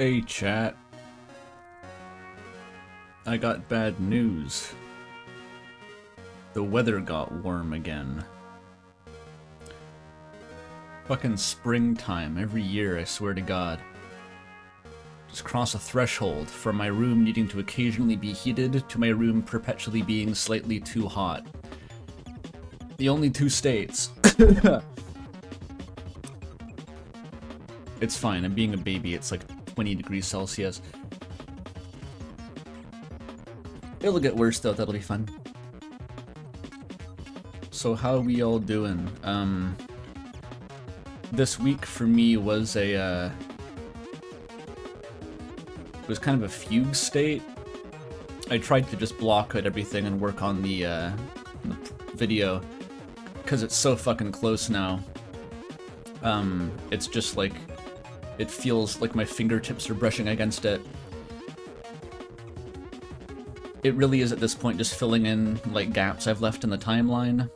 Hey chat, I got bad news. The weather got warm again. Fucking springtime every year, I swear to God. Just cross a threshold from my room needing to occasionally be heated to my room perpetually being slightly too hot. The only two states. It's fine, I'm being a baby, it's like 20 degrees Celsius. It'll get worse though, that'll be fun. So how are we all doing? This week for me was it was kind of a fugue state. I tried to just block out everything and work on the video, because it's so fucking close now. It's just like, it feels like my fingertips are brushing against it. It really is at this point just filling in like gaps I've left in the timeline.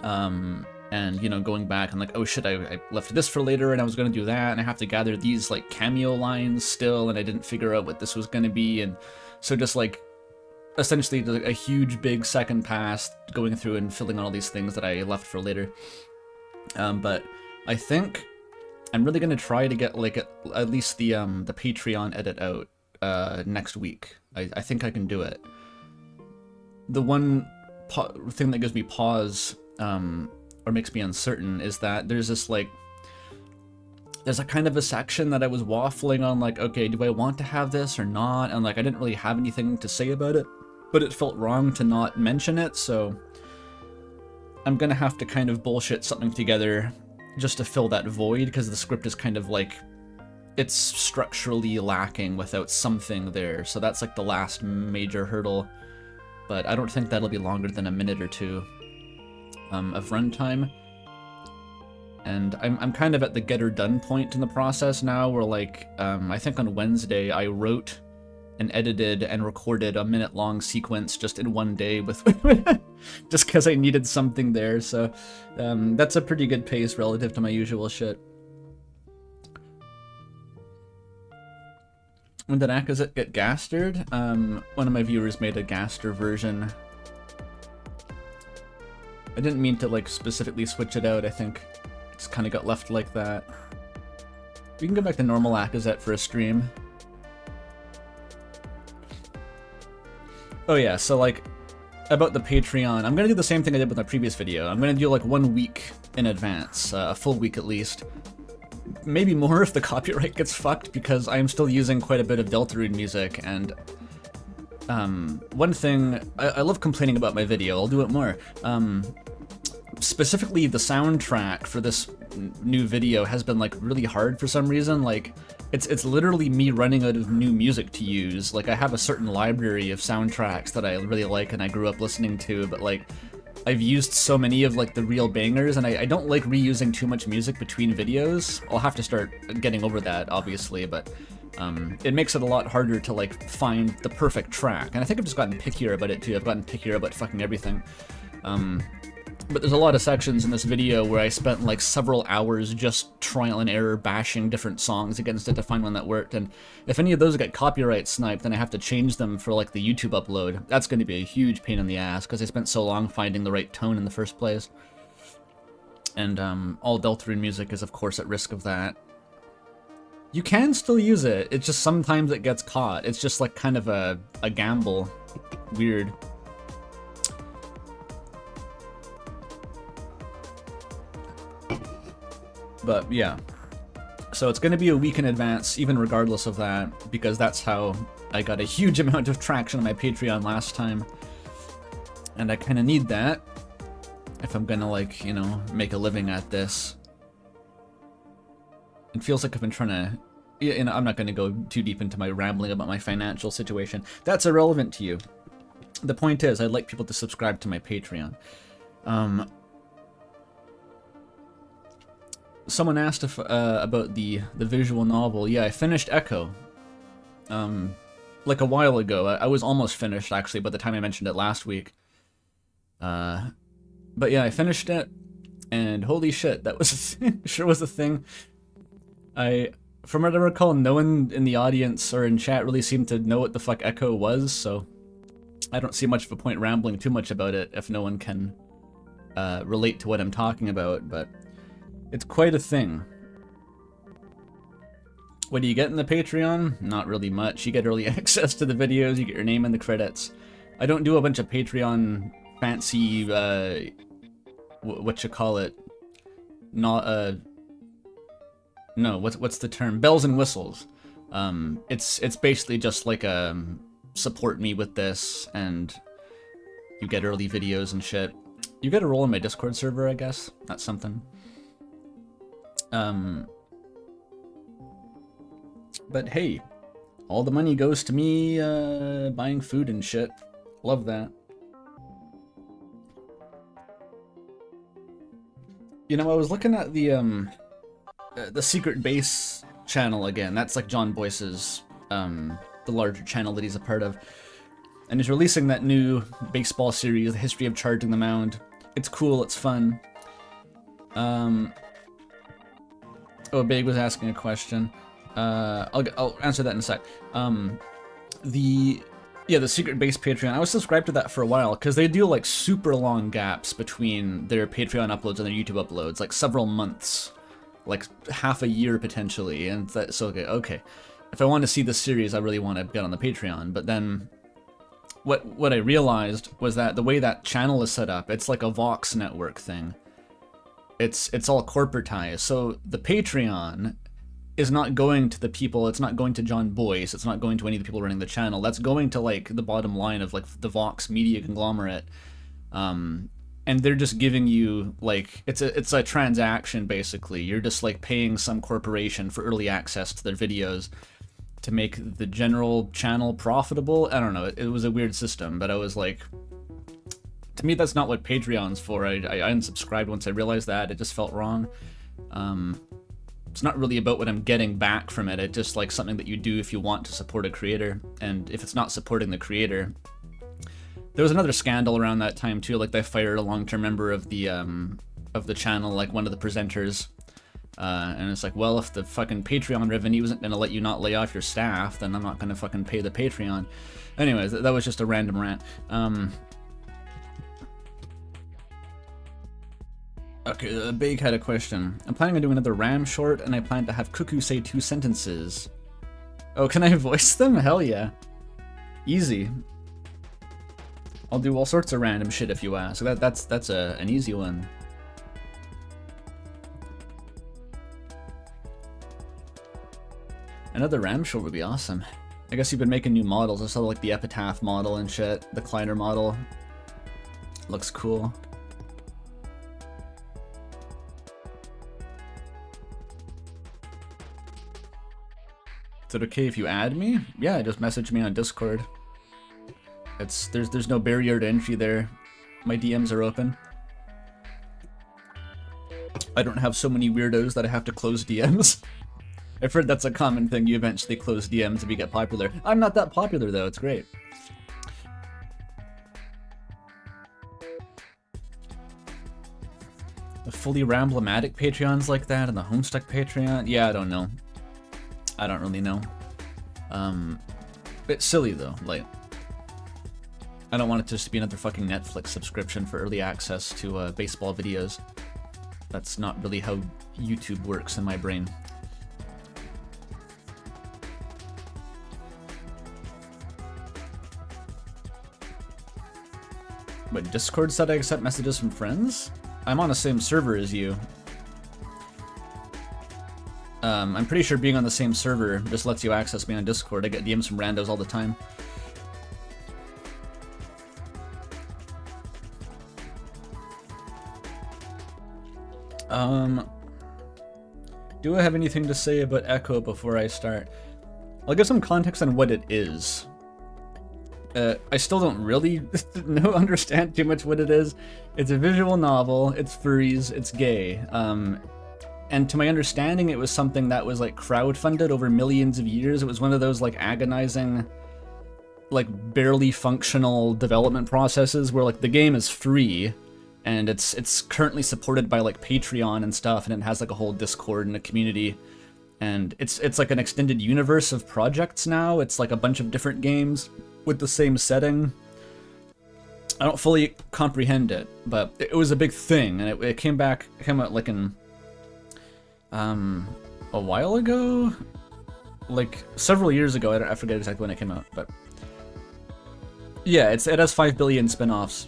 And you know, going back and like, oh shit, I left this for later and I was gonna do that and I have to gather these like cameo lines still and I didn't figure out what this was gonna be, and so just like essentially a huge big second pass going through and filling in all these things that I left for later. But I think I'm really gonna try to get like at least the Patreon edit out next week. I think I can do it. The one thing that gives me pause or makes me uncertain is that there's a kind of a section that I was waffling on, like, okay, do I want to have this or not? And like, I didn't really have anything to say about it, but it felt wrong to not mention it, so I'm gonna have to kind of bullshit something together just to fill that void, because the script is kind of like, it's structurally lacking without something there, so that's like the last major hurdle. But I don't think that'll be longer than a minute or two of runtime. And I'm kind of at the get her done point in the process now, where like, I think on Wednesday I wrote and edited and recorded a minute-long sequence just in one day with just because I needed something there, so that's a pretty good pace relative to my usual shit. When did Akazit get gastered? One of my viewers made a gaster version. I didn't mean to like specifically switch it out, I think it's kind of got left like that. We can go back to normal Akazit for a stream. Oh yeah, so like, about the Patreon, I'm gonna do the same thing I did with my previous video. I'm gonna do like 1 week in advance, a full week at least. Maybe more if the copyright gets fucked, because I am still using quite a bit of Deltarune music, and one thing, I love complaining about my video, I'll do it more. Specifically the soundtrack for this new video has been like really hard for some reason. Like, it's literally me running out of new music to use. Like, I have a certain library of soundtracks that I really like and I grew up listening to, but like, I've used so many of like the real bangers, and I don't like reusing too much music between videos. I'll have to start getting over that, obviously, but it makes it a lot harder to like find the perfect track. And I think I've just gotten pickier about it too. I've gotten pickier about fucking everything. But there's a lot of sections in this video where I spent like several hours just trial and error bashing different songs against it to find one that worked, and if any of those get copyright sniped, then I have to change them for like the YouTube upload. That's going to be a huge pain in the ass, because I spent so long finding the right tone in the first place. And all Deltarune music is of course at risk of that. You can still use it, it's just sometimes it gets caught. It's just like kind of a gamble. Weird. But yeah, so it's going to be a week in advance, even regardless of that, because that's how I got a huge amount of traction on my Patreon last time. And I kind of need that if I'm going to, like, you know, make a living at this. It feels like I've been trying to, you know, I'm not going to go too deep into my rambling about my financial situation. That's irrelevant to you. The point is, I'd like people to subscribe to my Patreon. Someone asked if about the visual novel. Yeah, I finished Echo. Like a while ago. I was almost finished, actually, by the time I mentioned it last week. But yeah, I finished it, and holy shit, that was a thing. Sure was a thing. I From what I recall, no one in the audience or in chat really seemed to know what the fuck Echo was, so I don't see much of a point rambling too much about it if no one can relate to what I'm talking about, but it's quite a thing. What do you get in the Patreon? Not really much. You get early access to the videos, you get your name in the credits. I don't do a bunch of Patreon fancy, what you call it? Not, no, what's the term? Bells and whistles. It's basically just like support me with this, and you get early videos and shit. You get a role in my Discord server, I guess. That's something. But hey, all the money goes to me buying food and shit. Love that. You know, I was looking at the Secret Base channel again. That's like John Boyce's, the larger channel that he's a part of. And he's releasing that new baseball series, The History of Charging the Mound. It's cool, it's fun. Oh, Big was asking a question. I'll answer that in a sec. The Secret Base Patreon, I was subscribed to that for a while, because they do like super long gaps between their Patreon uploads and their YouTube uploads, like several months, like half a year potentially, and that's okay. If I want to see this series, I really want to get on the Patreon, but then what I realized was that the way that channel is set up, it's like a Vox network thing. It's all corporatized, so the Patreon is not going to the people, it's not going to John Boyce, it's not going to any of the people running the channel, that's going to like the bottom line of like the Vox media conglomerate. And they're just giving you like, it's a transaction basically. You're just like paying some corporation for early access to their videos to make the general channel profitable. I don't know, it was a weird system, but I was like, to me that's not what Patreon's for. I unsubscribed once I realized that. It just felt wrong. It's not really about what I'm getting back from it. It's just like something that you do if you want to support a creator, and if it's not supporting the creator. There was another scandal around that time too, like they fired a long-term member of the channel, like one of the presenters. And it's like, well, if the fucking Patreon revenue isn't gonna let you not lay off your staff, then I'm not gonna fucking pay the Patreon. Anyways, that was just a random rant. Okay, Big had a question. I'm planning on doing another Ram short, and I plan to have Cuckoo say 2 sentences. Oh, can I voice them? Hell yeah. Easy. I'll do all sorts of random shit if you ask. That's an easy one. Another Ram short would be awesome. I guess you've been making new models. I saw like the Epitaph model and shit. The Kleiner model. Looks cool. Is it okay if you add me? Yeah, just message me on Discord. There's no barrier to entry there. My DMs are open. I don't have so many weirdos that I have to close DMs. I've heard that's a common thing. You eventually close DMs if you get popular. I'm not that popular though, it's great. The fully Ramblematic Patreons like that and the Homestuck Patreon? Yeah, I don't know. I don't really know. Bit silly though, like, I don't want it to just be another fucking Netflix subscription for early access to baseball videos. That's not really how YouTube works in my brain. But Discord said I accept messages from friends? I'm on the same server as you. I'm pretty sure being on the same server just lets you access me on Discord. I get DMs from randos all the time. Do I have anything to say about Echo before I start? I'll give some context on what it is. I still don't really understand too much what it is. It's a visual novel, it's furries, it's gay. And to my understanding, it was something that was like crowdfunded over millions of years. It was one of those like agonizing, like barely functional development processes where like the game is free and it's currently supported by like Patreon and stuff, and it has like a whole Discord and a community. And it's like an extended universe of projects now. It's like a bunch of different games with the same setting. I don't fully comprehend it, but it was a big thing, and it came out like in a while ago, like several years ago. I forget exactly when it came out, but yeah, it has 5 billion spin-offs,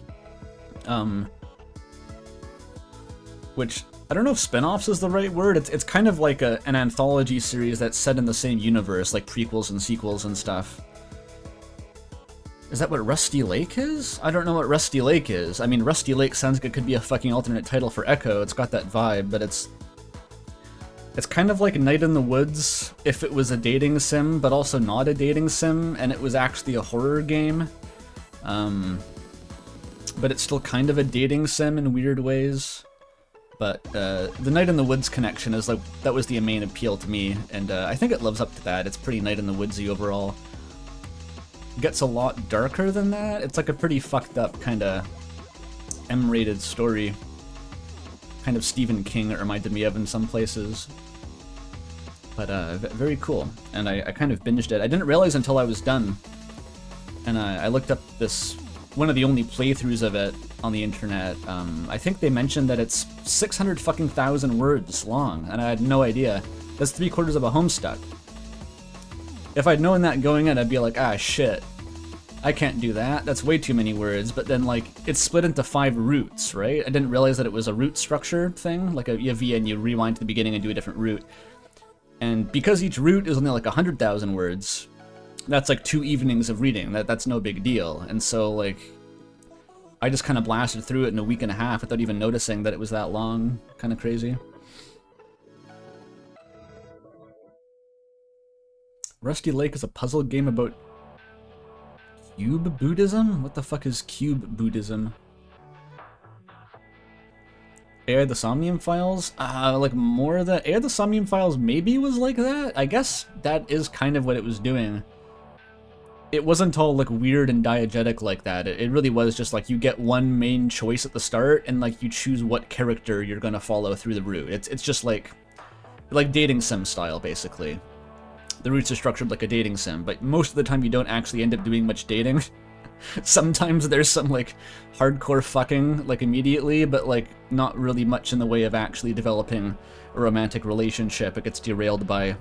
which I don't know if spin-offs is the right word. It's kind of like an anthology series that's set in the same universe, like prequels and sequels and stuff. Is that what Rusty Lake is? I don't know what Rusty Lake is. I mean, Rusty Lake sounds like it could be a fucking alternate title for Echo. It's got that vibe, but it's kind of like Night in the Woods if it was a dating sim, but also not a dating sim, and it was actually a horror game. But it's still kind of a dating sim in weird ways. But the Night in the Woods connection is like, that was the main appeal to me, and I think it lives up to that. It's pretty Night in the Woodsy overall. Gets a lot darker than that. It's like a pretty fucked up kind of M-rated story. Kind of Stephen King it reminded me of in some places. But very cool. And I kind of binged it. I didn't realize until I was done. And I looked up one of the only playthroughs of it on the internet. I think they mentioned that it's 600 fucking thousand words long, and I had no idea. That's 3/4 of a Homestuck. If I'd known that going in, I'd be like, ah, shit. I can't do that. That's way too many words. But then, like, it's split into 5 roots, right? I didn't realize that it was a root structure thing. Like, you have V and you rewind to the beginning and do a different root. And because each root is only like 100,000 words, that's like 2 evenings of reading. That's no big deal. And so, like, I just kind of blasted through it in a week and a half without even noticing that it was that long. Kind of crazy. Rusty Lake is a puzzle game about cube Buddhism? What the fuck is cube Buddhism? AI the Somnium Files? Like more the AI the Somnium Files maybe was like that? I guess that is kind of what it was doing. It wasn't all like weird and diegetic like that. It really was just like you get one main choice at the start and like you choose what character you're gonna follow through the route. It's just like dating sim style basically. The routes are structured like a dating sim, but most of the time you don't actually end up doing much dating. Sometimes there's some like hardcore fucking like immediately, but like not really much in the way of actually developing a romantic relationship. It gets derailed by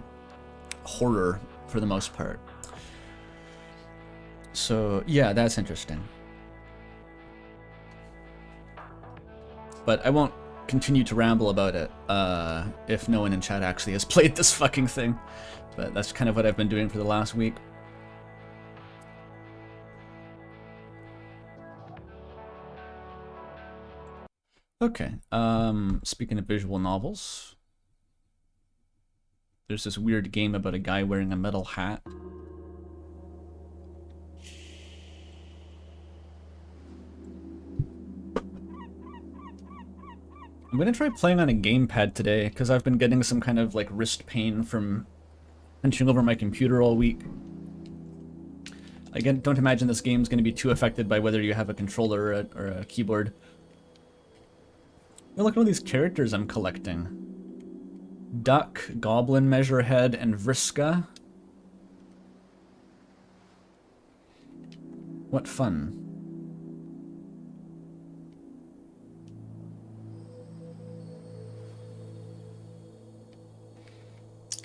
horror for the most part. So yeah, that's interesting. But I won't continue to ramble about it if no one in chat actually has played this fucking thing. But that's kind of what I've been doing for the last week. Okay, speaking of visual novels, there's this weird game about a guy wearing a metal hat. I'm gonna try playing on a gamepad today, because I've been getting some kind of like wrist pain from punching over my computer all week. Again, don't imagine this game's gonna be too affected by whether you have a controller or a keyboard. Oh, look at all these characters I'm collecting. Duck, Goblin Measurehead, and Vriska. What fun.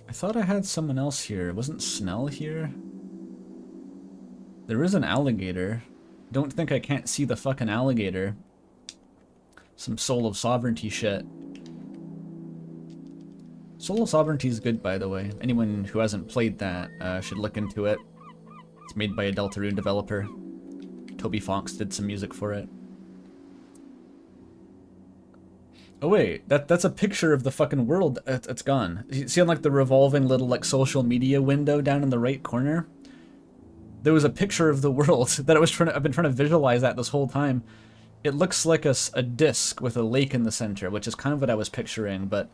I thought I had someone else here. Wasn't Snell here? There is an alligator. Don't think I can't see the fucking alligator. Some Soul of Sovereignty shit. Soul of Sovereignty is good, by the way. Anyone who hasn't played that should look into it. It's made by a Deltarune developer. Toby Fox did some music for it. Oh wait, that's a picture of the fucking world. It's gone. You see on like the revolving little like social media window down in the right corner? There was a picture of the world that I've been trying to visualize that this whole time. It looks like a disc with a lake in the center, which is kind of what I was picturing, but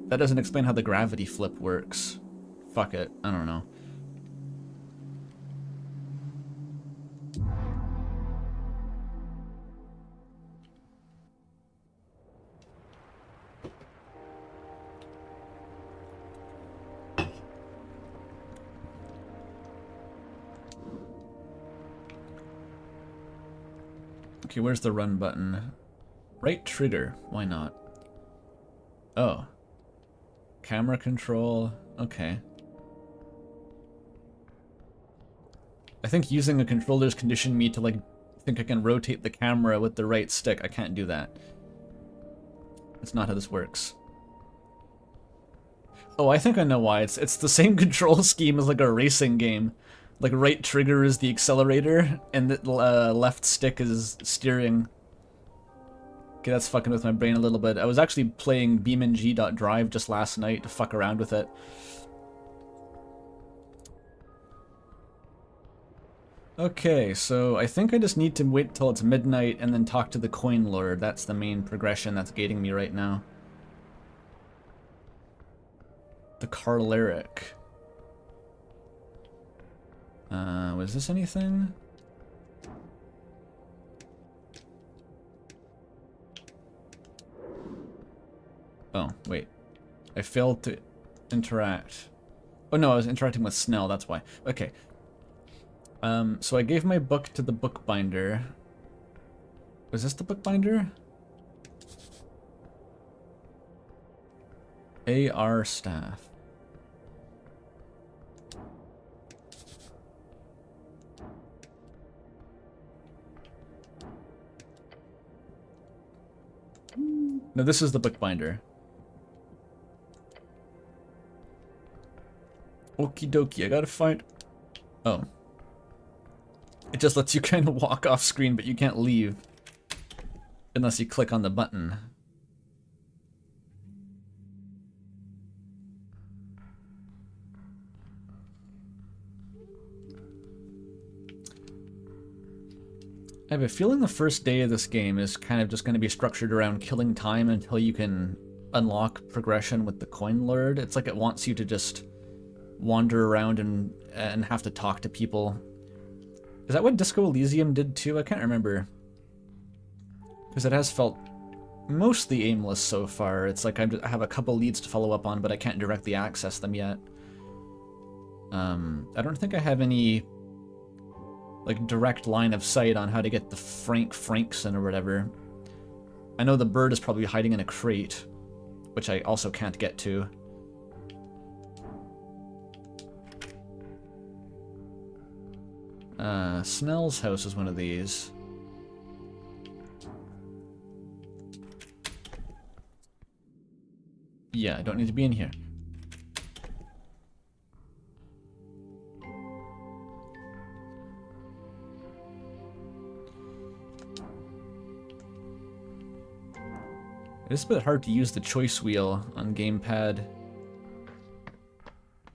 that doesn't explain how the gravity flip works. Fuck it, I don't know. Okay, where's the run button? Right trigger, why not? Oh. Camera control, okay. I think using a controller's conditioned me to like think I can rotate the camera with the right stick. I can't do that. That's not how this works. Oh, I think I know why. It's the same control scheme as like a racing game. Like right trigger is the accelerator and the left stick is steering. Okay, that's fucking with my brain a little bit. I was actually playing beamng.drive just last night to fuck around with it. Okay, so I think I just need to wait till it's midnight and then talk to the coin lord. That's the main progression that's gating me right now. The Carleric. Was this anything? Oh, wait. I failed to interact. Oh no, I was interacting with Snell, that's why. Okay. So I gave my book to the bookbinder. Was this the bookbinder? AR staff. No, this is the bookbinder. Okie dokie, I gotta find... Oh. It just lets you kind of walk off screen, but you can't leave. Unless you click on the button. I have a feeling the first day of this game is kind of just going to be structured around killing time until you can unlock progression with the coin lord. It's like it wants you to just wander around and have to talk to people. Is that what Disco Elysium did too? I can't remember. Because it has felt mostly aimless so far. It's like I have a couple leads to follow up on, but I can't directly access them yet. I don't think I have any like direct line of sight on how to get the Frank Frankson or whatever. I know the bird is probably hiding in a crate, which I also can't get to. Snell's house is one of these. Yeah, I don't need to be in here. It's a bit hard to use the choice wheel on gamepad.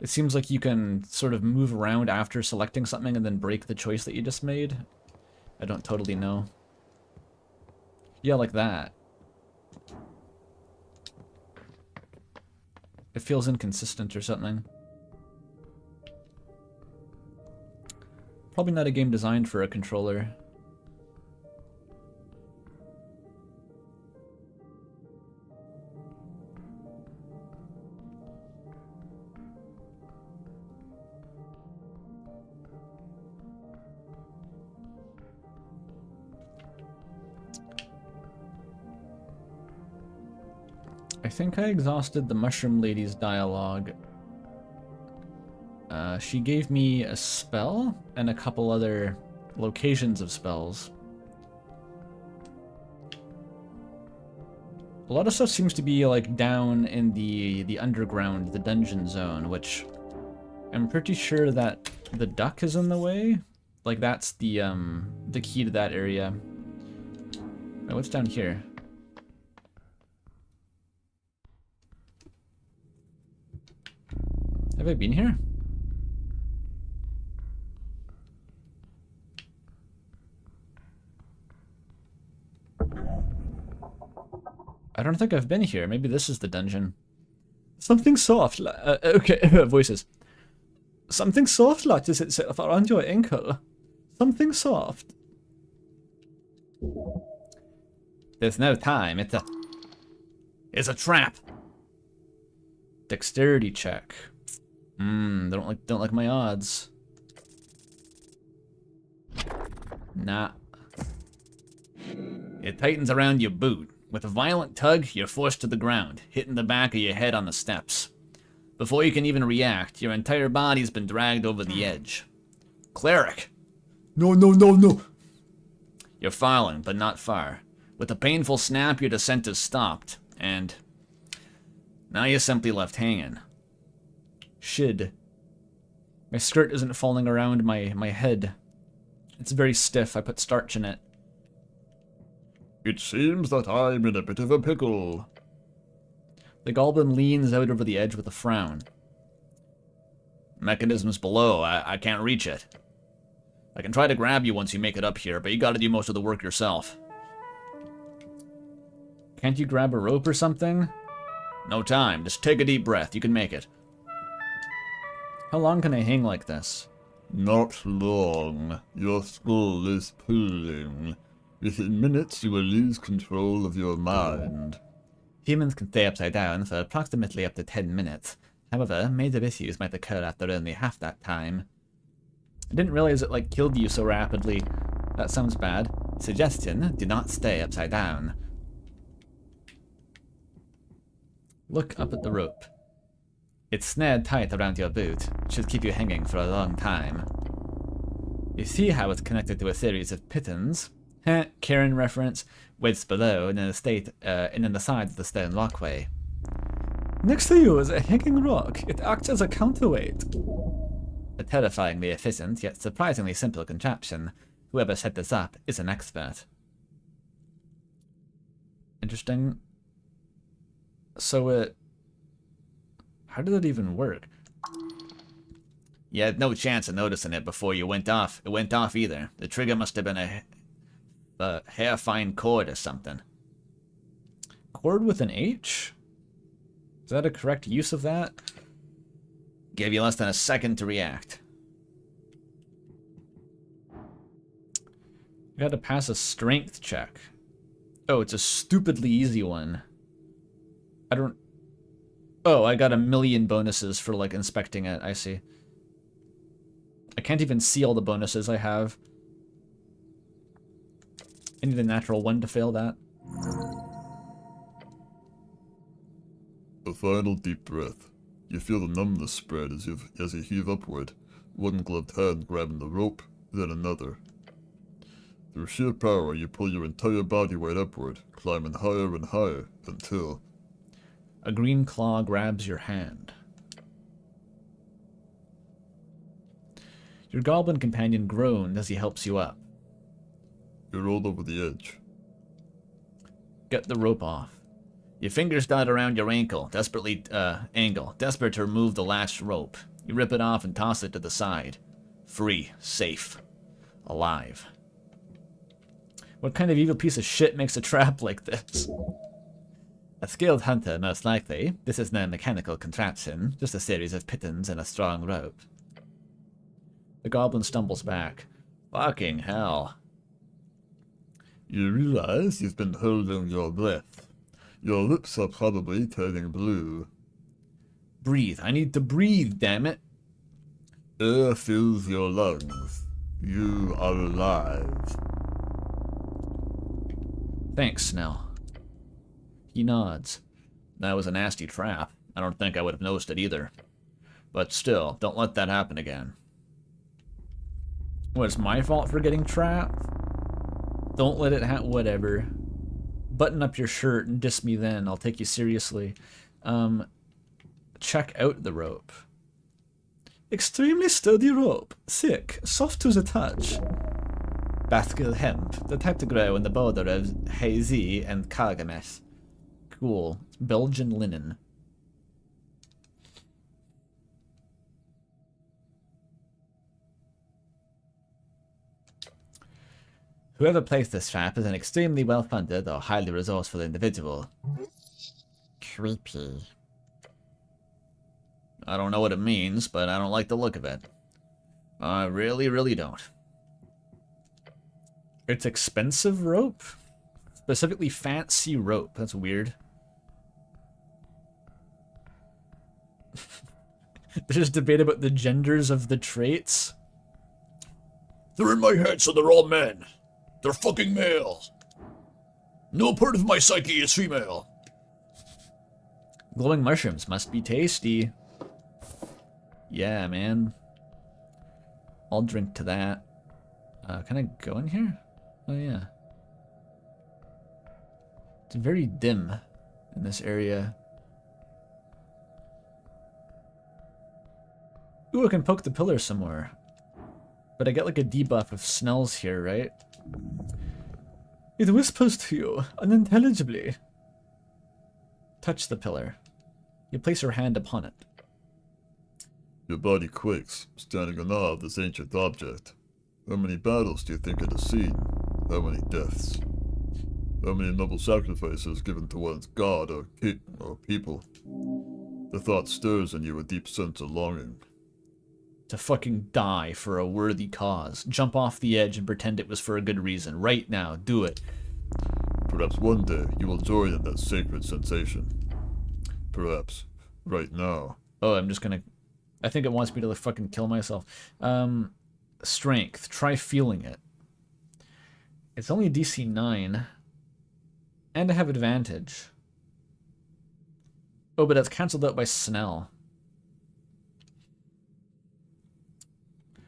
It seems like you can sort of move around after selecting something and then break the choice that you just made. I don't totally know. Yeah, like that. It feels inconsistent or something. Probably not a game designed for a controller. I think I exhausted the Mushroom Lady's dialogue. She gave me a spell and a couple other locations of spells. A lot of stuff seems to be like down in the underground, the dungeon zone, which I'm pretty sure that the duck is in the way. Like that's the key to that area. Oh, what's down here? Have I been here? I don't think I've been here. Maybe this is the dungeon. Something soft. Okay, voices. Something soft latches itself around your ankle. Something soft. There's no time. It's a trap. Dexterity check. Don't like my odds. It tightens around your boot. With a violent tug, you're forced to the ground, hitting the back of your head on the steps. Before you can even react, your entire body's been dragged over the edge. Cleric! No, no, no, no! You're falling, but not far. With a painful snap, your descent is stopped, and now you're simply left hanging. Shid. My skirt isn't falling around my head. It's very stiff. I put starch in it. It seems that I'm in a bit of a pickle. The goblin leans out over the edge with a frown. Mechanism's below. I can't reach it. I can try to grab you once you make it up here, but you gotta do most of the work yourself. Can't you grab a rope or something? No time. Just take a deep breath. You can make it. How long can I hang like this? Not long. Your skull is pulling. Within minutes you will lose control of your mind. Humans can stay upside down for approximately up to 10 minutes. However, major issues might occur after only half that time. I didn't realize it, like, killed you so rapidly. That sounds bad. Suggestion, do not stay upside down. Look up at the rope. It's snared tight around your boot. It should keep you hanging for a long time. You see how it's connected to a series of pitons? Heh, Karen reference. Weights below and in the sides of the stone walkway. Next to you is a hanging rock. It acts as a counterweight. A terrifyingly efficient, yet surprisingly simple contraption. Whoever set this up is an expert. Interesting. So how did it even work? You had no chance of noticing it before you went off. It went off either. The trigger must have been a hair-fine cord or something. Cord with an H? Is that a correct use of that? Gave you less than a second to react. You had to pass a strength check. Oh, it's a stupidly easy one. I don't... Oh, I got 1,000,000 bonuses for, like, inspecting it. I see. I can't even see all the bonuses I have. I need a natural one to fail that. A final deep breath. You feel the numbness spread as you heave upward, one gloved hand grabbing the rope, then another. Through sheer power, you pull your entire body weight upward, climbing higher and higher, until... A green claw grabs your hand. Your goblin companion groans as he helps you up. You roll over the edge. Get the rope off. Your fingers dot around your ankle, desperate to remove the last rope. You rip it off and toss it to the side. Free, safe, alive. What kind of evil piece of shit makes a trap like this? A skilled hunter, most likely. This is no mechanical contraption, just a series of pitons and a strong rope. The goblin stumbles back. Fucking hell. You realize you've been holding your breath. Your lips are probably turning blue. Breathe. I need to breathe, damn it. Air fills your lungs. You are alive. Thanks, Snell. He nods. That was a nasty trap. I don't think I would have noticed it either. But still, don't let that happen again. What, it's my fault for getting trapped? Don't let it happen. Whatever. Button up your shirt and diss me then. I'll take you seriously. Check out the rope. Extremely sturdy rope. Thick. Soft to the touch. Bathgill hemp. The type to grow in the border of Hazy and Cargames. Cool. It's Belgian linen. Whoever placed this trap is an extremely well-funded or highly resourceful individual. Creepy. I don't know what it means, but I don't like the look of it. I really, really don't. It's expensive rope? Specifically fancy rope. That's weird. There's debate about the genders of the traits. They're in my head, so they're all men. They're fucking male. No part of my psyche is female. Glowing mushrooms must be tasty. Yeah, man. I'll drink to that. Can I go in here? Oh, yeah. It's very dim in this area. Ooh, I can poke the pillar some more. But I get like a debuff of smells here, right? It whispers to you, unintelligibly. Touch the pillar. You place your hand upon it. Your body quakes, standing in awe of this ancient object. How many battles do you think it has seen? How many deaths? How many noble sacrifices given to one's god or king or people? The thought stirs in you a deep sense of longing. To fucking die for a worthy cause. Jump off the edge and pretend it was for a good reason. Right now, do it. Perhaps one day you will join in that sacred sensation. Perhaps right now. Oh, I'm just gonna... I think it wants me to like, fucking kill myself. Strength. Try feeling it. It's only DC 9. And I have advantage. Oh, but that's cancelled out by Snell.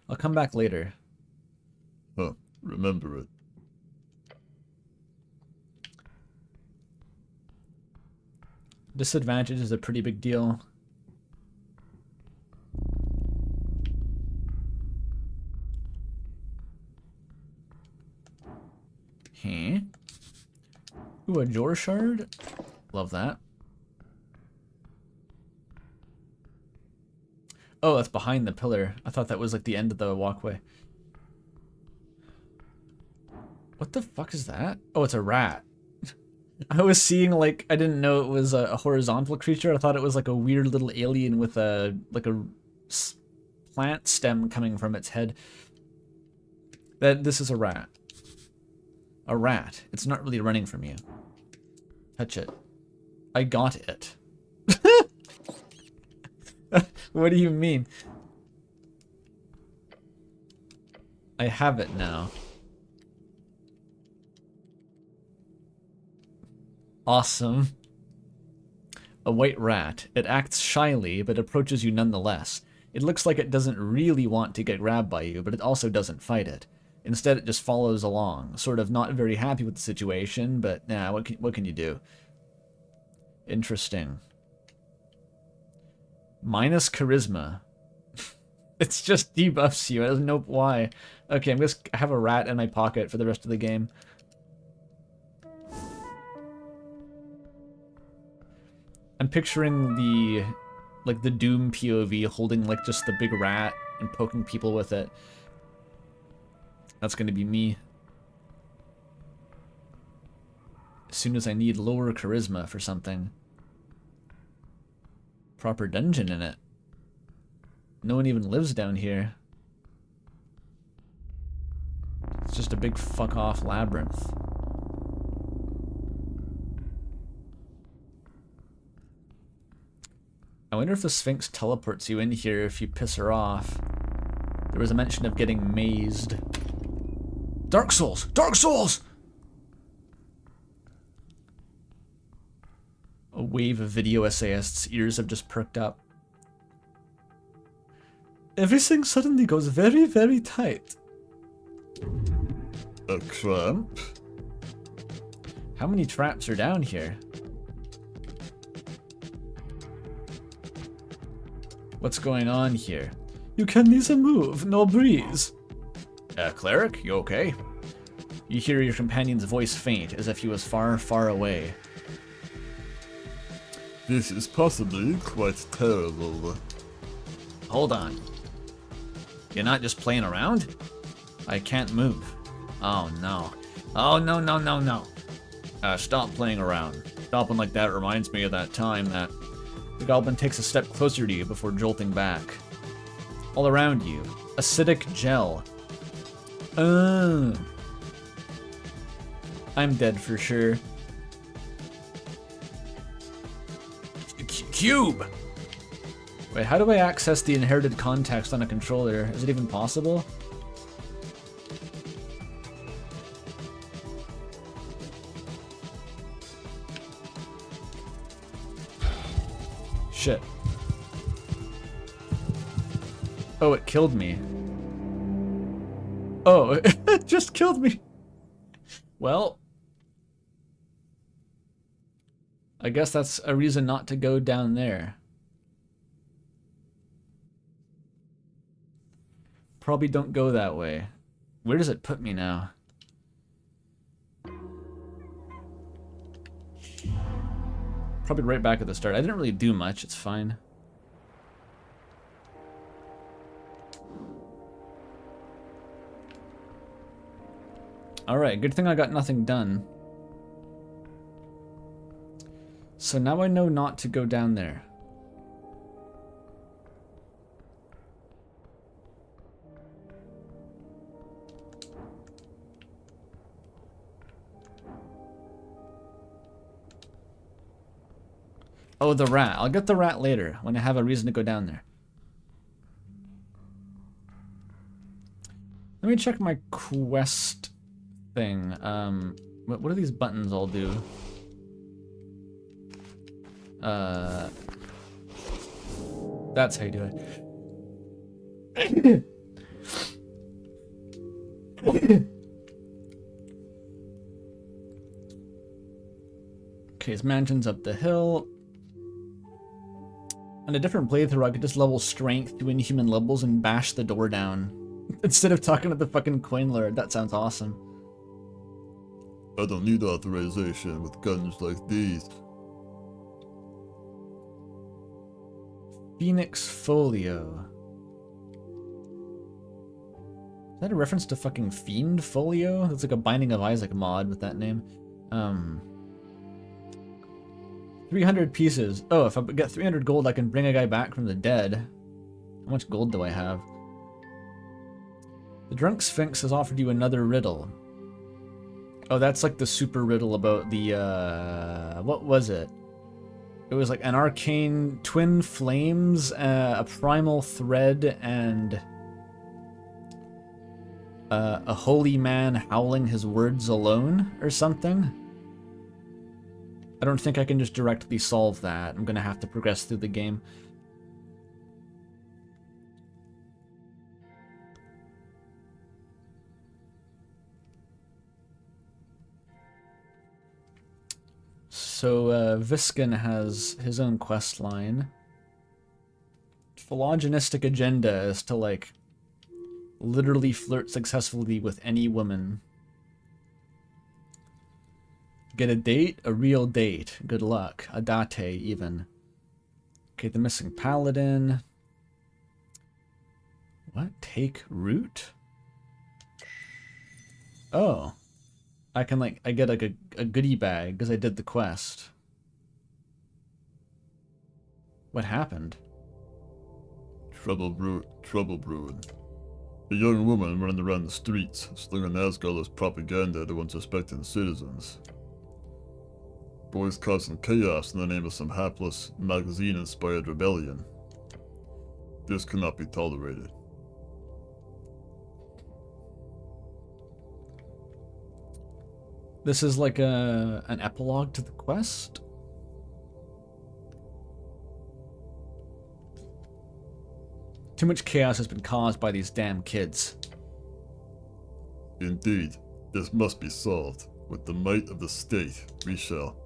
I'll come back later. Huh. Remember it. Disadvantage is a pretty big deal. Huh? Ooh, a Jor shard? Love that. Oh, that's behind the pillar. I thought that was like the end of the walkway. What the fuck is that? Oh, it's a rat. I was seeing like, I didn't know it was a horizontal creature. I thought it was like a weird little alien with a, like a plant stem coming from its head. This is a rat. A rat. It's not really running from you. Touch it. I got it. What do you mean? I have it now. Awesome. A white rat. It acts shyly, but approaches you nonetheless. It looks like it doesn't really want to get grabbed by you, but it also doesn't fight it. Instead, it just follows along, sort of not very happy with the situation, but nah, what can you do? Interesting. Minus charisma. It's just debuffs you. I don't know why. Okay, I'm just have a rat in my pocket for the rest of the game. I'm picturing the Doom POV holding like just the big rat and poking people with it. That's gonna be me. As soon as I need lower charisma for something. Proper dungeon in it. No one even lives down here. It's just a big fuck off labyrinth. I wonder if the Sphinx teleports you in here if you piss her off. There was a mention of getting mazed. Dark Souls! Dark Souls! A wave of video essayists' ears have just perked up. Everything suddenly goes very, very tight. A cramp? How many traps are down here? What's going on here? You can neither move nor breeze. Cleric, you okay? You hear your companion's voice faint, as if he was far, far away. This is possibly quite terrible. Hold on. You're not just playing around? I can't move. Oh no. Oh no, no, no, no. Stop playing around. Stopping like that reminds me of that time that the goblin takes a step closer to you before jolting back. All around you, acidic gel. I'm dead for sure. Cube! Wait, how do I access the inherited context on a controller? Is it even possible? Shit. Oh, it killed me. Oh, it just killed me. Well, I guess that's a reason not to go down there. Probably don't go that way. Where does it put me now? Probably right back at the start. I didn't really do much, it's fine. Alright, good thing I got nothing done. So now I know not to go down there. Oh, the rat. I'll get the rat later when I have a reason to go down there. Let me check my quest thing. What do these buttons all do? That's how you do it. Okay, his mansion's up the hill. On a different playthrough, I could just level strength to inhuman levels and bash the door down. Instead of talking to the fucking coin lord. That sounds awesome. I don't need authorization with guns like these. Phoenix Folio. Is that a reference to fucking Fiend Folio? That's like a Binding of Isaac mod with that name. 300 pieces. Oh, if I get 300 gold, I can bring a guy back from the dead. How much gold do I have? The Drunk Sphinx has offered you another riddle. Oh, that's like the super riddle about the, what was it? It was like an arcane twin flames, a primal thread, and a holy man howling his words alone, or something. I don't think I can just directly solve that. I'm gonna have to progress through the game. So, Viskin has his own quest line. Philogenistic agenda is to, like, literally flirt successfully with any woman. Get a date, a real date. Good luck. A date, even. Okay, the missing paladin. What? Take root? Oh. I can, like, I get, like, a goodie bag because I did the quest. What happened? Trouble brewing. A young woman running around the streets, slinging Asgard's propaganda to unsuspecting citizens. Boys causing chaos in the name of some hapless, magazine-inspired rebellion. This cannot be tolerated. This is like an epilogue to the quest? Too much chaos has been caused by these damn kids. Indeed, this must be solved. With the might of the state, we shall.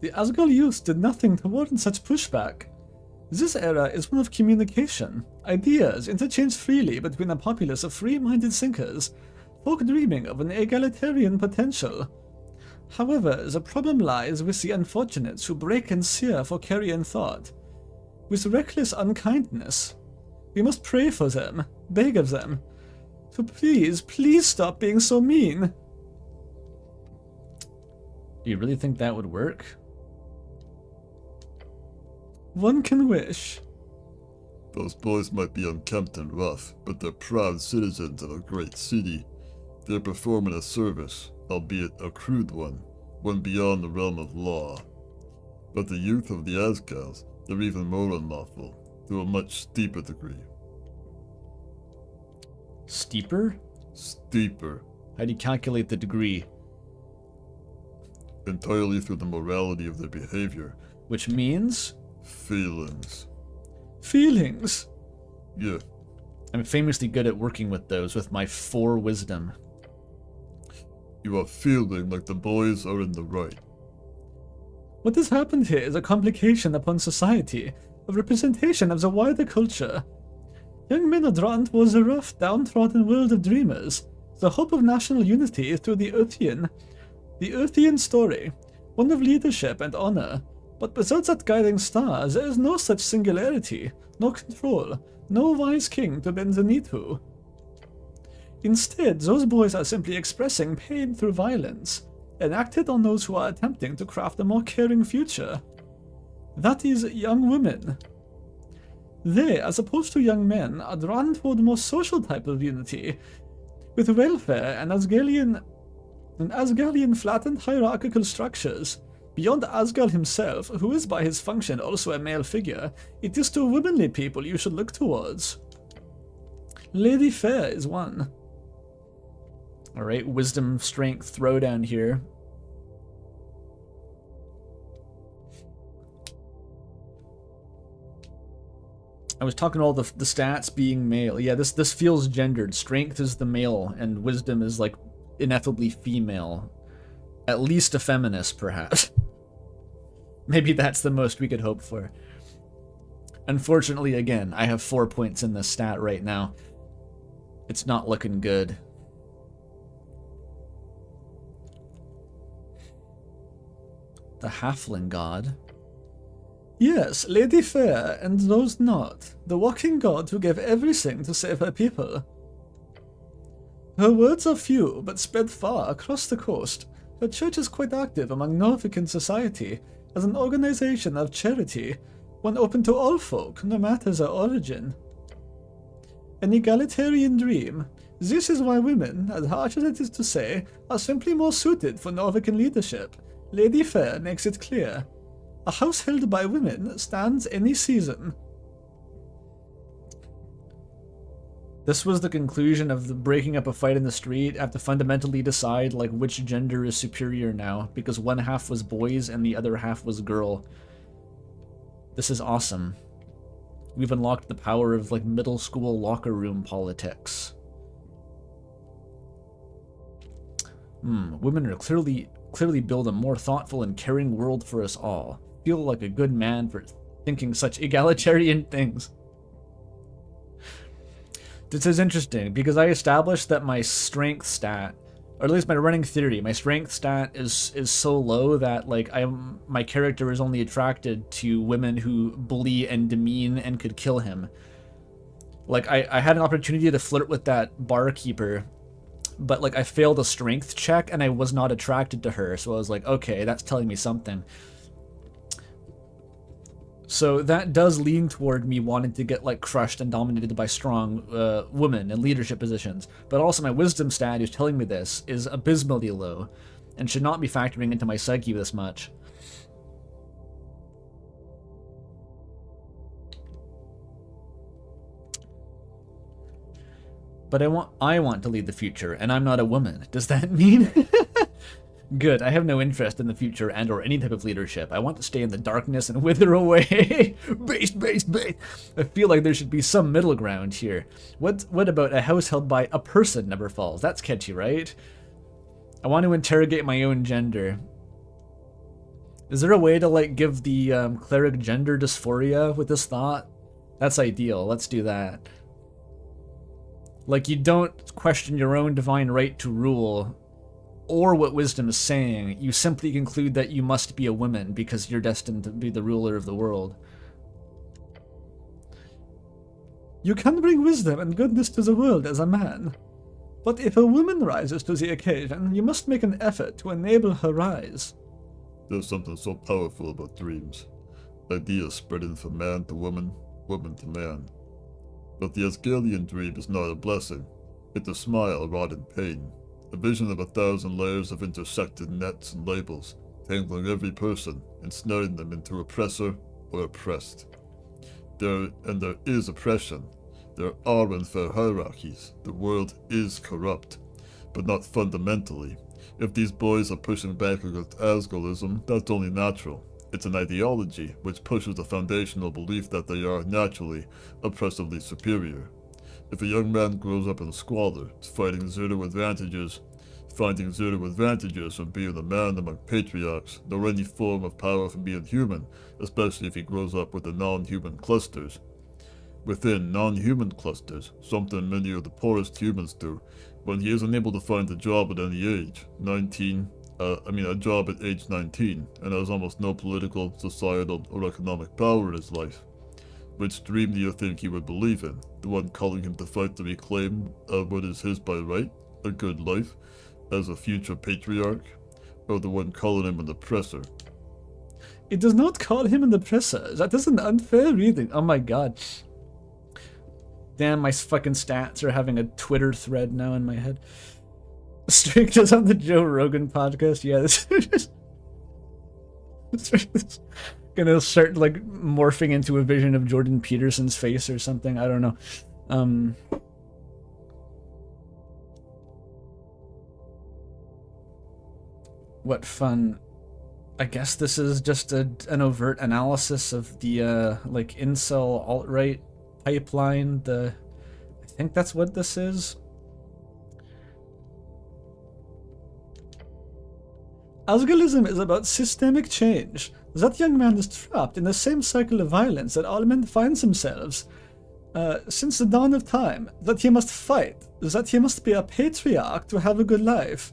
The Asgard youth did nothing to warrant such pushback. This era is one of communication. Ideas interchanged freely between a populace of free-minded thinkers, folk dreaming of an egalitarian potential. However, the problem lies with the unfortunates who break and sear for carrion thought. With reckless unkindness. We must pray for them, beg of them. So please stop being so mean. Do you really think that would work? One can wish. Those boys might be unkempt and rough, but they're proud citizens of a great city. They're performing a service, albeit a crude one beyond the realm of law. But the youth of the Asgals, they're even more unlawful, to a much steeper degree. Steeper? Steeper. How do you calculate the degree? Entirely through the morality of their behavior. Which means? Feelings. Feelings? Yeah. I'm famously good at working with those with my 4 wisdom. You are feeling like the boys are in the right. What has happened here is a complication upon society, a representation of the wider culture. Young men are drawn towards the rough, downtrodden world of dreamers. The hope of national unity is through the Earthian story, one of leadership and honor. But without that guiding star, there is no such singularity, no control, no wise king to bend the knee to. Instead, those boys are simply expressing pain through violence, enacted on those who are attempting to craft a more caring future. That is, young women. They, as opposed to young men, are drawn toward a more social type of unity, with welfare and Asgalian flattened hierarchical structures. Beyond Asgal himself, who is by his function also a male figure, it is to womanly people you should look towards. Lady Fair is one. Alright, wisdom, strength, throwdown here. I was talking all the stats being male. Yeah, this feels gendered. Strength is the male, and wisdom is like ineffably female. At least a feminist, perhaps. Maybe that's the most we could hope for. Unfortunately, again, I have 4 points in this stat right now. It's not looking good. The Halfling God. Yes, Lady Fair, and those not. The walking god who gave everything to save her people. Her words are few, but spread far across the coast. Her church is quite active among Norvican society, as an organization of charity, one open to all folk, no matter their origin. An egalitarian dream. This is why women, as harsh as it is to say, are simply more suited for Norvican leadership. Lady Fair makes it clear. A house held by women stands any season. This was the conclusion of the breaking up a fight in the street. I have to fundamentally decide like which gender is superior now, because one half was boys and the other half was girl. This is awesome. We've unlocked the power of like middle school locker room politics. Women are clearly build a more thoughtful and caring world for us all. Feel like a good man for thinking such egalitarian things. This is interesting because I established that my strength stat, or at least my running theory, my strength stat is so low that like my character is only attracted to women who bully and demean and could kill him. Like I had an opportunity to flirt with that barkeeper, but like I failed a strength check and I was not attracted to her, so I was like, okay, that's telling me something. So that does lean toward me wanting to get like crushed and dominated by strong women in leadership positions. But also my wisdom stat who's telling me this is abysmally low and should not be factoring into my psyche this much. But I want to lead the future, and I'm not a woman. Does that mean? Good, I have no interest in the future and or any type of leadership. I want to stay in the darkness and wither away. Base. I feel like there should be some middle ground here. What about a house held by a person never falls? That's catchy, right? I want to interrogate my own gender. Is there a way to like give the cleric gender dysphoria with this thought? That's ideal. Let's do that. Like you don't question your own divine right to rule or what wisdom is saying, you simply conclude that you must be a woman because you're destined to be the ruler of the world. You can bring wisdom and goodness to the world as a man, but if a woman rises to the occasion, you must make an effort to enable her rise. There's something so powerful about dreams. Ideas spreading from man to woman, woman to man. But the Asgalian dream is not a blessing. It's a smile wrought in pain. A vision of 1,000 layers of intersected nets and labels, tangling every person, ensnaring them into oppressor or oppressed. There is oppression. There are unfair hierarchies. The world is corrupt, but not fundamentally. If these boys are pushing back against Asgalism, that's only natural. It's an ideology which pushes the foundational belief that they are naturally oppressively superior. If a young man grows up in squalor, finding zero advantages from being a man among patriarchs, nor any form of power from being human, especially if he grows up with the non-human clusters. Within non-human clusters, something many of the poorest humans do, when he is unable to find a job at any age, a job at age 19, and has almost no political, societal, or economic power in his life. Which dream do you think he would believe in? The one calling him to fight to reclaim what is his by right, a good life, as a future patriarch, or the one calling him an oppressor? It does not call him an oppressor. That is an unfair reading. Oh my god. Damn, my fucking stats are having a Twitter thread now in my head. Strict is on the Joe Rogan podcast. Yeah, this is gonna start like morphing into a vision of Jordan Peterson's face or something. I don't know. What fun. I guess this is just an overt analysis of the like incel alt-right pipeline. I think that's what this is. Asgalism is about systemic change. That young man is trapped in the same cycle of violence that all men find themselves since the dawn of time. That he must fight. That he must be a patriarch to have a good life.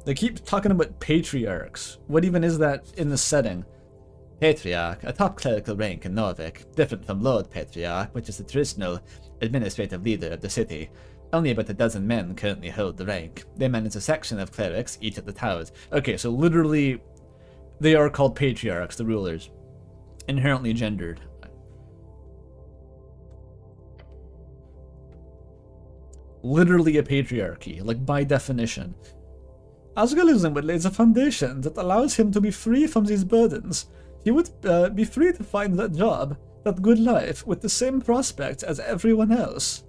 They keep talking about patriarchs. What even is that in the setting? Patriarch, a top clerical rank in Norvik, different from Lord Patriarch, which is the traditional administrative leader of the city. Only about a dozen men currently hold the rank. They manage a section of clerics, each at the towers. Okay, so literally, they are called patriarchs, the rulers. Inherently gendered. Literally a patriarchy, like by definition. Asgalism would lay the foundation that allows him to be free from these burdens. He would be free to find that job, that good life, with the same prospects as everyone else.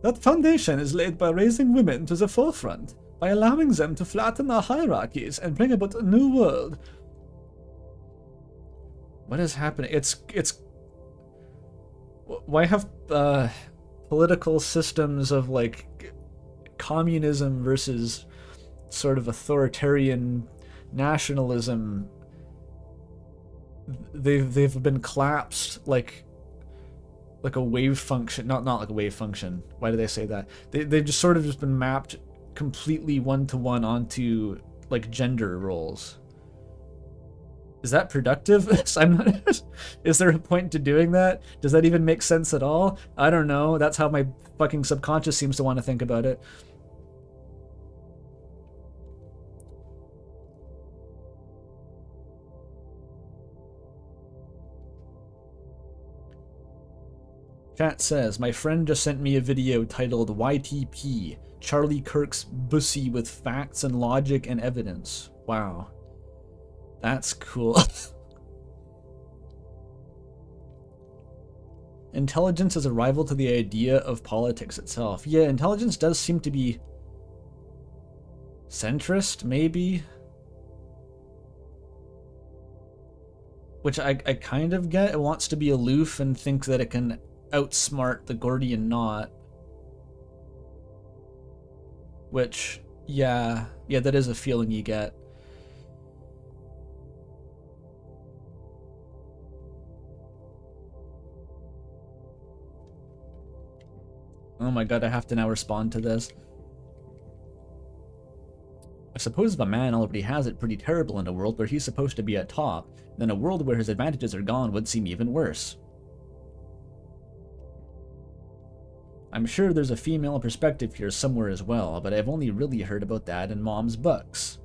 That foundation is laid by raising women to the forefront, by allowing them to flatten our hierarchies and bring about a new world. What is happening? It's why have political systems of like communism versus sort of authoritarian nationalism, they've been collapsed like a wave function, not like a wave function. Why do they say that? They've just sort of just been mapped completely one-to-one onto like gender roles. Is that productive? I'm not. Is there a point to doing that? Does that even make sense at all? I don't know. That's how my fucking subconscious seems to want to think about it. Chat says, my friend just sent me a video titled YTP, Charlie Kirk's Bussy with Facts and Logic and Evidence. Wow. That's cool. Intelligence is a rival to the idea of politics itself. Yeah, intelligence does seem to be centrist, maybe? Which I kind of get. It wants to be aloof and think that it can outsmart the Gordian knot. Which, yeah, that is a feeling you get. Oh my god, I have to now respond to this. I suppose if a man already has it pretty terrible in a world where he's supposed to be at top, then a world where his advantages are gone would seem even worse. I'm sure there's a female perspective here somewhere as well, but I've only really heard about that in Mom's books.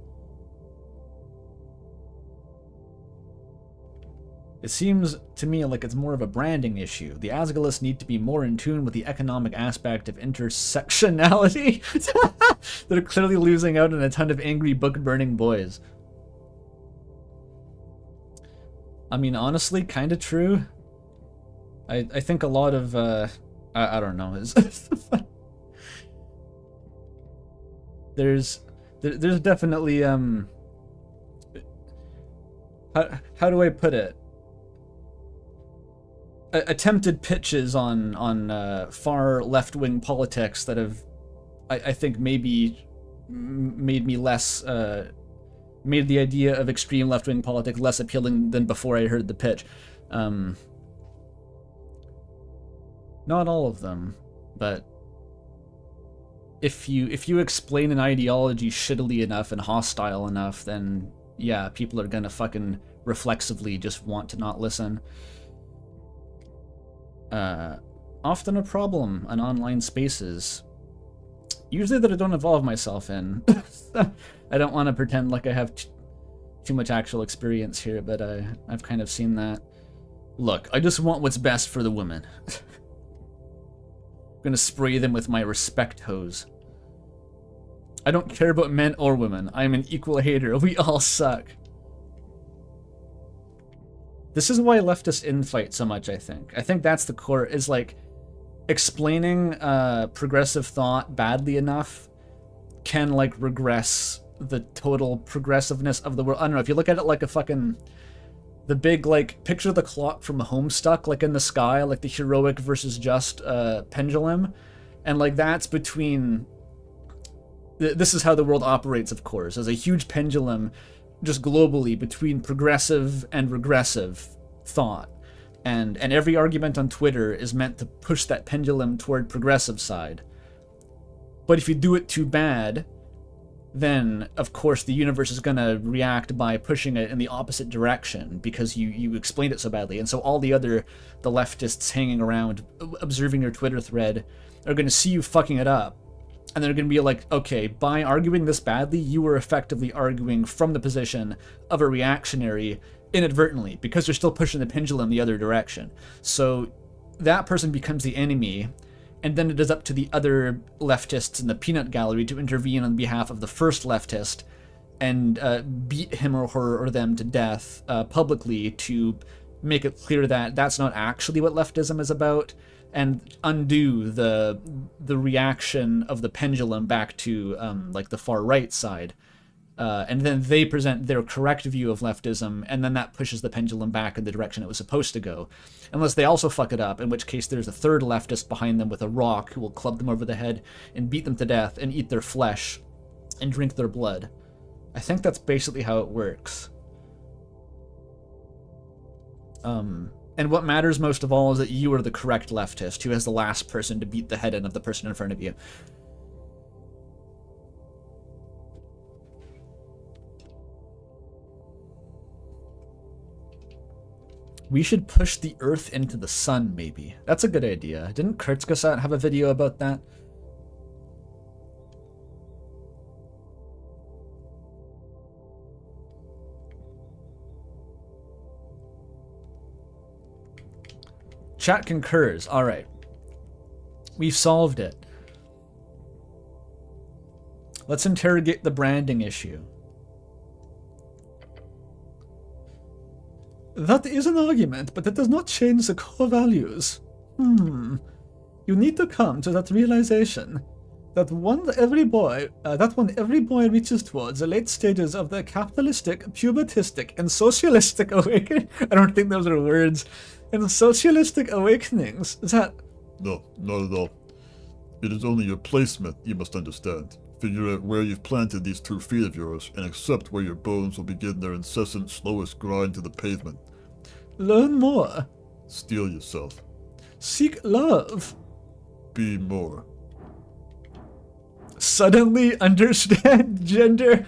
It seems to me like it's more of a branding issue. The Asgalists need to be more in tune with the economic aspect of intersectionality. They're clearly losing out on a ton of angry book-burning boys. I mean, honestly, kind of true. I think a lot of, I don't know. There's definitely, how do I put it? Attempted pitches on far left-wing politics that have, I think, maybe made me less, made the idea of extreme left-wing politics less appealing than before I heard the pitch. Not all of them, but if you explain an ideology shittily enough and hostile enough, then yeah, people are gonna fucking reflexively just want to not listen. Often a problem on online spaces. Usually that I don't involve myself in. I don't want to pretend like I have too much actual experience here, but I've kind of seen that. Look, I just want what's best for the women. I'm gonna spray them with my respect hose. I don't care about men or women. I'm an equal hater. We all suck. This is why leftists infight so much, I think. I think that's the core, is like explaining progressive thought badly enough can like regress the total progressiveness of the world. I don't know, if you look at it like a fucking, the big, like, picture the clock from Homestuck, like in the sky, like the heroic versus just pendulum, and like that's between, this is how the world operates, of course, as a huge pendulum just globally between progressive and regressive thought. And every argument on Twitter is meant to push that pendulum toward progressive side. But if you do it too bad, then of course the universe is gonna react by pushing it in the opposite direction because you explained it so badly. And so all the leftists hanging around observing your Twitter thread are gonna see you fucking it up. And they're going to be like, okay, by arguing this badly, you were effectively arguing from the position of a reactionary inadvertently, because you're still pushing the pendulum the other direction. So that person becomes the enemy, and then it is up to the other leftists in the peanut gallery to intervene on behalf of the first leftist and beat him or her or them to death publicly to make it clear that that's not actually what leftism is about, and undo the reaction of the pendulum back to like the far right side. And then they present their correct view of leftism, and then that pushes the pendulum back in the direction it was supposed to go. Unless they also fuck it up, in which case there's a third leftist behind them with a rock who will club them over the head and beat them to death and eat their flesh and drink their blood. I think that's basically how it works. And what matters most of all is that you are the correct leftist who has the last person to beat the head in of the person in front of you. We should push the Earth into the sun, maybe. That's a good idea. Didn't Kurzgesagt have a video about that? Chat concurs. All right. We've solved it. Let's interrogate the branding issue. That is an argument, but it does not change the core values. You need to come to that realization that every boy reaches towards the late stages of the capitalistic, pubertistic, and socialistic awakening. I don't think those are words. And socialistic awakenings. Is that... No, not at all. It is only your placement you must understand. Figure out where you've planted these 2 feet of yours, and accept where your bones will begin their incessant, slowest grind to the pavement. Learn more. Steel yourself. Seek love. Be more. Suddenly understand gender.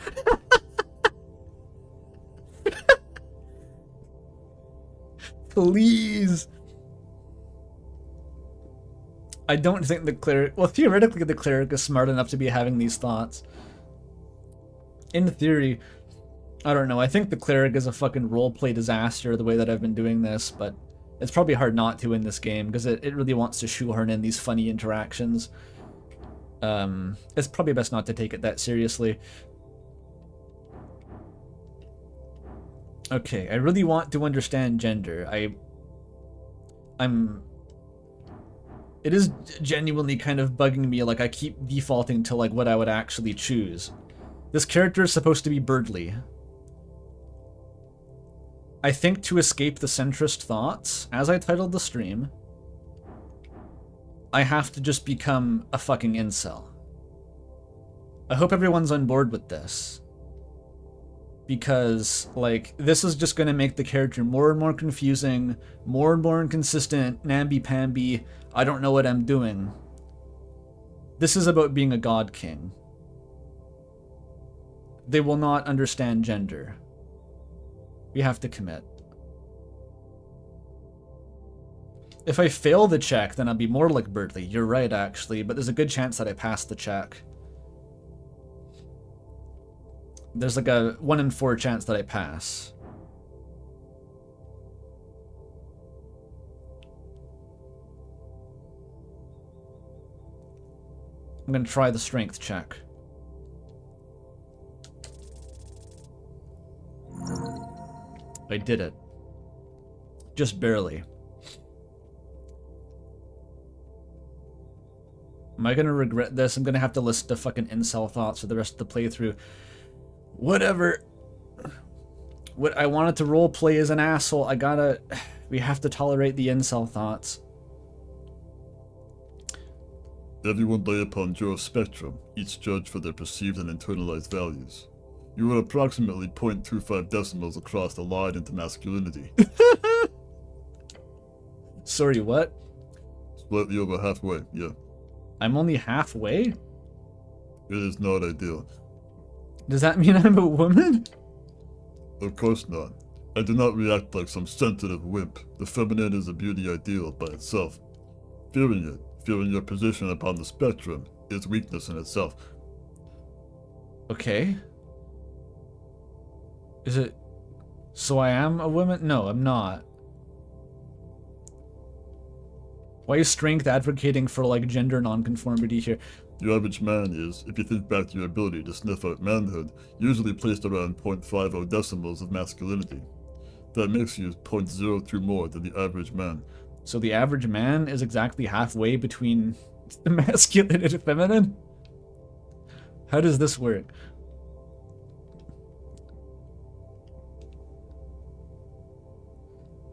Please. I don't think the cleric... Well, theoretically, the cleric is smart enough to be having these thoughts. In theory, I don't know. I think the cleric is a fucking roleplay disaster the way that I've been doing this, but it's probably hard not to in this game because it really wants to shoehorn in these funny interactions. It's probably best not to take it that seriously. Okay, I really want to understand gender. It is genuinely kind of bugging me, like I keep defaulting to like what I would actually choose. This character is supposed to be Birdly. I think to escape the centrist thoughts, as I titled the stream, I have to just become a fucking incel. I hope everyone's on board with this. Because, like, this is just gonna make the character more and more confusing, more and more inconsistent, namby-pamby, I don't know what I'm doing. This is about being a god king. They will not understand gender. We have to commit. If I fail the check, then I'll be more like Birdley. You're right, actually, but there's a good chance that I pass the check. There's like a 1 in 4 chance that I pass. I'm gonna try the strength check. I did it. Just barely. Am I gonna regret this? I'm gonna have to listen to fucking incel thoughts for the rest of the playthrough. Whatever. What I wanted to roleplay as an asshole, we have to tolerate the incel thoughts. Everyone lay upon Joe's spectrum, each judged for their perceived and internalized values. You are approximately 0.25 decimals across the line into masculinity. Sorry, what? Slightly over halfway, yeah. I'm only halfway? It is not ideal. Does that mean I'm a woman? Of course not. I do not react like some sensitive wimp. The feminine is a beauty ideal by itself. Fearing your position upon the spectrum, is weakness in itself. Okay. Is it... So I am a woman? No, I'm not. Why is strength advocating for, like, gender nonconformity here? The average man is, if you think back to your ability to sniff out manhood, usually placed around 0.50 decimals of masculinity. That makes you 0.02 more than the average man. So the average man is exactly halfway between the masculine and feminine? How does this work?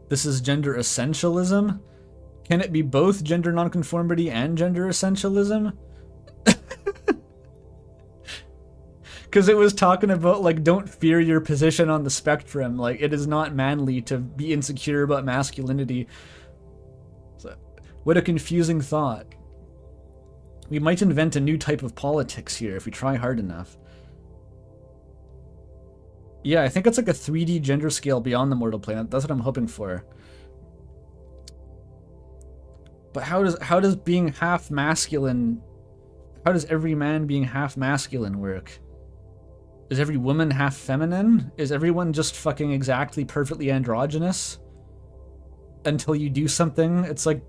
This is gender essentialism? Can it be both gender nonconformity and gender essentialism? Because it was talking about, like, don't fear your position on the spectrum. Like, it is not manly to be insecure about masculinity. So, what a confusing thought. We might invent a new type of politics here if we try hard enough. Yeah, I think it's like a 3D gender scale beyond the mortal plane. That's what I'm hoping for. But how does being half masculine... How does every man being half masculine work? Is every woman half feminine? Is everyone just fucking exactly perfectly androgynous? Until you do something, it's like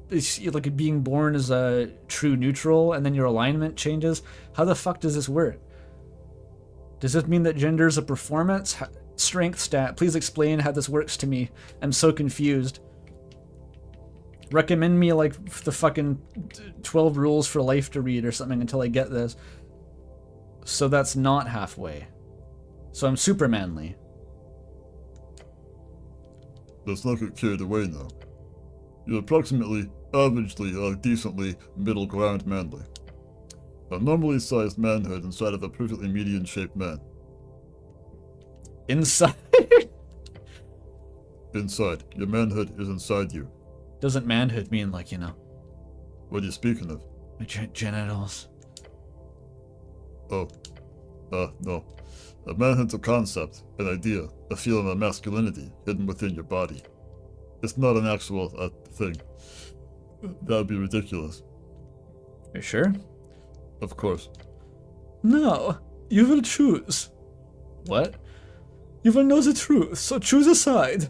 being born as a true neutral and then your alignment changes. How the fuck does this work? Does this mean that gender is a performance? Strength stat. Please explain how this works to me. I'm so confused. Recommend me like the fucking 12 rules for life to read or something until I get this. So that's not halfway. So I'm super manly. Let's not get carried away now. You're approximately, averagely, decently middle ground manly. A normally sized manhood inside of a perfectly median-shaped man. Inside? Inside. Your manhood is inside you. Doesn't manhood mean, like, you know... What are you speaking of? My genitals. Oh. No. A manhood's a concept, an idea, a feeling of masculinity hidden within your body. It's not an actual, thing. That would be ridiculous. Are you sure? Of course. No, you will choose. What? You will know the truth, so choose a side.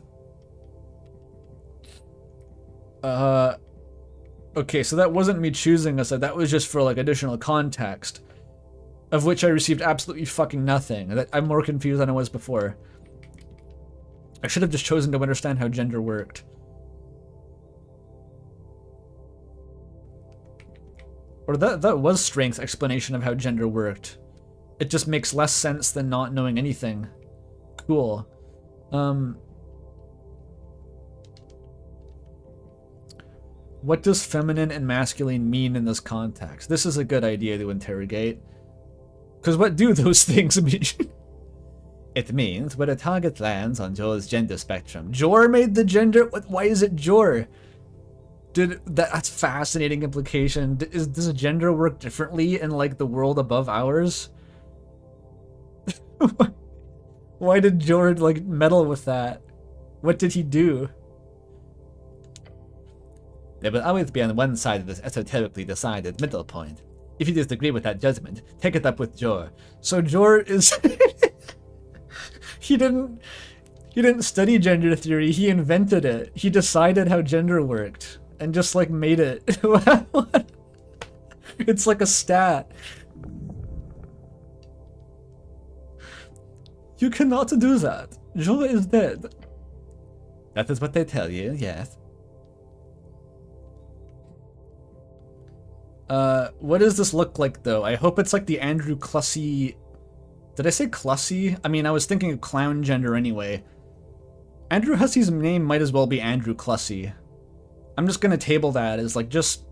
Okay, so that wasn't me choosing a side, that was just for, like, additional context. Of which I received absolutely fucking nothing. I'm more confused than I was before. I should have just chosen to understand how gender worked. Or that was Strength's explanation of how gender worked. It just makes less sense than not knowing anything. Cool. What does feminine and masculine mean in this context? This is a good idea to interrogate. Because what do those things mean? It means where a target lands on Jor's gender spectrum. Jor made the gender? Why is it Jor? That's fascinating implication. Does a gender work differently in like the world above ours? Why did Jor like meddle with that? What did he do? There will always be on one side of this esoterically decided middle point. If you disagree with that judgment, take it up with Jor. So Jor is he didn't study gender theory, he invented it. He decided how gender worked and just like made it. It's like a stat. You cannot do that. Jor is dead. That is what they tell you, yes. What does this look like though? I hope it's like the Andrew Clussy. Did I say Clussy? I mean, I was thinking of clown gender anyway. Andrew Hussey's name might as well be Andrew Clussy. I'm just gonna table that as like just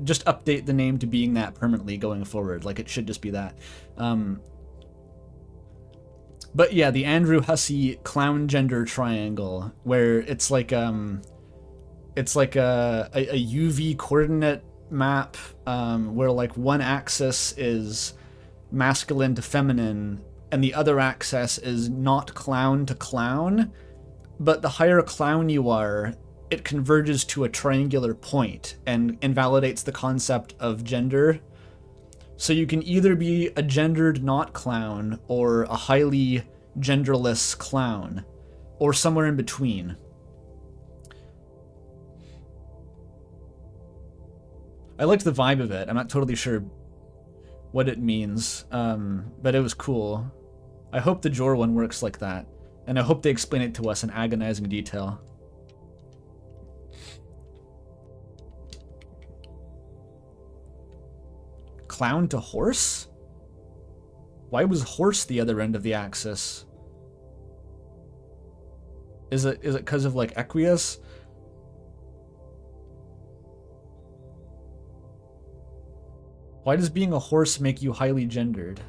update the name to being that permanently going forward. Like it should just be that. But yeah, the Andrew Hussey clown gender triangle, where it's like a UV coordinate map, where like one axis is masculine to feminine and the other axis is not clown to clown, but the higher clown you are, it converges to a triangular point and invalidates the concept of gender. So you can either be a gendered not clown or a highly genderless clown, or somewhere in between. I liked the vibe of it. I'm not totally sure what it means, but it was cool. I hope the Jor one works like that, and I hope they explain it to us in agonizing detail. Clown to horse? Why was horse the other end of the axis? Is it because of like Equius? Why does being a horse make you highly gendered?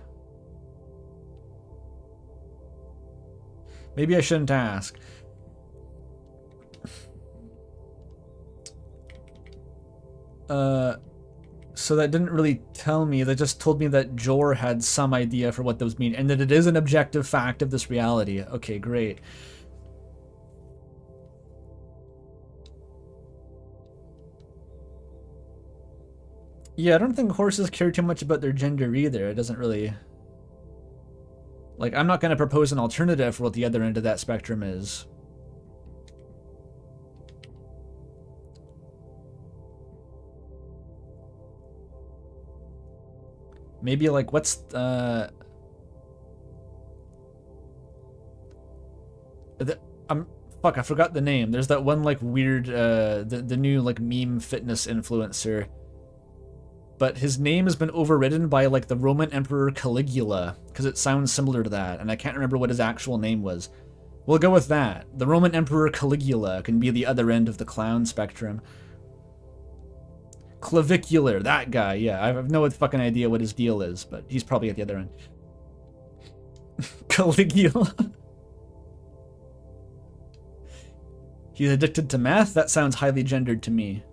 Maybe I shouldn't ask. So that didn't really tell me. That just told me that Jor had some idea for what those mean, and that it is an objective fact of this reality. Okay, great. Yeah, I don't think horses care too much about their gender either. It doesn't really... Like, I'm not going to propose an alternative for what the other end of that spectrum is. Maybe, like, what's... Fuck, I forgot the name. There's that one, like, weird, the new, like, meme fitness influencer. But his name has been overridden by, like, the Roman Emperor Caligula, because it sounds similar to that, and I can't remember what his actual name was. We'll go with that. The Roman Emperor Caligula can be the other end of the clown spectrum. Clavicular, that guy, yeah. I have no fucking idea what his deal is, but he's probably at the other end. Caligula. He's addicted to meth? That sounds highly gendered to me.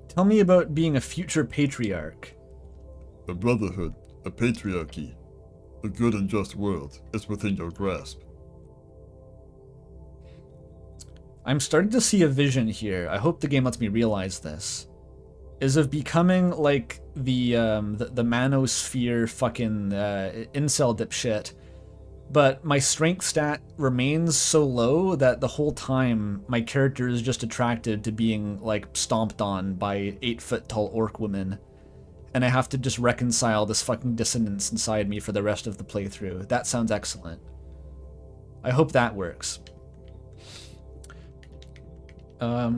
Tell me about being a future patriarch. A brotherhood, a patriarchy, a good and just world is within your grasp. I'm starting to see a vision here. I hope the game lets me realize this. Is of becoming like the manosphere fucking incel dipshit. But my strength stat remains so low that the whole time my character is just attracted to being like stomped on by 8-foot-tall orc women. And I have to just reconcile this fucking dissonance inside me for the rest of the playthrough. That sounds excellent. I hope that works. A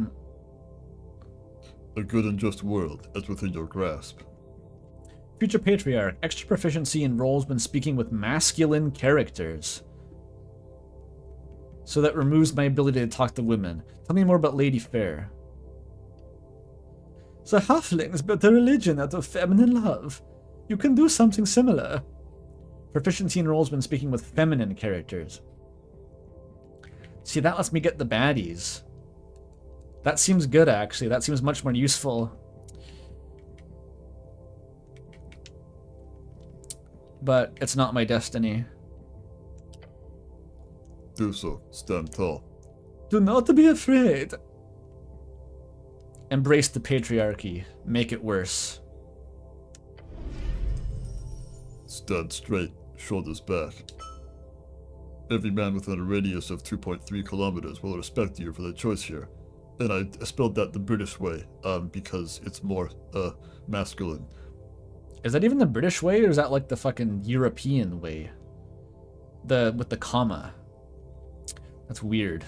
good and just world is within your grasp. Future Patriarch. Extra proficiency in roles when speaking with masculine characters. So that removes my ability to talk to women. Tell me more about Lady Fair. The halflings built a religion out of feminine love. You can do something similar. Proficiency in roles when speaking with feminine characters. See, that lets me get the baddies. That seems good, actually. That seems much more useful. But it's not my destiny. Do so. Stand tall. Do not be afraid. Embrace the patriarchy. Make it worse. Stand straight. Shoulders back. Every man within a radius of 2.3 kilometers will respect you for their choice here. And I spelled that the British way, because it's more, masculine. Is that even the British way, or is that like the fucking European way? With the comma. That's weird.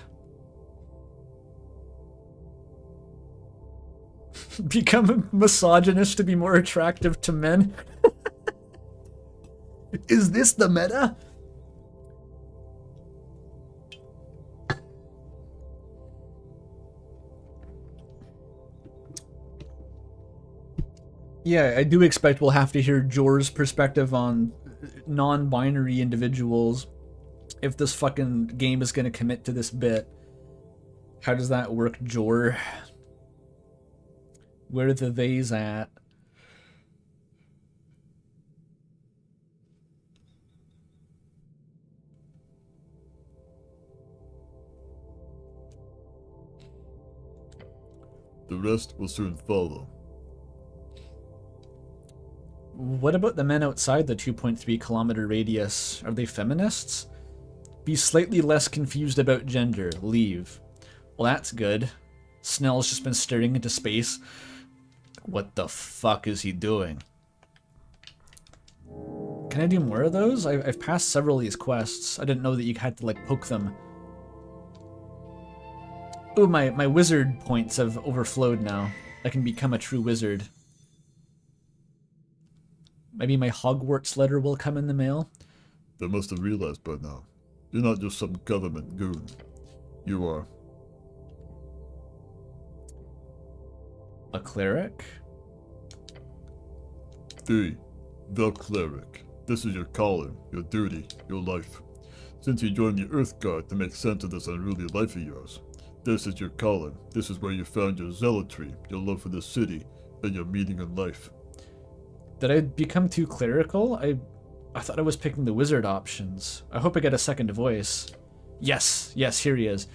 Become a misogynist to be more attractive to men? Is this the meta? Yeah, I do expect we'll have to hear Jor's perspective on non-binary individuals if this fucking game is gonna commit to this bit. How does that work, Jor? Where are the theys at? The rest will soon follow. What about the men outside the 2.3 kilometer radius? Are they feminists? Be slightly less confused about gender. Leave. Well, that's good. Snell's just been staring into space. What the fuck is he doing? Can I do more of those? I've passed several of these quests. I didn't know that you had to, like, poke them. Ooh, my wizard points have overflowed now. I can become a true wizard. Maybe my Hogwarts letter will come in the mail? They must have realized by now. You're not just some government goon. You are... a cleric? the cleric. This is your calling, your duty, your life. Since you joined the Earth Guard to make sense of this unruly life of yours, this is your calling. This is where you found your zealotry, your love for the city, and your meaning in life. Did I become too clerical? I thought I was picking the wizard options. I hope I get a second voice. Yes, here he is.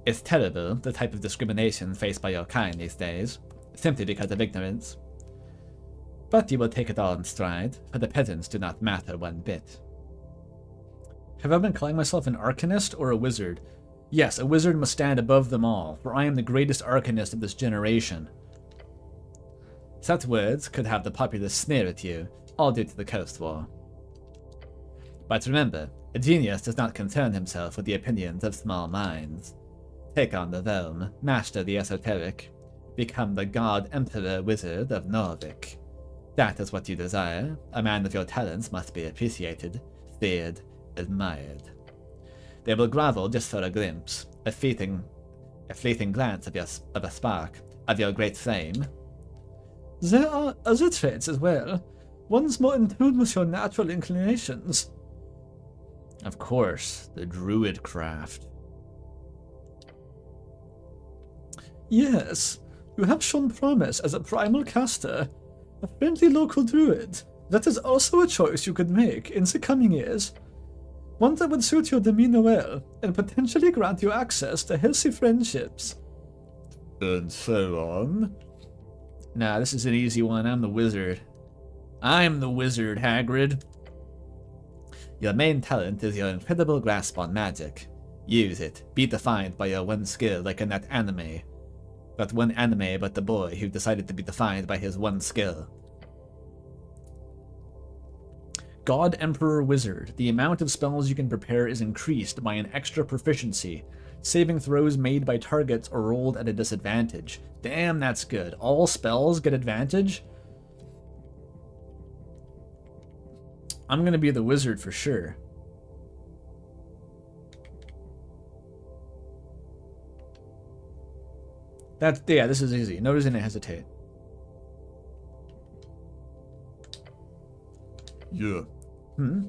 It's terrible, the type of discrimination faced by your kind these days, simply because of ignorance. But you will take it all in stride, for the peasants do not matter one bit. Have I been calling myself an arcanist or a wizard? Yes, a wizard must stand above them all, for I am the greatest arcanist of this generation. Such words could have the populace sneer at you, all due to the Coast War. But remember, a genius does not concern himself with the opinions of small minds. Take on the realm, master the esoteric, become the God Emperor Wizard of Norvik. That is what you desire. A man of your talents must be appreciated, feared, admired. They will grovel just for a glimpse, a fleeting glance of a spark, of your great flame. There are other traits as well. One's more in tune with your natural inclinations. Of course, the druid craft. Yes, you have shown promise as a primal caster, a friendly local druid. That is also a choice you could make in the coming years. One that would suit your demeanor well, and potentially grant you access to healthy friendships. And so on. Nah, this is an easy one. I'm the wizard. I'm the wizard, Hagrid. Your main talent is your incredible grasp on magic. Use it. Be defined by your one skill like in that anime. Not one anime but the boy who decided to be defined by his one skill. God Emperor Wizard. The amount of spells you can prepare is increased by an extra proficiency. Saving throws made by targets are rolled at a disadvantage. Damn, that's good. All spells get advantage? I'm gonna be the wizard for sure. Yeah, this is easy. No reason to hesitate. Yeah.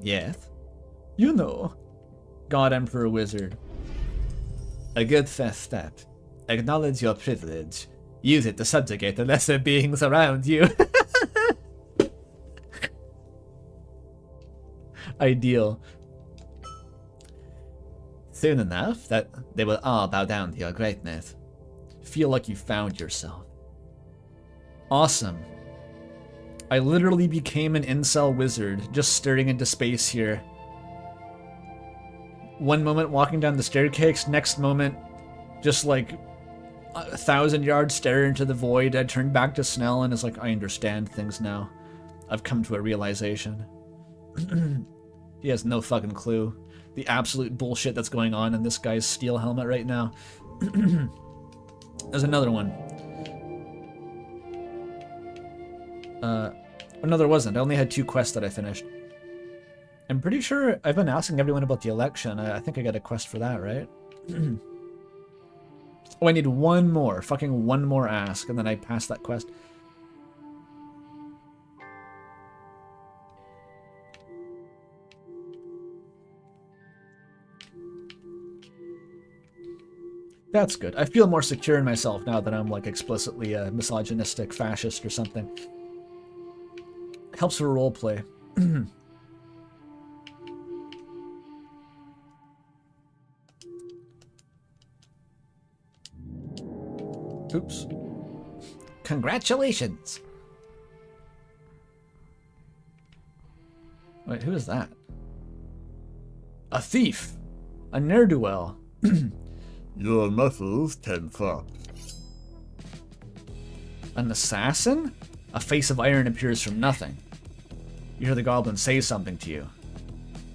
Yes. You know. God Emperor Wizard. A good first step. Acknowledge your privilege. Use it to subjugate the lesser beings around you. Ideal. Soon enough, that they will all bow down to your greatness. Feel like you found yourself. Awesome. I literally became an incel wizard, just staring into space here. One moment walking down the staircase, next moment just like 1,000-yard stare into the void. I turned back to Snell and is like, I understand things now. I've come to a realization. He has no fucking clue. The absolute bullshit that's going on in this guy's steel helmet right now. There's another one. No, there wasn't. I only had 2 quests that I finished. I'm pretty sure I've been asking everyone about the election. I think I got a quest for that, right? Oh, I need one more. Fucking one more ask, and then I pass that quest. That's good. I feel more secure in myself now that I'm like explicitly a misogynistic fascist or something. Helps for roleplay. Oops. Congratulations! Wait, who is that? A thief! A ne'er-do-well. Your muscles tense up. An assassin? A face of iron appears from nothing. You hear the goblin say something to you.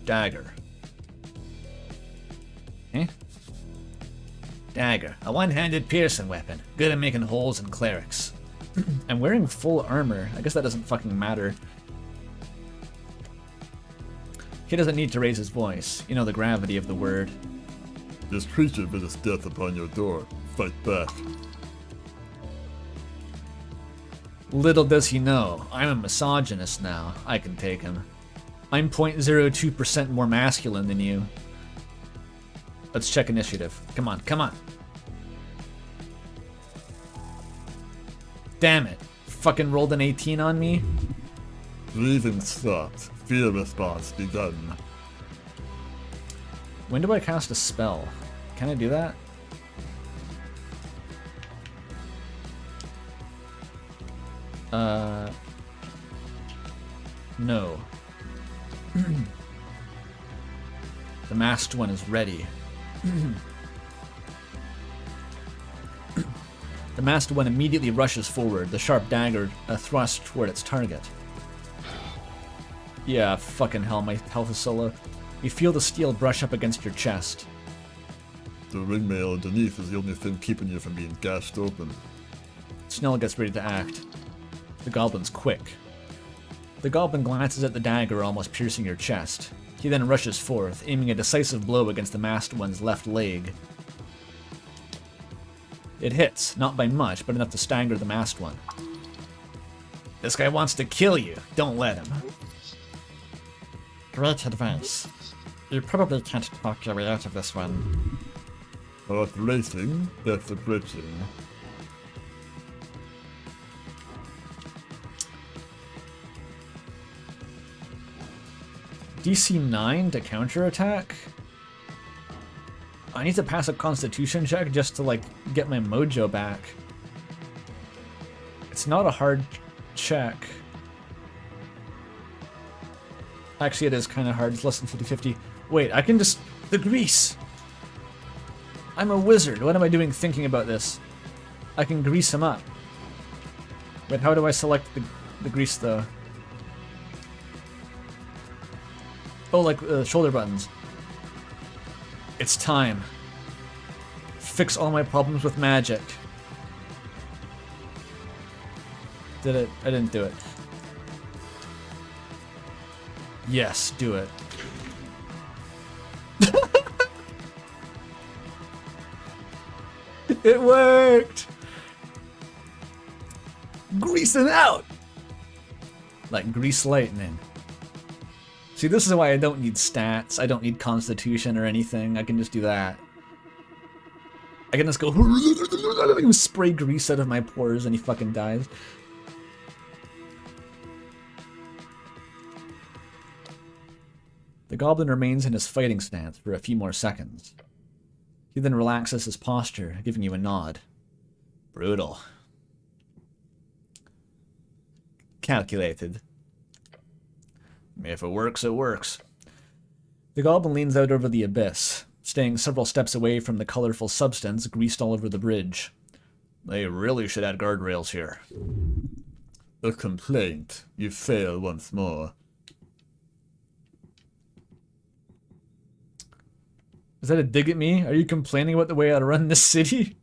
Dagger. Eh? Dagger. A one-handed piercing weapon. Good at making holes in clerics. I'm wearing full armor. I guess that doesn't fucking matter. He doesn't need to raise his voice. You know the gravity of the word. This creature visits death upon your door. Fight back. Little does he know, I'm a misogynist now. I can take him. I'm 0.02% more masculine than you. Let's check initiative. Come on, come on. Damn it. Fucking rolled an 18 on me. Breathing stopped. Fear response begun. When do I cast a spell? Can I do that? No. The masked one is ready. The masked one immediately rushes forward, the sharp dagger thrust toward its target. Yeah, fucking hell, my health is so low. You feel the steel brush up against your chest. The ringmail underneath is the only thing keeping you from being gashed open. Snell gets ready to act. The goblin's quick. The goblin glances at the dagger almost piercing your chest. He then rushes forth, aiming a decisive blow against the masked one's left leg. It hits, not by much, but enough to stagger the masked one. This guy wants to kill you. Don't let him. Great advice. You probably can't talk your way out of this one. Heart racing, death approaching. DC 9 to counterattack? I need to pass a constitution check just to, like, get my mojo back. It's not a hard check. Actually, it is kind of hard. It's less than 50-50. Wait, I can just... The grease! I'm a wizard. What am I doing thinking about this? I can grease him up. Wait, how do I select the grease, though? Oh, like shoulder buttons. It's time. Fix all my problems with magic. Did it? I didn't do it. Yes, do it. It worked! Greasing out! Like grease lightning. See, this is why I don't need stats. I don't need constitution or anything. I can just do that. I can just go spray grease out of my pores and he fucking dies. The goblin remains in his fighting stance for a few more seconds. He then relaxes his posture, giving you a nod. Brutal. Calculated. If it works, it works. The goblin leans out over the abyss, staying several steps away from the colorful substance greased all over the bridge. They really should add guardrails here. A complaint. You fail once more. Is that a dig at me? Are you complaining about the way I run this city?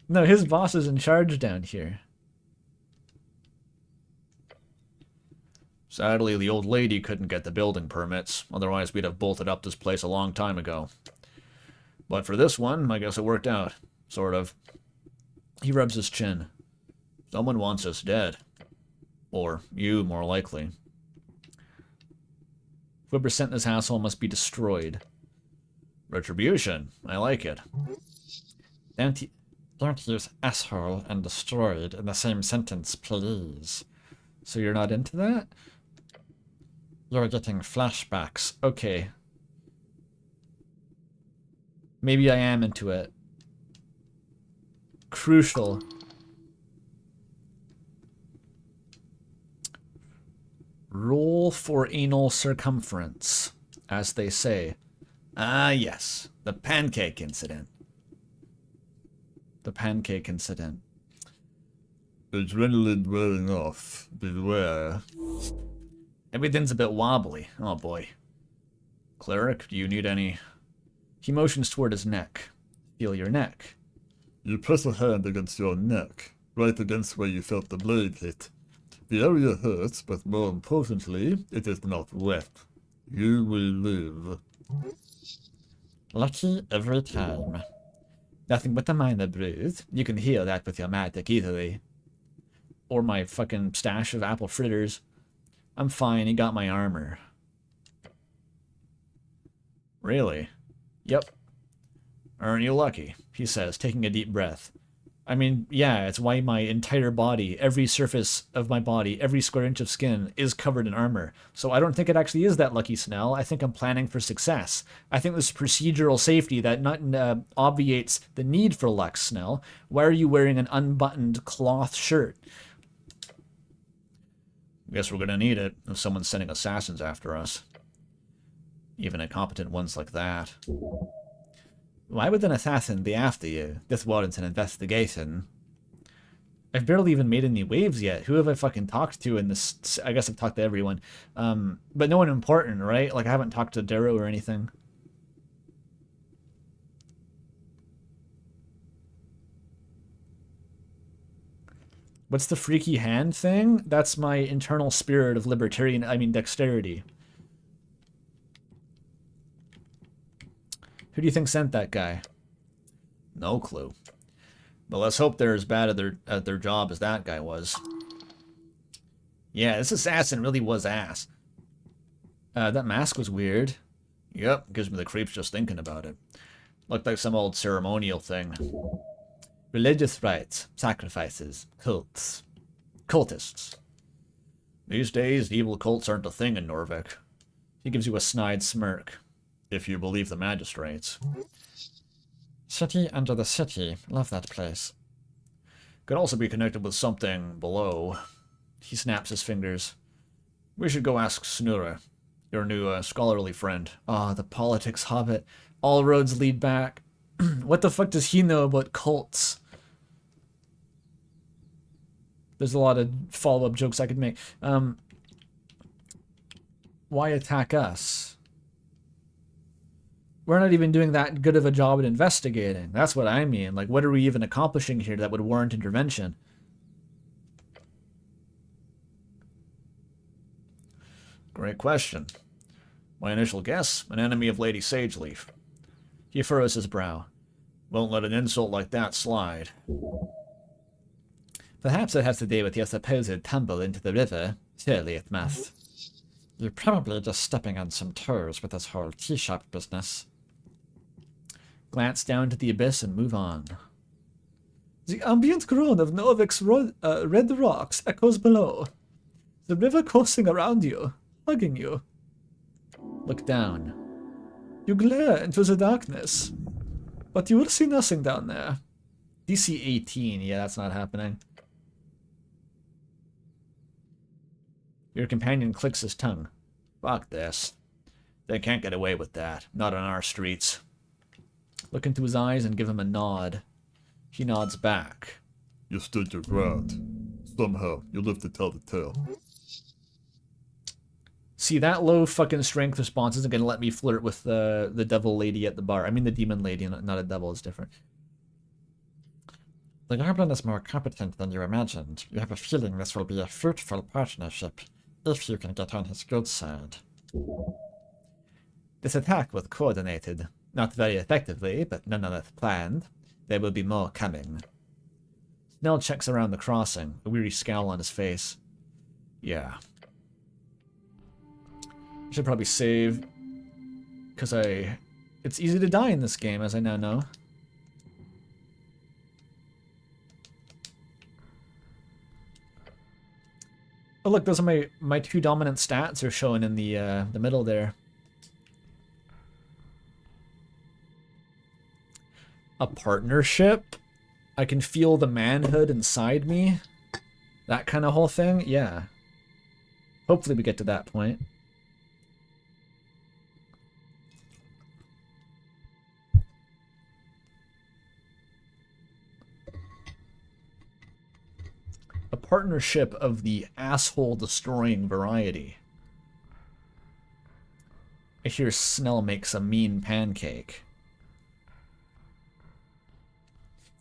No, his boss is in charge down here. Sadly, the old lady couldn't get the building permits, otherwise we'd have bolted up this place a long time ago. But for this one, I guess it worked out. Sort of. He rubs his chin. Someone wants us dead. Or you, more likely. Whoever sent this asshole must be destroyed. Retribution. I like it. Don't use asshole and destroyed in the same sentence, please. So you're not into that? You're getting flashbacks. Okay. Maybe I am into it. Crucial. Roll for anal circumference, as they say. Ah, yes. The pancake incident. The pancake incident. Adrenaline wearing off. Beware. Everything's a bit wobbly. Oh boy. Cleric, do you need any? He motions toward his neck. Feel your neck. You press a hand against your neck, right against where you felt the blade hit. The area hurts, but more importantly, it is not wet. You will live. Lucky every time. Nothing but a minor bruise. You can heal that with your magic easily. Or my fucking stash of apple fritters. I'm fine, he got my armor. Really? Yep. Aren't you lucky? He says, taking a deep breath. I mean, yeah, it's why my entire body, every surface of my body, every square inch of skin is covered in armor. So I don't think it actually is that lucky, Snell. I think I'm planning for success. I think this procedural safety that not obviates the need for luck, Snell. Why are you wearing an unbuttoned cloth shirt? Guess we're gonna need it if someone's sending assassins after us. Even incompetent ones like that. Why would an assassin be after you? This warrants an investigation. I've barely even made any waves yet. Who have I fucking talked to in this? I guess I've talked to everyone. But no one important, right? Like, I haven't talked to Darrow or anything. What's the freaky hand thing? That's my internal spirit of dexterity. Who do you think sent that guy? No clue. But let's hope they're as bad at their job as that guy was. Yeah, this assassin really was ass. That mask was weird. Yep, gives me the creeps just thinking about it. Looked like some old ceremonial thing. Religious rites, sacrifices, cults. Cultists. These days, evil cults aren't a thing in Norvik. He gives you a snide smirk. If you believe the magistrates. City under the city. Love that place. Could also be connected with something below. He snaps his fingers. We should go ask Snura, your new scholarly friend. Ah, the politics hobbit. All roads lead back. What the fuck does he know about cults? There's a lot of follow-up jokes I could make. Why attack us? We're not even doing that good of a job at investigating. That's what I mean. Like, what are we even accomplishing here that would warrant intervention? Great question. My initial guess, an enemy of Lady Sageleaf. He furrows his brow. Won't let an insult like that slide. Perhaps it has to do with your supposed tumble into the river. Surely it must. You're probably just stepping on some toes with this whole tea shop business. Glance down to the abyss and move on. The ambient groan of Novik's red rocks echoes below. The river coursing around you, hugging you. Look down. You glare into the darkness, but you will see nothing down there. DC 18, yeah, that's not happening. Your companion clicks his tongue. Fuck this. They can't get away with that. Not on our streets. Look into his eyes and give him a nod. He nods back. You stood your ground. Somehow, you lived to tell the tale. See, that low fucking strength response isn't going to let me flirt with the devil lady at the bar. I mean the demon lady, not a devil, it's different. The goblin is more competent than you imagined. You have a feeling this will be a fruitful partnership, if you can get on his good side. This attack was coordinated. Not very effectively, but nonetheless planned. There will be more coming. Snell checks around the crossing, a weary scowl on his face. Yeah. I should probably save, because it's easy to die in this game, as I now know. Oh look, those are my two dominant stats are showing in the middle there. A partnership? I can feel the manhood inside me? That kind of whole thing? Yeah. Hopefully we get to that point. A partnership of the asshole-destroying variety. I hear Snell makes a mean pancake.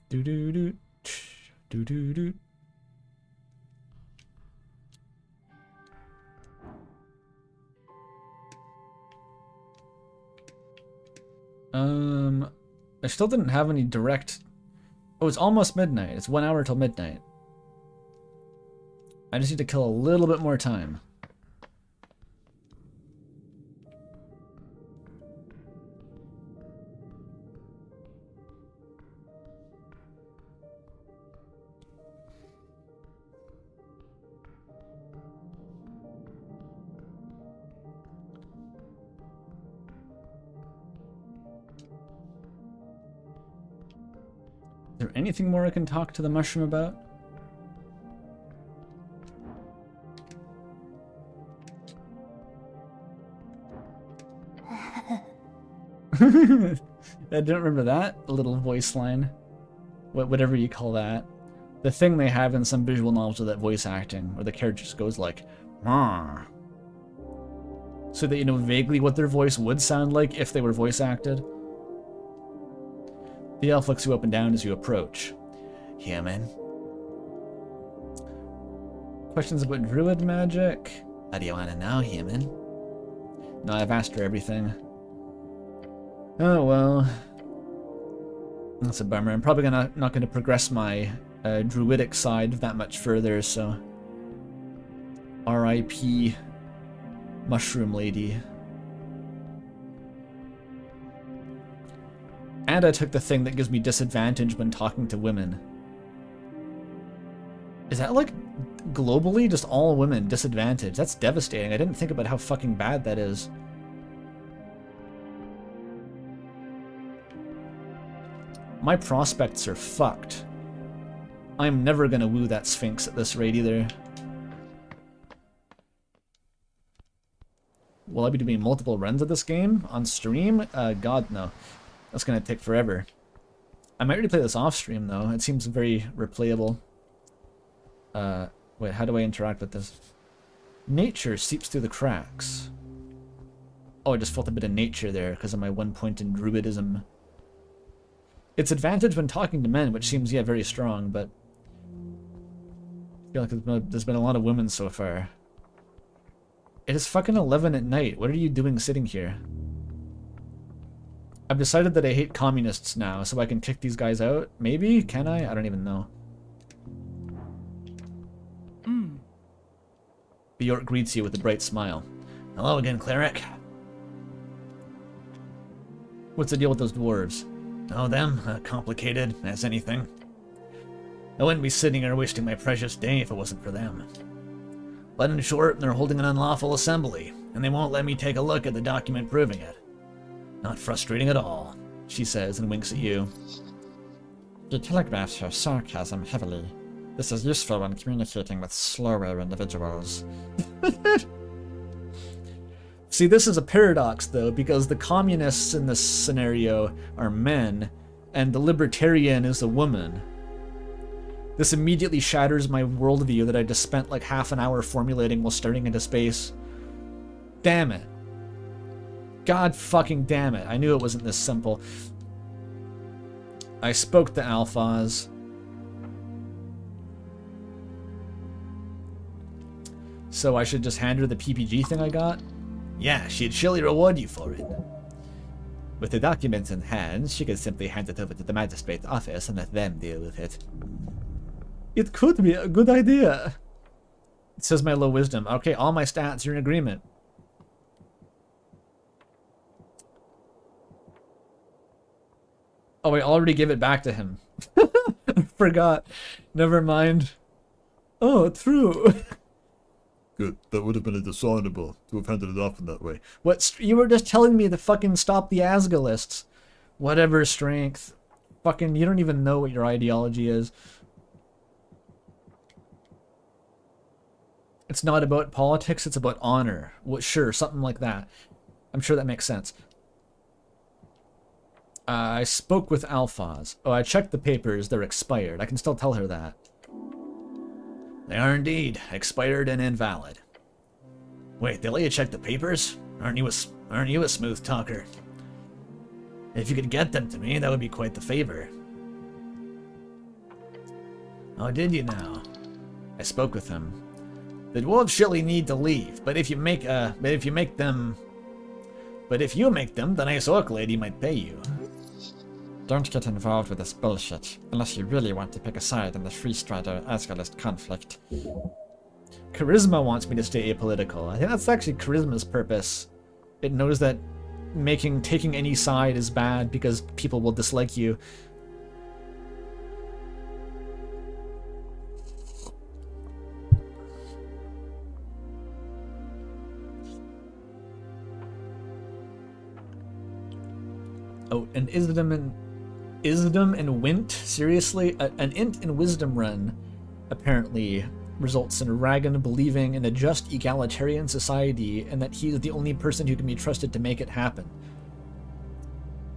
Do-do-do. Do-do-do. I still didn't have any direct... Oh, it's almost midnight. It's 1 hour till midnight. I just need to kill a little bit more time. Is there anything more I can talk to the mushroom about? I don't remember that little voice line. Whatever you call that. The thing they have in some visual novels of that voice acting, where the character just goes like, "Mah," so that you know vaguely what their voice would sound like if they were voice acted. The elf looks you up and down as you approach. Human. Questions about druid magic? How do you want to know, human? No, I've asked her everything. Oh well. That's a bummer. I'm probably not gonna progress my druidic side that much further, so... R.I.P. Mushroom Lady. And I took the thing that gives me disadvantage when talking to women. Is that like globally just all women disadvantage? That's devastating. I didn't think about how fucking bad that is. My prospects are fucked. I'm never gonna woo that Sphinx at this rate either. Will I be doing multiple runs of this game on stream? God no. That's gonna take forever. I might replay this off stream though. It seems very replayable. Wait, how do I interact with this? Nature seeps through the cracks. Oh, I just felt a bit of nature there because of my 1 point in druidism. It's advantage when talking to men, which seems, yeah, very strong, but... I feel like there's been a lot of women so far. It is fucking 11 at night. What are you doing sitting here? I've decided that I hate communists now, so I can kick these guys out? Maybe? Can I? I don't even know. Bjork greets you with a bright smile. Hello again, cleric. What's the deal with those dwarves? Oh, them? Complicated as anything. I wouldn't be sitting here wasting my precious day if it wasn't for them. But in short, they're holding an unlawful assembly, and they won't let me take a look at the document proving it. Not frustrating at all, she says and winks at you. She telegraphs her sarcasm heavily. This is useful when communicating with slower individuals. See, this is a paradox, though, because the communists in this scenario are men, and the libertarian is a woman. This immediately shatters my worldview that I just spent like half an hour formulating while starting into space. Damn it. God fucking damn it. I knew it wasn't this simple. I spoke to alphas. So I should just hand her the PPG thing I got? Yeah, she'd surely reward you for it. With the documents in hand, she could simply hand it over to the magistrate's office and let them deal with it. It could be a good idea. It says my low wisdom. Okay, all my stats are in agreement. Oh, I already gave it back to him. I forgot. Never mind. Oh, true. Good. That would have been dishonorable to have handed it off in that way. What? You were just telling me to fucking stop the Asgalists. Whatever, strength. Fucking, you don't even know what your ideology is. It's not about politics, it's about honor. Well, sure, something like that. I'm sure that makes sense. I spoke with alphas. Oh, I checked the papers. They're expired. I can still tell her that. They are indeed expired and invalid. Wait, they let you check the papers? Aren't you a smooth talker? If you could get them to me, that would be quite the favor. Oh, did you now? I spoke with him. The dwarves surely need to leave, but if you make them, the nice orc lady might pay you. Don't get involved with this bullshit, unless you really want to pick a side in the Freestrider-Asgalist conflict. Charisma wants me to stay apolitical. I think that's actually Charisma's purpose. It knows that taking any side is bad because people will dislike you. Oh, and Isdom and Wint? Seriously? An int in Wisdom run apparently results in Ragan believing in a just egalitarian society and that he is the only person who can be trusted to make it happen.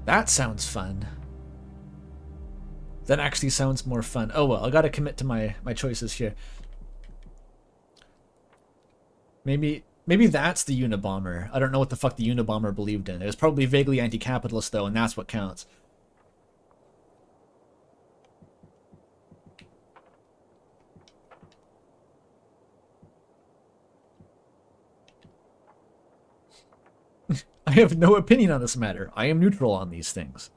That sounds fun. That actually sounds more fun. Oh well, I gotta commit to my choices here. Maybe that's the Unabomber. I don't know what the fuck the Unabomber believed in. It was probably vaguely anti-capitalist though, and that's what counts. I have no opinion on this matter. I am neutral on these things.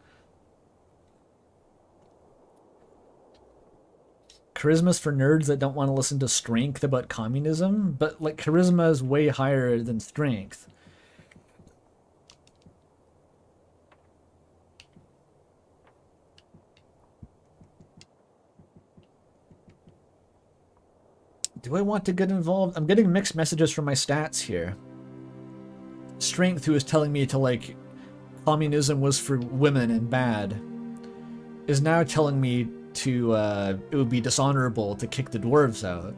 Charisma's for nerds that don't want to listen to strength about communism, but like charisma is way higher than strength. Do I want to get involved? I'm getting mixed messages from my stats here. Strength, who is telling me to like communism was for women and bad, is now telling me to it would be dishonorable to kick the dwarves out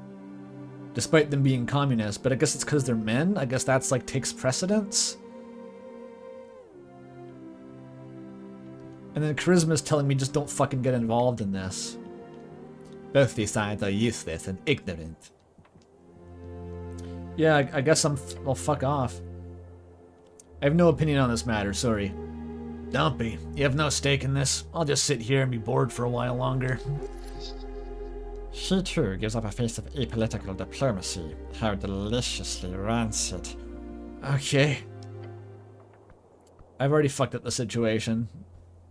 despite them being communists, but I guess it's because they're men. I guess that's like takes precedence. And then Charisma's telling me just don't fucking get involved in this. Both these sides are useless and ignorant. Yeah, I guess I'll fuck off. I have no opinion on this matter, sorry. Don't be. You have no stake in this. I'll just sit here and be bored for a while longer. She too gives up a face of apolitical diplomacy. How deliciously rancid. Okay. I've already fucked up the situation.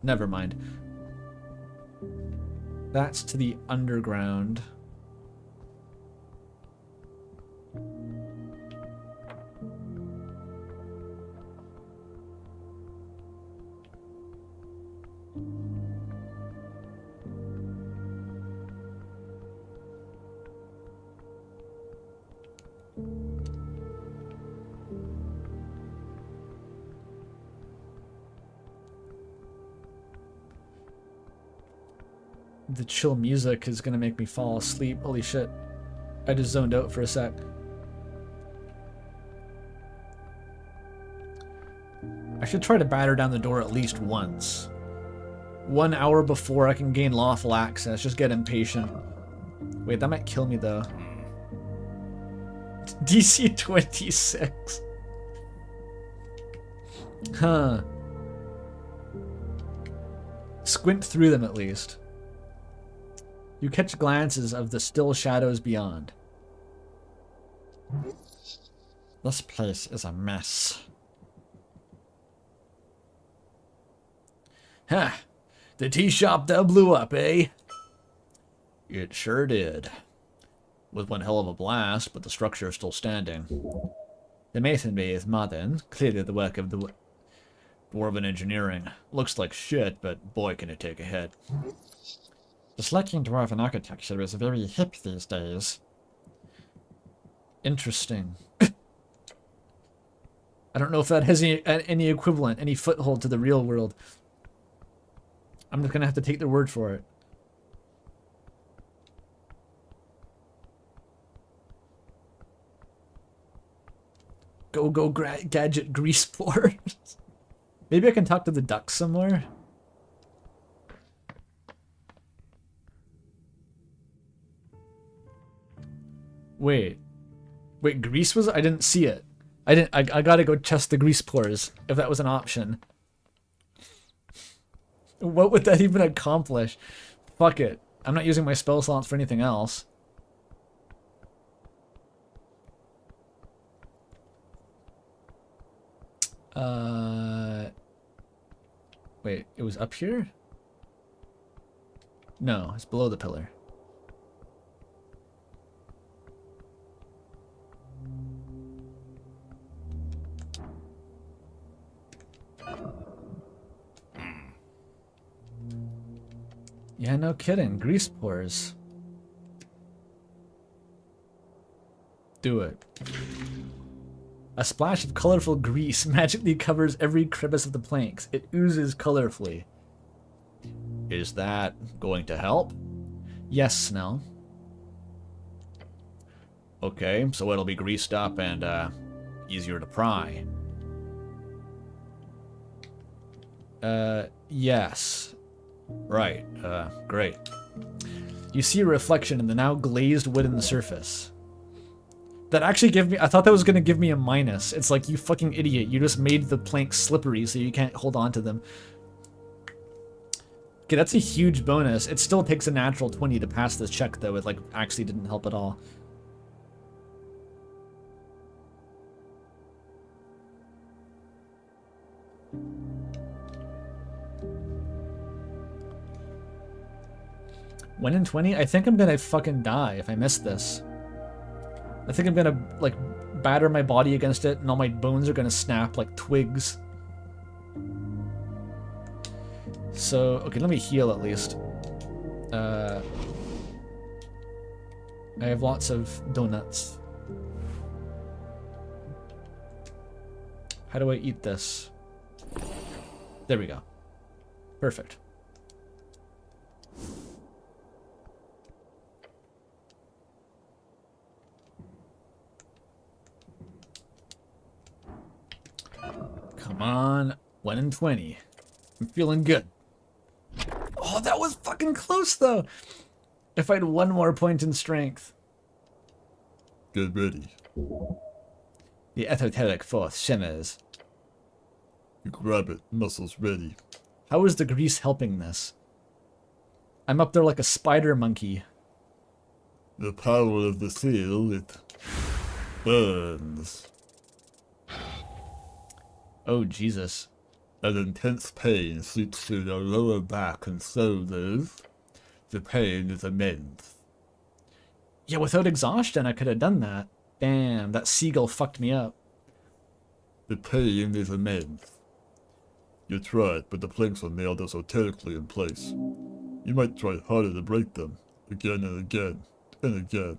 Never mind. That's to the underground. The chill music is gonna make me fall asleep. Holy shit. I just zoned out for a sec. I should try to batter down the door at least once. 1 hour before I can gain lawful access. Just get impatient. Wait, that might kill me though. DC 26. Huh. Squint through them at least. You catch glances of the still shadows beyond. This place is a mess. Huh. The tea shop that blew up, eh? It sure did. With one hell of a blast, but the structure is still standing. The masonry is modern, clearly the work of the dwarven engineering. Looks like shit, but boy can it take a hit. Disliking dwarven architecture is very hip these days. Interesting. I don't know if that has any equivalent, any foothold to the real world. I'm just gonna have to take their word for it. Go gadget grease pores. Maybe I can talk to the ducks somewhere. Wait, grease was? I didn't see it. I gotta go test the grease pores if that was an option. What would that even accomplish? Fuck it. I'm not using my spell slots for anything else. Wait, it was up here? No, it's below the pillar. Yeah, no kidding. Grease pores. Do it. A splash of colorful grease magically covers every crevice of the planks. It oozes colorfully. Is that going to help? Yes, Snell. Okay, so it'll be greased up and easier to pry. Yes. Right, great. You see a reflection in the now glazed wooden surface. That actually gave me, I thought that was gonna give me a minus. It's like, you fucking idiot, you just made the planks slippery so you can't hold on to them. Okay, that's a huge bonus. It still takes a natural 20 to pass this check though. It like actually didn't help at all. One in 20? I think I'm gonna fucking die if I miss this. I think I'm gonna, like, batter my body against it and all my bones are gonna snap like twigs. So, okay, let me heal at least. I have lots of donuts. How do I eat this? There we go. Perfect. Come on, 1 in 20. I'm feeling good. Oh, that was fucking close though. If I had one more point in strength. Get ready. The esoteric force shimmers. You grab it, muscles ready. How is the grease helping this? I'm up there like a spider monkey. The power of the seal, it burns. Oh, Jesus. An intense pain sweeps through your lower back and shoulders. The pain is immense. Yeah, without exhaustion, I could have done that. Damn, that seagull fucked me up. The pain is immense. You tried, but the planks are nailed esoterically in place. You might try harder to break them, again and again, and again.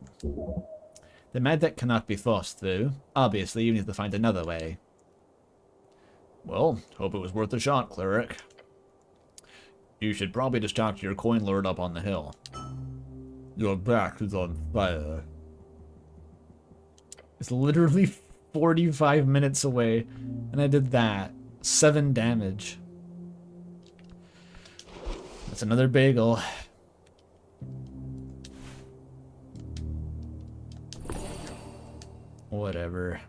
The magic cannot be forced through. Obviously, you need to find another way. Well, hope it was worth a shot, cleric. You should probably just talk to your coin lord up on the hill. Your back is on fire. It's literally 45 minutes away, and I did that. 7 damage. That's another bagel. Whatever.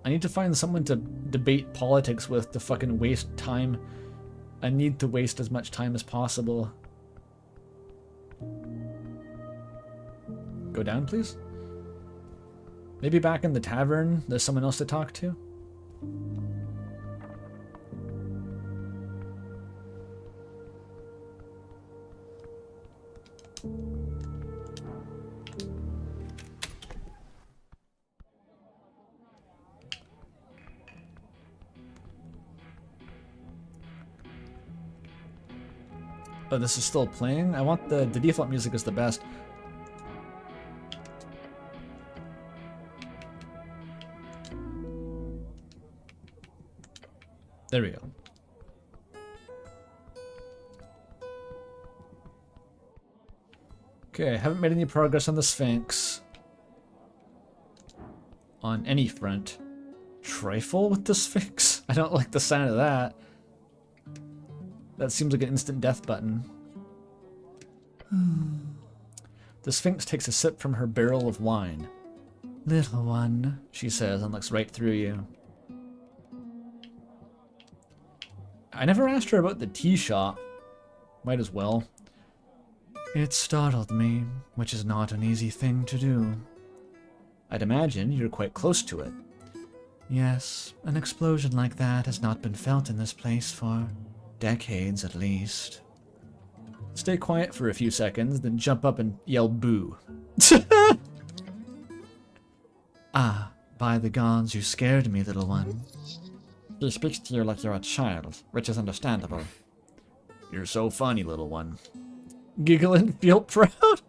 I need to find someone to debate politics with to fucking waste time. I need to waste as much time as possible. Go down, please. Maybe back in the tavern, there's someone else to talk to. Oh, this is still playing? I want the default music is the best. There we go. Okay, I haven't made any progress on the Sphinx. On any front. Trifle with the Sphinx? I don't like the sound of that. That seems like an instant death button. The Sphinx takes a sip from her barrel of wine. Little one, she says and looks right through you. I never asked her about the tea shop. Might as well. It startled me, which is not an easy thing to do. I'd imagine you're quite close to it. Yes, an explosion like that has not been felt in this place for decades at least. Stay quiet for a few seconds, then jump up and yell boo. Ah, by the gods, you scared me, little one. He speaks to you like you're a child, which is understandable. You're so funny, little one. Giggle and feel proud?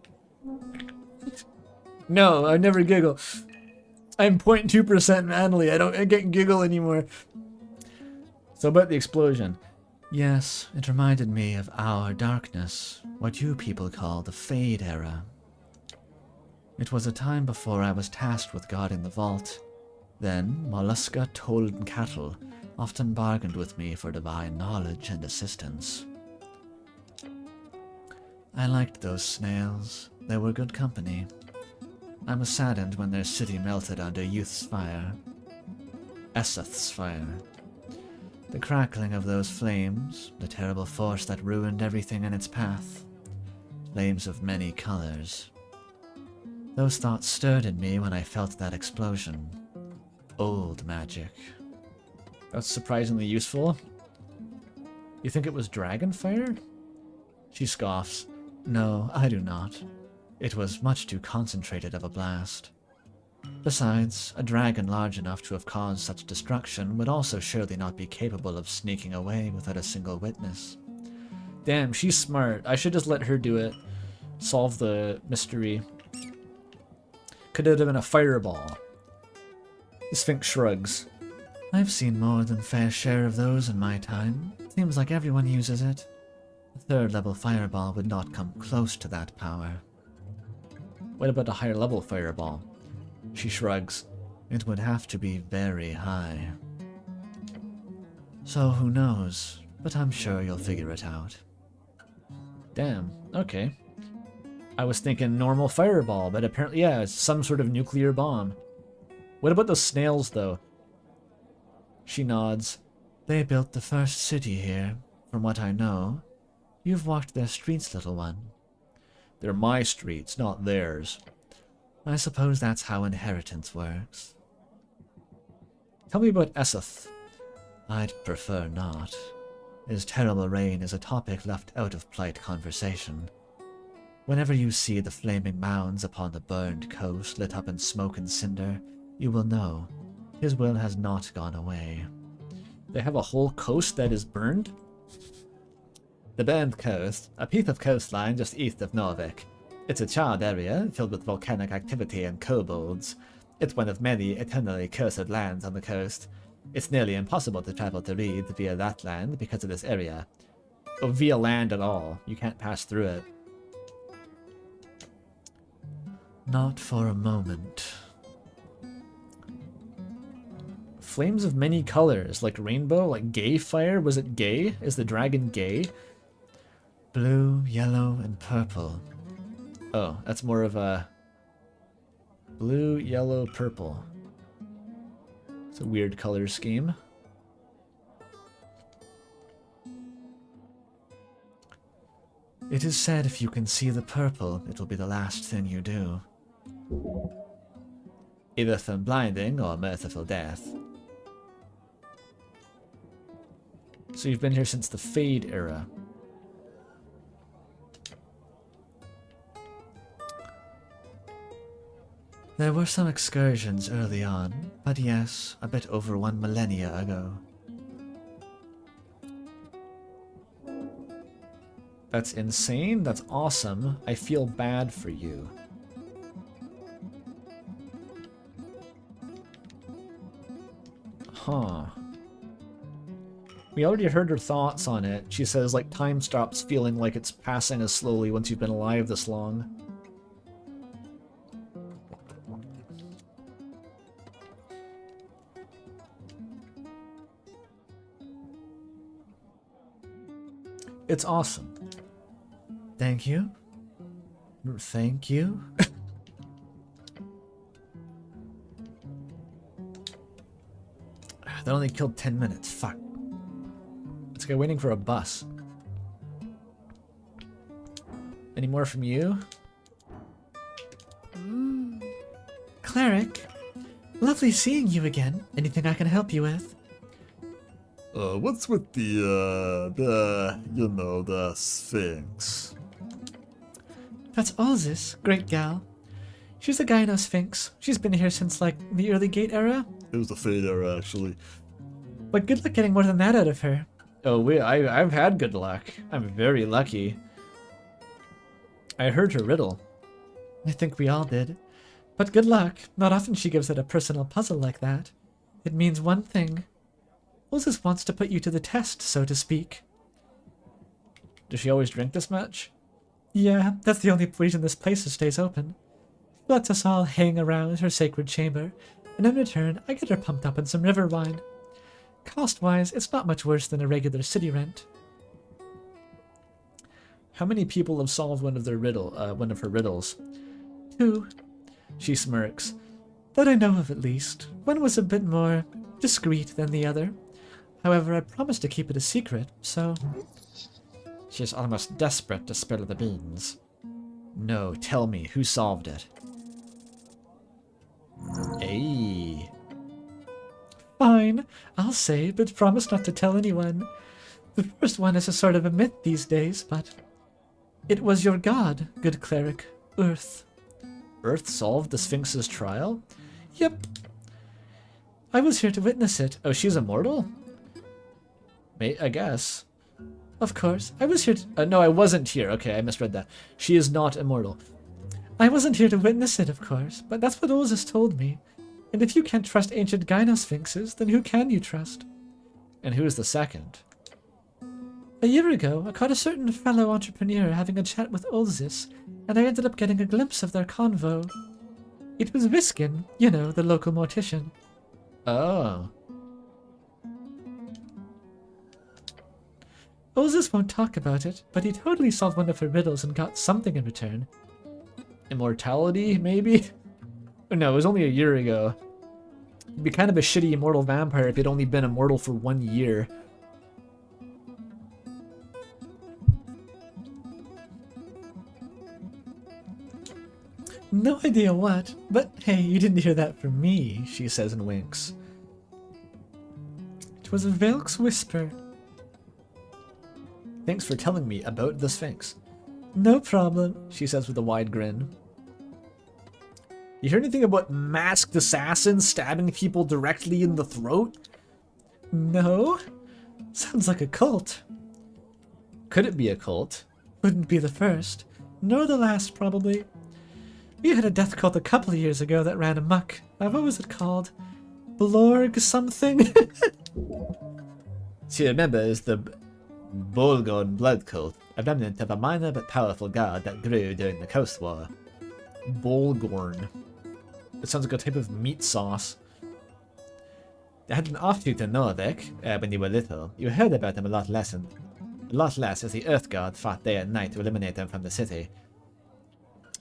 No, I never giggle. I'm 0.2% manly. I can't giggle anymore. So about the explosion. Yes, it reminded me of our darkness, what you people call the Fade Era. It was a time before I was tasked with guarding the vault. Then, Mollusca, Toad, and Cattle often bargained with me for divine knowledge and assistance. I liked those snails. They were good company. I was saddened when their city melted under Youth's fire. Eseth's fire. The crackling of those flames, the terrible force that ruined everything in its path. Flames of many colors. Those thoughts stirred in me when I felt that explosion. Old magic. That's surprisingly useful. You think it was dragon fire? She scoffs. No, I do not. It was much too concentrated of a blast. Besides, a dragon large enough to have caused such destruction would also surely not be capable of sneaking away without a single witness. Damn, she's smart. I should just let her do it. Solve the mystery. Could it have been a fireball? The Sphinx shrugs. I've seen more than fair share of those in my time. Seems like everyone uses it. A third-level fireball would not come close to that power. What about a higher-level fireball? She shrugs. It would have to be very high. So who knows, but I'm sure you'll figure it out. Damn, okay. I was thinking normal fireball, but apparently, yeah, it's some sort of nuclear bomb. What about those snails, though? She nods. They built the first city here, from what I know. You've walked their streets, little one. They're my streets, not theirs. I suppose that's how inheritance works. Tell me about Eseth. I'd prefer not. His terrible reign is a topic left out of polite conversation. Whenever you see the flaming mounds upon the burned coast lit up in smoke and cinder, you will know his will has not gone away. They have a whole coast that is burned? The burned coast, a piece of coastline just east of Norvik. It's a charred area filled with volcanic activity and kobolds. It's one of many eternally cursed lands on the coast. It's nearly impossible to travel to Reed via that land because of this area. Oh, via land at all. You can't pass through it. Not for a moment. Flames of many colors, like rainbow, like gay fire. Was it gay? Is the dragon gay? Blue, yellow, and purple. Oh, that's more of a blue, yellow, purple. It's a weird color scheme. It is said if you can see the purple, it will be the last thing you do. Either from blinding or merciful death. So you've been here since the Fade era. There were some excursions early on, but yes, a bit over 1 millennia ago. That's insane. That's awesome. I feel bad for you. Huh. We already heard her thoughts on it. She says, like, time stops feeling like it's passing as slowly once you've been alive this long. It's awesome. Thank you. Thank you. That only killed 10 minutes. Fuck. It's a guy waiting for a bus. Any more from you? Cleric, lovely seeing you again. Anything I can help you with? What's with the Sphinx? That's Ulzis, great gal. She's a Gyno Sphinx. She's been here since, like, the early Gate era. It was the Fade era, actually. But good luck getting more than that out of her. Oh, I've had good luck. I'm very lucky. I heard her riddle. I think we all did. But good luck. Not often she gives out a personal puzzle like that. It means one thing. Ulzis wants to put you to the test, so to speak. Does she always drink this much? Yeah, that's the only reason this place stays open. She lets us all hang around her sacred chamber, and in return, I get her pumped up in some river wine. Cost-wise, it's not much worse than a regular city rent. How many people have solved one of her riddles? 2. She smirks. That I know of, at least. One was a bit more discreet than the other. However, I promised to keep it a secret, so... She's almost desperate to spill the beans. No, tell me, who solved it? Hey. Fine, I'll say, but promise not to tell anyone. The first one is a sort of a myth these days, but... It was your god, good cleric, Earth. Earth solved the Sphinx's trial? Yep. I was here to witness it. Oh, she's immortal? I guess. Of course, I was here to... No, I wasn't here. Okay, I misread that. She is not immortal. I wasn't here to witness it, of course, but that's what Ulzis told me. And if you can't trust ancient Gyno Sphinxes, then who can you trust? And who is the second? A year ago, I caught a certain fellow entrepreneur having a chat with Ulzis, and I ended up getting a glimpse of their convo. It was Viskin, you know, the local mortician. Oh. Ulzis won't talk about it, but he totally solved one of her riddles and got something in return. Immortality, maybe? No, it was only a year ago. It'd be kind of a shitty immortal vampire if he'd only been immortal for 1 year. No idea what, but hey, you didn't hear that from me, she says and winks. It was a Velk's whisper. Thanks for telling me about the Sphinx. No problem, she says with a wide grin. You hear anything about masked assassins stabbing people directly in the throat? No. Sounds like a cult. Could it be a cult? Wouldn't be the first. Nor the last, probably. We had a death cult a couple of years ago that ran amok. What was it called? Blorg something? She remembers the Bolgon blood cult, a remnant of a minor but powerful god that grew during the Coast War. Bolgorn. It sounds like a type of meat sauce. They had an offshoot in Norvik when you were little. You heard about them a lot less as the Earth God fought day and night to eliminate them from the city.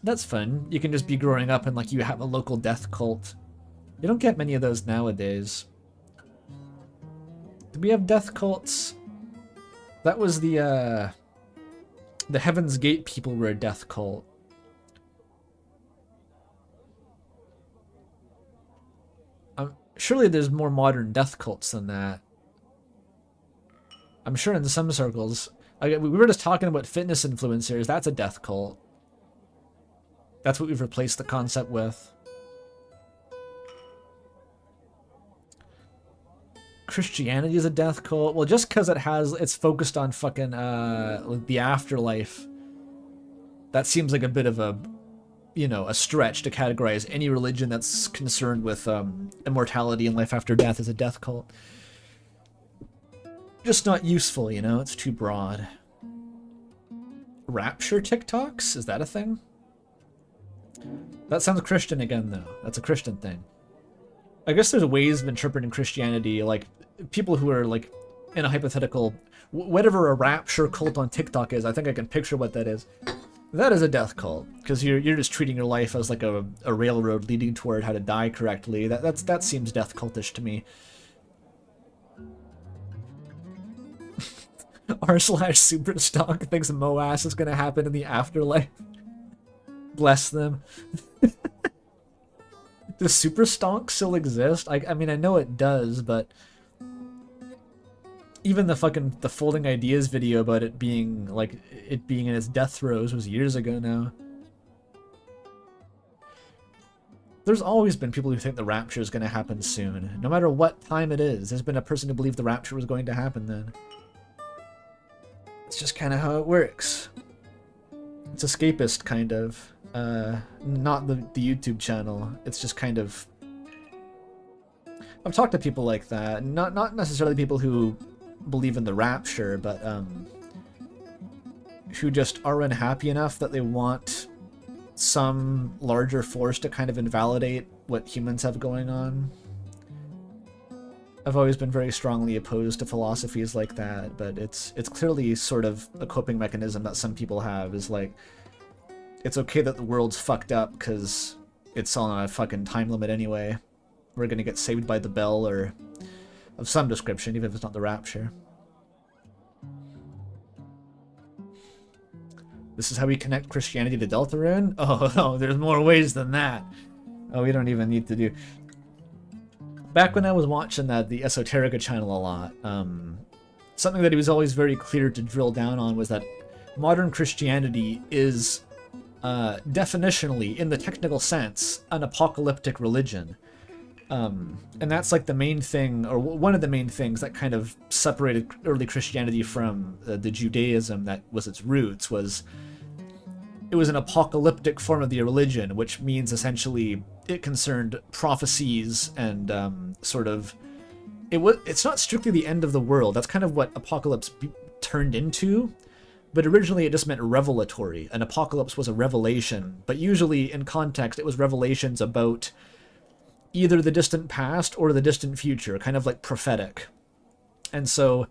That's fun. You can just be growing up and like you have a local death cult. You don't get many of those nowadays. Do we have death cults? That was the Heaven's Gate people were a death cult. Surely there's more modern death cults than that. I'm sure in some circles. We were just talking about fitness influencers. That's a death cult. That's what we've replaced the concept with. Christianity is a death cult. Well, just because it's focused on fucking the afterlife. That seems like a bit of a, a stretch to categorize any religion that's concerned with immortality and life after death as a death cult. Just not useful, it's too broad. Rapture TikToks? Is that a thing? That sounds Christian again, though. That's a Christian thing. I guess there's ways of interpreting Christianity, like people who are like in a hypothetical, whatever a rapture cult on TikTok is. I think I can picture what that is. That is a death cult because you're just treating your life as like a railroad leading toward how to die correctly. That seems death cultish to me. r/superstock thinks Moas is gonna happen in the afterlife. Bless them. Does Superstonk still exist? I mean, I know it does, but even the Folding Ideas video about it being in its death throes was years ago now. There's always been people who think the rapture is going to happen soon. No matter what time it is, there's been a person who believed the rapture was going to happen then. It's just kind of how it works. It's escapist, kind of. Not the YouTube channel. It's just kind of... I've talked to people like that. Not necessarily people who believe in the rapture, but who just are unhappy enough that they want some larger force to kind of invalidate what humans have going on. I've always been very strongly opposed to philosophies like that, but it's clearly sort of a coping mechanism that some people have, is like, it's okay that the world's fucked up because it's on a fucking time limit anyway. We're gonna get saved by the bell or of some description, even if it's not the rapture. This is how we connect Christianity to Deltarune? Oh, no, there's more ways than that. Oh, we don't even need to do... Back when I was watching the Esoteric channel a lot, something that he was always very clear to drill down on was that modern Christianity is definitionally, in the technical sense, an apocalyptic religion. And that's like the main thing, or one of the main things that kind of separated early Christianity from the Judaism that was its roots, was it was an apocalyptic form of the religion, which means essentially it concerned prophecies and sort of... It's not strictly the end of the world. That's kind of what apocalypse turned into. But originally it just meant revelatory. An apocalypse was a revelation, but usually in context it was revelations about either the distant past or the distant future, kind of like prophetic. And so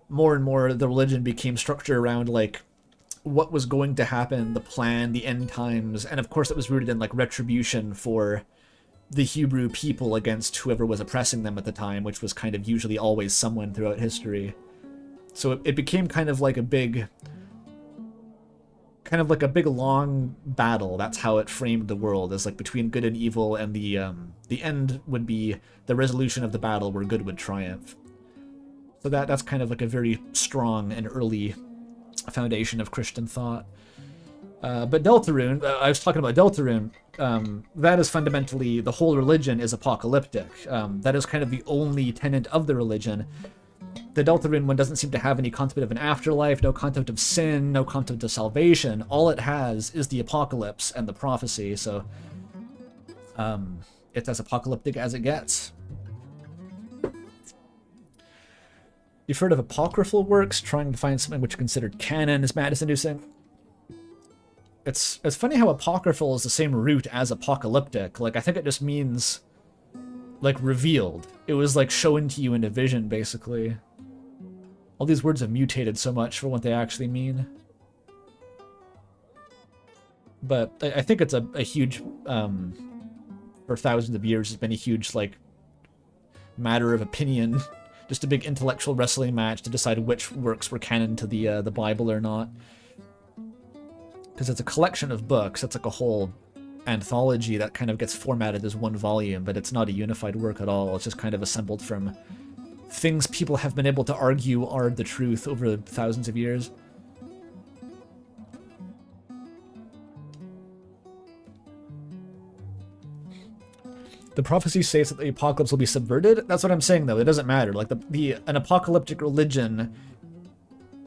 more and more the religion became structured around like what was going to happen, the plan, the end times, and of course it was rooted in like retribution for the Hebrew people against whoever was oppressing them at the time, which was kind of usually always someone throughout history. So it became kind of like a big kind of like a big long battle. That's how it framed the world, as like between good and evil, and the end would be the resolution of the battle where good would triumph. So that's kind of like a very strong and early foundation of Christian thought. But Deltarune, I was talking about Deltarune, that is fundamentally, the whole religion is apocalyptic. That is kind of the only tenet of the religion. The Deltarune one doesn't seem to have any concept of an afterlife, no concept of sin, no concept of salvation. All it has is the apocalypse and the prophecy, so it's as apocalyptic as it gets. You've heard of apocryphal works, trying to find something which is considered canon is madness-inducing. It's funny how apocryphal is the same root as apocalyptic. Like, I think it just means, like, revealed. It was, like, shown to you in a vision, basically. All these words have mutated so much for what they actually mean. But I think it's a huge, for thousands of years, has been a huge, like, matter of opinion. Just a big intellectual wrestling match to decide which works were canon to the Bible or not. Because it's a collection of books. It's like a whole anthology that kind of gets formatted as one volume, but it's not a unified work at all. It's just kind of assembled from things people have been able to argue are the truth over thousands of years. The prophecy says that the apocalypse will be subverted. That's what I'm saying, though. It doesn't matter. Like, an apocalyptic religion,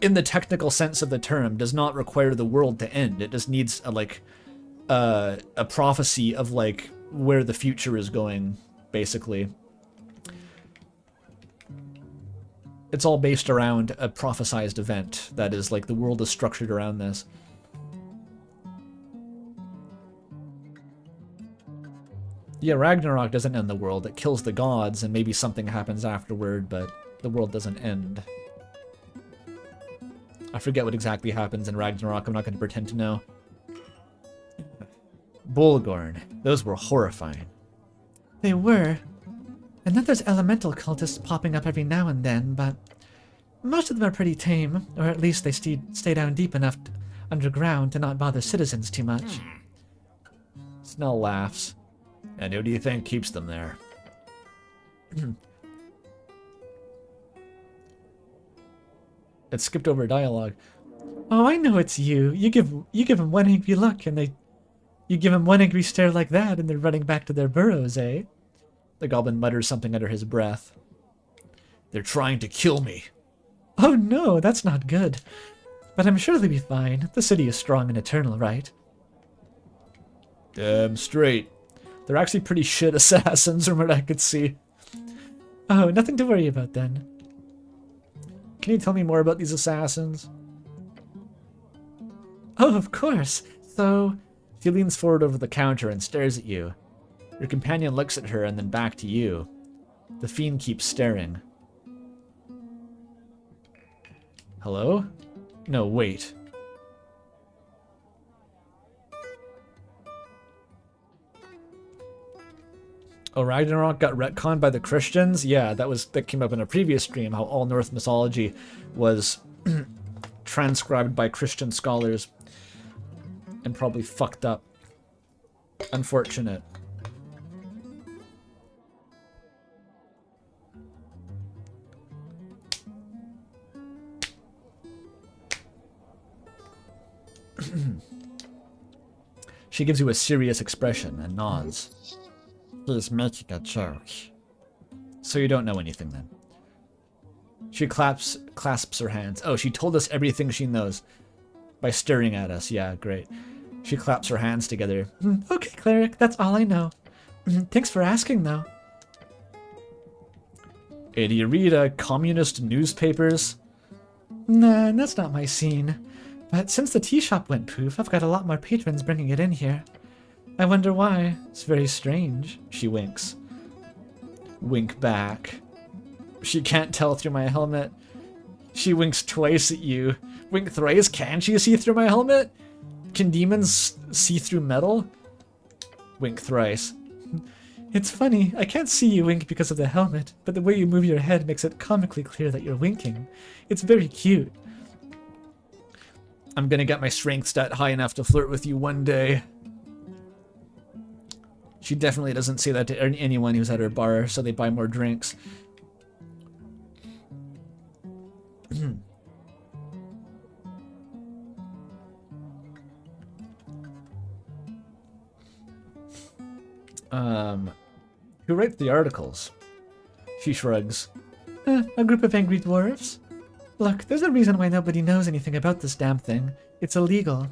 in the technical sense of the term, does not require the world to end. It just needs a prophecy of, like, where the future is going, basically. It's all based around a prophesized event. That is, like, the world is structured around this. Yeah, Ragnarok doesn't end the world. It kills the gods, and maybe something happens afterward, but the world doesn't end. I forget what exactly happens in Ragnarok. I'm not going to pretend to know. Bolgorn. Those were horrifying. They were. And then there's elemental cultists popping up every now and then, but most of them are pretty tame, or at least they stay down deep enough underground to not bother citizens too much. Snell laughs. And who do you think keeps them there? It skipped over dialogue. Oh, I know it's you. You give them one angry look, and you give them one angry stare like that, and they're running back to their burrows, eh? The goblin mutters something under his breath. They're trying to kill me. Oh no, that's not good. But I'm sure they'll be fine. The city is strong and eternal, right? Damn straight. They're actually pretty shit assassins from what I could see. Oh, nothing to worry about then. Can you tell me more about these assassins? Oh, of course. So... She leans forward over the counter and stares at you. Your companion looks at her and then back to you. The fiend keeps staring. Hello? No, wait. Oh, Ragnarok got retconned by the Christians? Yeah, that came up in a previous stream, how all Norse mythology was transcribed by Christian scholars and probably fucked up. Unfortunate. She gives you a serious expression and nods. He's making a joke. So you don't know anything then. She clasps her hands. Oh, she told us everything she knows. By staring at us. Yeah, great. She claps her hands together. Okay, cleric, that's all I know. Thanks for asking, though. Hey, do you read communist newspapers? Nah, that's not my scene. But since the tea shop went poof, I've got a lot more patrons bringing it in here. I wonder why. It's very strange. She winks. Wink back. She can't tell through my helmet. She winks twice at you. Wink thrice. Can she see through my helmet? Can demons see through metal? Wink thrice. It's funny. I can't see you wink because of the helmet, but the way you move your head makes it comically clear that you're winking. It's very cute. I'm gonna get my strength stat high enough to flirt with you one day. She definitely doesn't say that to anyone who's at her bar, so they buy more drinks. Who writes the articles? She shrugs. A group of angry dwarves. Look, there's a reason why nobody knows anything about this damn thing. It's illegal.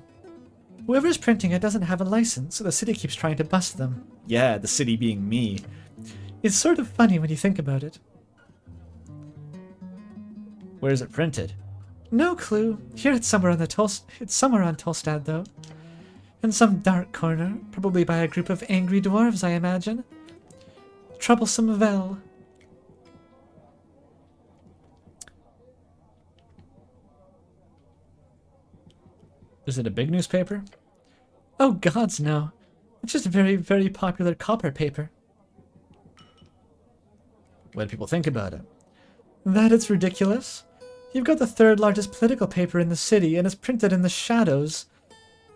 Whoever's printing it doesn't have a license, so the city keeps trying to bust them. Yeah, the city being me. It's sort of funny when you think about it. Where is it printed? No clue. Here it's somewhere on it's somewhere on Tolstad, though. In some dark corner, probably by a group of angry dwarves, I imagine. Troublesome Vel. Is it a big newspaper? Oh gods, no. It's just a very, very popular copper paper. What do people think about it? That it's ridiculous. You've got the third largest political paper in the city, and it's printed in the shadows.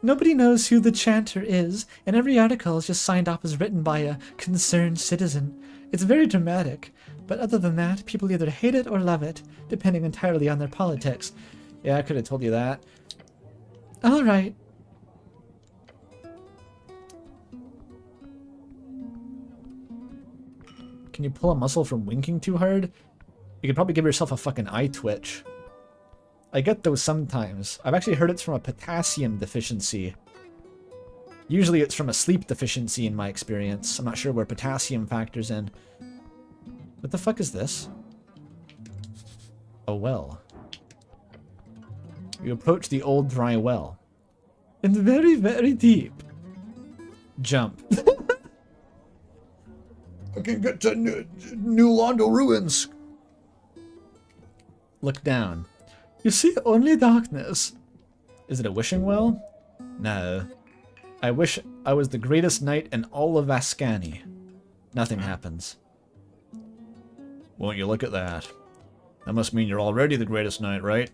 Nobody knows who the chanter is, and every article is just signed off as written by a concerned citizen. It's very dramatic, but other than that, people either hate it or love it, depending entirely on their politics. Yeah, I could have told you that. Alright. Can you pull a muscle from winking too hard? You could probably give yourself a fucking eye twitch. I get those sometimes. I've actually heard it's from a potassium deficiency. Usually it's from a sleep deficiency in my experience. I'm not sure where potassium factors in. What the fuck is this? A well. You approach the old dry well. And very, very deep. Jump. I can get to New Londo ruins. Look down. You see only darkness. Is it a wishing well? No. I wish I was the greatest knight in all of Vascani. Nothing happens. Won't you look at that? That must mean you're already the greatest knight, right?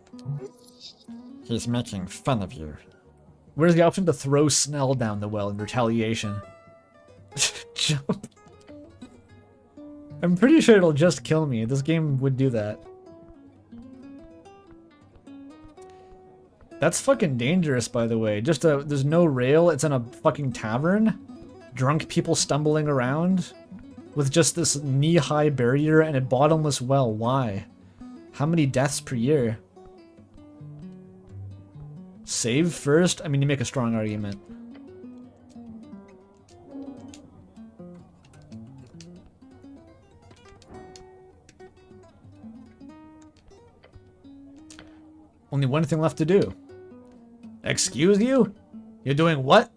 He's making fun of you. Where's the option to throw Snell down the well in retaliation? Jump. I'm pretty sure it'll just kill me. This game would do that. That's fucking dangerous, by the way. Just there's no rail. It's in a fucking tavern. Drunk people stumbling around with just this knee-high barrier and a bottomless well. Why? How many deaths per year? Save first? I mean, you make a strong argument. Only one thing left to do. Excuse you? You're doing what?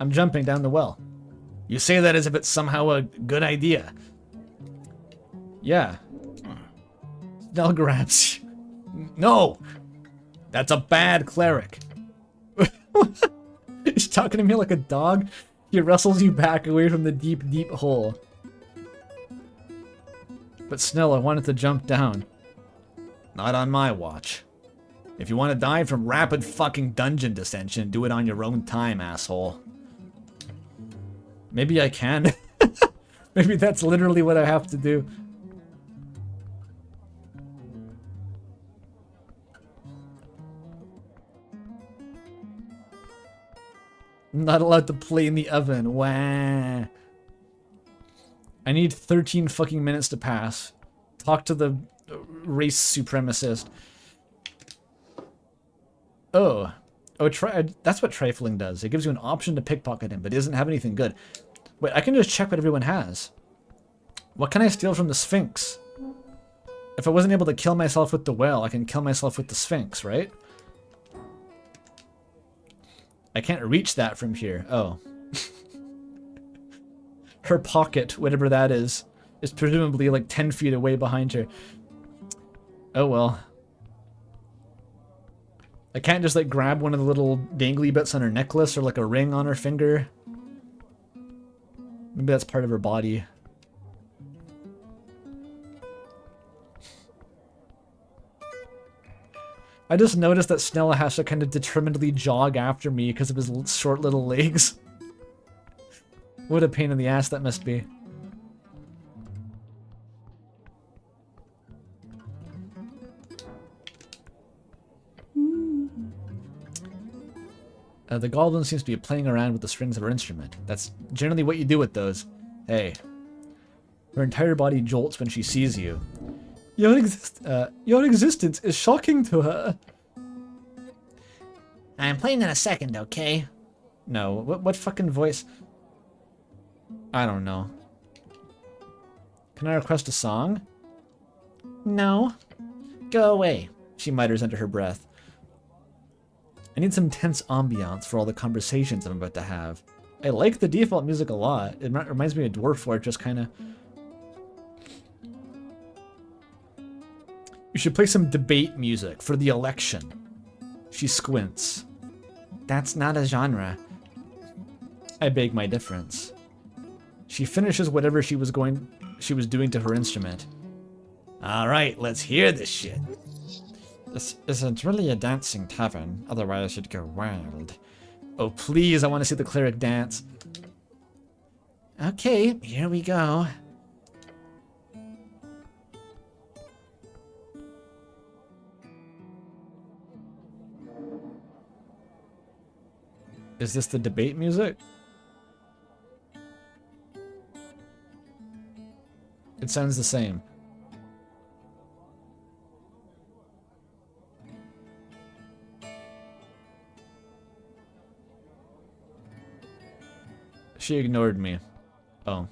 I'm jumping down the well. You say that as if it's somehow a good idea. Yeah. Snell grabs you. No! That's a bad cleric. He's talking to me like a dog. He wrestles you back away from the deep, deep hole. But Snell, I wanted to jump down. Not on my watch. If you want to die from rapid fucking dungeon descension, do it on your own time, asshole. Maybe I can. Maybe that's literally what I have to do. I'm not allowed to play in the oven. Wah. I need 13 fucking minutes to pass. Talk to the race supremacist. Oh, that's what trifling does. It gives you an option to pickpocket him, but it doesn't have anything good. Wait, I can just check what everyone has. What can I steal from the Sphinx? If I wasn't able to kill myself with the well, I can kill myself with the Sphinx, right? I can't reach that from here. Oh. Her pocket, whatever that is presumably like 10 feet away behind her. Oh well. I can't just like grab one of the little dangly bits on her necklace or like a ring on her finger. Maybe that's part of her body. I just noticed that Snell has to kind of determinedly jog after me because of his short little legs. What a pain in the ass that must be. The goblin seems to be playing around with the strings of her instrument. That's generally what you do with those. Hey. Her entire body jolts when she sees you. Your existence is shocking to her. I'm playing in a second, okay? No, what fucking voice? I don't know. Can I request a song? No. Go away. She mutters under her breath. I need some tense ambiance for all the conversations I'm about to have. I like the default music a lot. It reminds me of Dwarf Fortress, kind of. You should play some debate music for the election. She squints. That's not a genre. I beg my difference. She finishes whatever she was doing to her instrument. All right, let's hear this shit. This isn't really a dancing tavern, otherwise you'd go wild. Oh, please, I want to see the cleric dance. Okay, here we go. Is this the debate music? It sounds the same. She ignored me. Oh.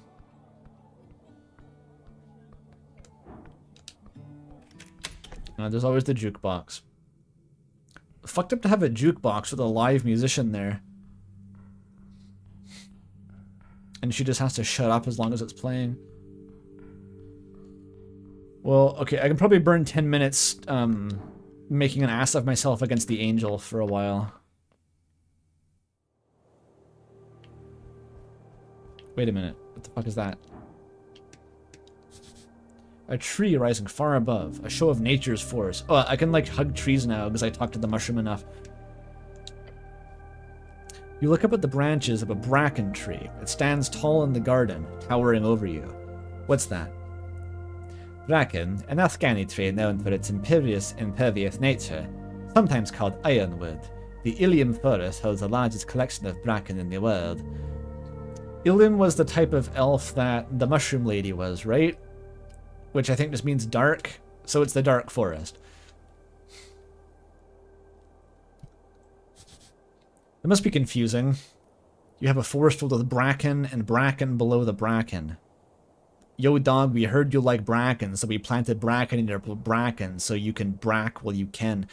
There's always the jukebox. Fucked up to have a jukebox with a live musician there. And she just has to shut up as long as it's playing. Well, okay, I can probably burn 10 minutes making an ass of myself against the angel for a while. Wait a minute. What the fuck is that? A tree rising far above. A show of nature's force. Oh, I can like hug trees now because I talked to the mushroom enough. You look up at the branches of a bracken tree. It stands tall in the garden, towering over you. What's that? Bracken, an Afghani tree known for its impervious nature, sometimes called ironwood. The Ilium forest holds the largest collection of bracken in the world. Ilium was the type of elf that the mushroom lady was, right? Which I think just means dark, so it's the dark forest. It must be confusing. You have a forest filled with bracken and bracken below the bracken. Yo dog, we heard you like bracken, so we planted bracken in your bracken so you can brack while you can.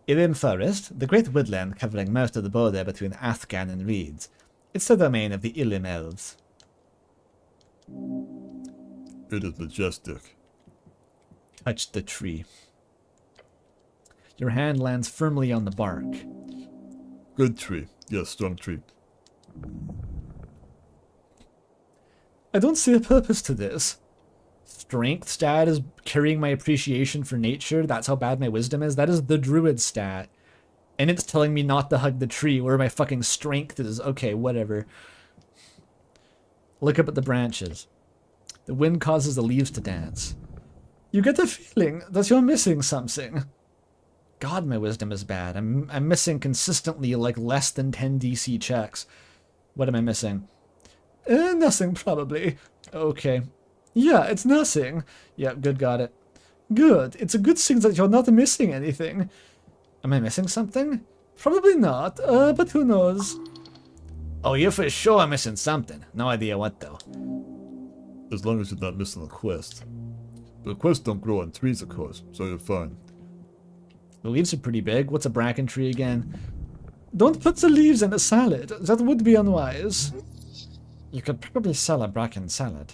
Ilium Forest, the great woodland covering most of the border between Athgan and Reeds. It's the domain of the Ilium Elves. It is majestic. Touch the tree. Your hand lands firmly on the bark. Good tree. Yes, strong tree. I don't see a purpose to this. Strength stat is carrying my appreciation for nature. That's how bad my wisdom is. That is the druid stat. And it's telling me not to hug the tree where my fucking strength is. Okay, whatever. Look up at the branches. The wind causes the leaves to dance. You get the feeling that you're missing something. God, my wisdom is bad. I'm missing consistently like less than 10 DC checks. What am I missing? Nothing, probably. Okay. Yeah, it's nothing. Yeah, good, got it. Good. It's a good thing that you're not missing anything. Am I missing something? Probably not, but who knows? Oh, you're for sure missing something. No idea what, though. As long as you're not missing a quest. But quests don't grow on trees, of course, so you're fine. The leaves are pretty big. What's a bracken tree again? Don't put the leaves in a salad. That would be unwise. You could probably sell a bracken salad.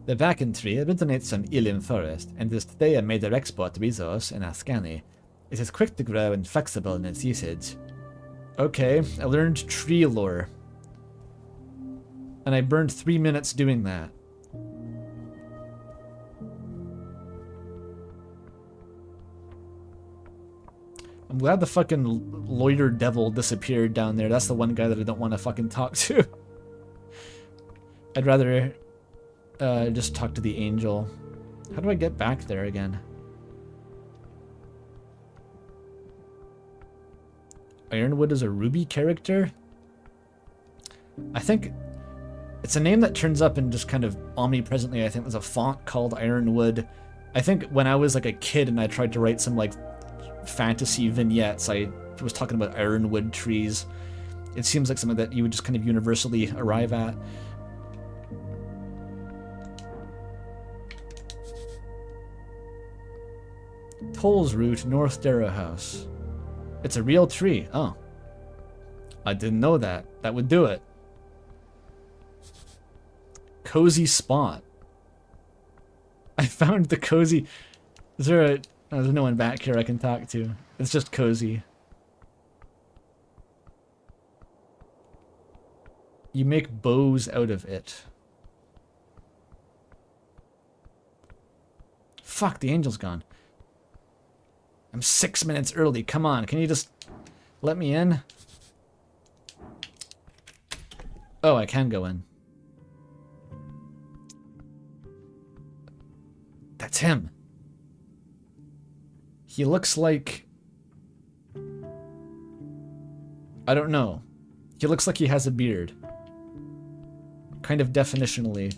The bracken tree originates from Ilium Forest and is today a major export resource in Ascani. It is quick to grow and flexible in its usage. Okay, I learned tree lore. And I burned 3 minutes doing that. I'm glad the fucking lawyer devil disappeared down there. That's the one guy that I don't want to fucking talk to. I'd rather just talk to the angel. How do I get back there again? Ironwood is a Ruby character? I think it's a name that turns up and just kind of omnipresently. I think there's a font called Ironwood. I think when I was like a kid and I tried to write some like fantasy vignettes, I was talking about ironwood trees. It seems like something that you would just kind of universally arrive at. Toll's Route, North Darrow House. It's a real tree. Oh. I didn't know that. That would do it. Cozy spot. I found the cozy... Is there a... Oh, there's no one back here I can talk to. It's just cozy. You make bows out of it. Fuck, the angel's gone. I'm 6 minutes early. Come on, can you just let me in? Oh, I can go in. That's him. He looks like... I don't know. He looks like he has a beard. Kind of definitionally.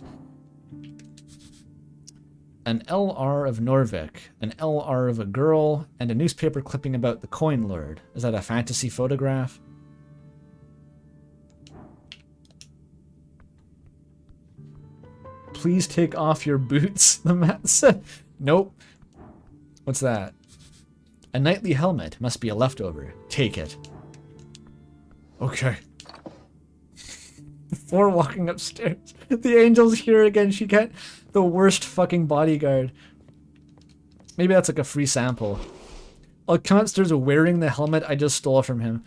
An LR of Norvik, an LR of a girl, and a newspaper clipping about the Coin Lord. Is that a fantasy photograph? Please take off your boots, the mat said. Nope. What's that? A knightly helmet. Must be a leftover. Take it. Okay. Before walking upstairs, the angel's here again. She can't... The worst fucking bodyguard. Maybe that's like a free sample. I'll come upstairs wearing the helmet I just stole from him.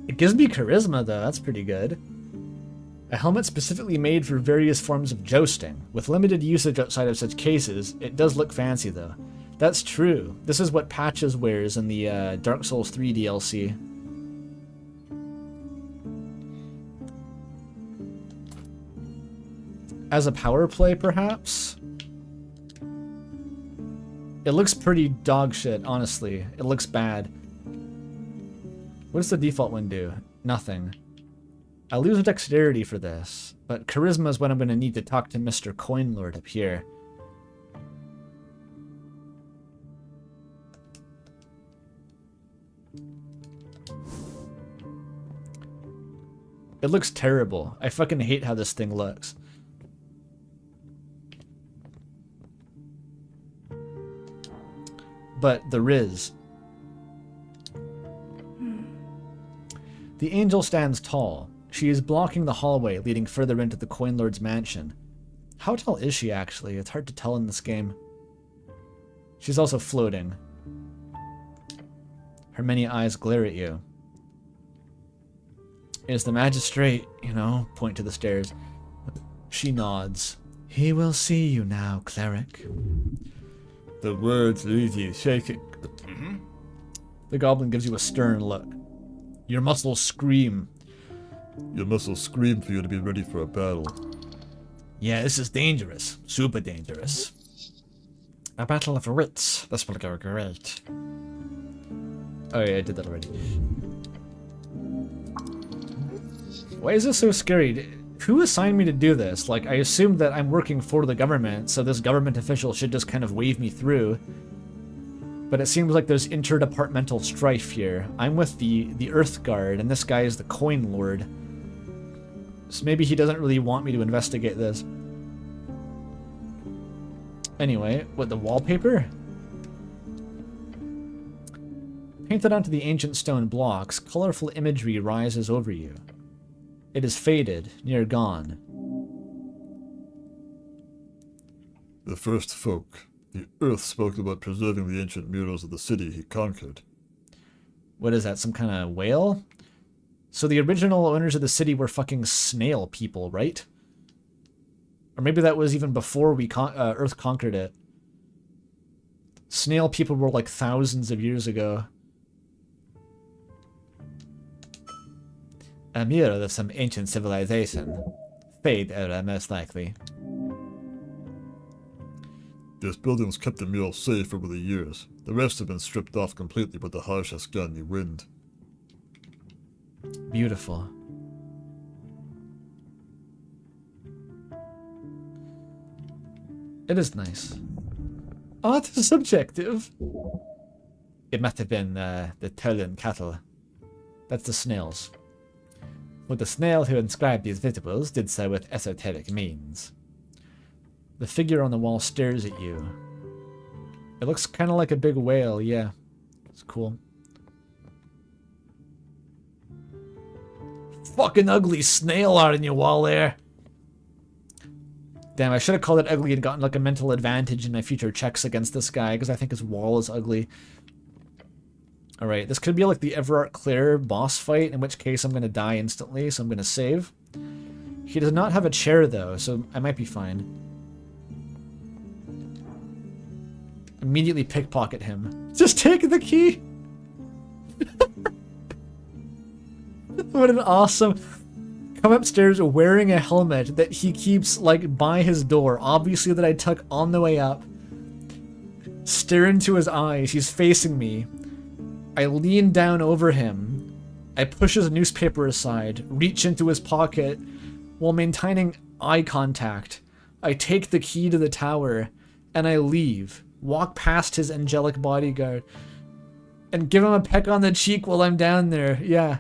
It gives me charisma, though. That's pretty good. A helmet specifically made for various forms of jousting. With limited usage outside of such cases, it does look fancy, though. That's true. This is what Patches wears in the Dark Souls 3 DLC. As a power play, perhaps? It looks pretty dog shit, honestly. It looks bad. What does the default one do? Nothing. I lose dexterity for this, but charisma is what I'm going to need to talk to Mr. Coin Lord up here. It looks terrible. I fucking hate how this thing looks. But there is. The angel stands tall. She is blocking the hallway leading further into the Coin Lord's mansion. How tall is she, actually? It's hard to tell in this game. She's also floating. Her many eyes glare at you. Is the magistrate, you know, point to the stairs. She nods. He will see you now, cleric. The words leave you shaking. The goblin gives you a stern look. Your muscles scream. Your muscles scream for you to be ready for a battle. Yeah, this is dangerous. Super dangerous. A battle of wits. This will go great. Oh yeah, I did that already. Why is this so scary? Who assigned me to do this? Like, I assumed that I'm working for the government, so this government official should just kind of wave me through. But it seems like there's interdepartmental strife here. I'm with the Earth Guard, and this guy is the Coin Lord. So maybe he doesn't really want me to investigate this. Anyway, what, the wallpaper? Painted onto the ancient stone blocks, colorful imagery rises over you. It is faded, near gone. The first folk. The Earth spoke about preserving the ancient murals of the city he conquered. What is that, some kind of whale? So the original owners of the city were fucking snail people, right? Or maybe that was even before we Earth conquered it. Snail people were like thousands of years ago. A mural of some ancient civilization. Fade era, most likely. This building was kept the mural safe over the years. The rest have been stripped off completely by the harsh Ascani wind. Beautiful. It is nice. Art is subjective. It must have been the Tolan cattle. That's the snails. For the snail who inscribed these visuals did so with esoteric means. The figure on the wall stares at you. It looks kind of like a big whale, yeah. It's cool. Fucking ugly snail out in your wall there. Damn, I should have called it ugly and gotten like a mental advantage in my future checks against this guy, because I think his wall is ugly. Alright, this could be like the Everart Clear boss fight, in which case I'm going to die instantly, so I'm going to save. He does not have a chair though, so I might be fine. Immediately pickpocket him. Just take the key! What an awesome... Come upstairs wearing a helmet that he keeps, like, by his door. Obviously that I took on the way up. Stare into his eyes. He's facing me. I lean down over him. I push his newspaper aside, reach into his pocket, while maintaining eye contact. I take the key to the tower, and I leave. Walk past his angelic bodyguard, and give him a peck on the cheek while I'm down there. Yeah.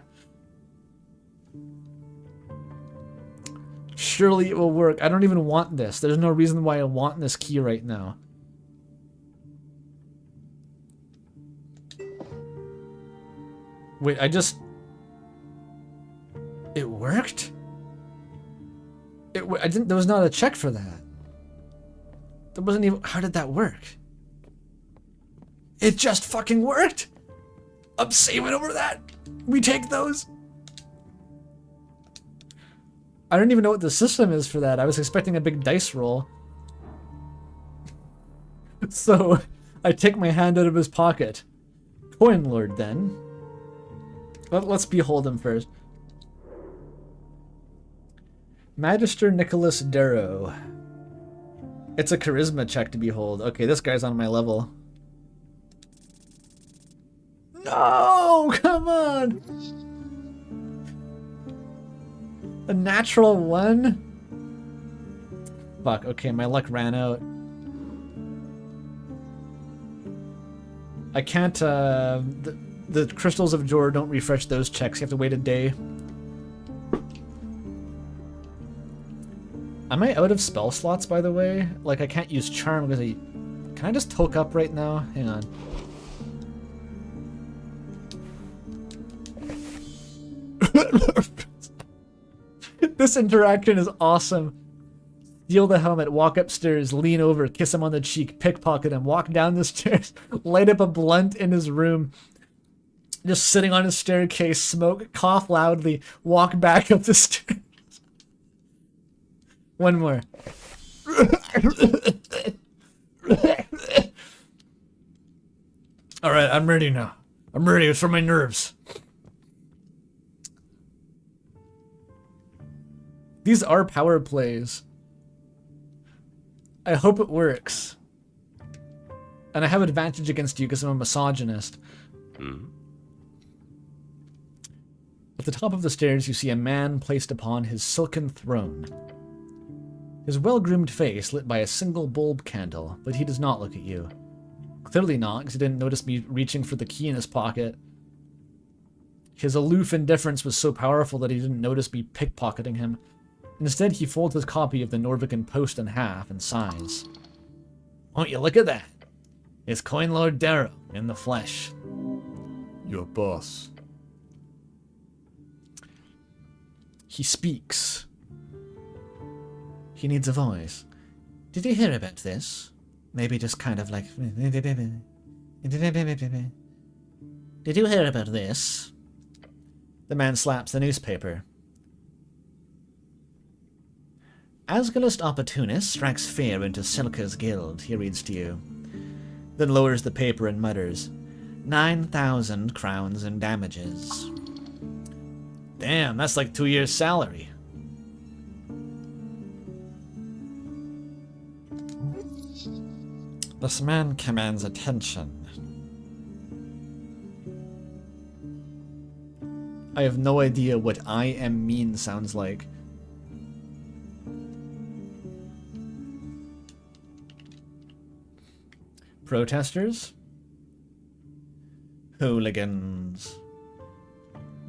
Surely it will work. I don't even want this. There's no reason why I want this key right now. Wait, I just... It worked? I didn't... There was not a check for that. There wasn't even... How did that work? It just fucking worked! I'm saving over that! We take those! I don't even know what the system is for that. I was expecting a big dice roll. So, I take my hand out of his pocket. Coin Lord, then. Let's behold him first. Magister Nicholas Darrow. It's a charisma check to behold. Okay, this guy's on my level. No! Come on! A natural 1? Fuck, okay, my luck ran out. I can't, the Crystals of Jor don't refresh those checks. You have to wait a day. Am I out of spell slots, by the way? Like, I can't use Charm because I... Can I just toke up right now? Hang on. This interaction is awesome. Steal the helmet, walk upstairs, lean over, kiss him on the cheek, pickpocket him, walk down the stairs, light up a blunt in his room, just sitting on his staircase, smoke, cough loudly, walk back up the stairs. One more. Alright, I'm ready now. I'm ready, it's for my nerves. These are power plays. I hope it works. And I have advantage against you because I'm a misogynist. At the top of the stairs, you see a man placed upon his silken throne. His well-groomed face lit by a single bulb candle, but he does not look at you. Clearly not, because he didn't notice me reaching for the key in his pocket. His aloof indifference was so powerful that he didn't notice me pickpocketing him. Instead, he folds his copy of the Norvican Post in half and sighs. Won't you look at that? It's Coin Lord Darrow in the flesh. Your boss. He speaks. He needs a voice. Did you hear about this? Maybe just kind of like... Did you hear about this? The man slaps the newspaper. Asgalist Opportunist strikes fear into Silker's guild, he reads to you. then lowers the paper and mutters, 9,000 crowns in damages. Damn, that's like 2 years' salary. This man commands attention. I have no idea what I am mean sounds like. Protesters? Hooligans.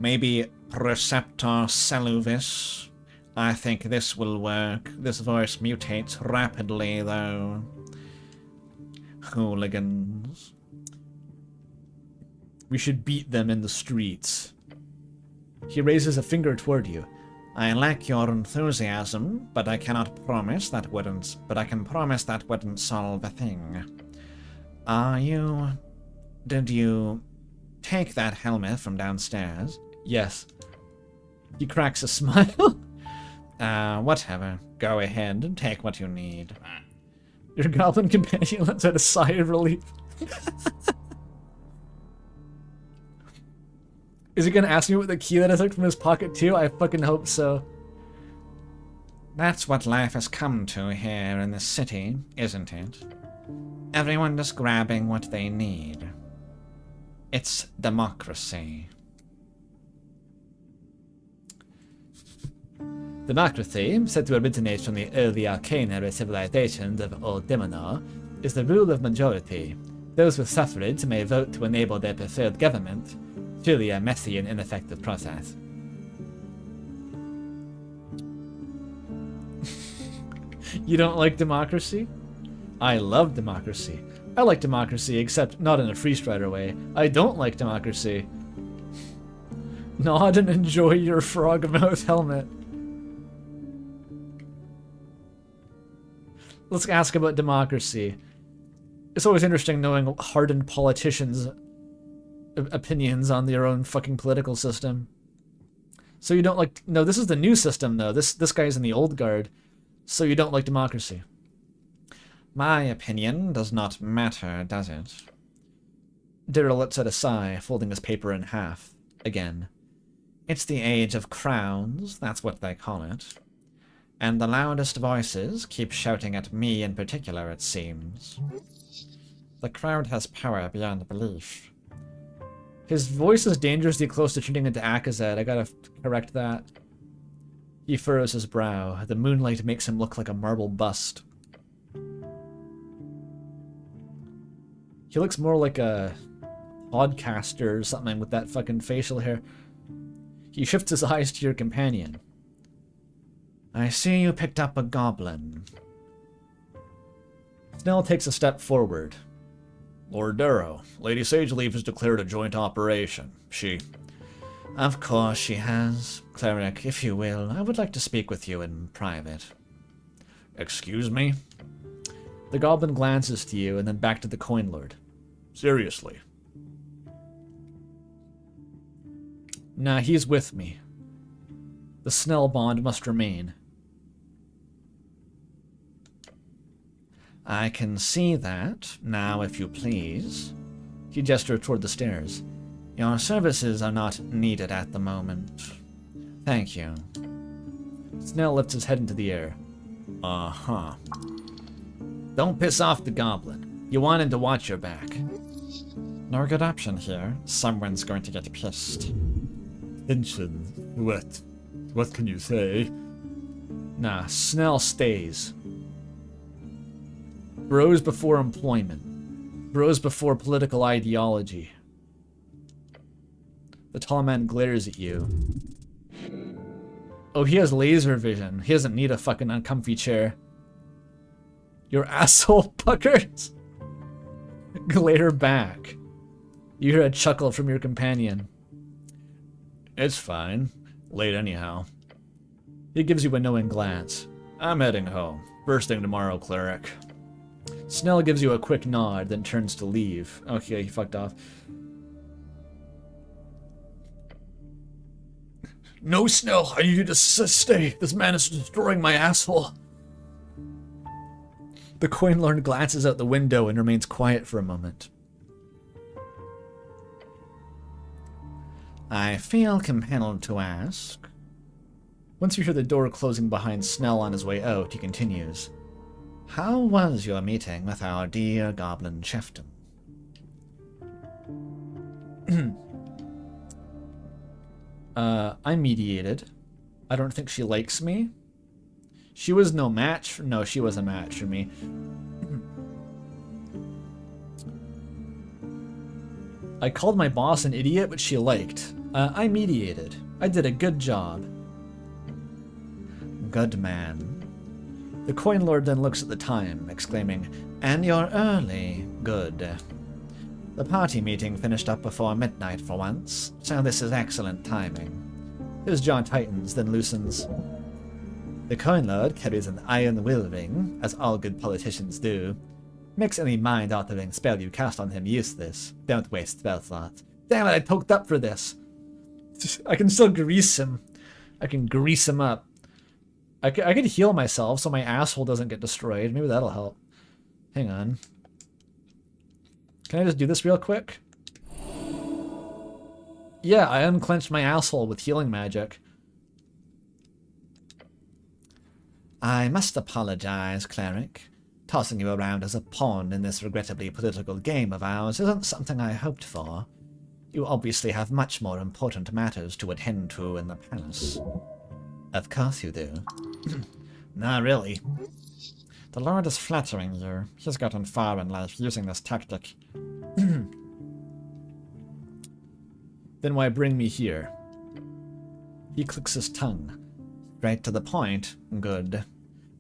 Maybe Receptor Celuvis. I think this will work. This voice mutates rapidly, though. Hooligans. We should beat them in the streets. He raises a finger toward you. I like your enthusiasm, but I cannot promise that wouldn't. But I can promise that wouldn't solve a thing. Did you take that helmet from downstairs? Yes. He cracks a smile. Whatever. Go ahead and take what you need. Your goblin companion lets out a sigh of relief. Is he gonna ask me what the key that I took from his pocket too? I fucking hope so. That's what life has come to here in the city, isn't it? Everyone just grabbing what they need. It's democracy. Democracy, said to originate from the early arcanary civilizations of Old Demonar, is the rule of majority. Those with suffrage may vote to enable their preferred government. Truly a messy and ineffective process. You don't like democracy? I love democracy. I like democracy, except not in a free strider way. I don't like democracy. Nod and enjoy your frog mouth helmet. Let's ask about democracy. It's always interesting knowing hardened politicians' opinions on their own fucking political system. So you don't like... No, this is the new system, though. This guy's in the old guard. So you don't like democracy. My opinion does not matter, does it? Daryl lets out a sigh, folding his paper in half. Again. It's the age of crowns, that's what they call it. And the loudest voices keep shouting at me in particular, it seems. The crowd has power beyond belief. His voice is dangerously close to turning into Akazet. I gotta correct that. He furrows his brow. The moonlight makes him look like a marble bust. He looks more like a podcaster or something with that fucking facial hair. He shifts his eyes to your companion. I see you picked up a goblin. Snell takes a step forward. Lord Darrow, Lady Sageleaf has declared a joint operation. She... Of course she has. Cleric, if you will, I would like to speak with you in private. Excuse me? The goblin glances to you and then back to the coin lord. Seriously. Nah, he's with me. The Snell bond must remain. I can see that. Now, if you please. He gestured toward the stairs. Your services are not needed at the moment. Thank you. Snell lifts his head into the air. Uh-huh. Don't piss off the goblin. You want him to watch your back. No good option here. Someone's going to get pissed. Tension. What can you say? Nah, Snell stays. Bros before employment. Bros before political ideology. The tall man glares at you. Oh, he has laser vision. He doesn't need a fucking uncomfy chair. Your asshole puckers. Glare back. You hear a chuckle from your companion. It's fine. Late anyhow. He gives you a knowing glance. I'm heading home. First thing tomorrow, cleric. Snell gives you a quick nod, then turns to leave. Okay, he fucked off. No, Snell, I need you to stay. This man is destroying my asshole. The Coin Lord glances out the window and remains quiet for a moment. I feel compelled to ask. Once you hear the door closing behind Snell on his way out, he continues. How was your meeting with our dear Goblin Chieftain? I mediated. I don't think she likes me. She was no match. No, she was a match for me. I called my boss an idiot, which she liked. I mediated. I did a good job. Good man. The Coin Lord then looks at the time, exclaiming, And you're early. Good. The party meeting finished up before midnight for once, so this is excellent timing. His jaw tightens, then loosens. The Coin Lord carries an iron will ring, as all good politicians do. Makes any mind-altering spell you cast on him useless. Don't waste spell slots. Damn it, I poked up for this. I can still grease him. I can grease him up. I could heal myself so my asshole doesn't get destroyed. Maybe that'll help. Hang on. Can I just do this real quick? Yeah, I unclenched my asshole with healing magic. I must apologize, Cleric. Tossing you around as a pawn in this regrettably political game of ours isn't something I hoped for. You obviously have much more important matters to attend to in the palace. Of course you do. Nah, really. The Lord is flattering you. He's gotten far in life using this tactic. Then why bring me here? He clicks his tongue. Straight to the point. Good.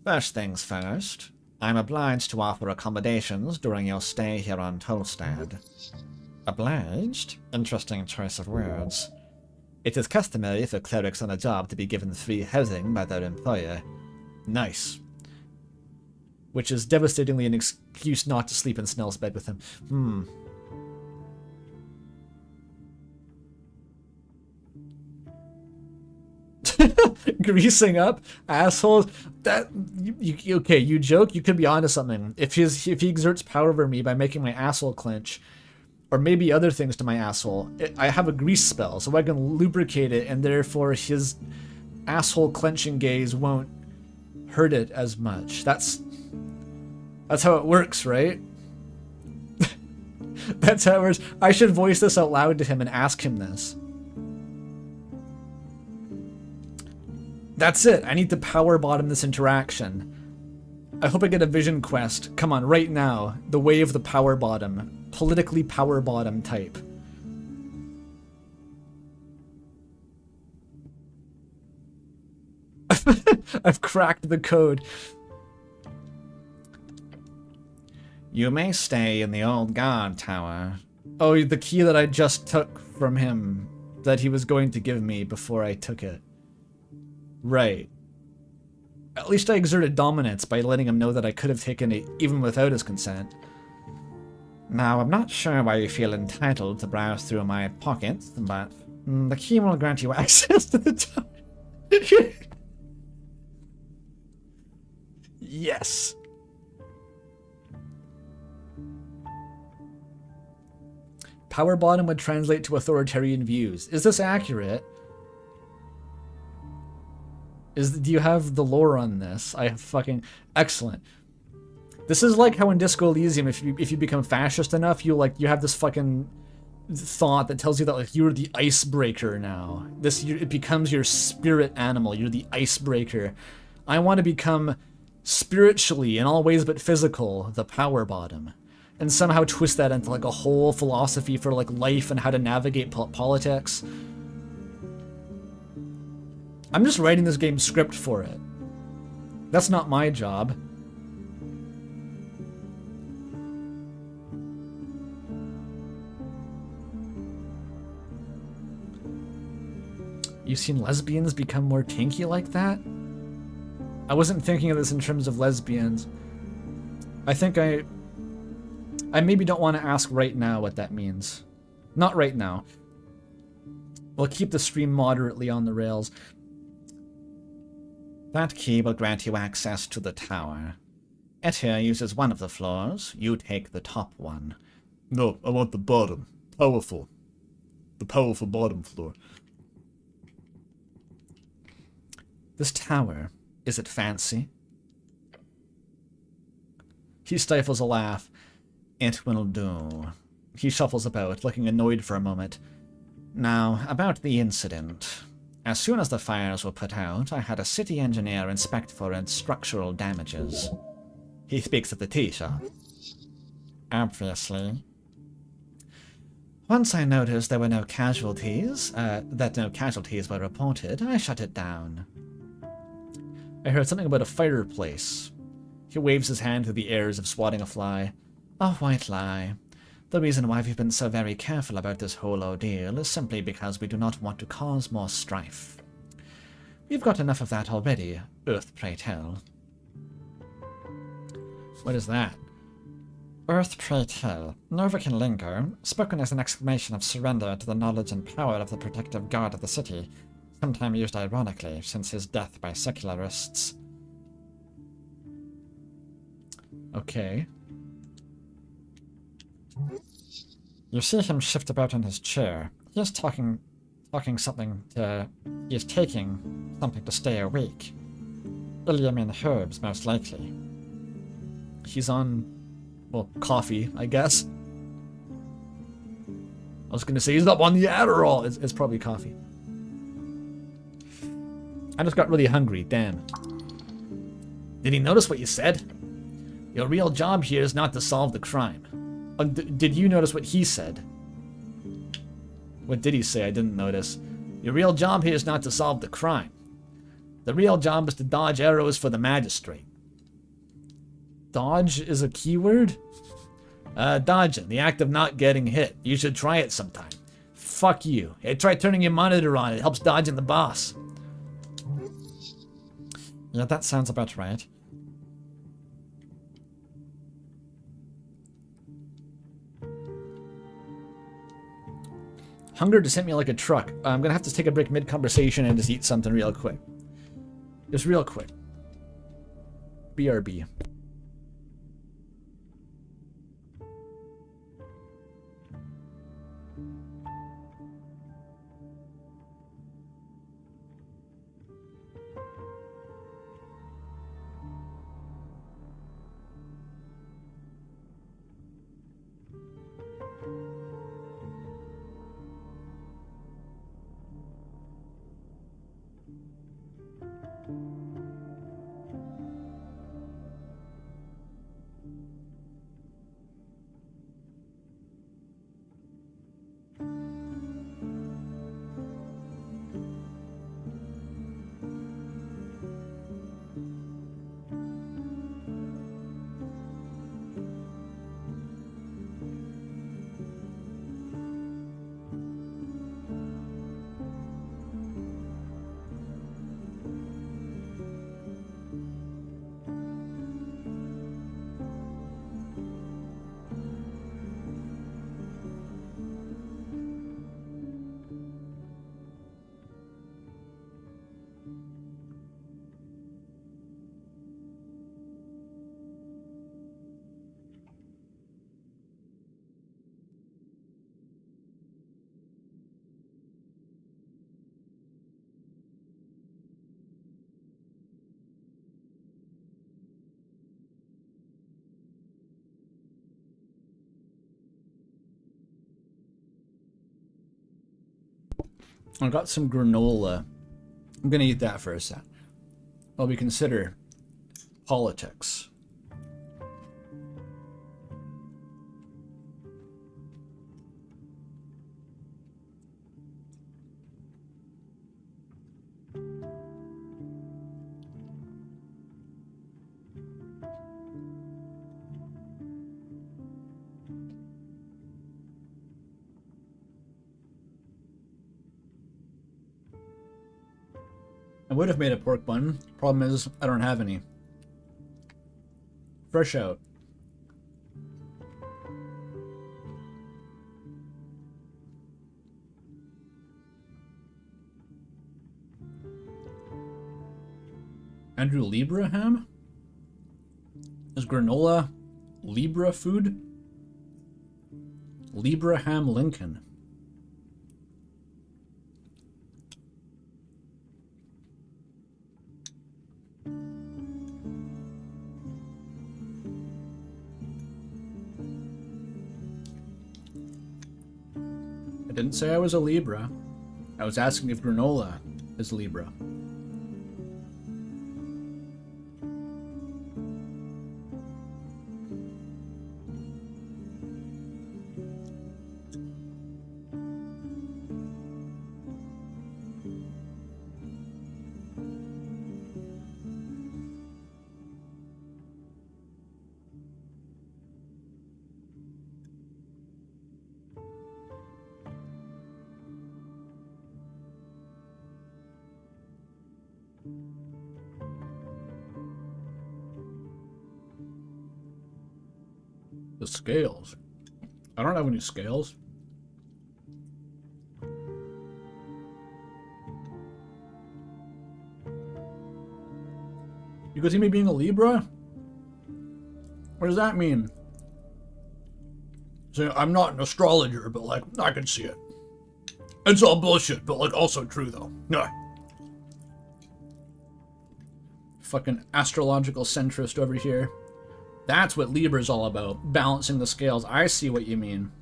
First things first. I'm obliged to offer accommodations during your stay here on Tolstad. Obliged? Interesting choice of words. It is customary for clerics on a job to be given free housing by their employer. Nice. Which is devastatingly an excuse not to sleep in Snell's bed with him. Greasing up assholes. That okay? You joke. You could be onto something. If he exerts power over me by making my asshole clench, or maybe other things to my asshole, I have a grease spell, so I can lubricate it, and therefore his asshole clenching gaze won't hurt it as much. That's how it works, right? That's how it works. I should voice this out loud to him and ask him this. That's it. I need to power bottom this interaction. I hope I get a vision quest. Come on, right now. The way of the power bottom. Politically power bottom type. I've cracked the code. You may stay in the old guard tower. Oh, the key that I just took from him that he was going to give me before I took it. Right. At least I exerted dominance by letting him know that I could have taken it even without his consent. Now, I'm not sure why you feel entitled to browse through my pockets, but the key will grant you access to the tower. Yes. Power bottom would translate to authoritarian views. Is this accurate? Do you have the lore on this? I have fucking excellent. This is like how in Disco Elysium, if you become fascist enough, you have this fucking thought that tells you that like you're the icebreaker now. It becomes your spirit animal. You're the icebreaker. I want to become spiritually in all ways but physical the power bottom, and somehow twist that into like a whole philosophy for like life and how to navigate politics. I'm just writing this game's script for it. That's not my job. You've seen lesbians become more kinky like that? I wasn't thinking of this in terms of lesbians. I think I maybe don't want to ask right now what that means. Not right now. We'll keep the stream moderately on the rails. That key will grant you access to the tower. Etia uses one of the floors. You take the top one. No, I want the bottom. Powerful. The powerful bottom floor. This tower, is it fancy? He stifles a laugh. It will do. He shuffles about, looking annoyed for a moment. Now, about the incident. As soon as the fires were put out, I had a city engineer inspect for structural damages. He speaks at the tea shop. Obviously. Once I noticed there were no casualties, that no casualties were reported, I shut it down. I heard something about a fireplace. He waves his hand through the airs of swatting a fly. A white lie. The reason why we've been so very careful about this whole ordeal is simply because we do not want to cause more strife. We've got enough of that already, Earth pray tell. What is that? Earth pray tell, Nova can linger, spoken as an exclamation of surrender to the knowledge and power of the protective guard of the city, sometime used ironically since his death by secularists. Okay. You see him shift about in his chair. He is taking something to stay awake. Iliamin herbs, most likely. He's on, well, coffee, I guess. I was gonna say he's up on the Adderall. It's probably coffee. I just got really hungry, damn. Did he notice what you said? Your real job here is not to solve the crime. Did you notice what he said? What did he say? I didn't notice. Your real job here is not to solve the crime. The real job is to dodge arrows for the magistrate. Dodge is a keyword? Dodging, the act of not getting hit. You should try it sometime. Fuck you. Hey, try turning your monitor on. It helps dodging the boss. Yeah, that sounds about right. Hunger just hit me like a truck. I'm gonna have to take a break mid-conversation and just eat something real quick. Just real quick. BRB. I got some granola. I'm gonna eat that for a sec. While we consider politics. I would have made a pork bun. Problem is, I don't have any. Fresh out. Andrew Libraham? Is granola Libra food? Libraham Lincoln. I didn't say I was a Libra. I was asking if granola is Libra. The scales. I don't have any scales. You could see me being a Libra? What does that mean? So I'm not an astrologer, but like, I can see it. It's all bullshit, but like also true though. Yeah. Fucking astrological centrist over here. That's what Libra's all about. Balancing the scales. I see what you mean.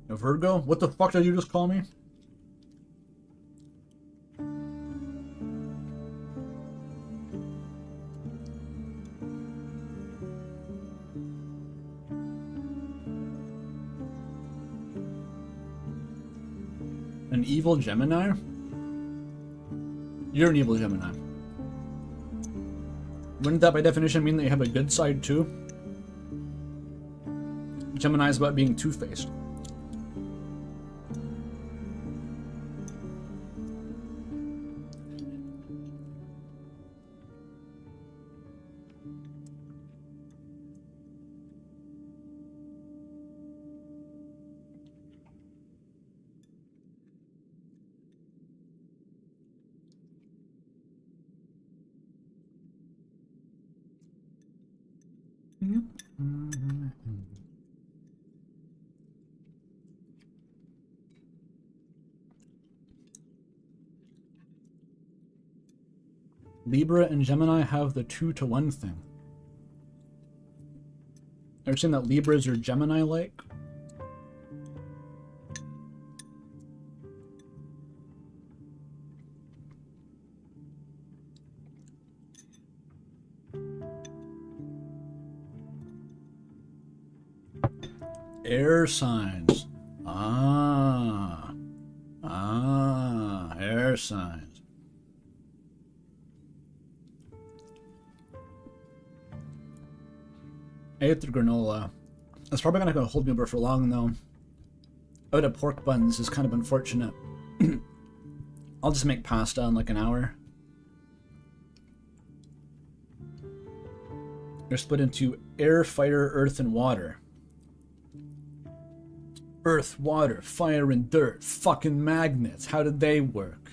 A Virgo? What the fuck did you just call me? An evil Gemini? You're an evil Gemini. Wouldn't that by definition mean that you have a good side too? Gemini is about being two-faced. Libra and Gemini have the 2-to-1 thing. Ever seen that Libras are Gemini-like? Air signs. Air signs. I ate the granola. It's probably not going to hold me over for long, though. Out of pork buns is kind of unfortunate. I'll just make pasta in like an hour. They're split into air, fire, earth, and water. Earth, water, fire, and dirt. Fucking magnets. How did they work?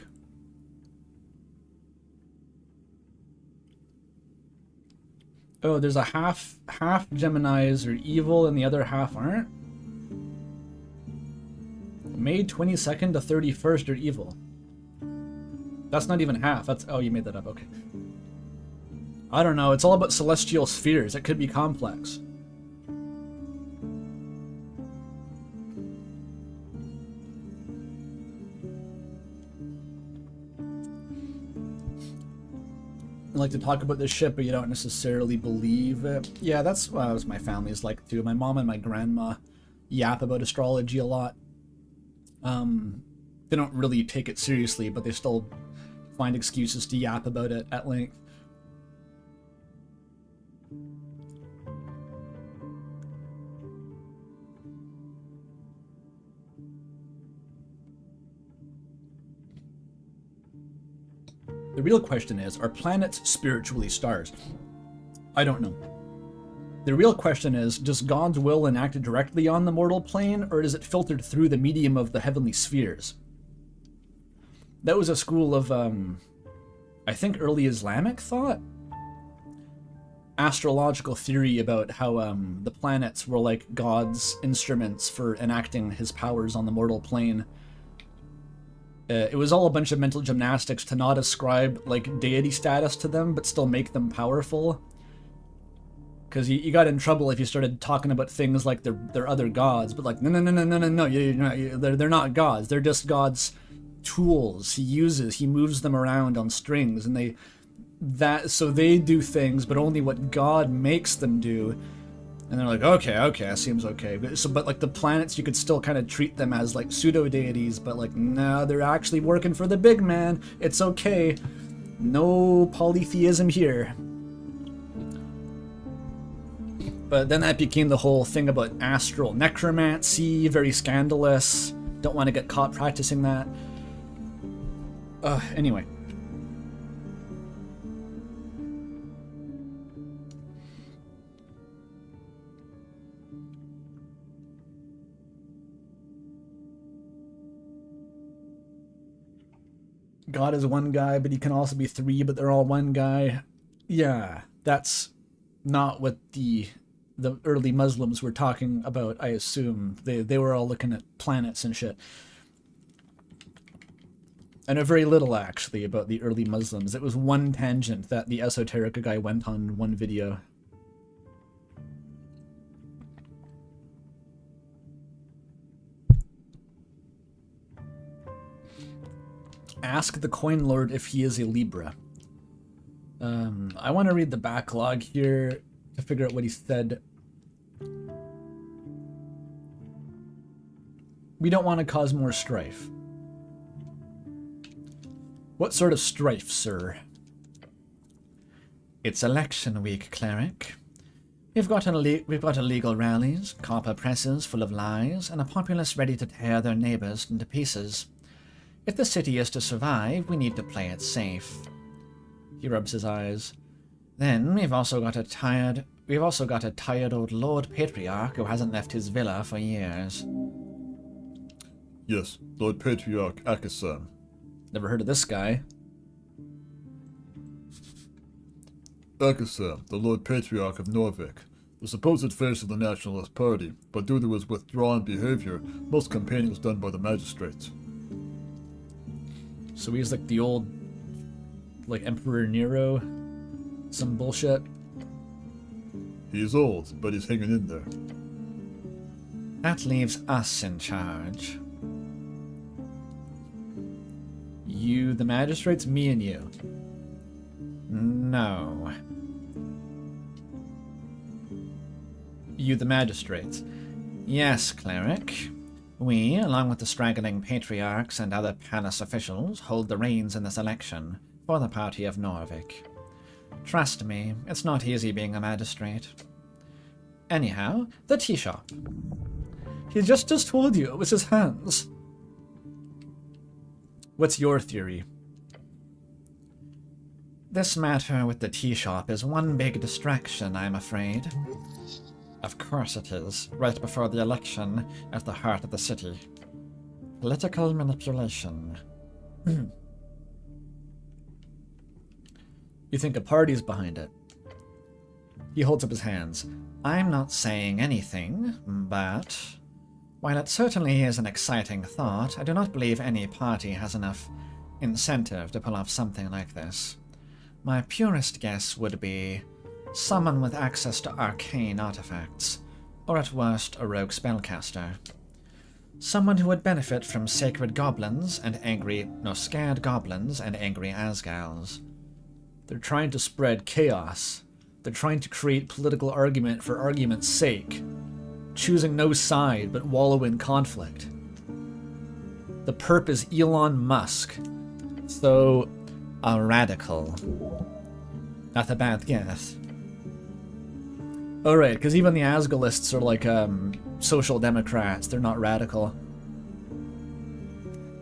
Oh, there's a half Geminis are evil and the other half aren't? May 22nd to 31st are evil. That's not even half. That's, oh, you made that up. Okay. I don't know. It's all about celestial spheres. It could be complex. I like to talk about this shit, but you don't necessarily believe it. Yeah, that's what my family's like too. My mom and my grandma yap about astrology a lot. They don't really take it seriously, but they still find excuses to yap about it at length. The real question is, are planets spiritually stars? I don't know. The real question is, does God's will enact directly on the mortal plane, or is it filtered through the medium of the heavenly spheres? That was a school of, I think, early Islamic thought? Astrological theory about how the planets were like God's instruments for enacting his powers on the mortal plane. It was all a bunch of mental gymnastics to not ascribe like deity status to them, but still make them powerful. Because you got in trouble if you started talking about things like they're other gods, but like no, they're not gods. They're just God's tools. He moves them around on strings, and so they do things, but only what God makes them do. And they're like, okay, that seems okay. But like the planets, you could still kind of treat them as like pseudo deities, but like no, they're actually working for the big man. It's okay. No polytheism here. But then that became the whole thing about astral necromancy, very scandalous. Don't want to get caught practicing that. Anyway. God is one guy, but he can also be three, but they're all one guy. Yeah, that's not what the early Muslims were talking about, I assume. They were all looking at planets and shit. I know very little, actually, about the early Muslims. It was one tangent that the Esoteric guy went on in one video. Ask the Coin Lord if he is a Libra. I want to read the backlog here to figure out what he said. We don't want to cause more strife. What sort of strife, sir? It's election week, cleric. We've got illegal rallies, copper presses full of lies, and a populace ready to tear their neighbors into pieces. If the city is to survive, we need to play it safe. He rubs his eyes. Then we've also got a tired old Lord Patriarch who hasn't left his villa for years. Yes, Lord Patriarch Akasan. Never heard of this guy. Akasan, the Lord Patriarch of Norvik, the supposed face of the Nationalist Party, but due to his withdrawn behavior, most campaigning was done by the magistrates. So he's like the old, like Emperor Nero? Some bullshit? He is old, but he's hanging in there. That leaves us in charge. You, the magistrates, me and you. No. You, the magistrates. Yes, cleric. We, along with the straggling patriarchs and other palace officials, hold the reins in this election for the party of Norvik. Trust me, it's not easy being a magistrate. Anyhow, the tea shop. He just told you it was his hands. What's your theory? This matter with the tea shop is one big distraction, I'm afraid. Of course it is, right before the election, at the heart of the city. Political manipulation. You think a party's behind it? He holds up his hands. I'm not saying anything, but while it certainly is an exciting thought, I do not believe any party has enough incentive to pull off something like this. My purest guess would be someone with access to arcane artifacts, or at worst a rogue spellcaster. Someone who would benefit from sacred goblins and scared goblins and angry Asgals. They're trying to spread chaos. They're trying to create political argument for argument's sake, choosing no side but wallow in conflict. The perp is Elon Musk, so a radical. Not a bad guess. Oh right, because even the Asgalists are like social democrats, they're not radical.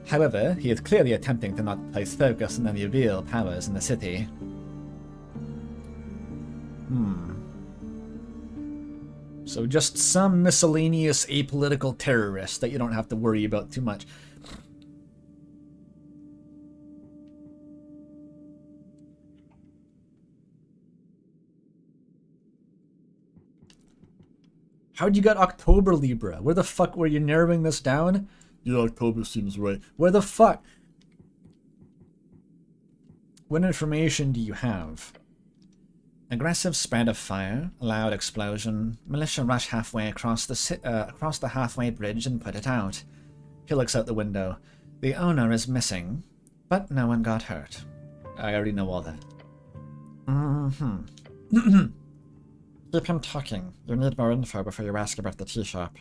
However, he is clearly attempting to not place focus on any real powers in the city. So just some miscellaneous apolitical terrorist that you don't have to worry about too much. How'd you get October, Libra? Where the fuck were you narrowing this down? Yeah, October seems right. Where the fuck? What information do you have? Aggressive spread of fire, a loud explosion, militia rush halfway across the halfway bridge and put it out. He looks out the window. The owner is missing, but no one got hurt. I already know all that. Mm-hmm. Keep him talking. You need more info before you ask about the tea shop.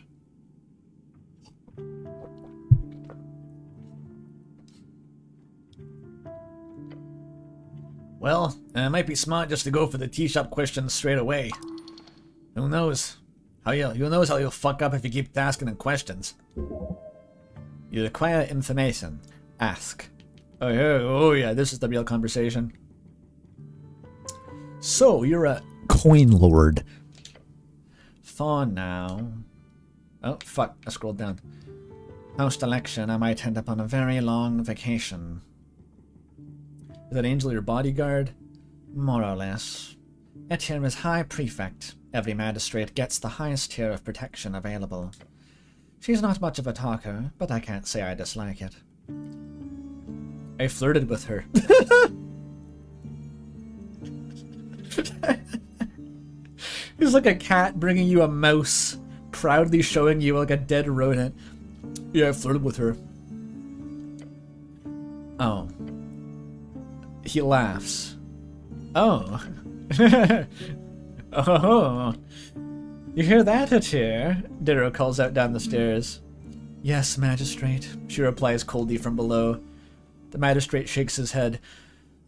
Well, it might be smart just to go for the tea shop questions straight away. Who knows? Who knows how you'll fuck up if you keep asking them questions. You require information. Ask. Oh yeah, this is the real conversation. So, you're a coin lord. For now. Oh, fuck, I scrolled down. Post-election, I might end up on a very long vacation. Is that Angel your bodyguard? More or less. Etienne is High Prefect. Every magistrate gets the highest tier of protection available. She's not much of a talker, but I can't say I dislike it. I flirted with her. He's like a cat bringing you a mouse, proudly showing you like a dead rodent. Yeah, I flirted with her. Oh. He laughs. Oh. Oh. You hear that, Etienne? Darrow calls out down the stairs. Yes, magistrate, she replies coldly from below. The magistrate shakes his head.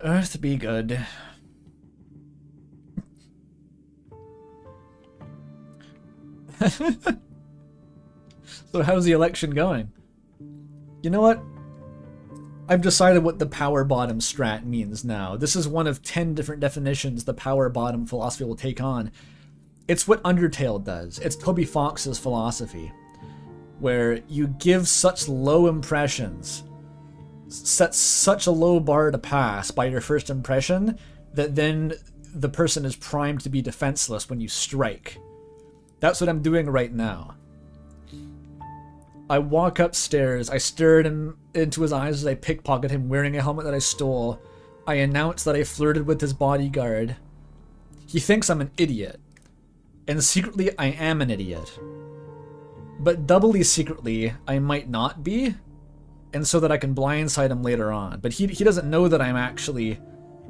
Earth be good. So how's the election going? You know what? I've decided what the power bottom strat means now. This is one of 10 different definitions the power bottom philosophy will take on. It's what Undertale does. It's Toby Fox's philosophy, where you give such low impressions, set such a low bar to pass by your first impression, that then the person is primed to be defenseless when you strike. That's what I'm doing right now. I walk upstairs, I stare at him into his eyes as I pickpocket him wearing a helmet that I stole. I announce that I flirted with his bodyguard. He thinks I'm an idiot. And secretly, I am an idiot. But doubly secretly, I might not be. And so that I can blindside him later on. But he doesn't know that I'm actually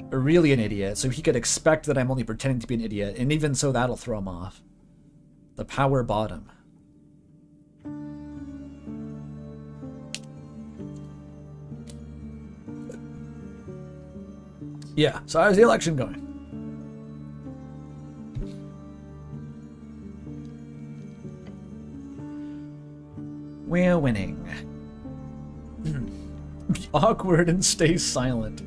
really an idiot, so he could expect that I'm only pretending to be an idiot, and even so that'll throw him off. The power bottom. Yeah, so how's the election going? We're winning. Be awkward and stay silent.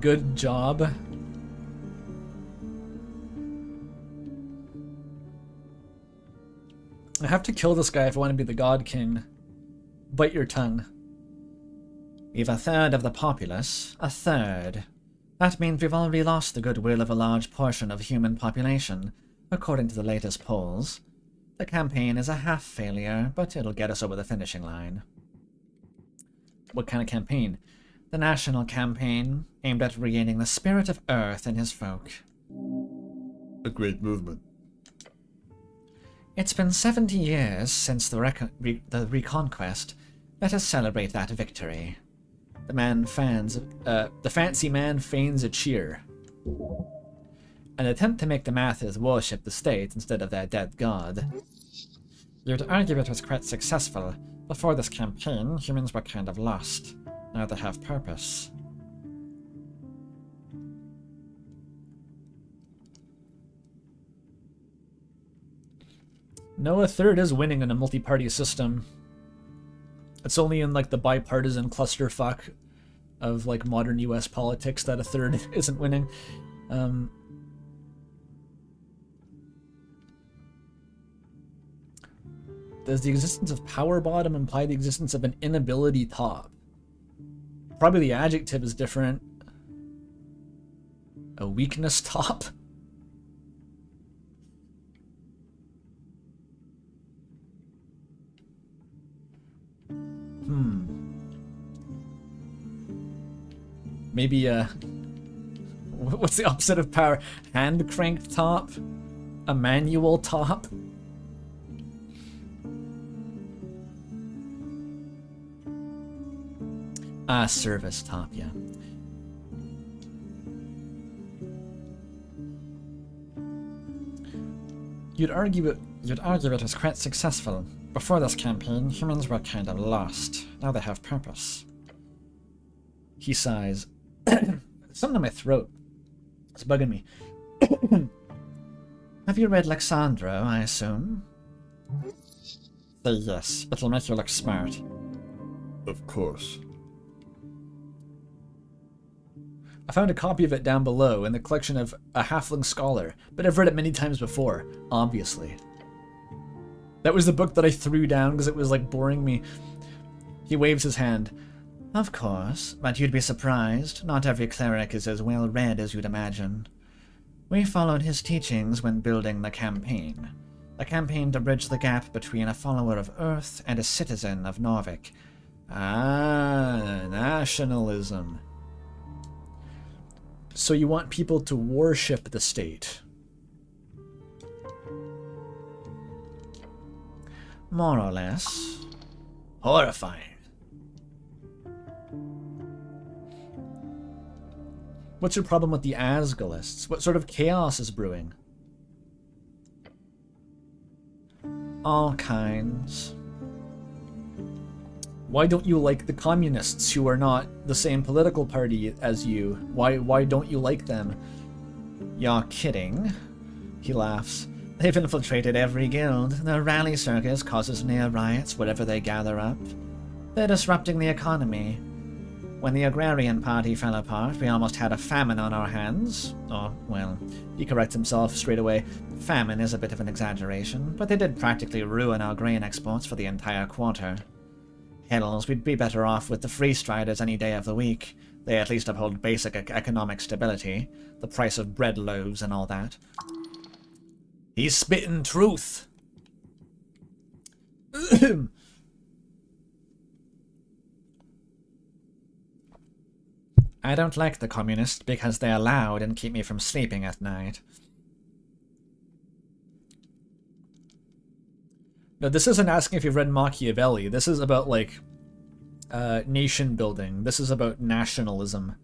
Good job. I have to kill this guy if I want to be the God King. Bite your tongue. We've a third of the populace. A third. That means we've already lost the goodwill of a large portion of the human population, according to the latest polls. The campaign is a half failure, but it'll get us over the finishing line. What kind of campaign? The national campaign, aimed at regaining the spirit of Earth in his folk. A great movement. It's been 70 years since the Reconquest. Let us celebrate that victory. The fancy man feigns a cheer. An attempt to make the masses worship the state instead of their dead god. You'd argue it was quite successful. Before this campaign, humans were kind of lost. Now they have purpose. No, a third is winning in a multi-party system. It's only in like the bipartisan clusterfuck of like modern US politics that a third isn't winning. Does the existence of power bottom imply the existence of an inability top? Probably the adjective is different. A weakness top? Maybe, what's the opposite of power? Hand cranked top? A manual top? Ah, service top, yeah. You'd argue it was quite successful. Before this campaign, humans were kind of lost. Now they have purpose. He sighs. Something in my throat. It's bugging me. Have you read Lexandro, I assume? Say yes. It'll make you look smart. Of course. I found a copy of it down below in the collection of A Halfling Scholar, but I've read it many times before, obviously. That was the book that I threw down because it was like boring me. He waves his hand. Of course, but you'd be surprised. Not every cleric is as well read as you'd imagine. We followed his teachings when building the campaign. A campaign to bridge the gap between a follower of Earth and a citizen of Norvik. Ah, nationalism. So you want people to worship the state? More or less. Horrifying. What's your problem with the Asgalists? What sort of chaos is brewing? All kinds. Why don't you like the communists who are not the same political party as you? Why don't you like them? You're kidding. He laughs. They've infiltrated every guild. Their rally circus causes near riots wherever they gather up. They're disrupting the economy. When the agrarian party fell apart, we almost had a famine on our hands. Or, well, he corrects himself straight away. Famine is a bit of an exaggeration, but they did practically ruin our grain exports for the entire quarter. Hells, we'd be better off with the Free Striders any day of the week. They at least uphold basic economic stability, the price of bread loaves and all that. He's spitting truth. I don't like the communists because they are loud and keep me from sleeping at night. No, this isn't asking if you've read Machiavelli. This is about, like, nation building. This is about nationalism.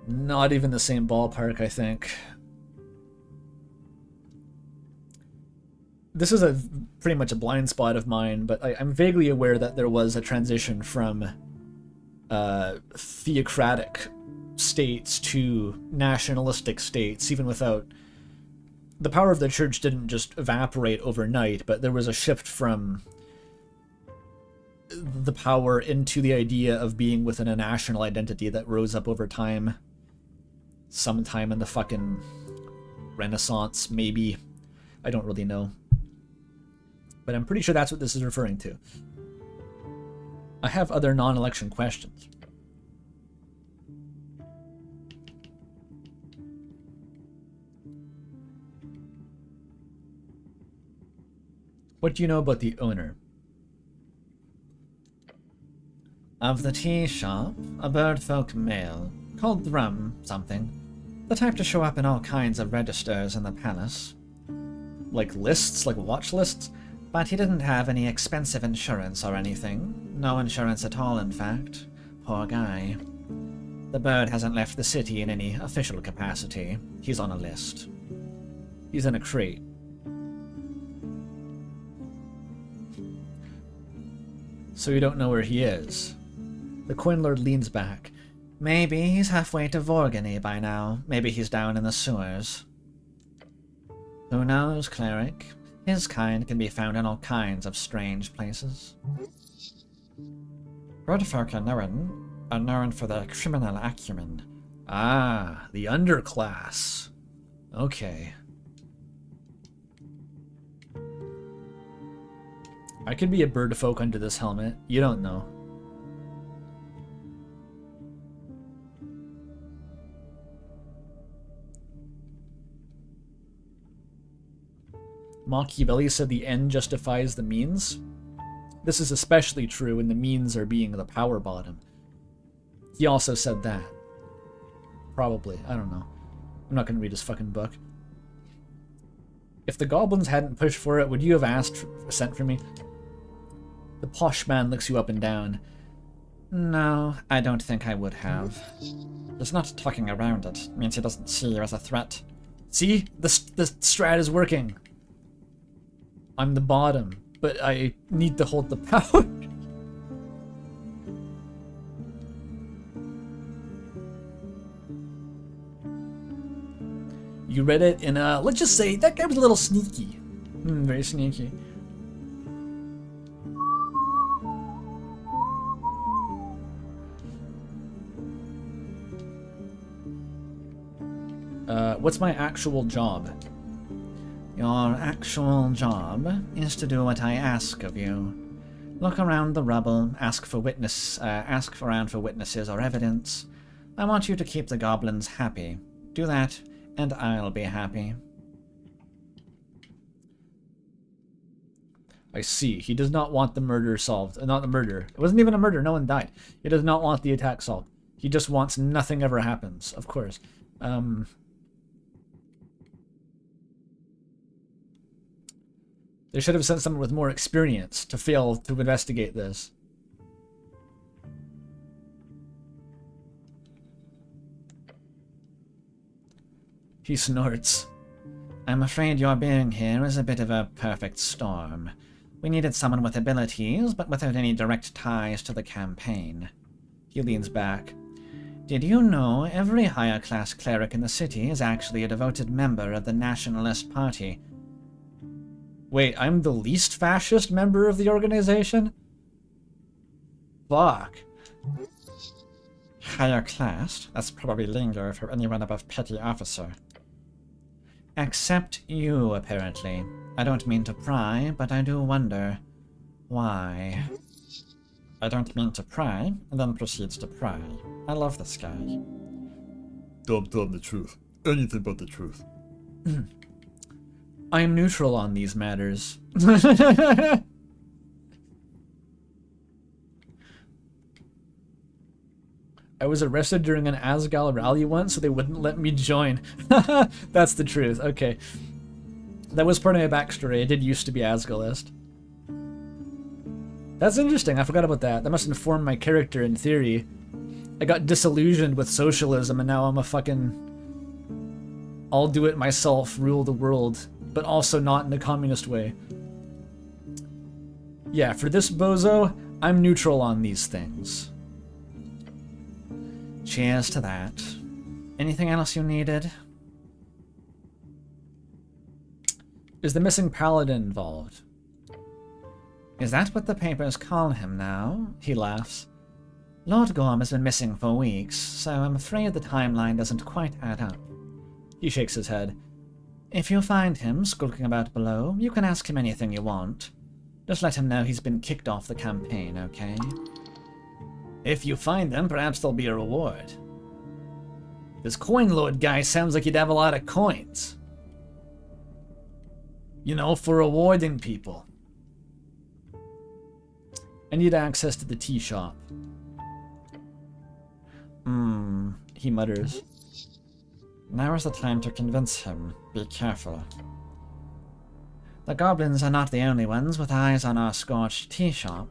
Not even the same ballpark, I think. This is pretty much a blind spot of mine, but I'm vaguely aware that there was a transition from theocratic states to nationalistic states, even without... The power of the church didn't just evaporate overnight, but there was a shift from the power into the idea of being within a national identity that rose up over time. Sometime in the fucking Renaissance, maybe. I don't really know. But I'm pretty sure that's what this is referring to. I have other non-election questions. What do you know about the owner? Of the tea shop, a birdfolk male, called Drum something. The type to show up in all kinds of registers in the palace. Like lists? Like watch lists? But he didn't have any expensive insurance or anything. No insurance at all, in fact. Poor guy. The bird hasn't left the city in any official capacity. He's on a list. He's in a crate. So you don't know where he is. The Coin Lord leans back. Maybe he's halfway to Vorgony by now. Maybe he's down in the sewers. Who knows, cleric? His kind can be found in all kinds of strange places. Birdfolk are known for their criminal acumen. Ah, the underclass. Okay. I could be a bird folk under this helmet. You don't know. Machiavelli said the end justifies the means. This is especially true when the means are being the power bottom. He also said that. Probably. I don't know. I'm not going to read his fucking book. If the goblins hadn't pushed for it, would you have sent for me? The posh man looks you up and down. No, I don't think I would have. Just not talking around it means he doesn't see you as a threat. See? The strat is working. I'm the bottom, but I need to hold the power. You read it in a... Let's just say that guy was a little sneaky. Very sneaky. What's my actual job? Your actual job is to do what I ask of you. Look around the rubble, ask around for witnesses or evidence. I want you to keep the goblins happy. Do that, and I'll be happy. I see. He does not want the murder solved. Not the murder. It wasn't even a murder. No one died. He does not want the attack solved. He just wants nothing ever happens. Of course. They should have sent someone with more experience to fail to investigate this. He snorts. I'm afraid your being here is a bit of a perfect storm. We needed someone with abilities, but without any direct ties to the campaign. He leans back. Did you know every higher-class cleric in the city is actually a devoted member of the Nationalist Party? Wait, I'm the least fascist member of the organization? Fuck. Higher class? That's probably lingo for anyone above petty officer. Except you, apparently. I don't mean to pry, but I do wonder why. I don't mean to pry, and then proceeds to pry. I love this guy. Tell him the truth. Anything but the truth. I am neutral on these matters. I was arrested during an Asgal rally once, so they wouldn't let me join. That's the truth. Okay. That was part of my backstory. I did used to be Asgalist. That's interesting. I forgot about that. That must inform my character in theory. I got disillusioned with socialism, and now I'm a fucking... I'll do it myself, rule the world, but also not in a communist way. Yeah, for this bozo, I'm neutral on these things. Cheers to that. Anything else you needed? Is the missing paladin involved? Is that what the papers call him now? He laughs. Lord Gorm has been missing for weeks, so I'm afraid the timeline doesn't quite add up. He shakes his head. If you find him skulking about below, you can ask him anything you want. Just let him know he's been kicked off the campaign, okay? If you find them, perhaps there'll be a reward. This coin lord guy sounds like he'd have a lot of coins. You know, for rewarding people. I need access to the tea shop. He mutters. Now is the time to convince him. Be careful. The goblins are not the only ones with eyes on our scorched tea shop.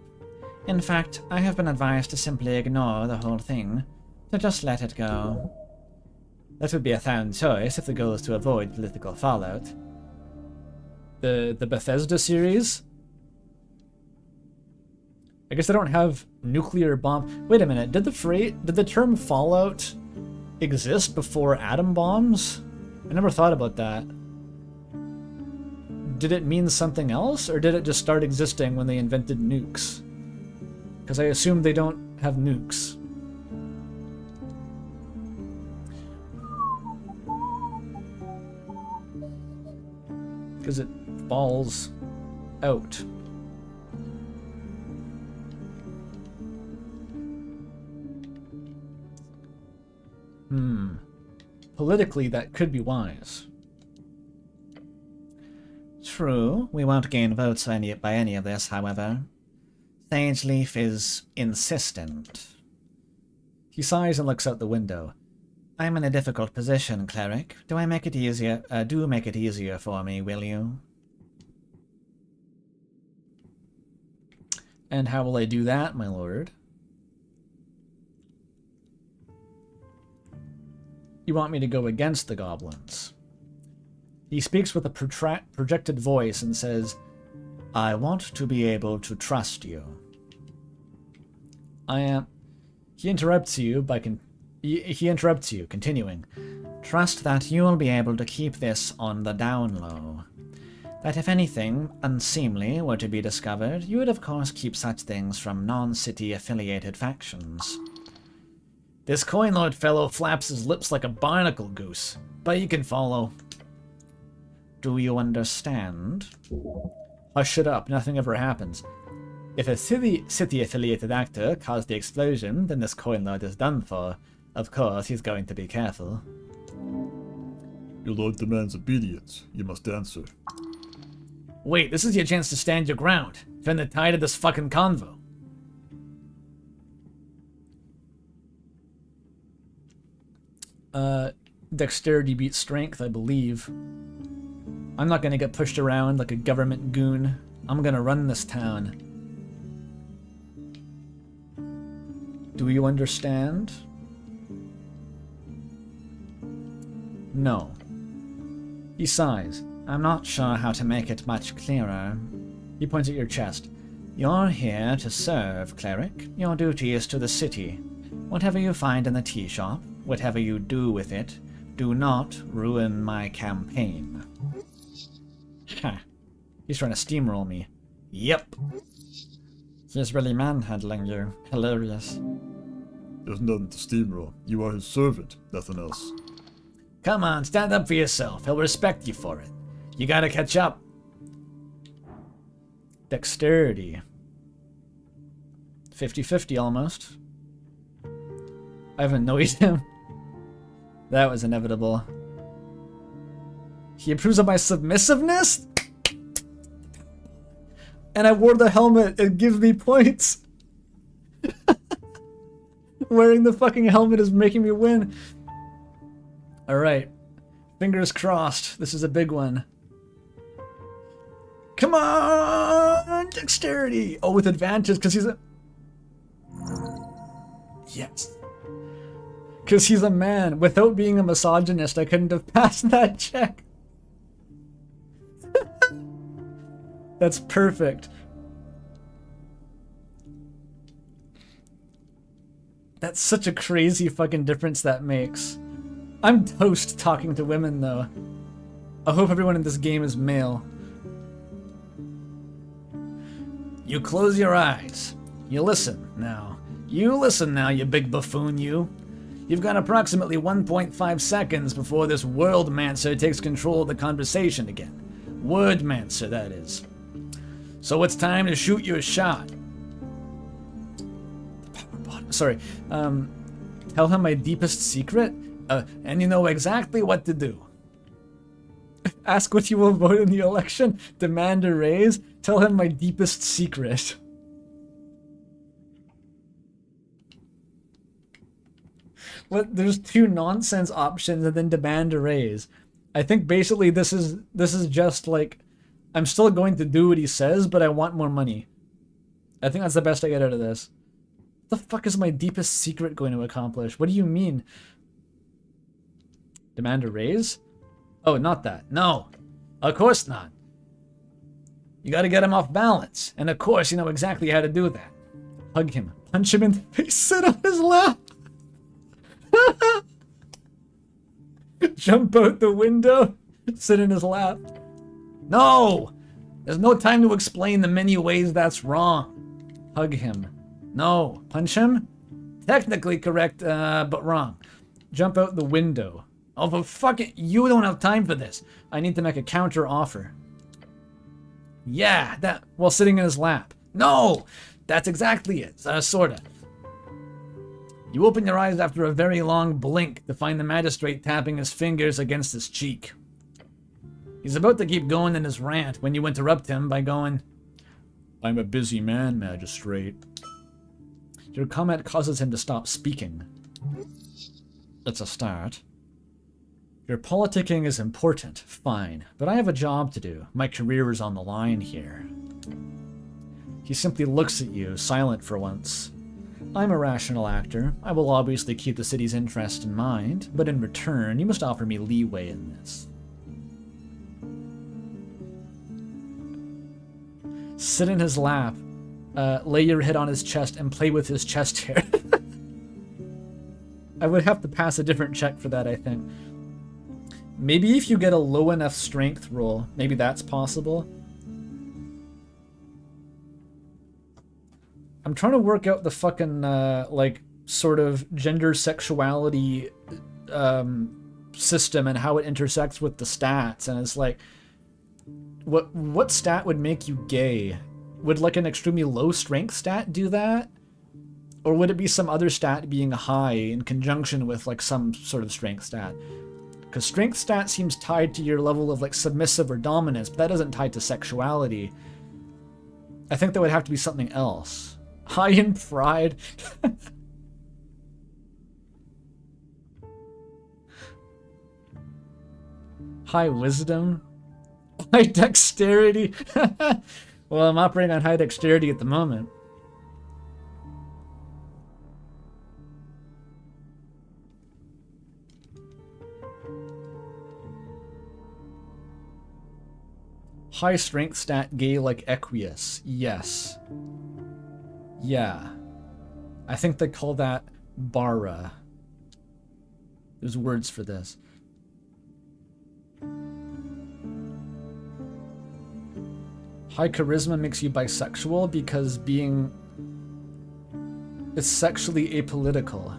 In fact, I have been advised to simply ignore the whole thing, to just let it go. That would be a sound choice if the goal is to avoid political fallout. The Bethesda series? I guess they don't have nuclear bomb. Wait a minute, did the term Fallout exist before atom bombs? I never thought about that. Did it mean something else, or did it just start existing when they invented nukes? Because I assume they don't have nukes. Because it falls out. Politically, that could be wise. True, we won't gain votes by any of this, however. Sageleaf is insistent. He sighs and looks out the window. I'm in a difficult position, cleric. Do make it easier for me, will you? And how will I do that, my lord? You want me to go against the goblins? He speaks with a projected voice and says, I want to be able to trust you. He interrupts you, continuing. Trust that you will be able to keep this on the down low. That if anything unseemly were to be discovered, you would of course keep such things from non-city affiliated factions. This coin lord fellow flaps his lips like a barnacle goose, but you can follow. Do you understand? Hush it up, nothing ever happens. If a city-affiliated actor caused the explosion, then this coin lord is done for. Of course, he's going to be careful. Your lord demands obedience. You must answer. Wait, this is your chance to stand your ground. Turn the tide of this fucking convo. Dexterity beats strength, I believe. I'm not gonna get pushed around like a government goon. I'm gonna run this town. Do you understand? No. He sighs. I'm not sure how to make it much clearer. He points at your chest. You're here to serve, cleric. Your duty is to the city. Whatever you find in the tea shop, whatever you do with it, do not ruin my campaign. Ha. He's trying to steamroll me. Yep. He's really manhandling you. Hilarious. There's nothing to steamroll. You are his servant, nothing else. Come on, stand up for yourself. He'll respect you for it. You gotta catch up. Dexterity. 50-50 almost. I've annoyed him. That was inevitable. He approves of my submissiveness? And I wore the helmet. It gives me points. Wearing the fucking helmet is making me win. Alright. Fingers crossed. This is a big one. Come on! Dexterity! Oh, with advantage, because he's a... Yes. Because he's a man. Without being a misogynist, I couldn't have passed that check. That's perfect. That's such a crazy fucking difference that makes. I'm toast talking to women, though. I hope everyone in this game is male. You close your eyes. You listen now. You listen now, you big buffoon, you. You've got approximately 1.5 seconds before this Worldmancer takes control of the conversation again. Wordmancer, that is. So it's time to shoot your shot. Sorry. Tell him my deepest secret, and you know exactly what to do. Ask what you will vote in the election. Demand a raise. Tell him my deepest secret. What? There's two nonsense options and then demand a raise. I think basically this is just like, I'm still going to do what he says, but I want more money. I think that's the best I get out of this. What the fuck is my deepest secret going to accomplish? What do you mean? Demand a raise? Oh, not that. No. Of course not. You gotta get him off balance. And of course you know exactly how to do that. Hug him. Punch him in the face. Sit on his lap. Jump out the window. Sit in his lap. No! There's no time to explain the many ways that's wrong. Hug him. No. Punch him? Technically correct, but wrong. Jump out the window. Oh, but fuck it, you don't have time for this. I need to make a counter offer. Yeah, that, while sitting in his lap. No! That's exactly it, sorta. You open your eyes after a very long blink to find the magistrate tapping his fingers against his cheek. He's about to keep going in his rant when you interrupt him by going, I'm a busy man, magistrate. Your comment causes him to stop speaking. It's a start. Your politicking is important, fine, but I have a job to do. My career is on the line here. He simply looks at you, silent for once. I'm a rational actor. I will obviously keep the city's interest in mind, but in return, you must offer me leeway in this. Sit in his lap, lay your head on his chest, and play with his chest hair. I would have to pass a different check for that, I think. Maybe if you get a low enough strength roll, maybe that's possible. I'm trying to work out the fucking, like, sort of gender sexuality system and how it intersects with the stats, and it's like, what stat would make you gay? Would, like, an extremely low strength stat do that? Or would it be some other stat being high in conjunction with, like, some sort of strength stat? Because strength stat seems tied to your level of, like, submissive or dominance, but that isn't tied to sexuality. I think that would have to be something else. High in pride. High wisdom. High dexterity. Well, I'm operating on high dexterity at the moment. High strength stat, gay like Equius. Yes. Yeah. I think they call that Bara. There's words for this. High charisma makes you bisexual because being... it's sexually apolitical.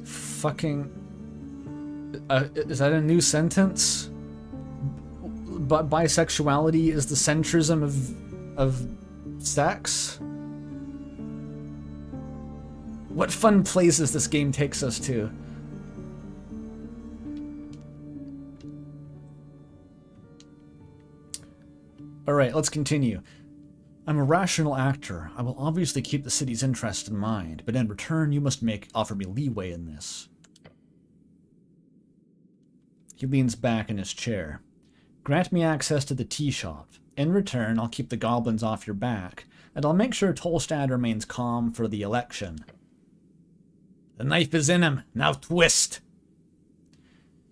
Fucking... is that a new sentence? But bisexuality is the centrism of sex? What fun places this game takes us to. Alright, let's continue. I'm a rational actor. I will obviously keep the city's interest in mind, but in return you must offer me leeway in this. He leans back in his chair. Grant me access to the tea shop. In return, I'll keep the goblins off your back, and I'll make sure Tolstad remains calm for the election. The knife is in him. Now twist!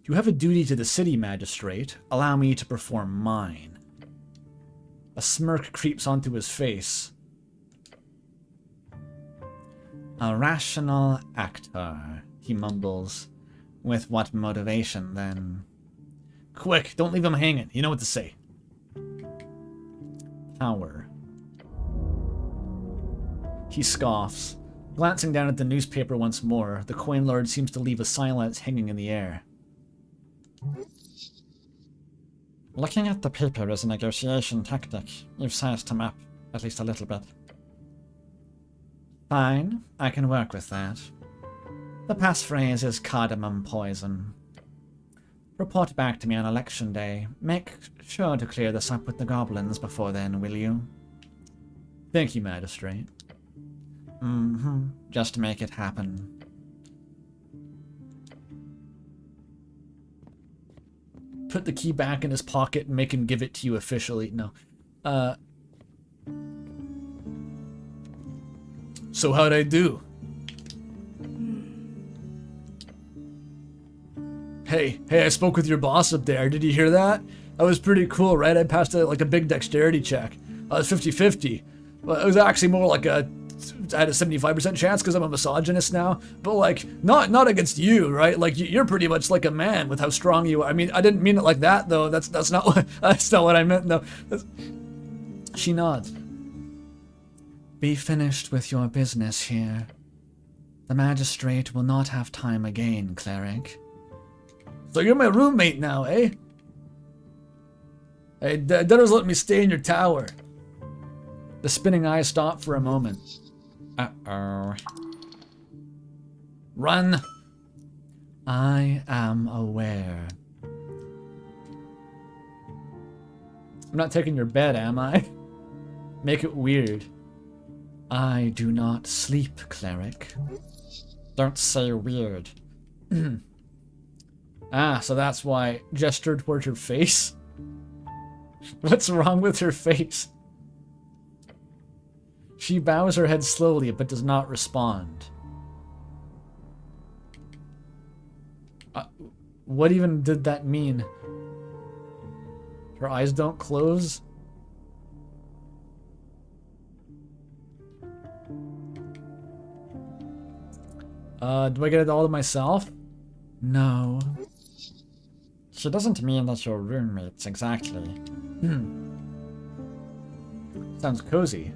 You have a duty to the city, magistrate. Allow me to perform mine. A smirk creeps onto his face. A rational actor, he mumbles. With what motivation, then? Quick, don't leave him hanging. You know what to say. Power. He scoffs. Glancing down at the newspaper once more, the coin lord seems to leave a silence hanging in the air. Looking at the paper is a negotiation tactic. You've sized him up, at least a little bit. Fine, I can work with that. The passphrase is cardamom poison. Report back to me on election day. Make sure to clear this up with the goblins before then, will you? Thank you, magistrate. Just to make it happen. Put the key back in his pocket and make him give it to you officially. No. So how'd I do? Hey, I spoke with your boss up there. Did you hear that? That was pretty cool, right? I passed like a big dexterity check. I was 50-50. Well, it was actually more like I had a 75% chance because I'm a misogynist now. But like, not against you, right? Like you're pretty much like a man with how strong you are. I mean, I didn't mean it like that though. That's not what I meant. No. She nods. Be finished with your business here. The magistrate will not have time again, cleric. So you're my roommate now, eh? Hey, Dinner's letting me stay in your tower. The spinning eye stopped for a moment. Uh-oh. Run! I am aware. I'm not taking your bed, am I? Make it weird. I do not sleep, cleric. Don't say weird. Ah, so that's why. Gestured toward her face? What's wrong with her face? She bows her head slowly, but does not respond. What even did that mean? Her eyes don't close? Do I get it all to myself? No. She doesn't mean that you're roommates, exactly. Sounds cozy.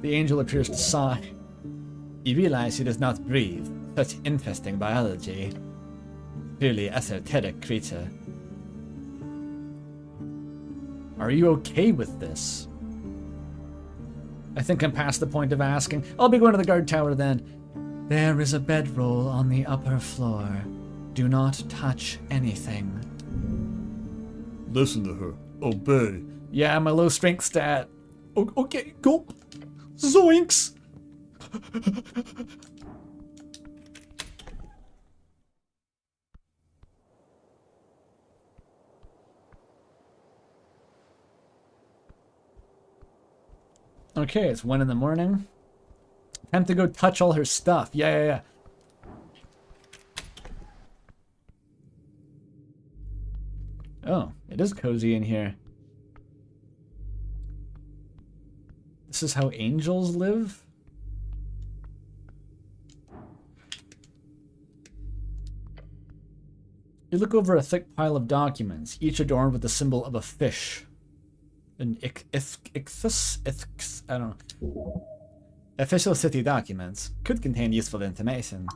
The angel appears to sigh. You realize he does not breathe. Such interesting biology. Purely esoteric creature. Are you okay with this? I think I'm past the point of asking. I'll be going to the guard tower then. There is a bedroll on the upper floor. Do not touch anything. Listen to her. Obey. Yeah, my low strength stat. Okay, go. Zoinks! Okay, it's 1 in the morning. Time to go touch all her stuff. Yeah. Oh, it is cozy in here. This is how angels live? You look over a thick pile of documents, each adorned with the symbol of a fish. An ichthus? I don't know. Official city documents could contain useful information.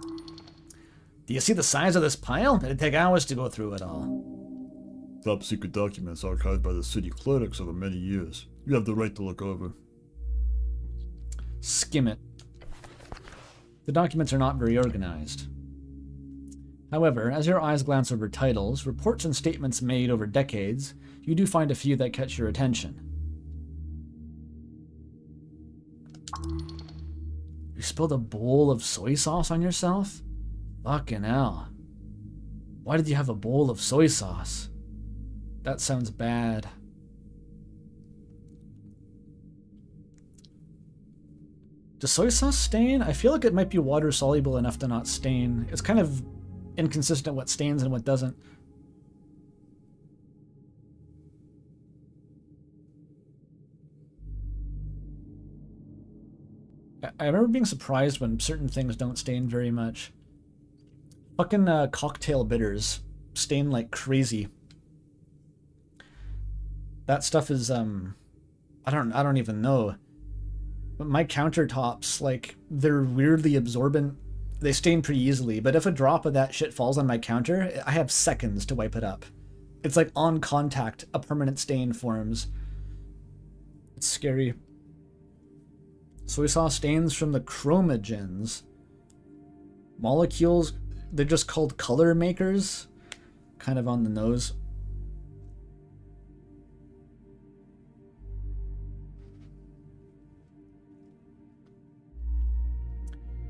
Do you see the size of this pile? It'd take hours to go through it all. Top secret documents archived by the city clerics over many years. You have the right to look over. Skim it. The documents are not very organized. However, as your eyes glance over titles, reports and statements made over decades, you do find a few that catch your attention. You spilled a bowl of soy sauce on yourself? Fucking hell. Why did you have a bowl of soy sauce? That sounds bad. Does soy sauce stain? I feel like it might be water soluble enough to not stain. It's kind of inconsistent what stains and what doesn't. I remember being surprised when certain things don't stain very much. Fucking cocktail bitters stain like crazy. That stuff is I don't even know. But my countertops, like, they're weirdly absorbent. They stain pretty easily, but if a drop of that shit falls on my counter, I have seconds to wipe it up. It's like on contact, a permanent stain forms. It's scary. Soy sauce stains from the chromogens. Molecules, they're just called color makers. Kind of on the nose.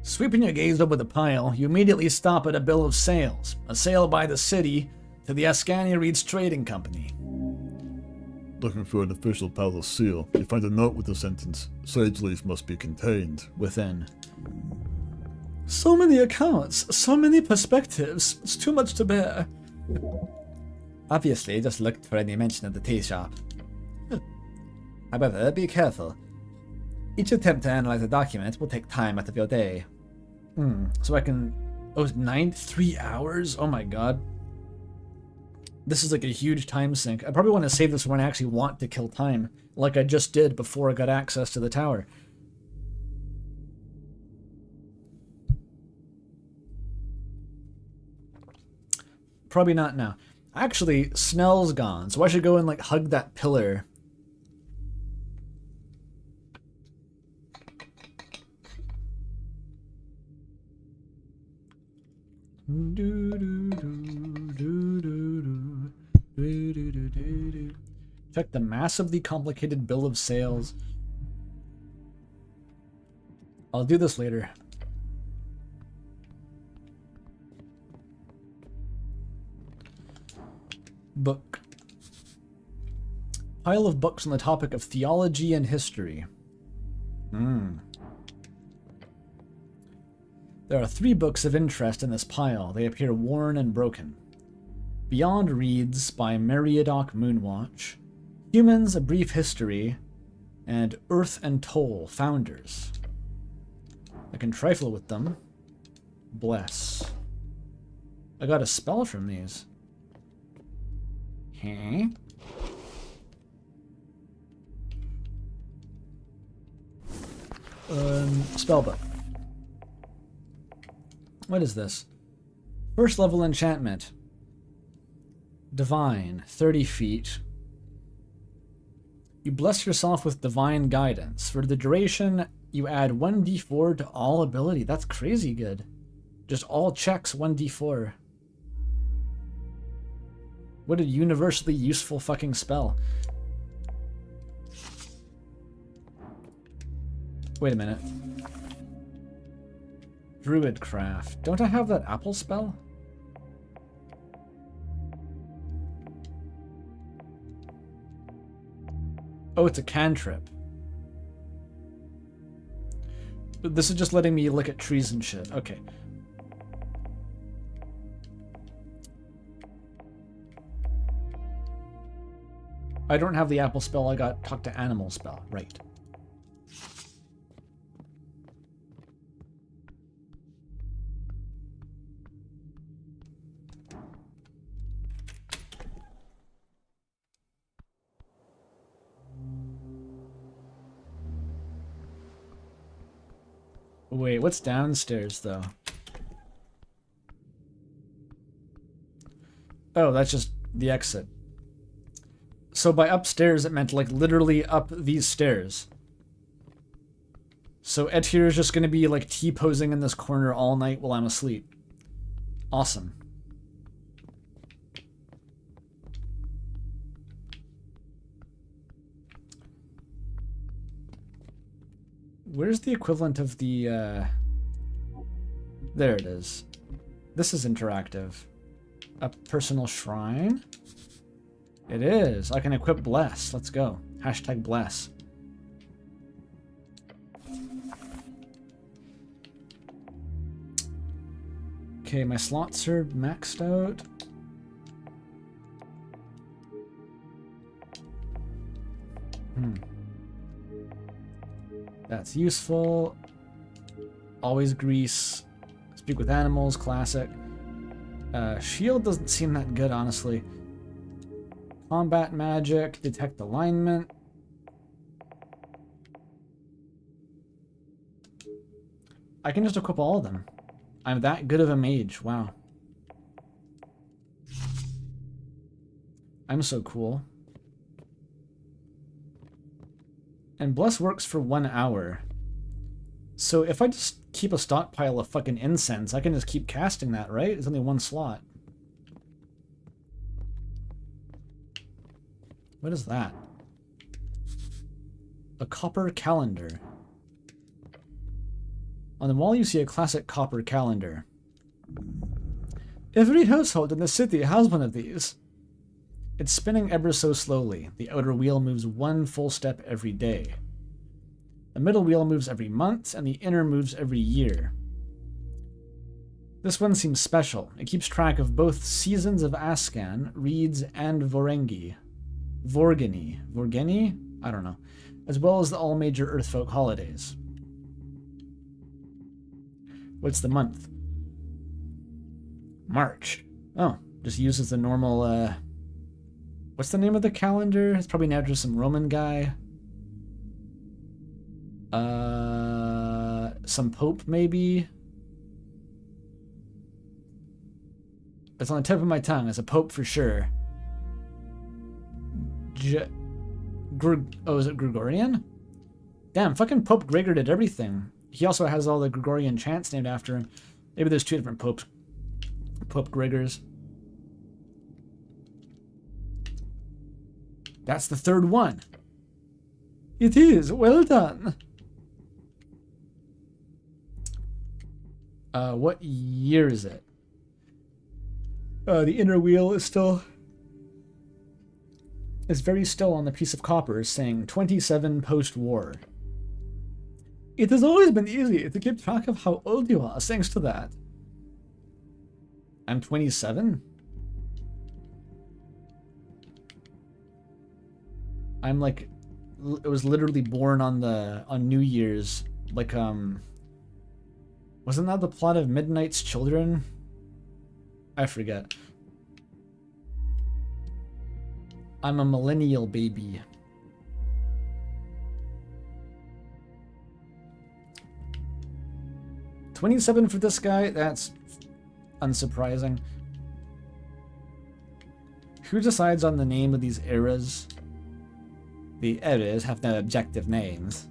Sweeping your gaze over the pile, you immediately stop at a bill of sales. A sale by the city to the Ascania Reeds Trading Company. Looking for an official palace seal, you find a note with the sentence, "Sage leaf must be contained." Within. So many accounts, so many perspectives. It's too much to bear. Obviously, just looked for any mention of the tea shop. However, be careful. Each attempt to analyze a document will take time out of your day. So I can... Oh, 3 hours? Oh my god. This is like a huge time sink. I probably want to save this when I actually want to kill time, like I just did before I got access to the tower. Probably not now. Actually, Snell's gone, so I should go and like hug that pillar. Check the massively complicated bill of sales. I'll do this later. Book. Pile of books on the topic of theology and history. There are 3 books of interest in this pile. They appear worn and broken. Beyond Reads by Meriadoc Moonwatch, Humans, A Brief History, and Earth and Toll, Founders. I can trifle with them. Bless. I got a spell from these. Huh? Spellbook. What is this? First level enchantment. Divine, 30 feet. You bless yourself with divine guidance. For the duration, you add 1d4 to all ability. That's crazy good. Just all checks 1d4. What a universally useful fucking spell. Wait a minute. Druidcraft. Don't I have that apple spell? Oh, it's a cantrip. But this is just letting me look at trees and shit. Okay. I don't have the apple spell, I got talk to animal spell. Right. Wait, what's downstairs, though? Oh, that's just the exit. So by upstairs, it meant, like, literally up these stairs. So Etir is just gonna be, like, T-posing in this corner all night while I'm asleep. Awesome. Where's the equivalent of the, There it is. This is interactive. A personal shrine? It is. I can equip Bless. Let's go. Hashtag Bless. Okay, my slots are maxed out. That's useful. Always grease. Speak with animals, classic. Shield doesn't seem that good, honestly. Combat magic, detect alignment. I can just equip all of them. I'm that good of a mage, wow. I'm so cool. And Bless works for 1 hour. So if I just keep a stockpile of fucking incense, I can just keep casting that, right? It's only 1 slot. What is that? A copper calendar. On the wall you see a classic copper calendar. Every household in the city has one of these. It's spinning ever so slowly. The outer wheel moves 1 full step every day. The middle wheel moves every month, and the inner moves every year. This one seems special. It keeps track of both seasons of Ascan, Reeds, and Vorenghi. Vorgeni? I don't know. As well as the all major Earthfolk holidays. What's the month? March. Oh, just uses the normal, what's the name of the calendar? It's probably now just some Roman guy. Some pope, maybe? It's on the tip of my tongue. It's a pope for sure. Oh, is it Gregorian? Damn, fucking Pope Gregor did everything. He also has all the Gregorian chants named after him. Maybe there's two different popes. Pope Gregors. That's the third one. It is. Well done. What year is it? The inner wheel is still... is very still on the piece of copper, saying 27 post-war. It has always been easy to keep track of how old you are, thanks to that. I'm 27? I'm like... it was literally born on New Year's. Like, wasn't that the plot of Midnight's Children? I forget. I'm a millennial baby. $27 for this guy? That's unsurprising. Who decides on the name of these eras? The eras have no objective names.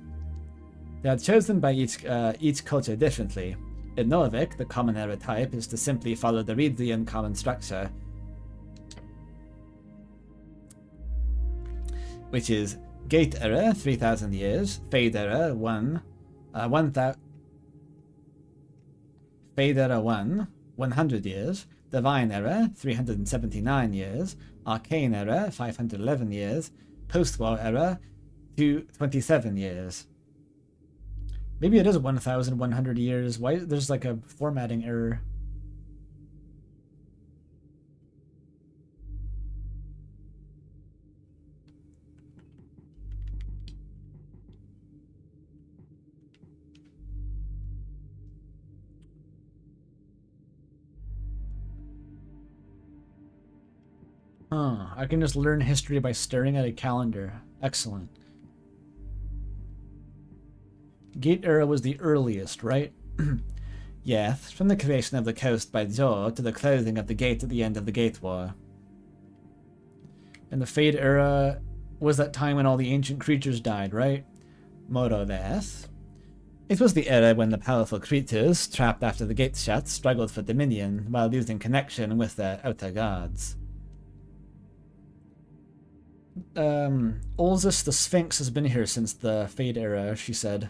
They are chosen by each culture differently. In Norvik, the common era type is to simply follow the Reedian common structure, which is Gate era, 3,000 years, Fade era, 100 years, Divine era, 379 years, Arcane era, 511 years, Post-war era, 227 years. Maybe it is 1,100 years. Why? There's like a formatting error. I can just learn history by staring at a calendar. Excellent. Gate era was the earliest, right? Yes, from the creation of the coast by Jor to the closing of the gate at the end of the Gate War. And the Fade era was that time when all the ancient creatures died, right? More or less. It was the era when the powerful creatures, trapped after the gate shut, struggled for dominion while losing connection with their outer gods. Olzus the Sphinx has been here since the Fade era, she said.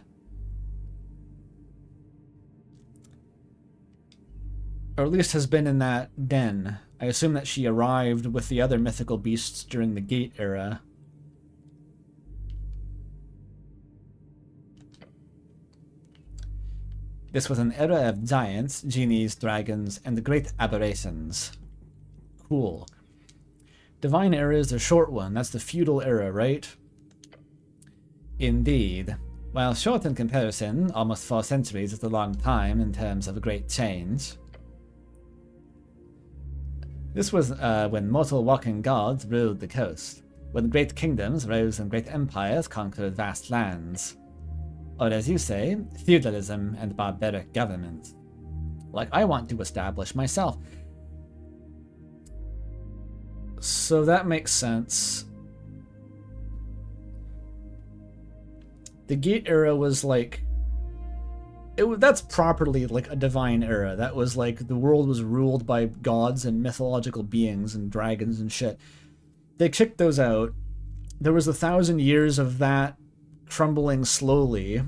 Or at least has been in that den. I assume that she arrived with the other mythical beasts during the Gate era. This was an era of giants, genies, dragons, and the great aberrations. Cool. Divine era is the short one. That's the feudal era, right? Indeed. While short in comparison, almost 4 centuries is a long time in terms of a great change. This was when mortal walking gods ruled the coast, when great kingdoms rose and great empires conquered vast lands. Or as you say, feudalism and barbaric government. Like I want to establish myself. So that makes sense. The Gate era was like... that's properly like a divine era. That was like the world was ruled by gods and mythological beings and dragons and shit. They kicked those out. There was 1,000 years of that crumbling slowly.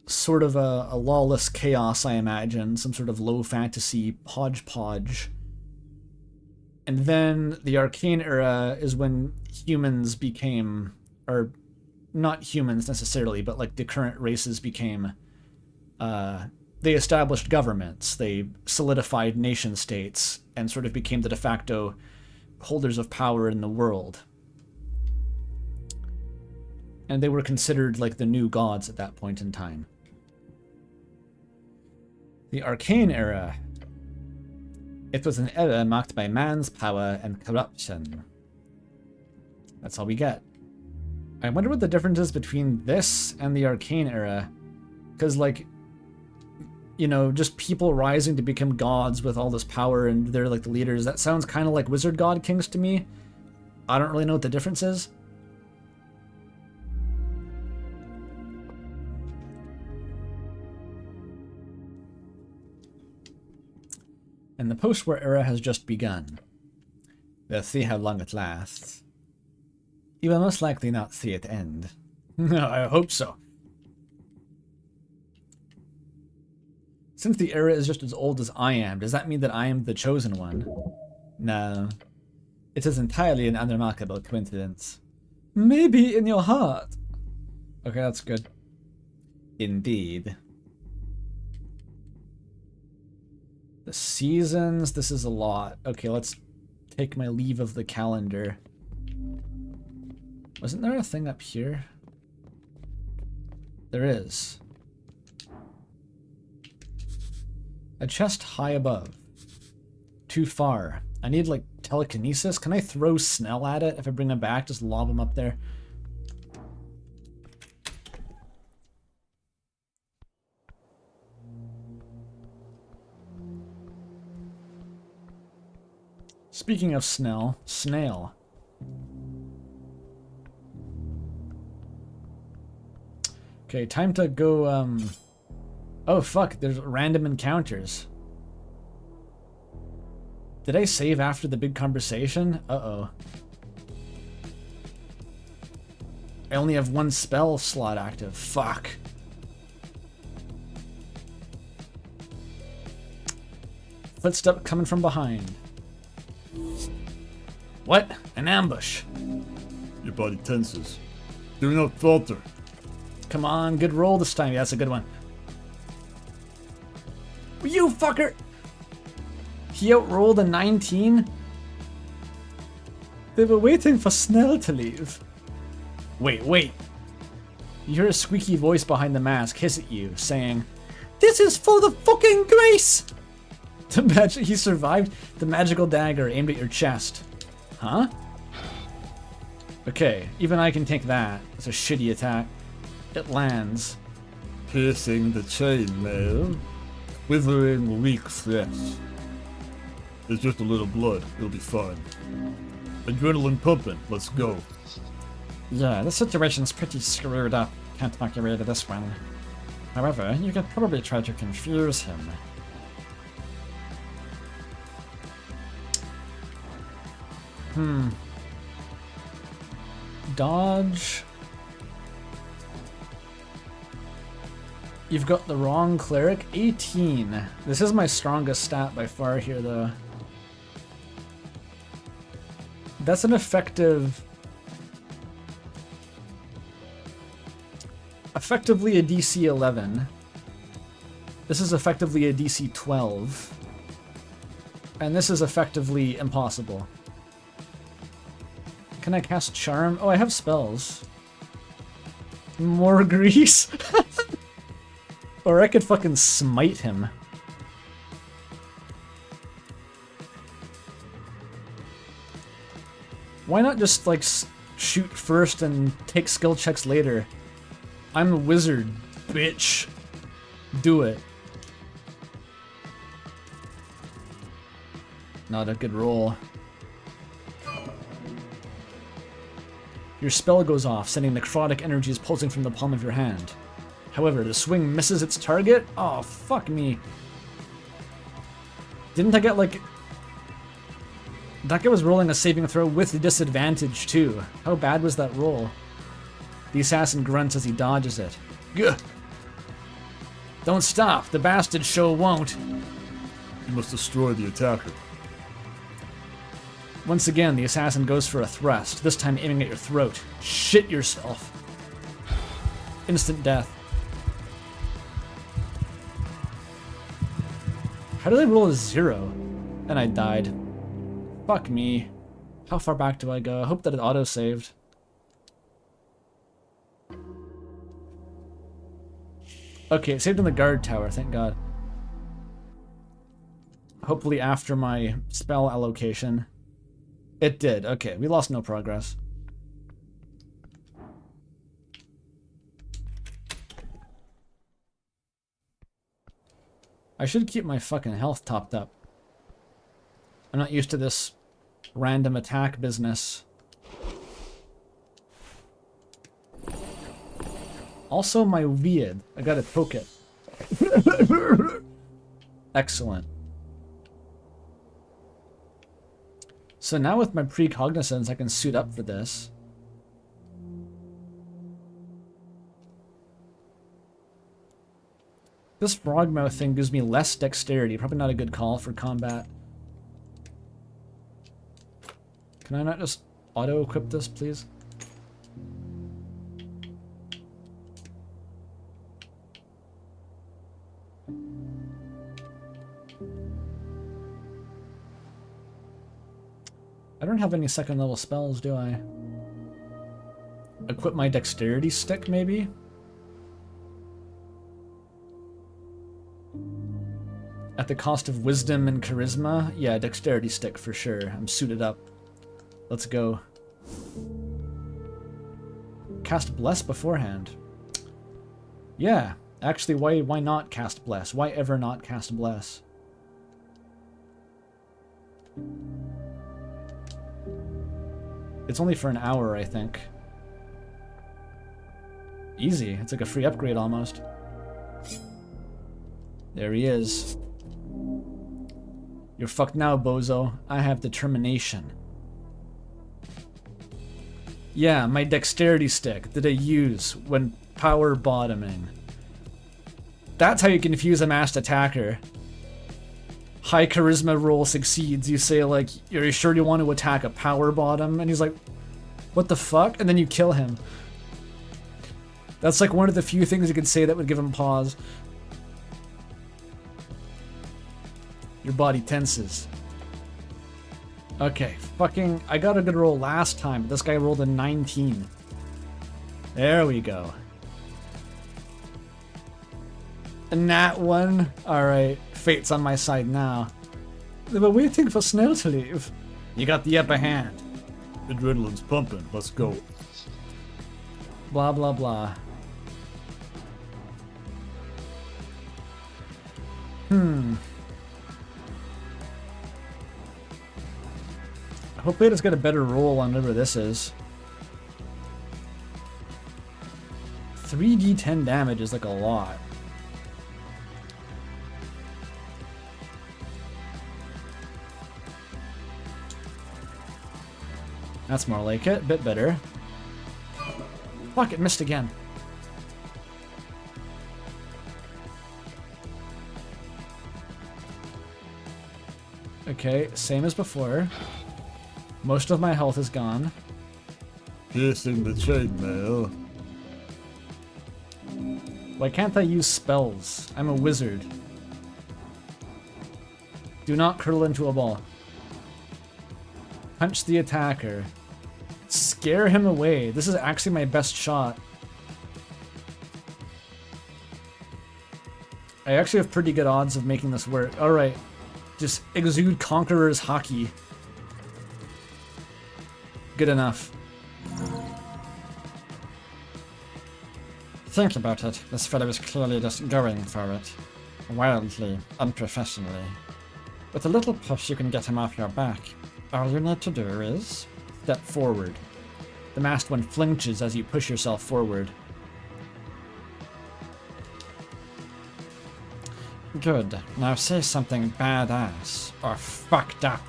Sort of a lawless chaos, I imagine. Some sort of low fantasy hodgepodge. And then the Arcane era is when humans became, or not humans necessarily, but like the current races became, they established governments, they solidified nation states, and sort of became the de facto holders of power in the world. And they were considered like the new gods at that point in time. The Arcane era. It was an era marked by man's power and corruption. That's all we get. I wonder what the difference is between this and the Arcane era. Because, like, you know, just people rising to become gods with all this power and they're like the leaders. That sounds kind of like wizard god kings to me. I don't really know what the difference is. And the post-war era has just begun. We'll see how long it lasts. You will most likely not see it end. I hope so. Since the era is just as old as I am, does that mean that I am the chosen one? No. It is entirely an unremarkable coincidence. Maybe in your heart. Okay, that's good. Indeed. The seasons, this is a lot. Okay, let's take my leave of the calendar. Wasn't there a thing up here? There is. A chest high above. Too far. I need, like, telekinesis. Can I throw Snell at it if I bring him back? Just lob him up there. Speaking of Snell, Snail. Okay, time to go, Oh, fuck, there's random encounters. Did I save after the big conversation? Uh-oh. I only have one spell slot active. Fuck. Footstep coming from behind. What? An ambush. Your body tenses. Do not falter. Come on, good roll this time. Yeah, that's a good one. You fucker! He outrolled a 19? They were waiting for Snell to leave. Wait. You hear a squeaky voice behind the mask hiss at you, saying, "This is for the fucking grace!" He survived the magical dagger aimed at your chest. Huh? Okay, even I can take that. It's a shitty attack. It lands. Piercing the chainmail. Withering weak flesh. There's just a little blood. It'll be fine. Adrenaline pumping. Let's go. Yeah, the situation's pretty screwed up. Can't knock your way to this one. However, you could probably try to confuse him. Dodge. You've got the wrong cleric. 18. This is my strongest stat by far here, though. That's an effectively a DC 11. This is effectively a DC 12. And this is effectively impossible. Can I cast Charm? Oh, I have spells. More grease? Or I could fucking smite him. Why not just, like, shoot first and take skill checks later? I'm a wizard, bitch. Do it. Not a good roll. Your spell goes off, sending necrotic energies pulsing from the palm of your hand. However, the swing misses its target? Oh, fuck me. Didn't I get, like... That guy was rolling a saving throw with disadvantage, too. How bad was that roll? The assassin grunts as he dodges it. Gah! Don't stop. The bastard sure won't. You must destroy the attacker. Once again, the assassin goes for a thrust, this time aiming at your throat. Shit yourself. Instant death. How did I roll a 0? And I died. Fuck me. How far back do I go? I hope that it auto-saved. Okay, it saved in the guard tower, thank God. Hopefully after my spell allocation. It did. Okay, we lost no progress. I should keep my fucking health topped up. I'm not used to this random attack business. Also, my weird. I gotta poke it. Excellent. So now with my precognizance, I can suit up for this. This frogmouth thing gives me less dexterity. Probably not a good call for combat. Can I not just auto-equip this, please? I don't have any second level spells, do I? Equip my dexterity stick, maybe? At the cost of wisdom and charisma? Yeah, dexterity stick for sure. I'm suited up. Let's go. Cast Bless beforehand. Yeah, actually, why not cast Bless? Why ever not cast Bless? It's only for an hour, I think. Easy. It's like a free upgrade almost. There he is. You're fucked now, bozo. I have determination. Yeah, my dexterity stick that I use when power bottoming. That's how you confuse a masked attacker. High charisma roll succeeds. You say like, are you sure you want to attack a power bottom? And he's like, what the fuck? And then you kill him. That's like one of the few things you can say that would give him pause. Your body tenses. Okay, fucking, I got a good roll last time, but this guy rolled a 19. There we go. A nat 1? Alright, fate's on my side now. They were waiting for Snow to leave. You got the upper hand. Adrenaline's pumping. Let's go. Blah, blah, blah. Hopefully it's got a better roll on whatever this is. 3d10 damage is like a lot. That's more like it. Bit better. Fuck, it missed again. Okay, same as before. Most of my health is gone. Piercing the chainmail. Why can't I use spells? I'm a wizard. Do not curl into a ball. Punch the attacker. Scare him away. This is actually my best shot. I actually have pretty good odds of making this work. Alright. Just exude Conqueror's Hockey. Good enough. Think about it. This fellow is clearly just going for it. Wildly, unprofessionally. With a little push you can get him off your back. All you need to do is... Step forward. The masked one flinches as you push yourself forward. Good. Now say something badass. Or fucked up.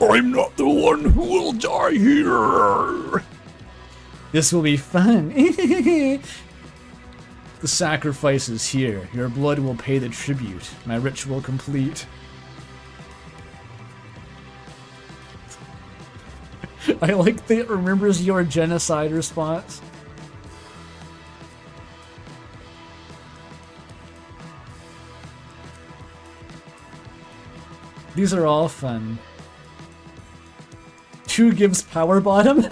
I'm not the one who will die here. This will be fun. The sacrifice is here. Your blood will pay the tribute. My ritual complete. I like that it remembers your genocide response. These are all fun. 2 gives power bottom.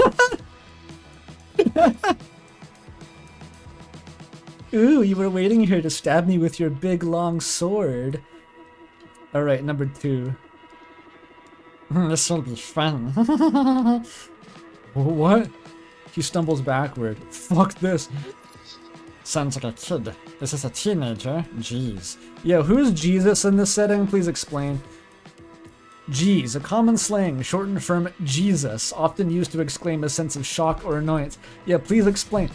Ooh, you were waiting here to stab me with your big long sword. Alright, number 2. This will be fun. What? He stumbles backward. Fuck this. Sounds like a kid. Is this a teenager? Jeez. Yeah, who's Jesus in this setting? Please explain. Jeez, a common slang shortened from Jesus, often used to exclaim a sense of shock or annoyance. Yeah, please explain.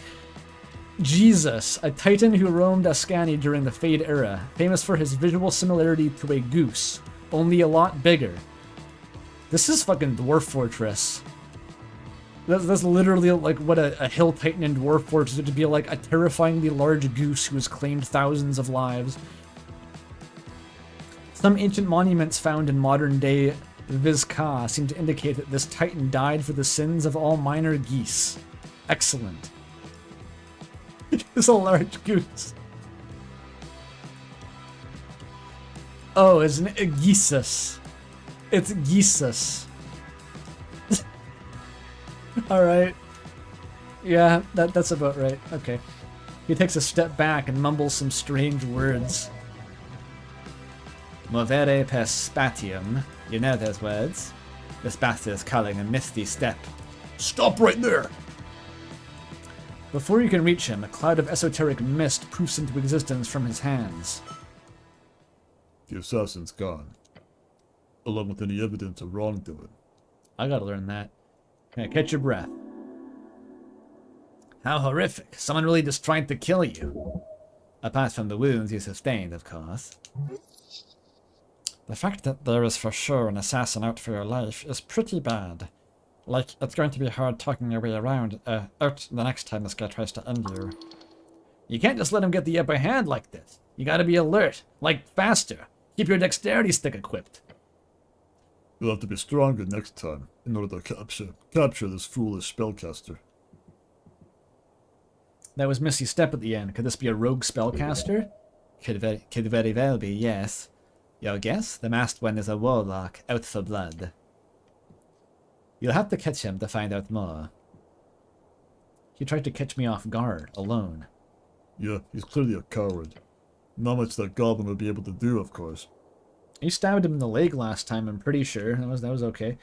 Jesus, a titan who roamed Ascani during the Fade era, famous for his visual similarity to a goose, only a lot bigger. This is fucking Dwarf Fortress. That's literally like what a hill titan in Dwarf Fortress would be, like a terrifyingly large goose who has claimed thousands of lives. Some ancient monuments found in modern-day Vizca seem to indicate that this titan died for the sins of all minor geese. Excellent. It is a large goose. Oh, isn't it Geesus? It's Geesus. Alright. Yeah, that's about right. Okay. He takes a step back and mumbles some strange words. Movere per spatium. You know those words. The spat is calling a misty step. Stop right there! Before you can reach him, a cloud of esoteric mist poofs into existence from his hands. The assassin's gone, along with any evidence of wrongdoing. I gotta learn that. Okay, catch your breath. How horrific. Someone really just tried to kill you. Apart from the wounds you sustained, of course. The fact that there is for sure an assassin out for your life is pretty bad. Like, it's going to be hard talking your way around, out the next time this guy tries to end you. You can't just let him get the upper hand like this. You gotta be alert. Like, faster. Keep your dexterity stick equipped. You'll have to be stronger next time in order to capture this foolish spellcaster. That was Misty Step at the end. Could this be a rogue spellcaster? Could very well be, yes. Your guess? The masked one is a warlock, out for blood. You'll have to catch him to find out more. He tried to catch me off guard, alone. Yeah, he's clearly a coward. Not much that goblin would be able to do, of course. You stabbed him in the leg last time, I'm pretty sure. That was okay.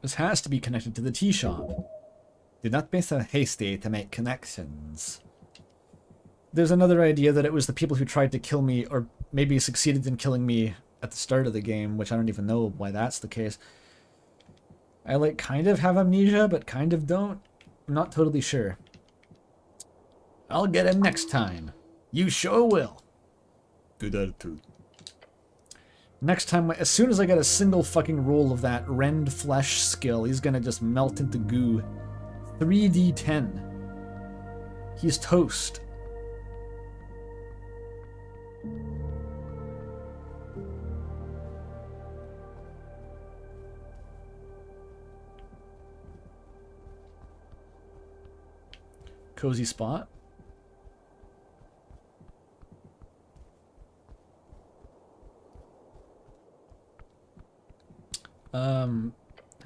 This has to be connected to the tea shop. Do not be so hasty to make connections. There's another idea that it was the people who tried to kill me, or maybe succeeded in killing me at the start of the game, which I don't even know why that's the case. I, like, kind of have amnesia, but kind of don't. I'm not totally sure. I'll get him next time. You sure will. Good attitude. Next time, as soon as I get a single fucking roll of that rend flesh skill, he's gonna just melt into goo. 3d10. He's toast. Cozy spot.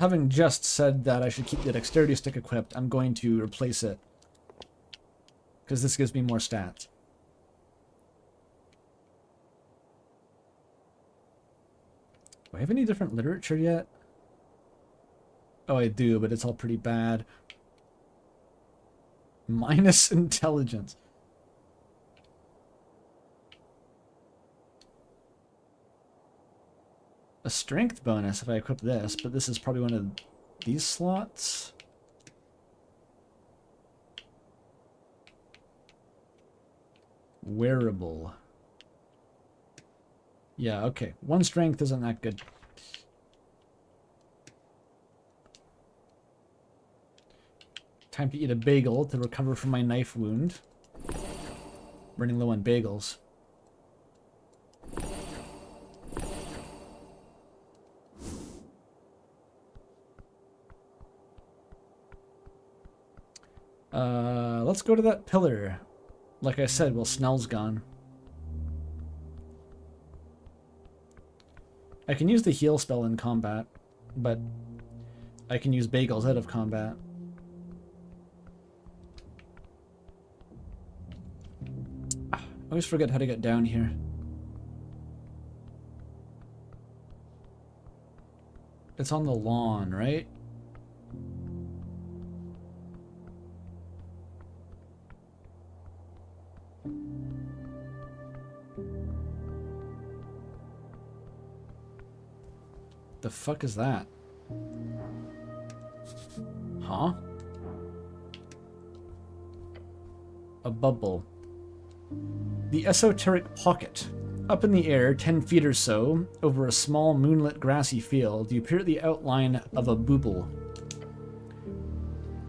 Having just said that I should keep the dexterity stick equipped, I'm going to replace it. Because this gives me more stats. Do I have any different literature yet? Oh, I do, but it's all pretty bad. Minus intelligence. A strength bonus if I equip this, but this is probably one of these slots. Wearable. Yeah, okay. One strength isn't that good. Time to eat a bagel to recover from my knife wound. Running low on bagels. Let's go to that pillar. Like I said, while Snell's gone. I can use the heal spell in combat, but I can use bagels out of combat. I always forget how to get down here. It's on the lawn, right? The fuck is that? Huh? A bubble. The Esoteric Pocket. Up in the air, 10 feet or so, over a small moonlit grassy field, you peer at the outline of a booble.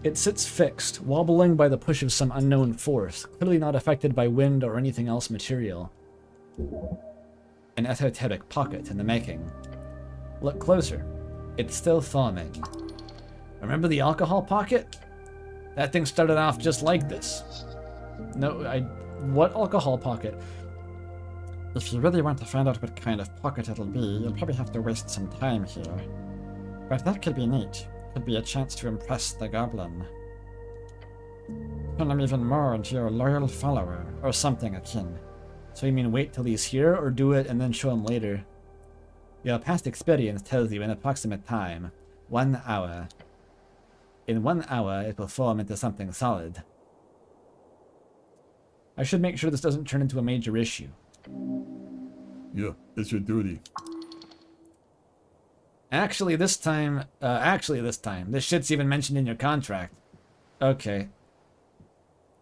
It sits fixed, wobbling by the push of some unknown force, clearly not affected by wind or anything else material. An esoteric pocket in the making. Look closer. It's still forming. Remember the alcohol pocket? That thing started off just like this. No, what alcohol pocket? If you really want to find out what kind of pocket it'll be, you'll probably have to waste some time here. But that could be neat. Could be a chance to impress the goblin. Turn him even more into your loyal follower, or something akin. So you mean wait till he's here, or do it and then show him later? Your past experience tells you an approximate time. 1 hour. In 1 hour, it will form into something solid. I should make sure this doesn't turn into a major issue. Yeah, it's your duty. Actually, this time, this shit's even mentioned in your contract. Okay.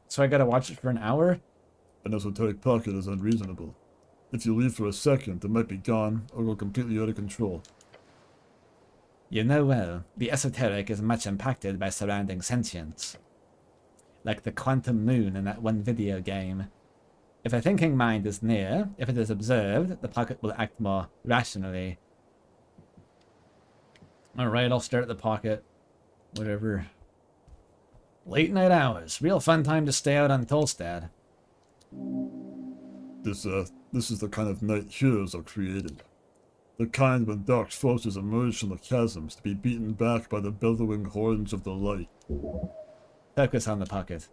So I gotta watch it for an hour? An esoteric pocket is unreasonable. If you leave for a second, it might be gone or go completely out of control. You know well, the esoteric is much impacted by surrounding sentience. Like the quantum moon in that one video game. If a thinking mind is near, if it is observed, the pocket will act more rationally. Alright, I'll start at the pocket. Whatever. Late night hours. Real fun time to stay out on Tolstad. This is the kind of night heroes are created. The kind when dark forces emerge from the chasms to be beaten back by the bellowing horns of the light. Focus on the pocket.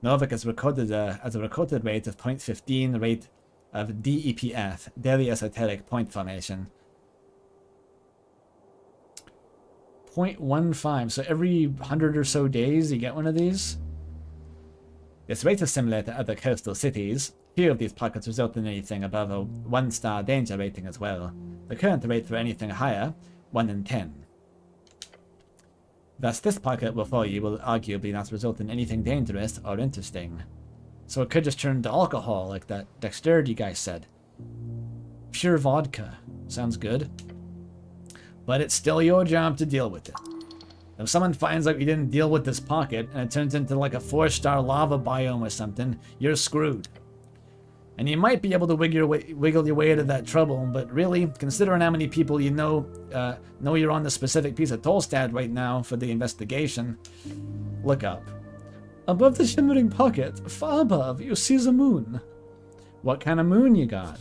Novik is recorded as a recorded rate of 0.15 rate of DEPF, Daily Esoteric Point Formation. 0.15, so every 100 or so days you get one of these? This rate is similar to other coastal cities. Few of these pockets result in anything above a 1-star danger rating as well. The current rate for anything higher, 1 in 10. Thus, this pocket before you will arguably not result in anything dangerous or interesting. So it could just turn into alcohol, like that dexterity guy said. Pure vodka. Sounds good. But it's still your job to deal with it. If someone finds out you didn't deal with this pocket, and it turns into like a 4-star lava biome or something, you're screwed. And you might be able to wiggle your way out of that trouble, but really, considering how many people you know you're on the specific piece of Tolstad right now for the investigation, look up. Above the shimmering pocket, far above, you see the moon. What kind of moon you got?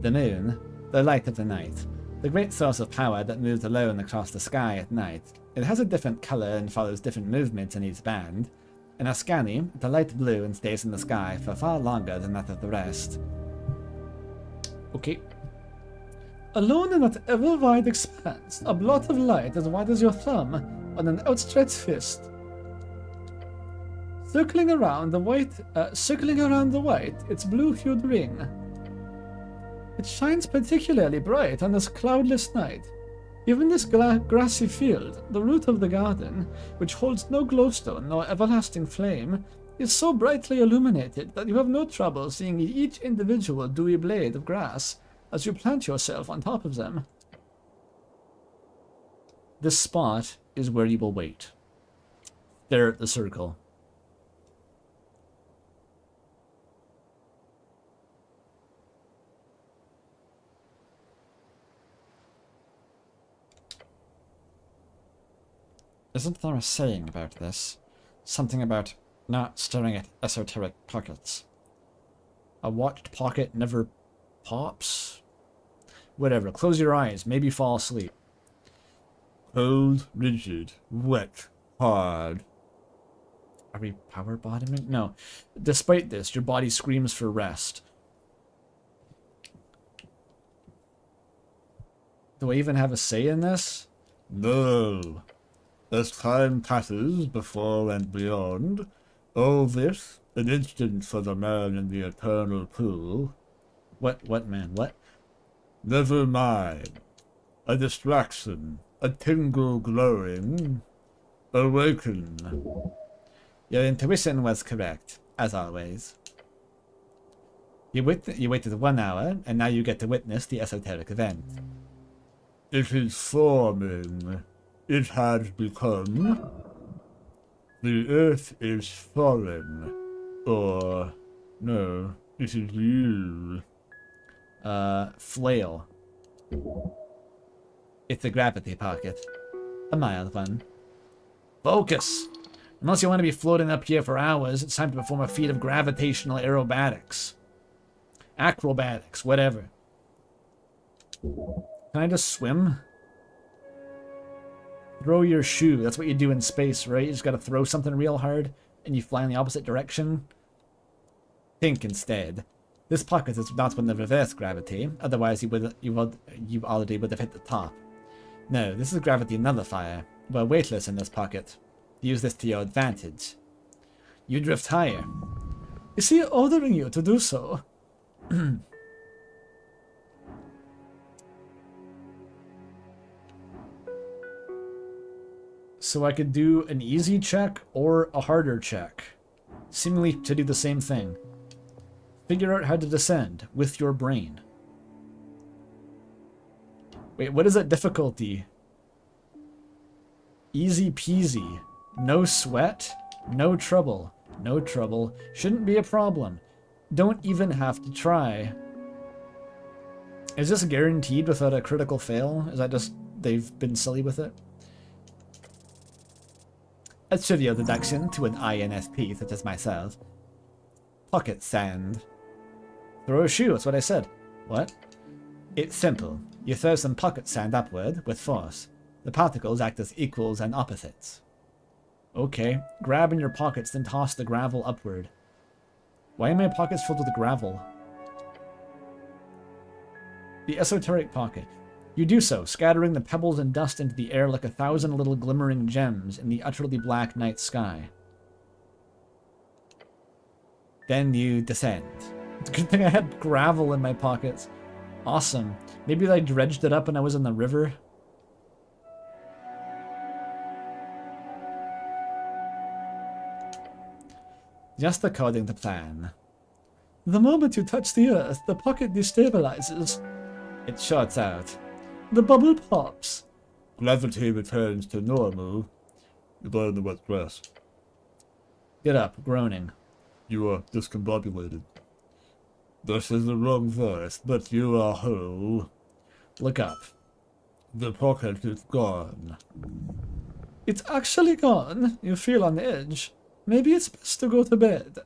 The moon, the light of the night, the great source of power that moves alone across the sky at night. It has a different color and follows different movements in each band. In Ascani, it's a light blue and stays in the sky for far longer than that of the rest. Okay. Alone in that ever-wide expanse, a blot of light as wide as your thumb on an outstretched fist. Circling around the white, its blue-hued ring. It shines particularly bright on this cloudless night. Even this grassy field, the root of the garden, which holds no glowstone nor everlasting flame, is so brightly illuminated that you have no trouble seeing each individual dewy blade of grass as you plant yourself on top of them. This spot is where you will wait. There at the circle. Isn't there a saying about this? Something about not staring at esoteric pockets. A watched pocket never pops? Whatever, close your eyes, maybe fall asleep. Cold, rigid, wet, hard. Are we power bottoming? No. Despite this, your body screams for rest. Do I even have a say in this? No. As time passes before and beyond, all this, an instance for the man in the eternal pool. What man? What? Never mind. A distraction, a tingle glowing. Awaken. Your intuition was correct, as always. You waited 1 hour, and now you get to witness the esoteric event. It is forming. It has become. The earth is fallen. Or, no, it is you. Flail. It's a gravity pocket. A mild one. Focus! Unless you want to be floating up here for hours, it's time to perform a feat of gravitational aerobatics. Acrobatics, whatever. Can I just swim? Throw your shoe. That's what you do in space, right? You just gotta throw something real hard, and you fly in the opposite direction. Think instead. This pocket is not one of reverse gravity, otherwise you already would have hit the top. No, this is gravity nullifier. We're weightless in this pocket. Use this to your advantage. You drift higher. Is he ordering you to do so? So I could do an easy check or a harder check, seemingly to do the same thing. Figure out how to descend with your brain. Wait, what is that difficulty? Easy peasy. No sweat. No trouble. No trouble. Shouldn't be a problem. Don't even have to try. Is this guaranteed without a critical fail? Is that just they've been silly with it? A trivial deduction to an INFP such as myself. Pocket sand. Throw a shoe, that's what I said. What? It's simple. You throw some pocket sand upward with force. The particles act as equals and opposites. Okay, grab in your pockets, then toss the gravel upward. Why are my pockets filled with gravel? The esoteric pocket. You do so, scattering the pebbles and dust into the air like 1,000 little glimmering gems in the utterly black night sky. Then you descend. It's a good thing I had gravel in my pockets. Awesome. Maybe I dredged it up when I was in the river. Just according to plan. The moment you touch the earth, the pocket destabilizes. It shorts out. The bubble pops. Gravity returns to normal. You lie in the wet grass. Get up, groaning. You are discombobulated. This is the wrong verse, but you are whole. Look up. The pocket is gone. It's actually gone. You feel on edge. Maybe it's best to go to bed.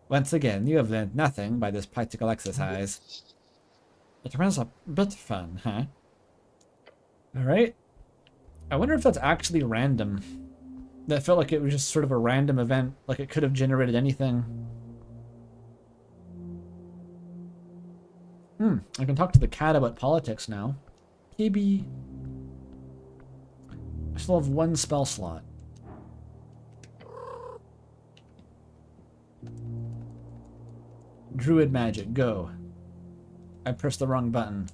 Once again, you have learned nothing by this practical exercise. It was a bit fun, huh? Alright. I wonder if that's actually random. That felt like it was just sort of a random event, like it could have generated anything. I can talk to the cat about politics now. Maybe. I still have 1 spell slot. Druid magic, go. I pressed the wrong button.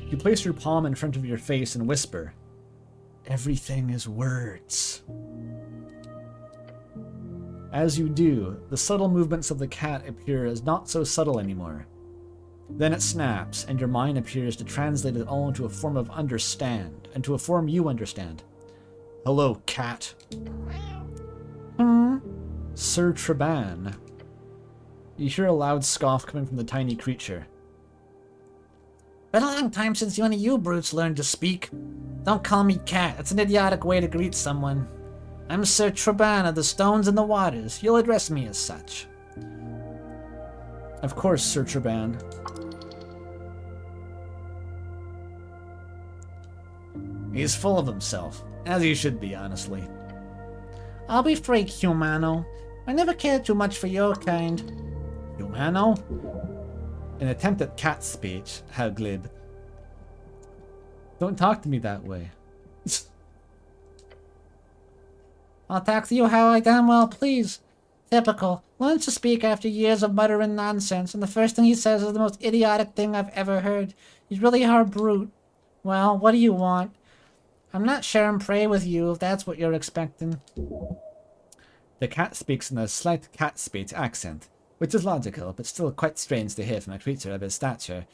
You place your palm in front of your face and whisper, "Everything is words." As you do, the subtle movements of the cat appear as not so subtle anymore. Then it snaps, and your mind appears to translate it all into a form of understand, into a form you understand. Hello, cat. Sir Treban. You hear a loud scoff coming from the tiny creature. Been a long time since any of you brutes learned to speak. Don't call me cat. It's an idiotic way to greet someone. I'm Sir Treban of the Stones and the Waters. You'll address me as such. Of course, Sir Treban. He's full of himself, as he should be, honestly. I'll be frank, Humano. I never cared too much for your kind. Humano? An attempt at cat speech, how glib. Don't talk to me that way. I'll talk to you how I damn well please. Typical. Learns to speak after years of muttering nonsense, and the first thing he says is the most idiotic thing I've ever heard. He's really a brute. Well, what do you want? I'm not sharing prey with you, if that's what you're expecting. The cat speaks in a slight cat speech accent, which is logical, but still quite strange to hear from a creature of his stature.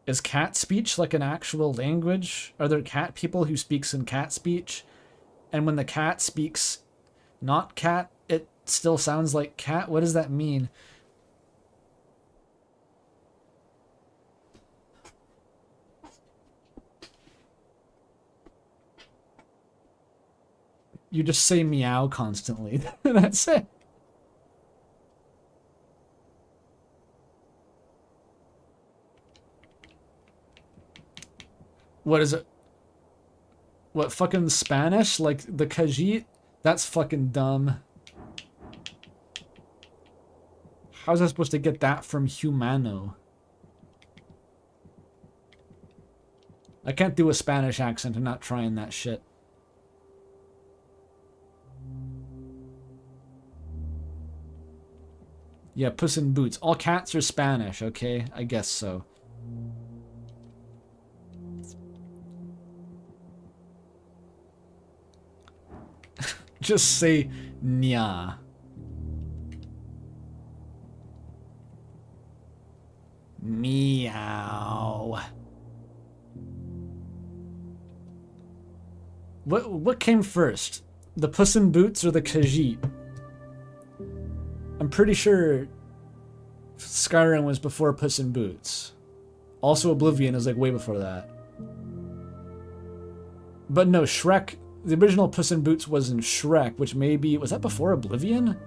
Is cat speech like an actual language? Are there cat people who speaks in cat speech? And when the cat speaks not cat, it still sounds like cat? What does that mean? You just say meow constantly. That's it. What is it? What, fucking Spanish? Like the Khajiit? That's fucking dumb. How's I supposed to get that from Humano? I can't do a Spanish accent. I'm not trying that shit. Yeah, Puss in Boots. All cats are Spanish, okay? I guess so. Just say nya. Meow. What came first? The Puss in Boots or the Khajiit? I'm pretty sure Skyrim was before Puss in Boots. Also Oblivion is like way before that. But no, Shrek, the original Puss in Boots was in Shrek, which maybe, was that before Oblivion?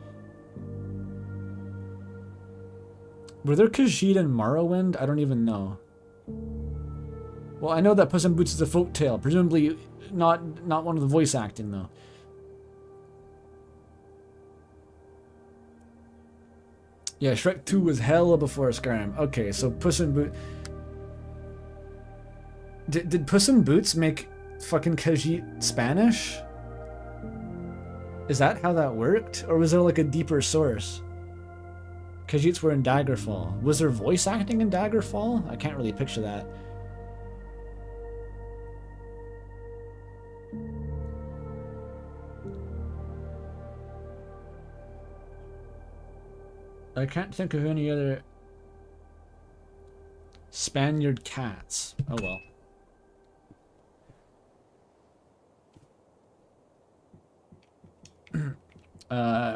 Were there Khajiit and Morrowind? I don't even know. Well, I know that Puss in Boots is a folktale, presumably not one of the voice acting though. Yeah, Shrek 2 was hella before Skyrim. Okay, so Puss in Boots... Did Puss in Boots make fucking Khajiit Spanish? Is that how that worked? Or was there like a deeper source? Khajiits were in Daggerfall. Was there voice acting in Daggerfall? I can't really picture that. I can't think of any other Spaniard cats. Oh well.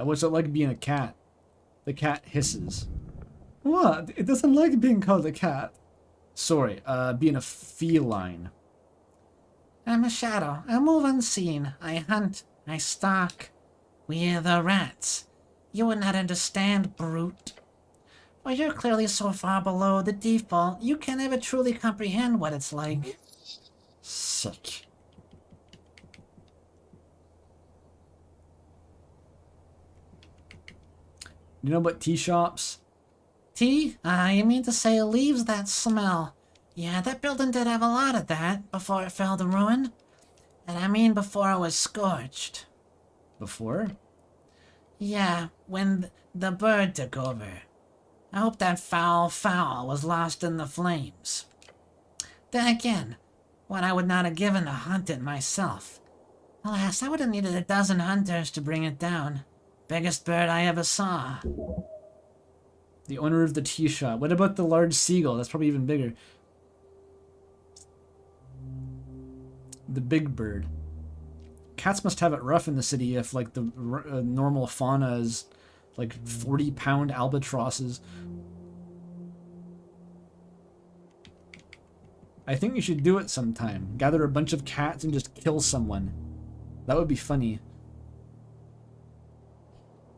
What's it like being a cat? The cat hisses. What? It doesn't like being called a cat. Sorry, being a feline. I'm a shadow. I move unseen. I hunt. I stalk. We're the rats. You would not understand, brute. Well, you're clearly so far below the default, you can never truly comprehend what it's like. Sick. You know about tea shops? Tea? You mean to say leaves that smell? Yeah, that building did have a lot of that before it fell to ruin. And I mean before it was scorched. Before? Yeah, when the bird took over. I hope that foul was lost in the flames. Then again, what I would not have given to hunt it myself. Alas, I would have needed a dozen hunters to bring it down. Biggest bird I ever saw. The owner of the tea shop. What about the large seagull? That's probably even bigger. The big bird. Cats must have it rough in the city if, like, the normal fauna is, like, 40-pound albatrosses. I think you should do it sometime. Gather a bunch of cats and just kill someone. That would be funny.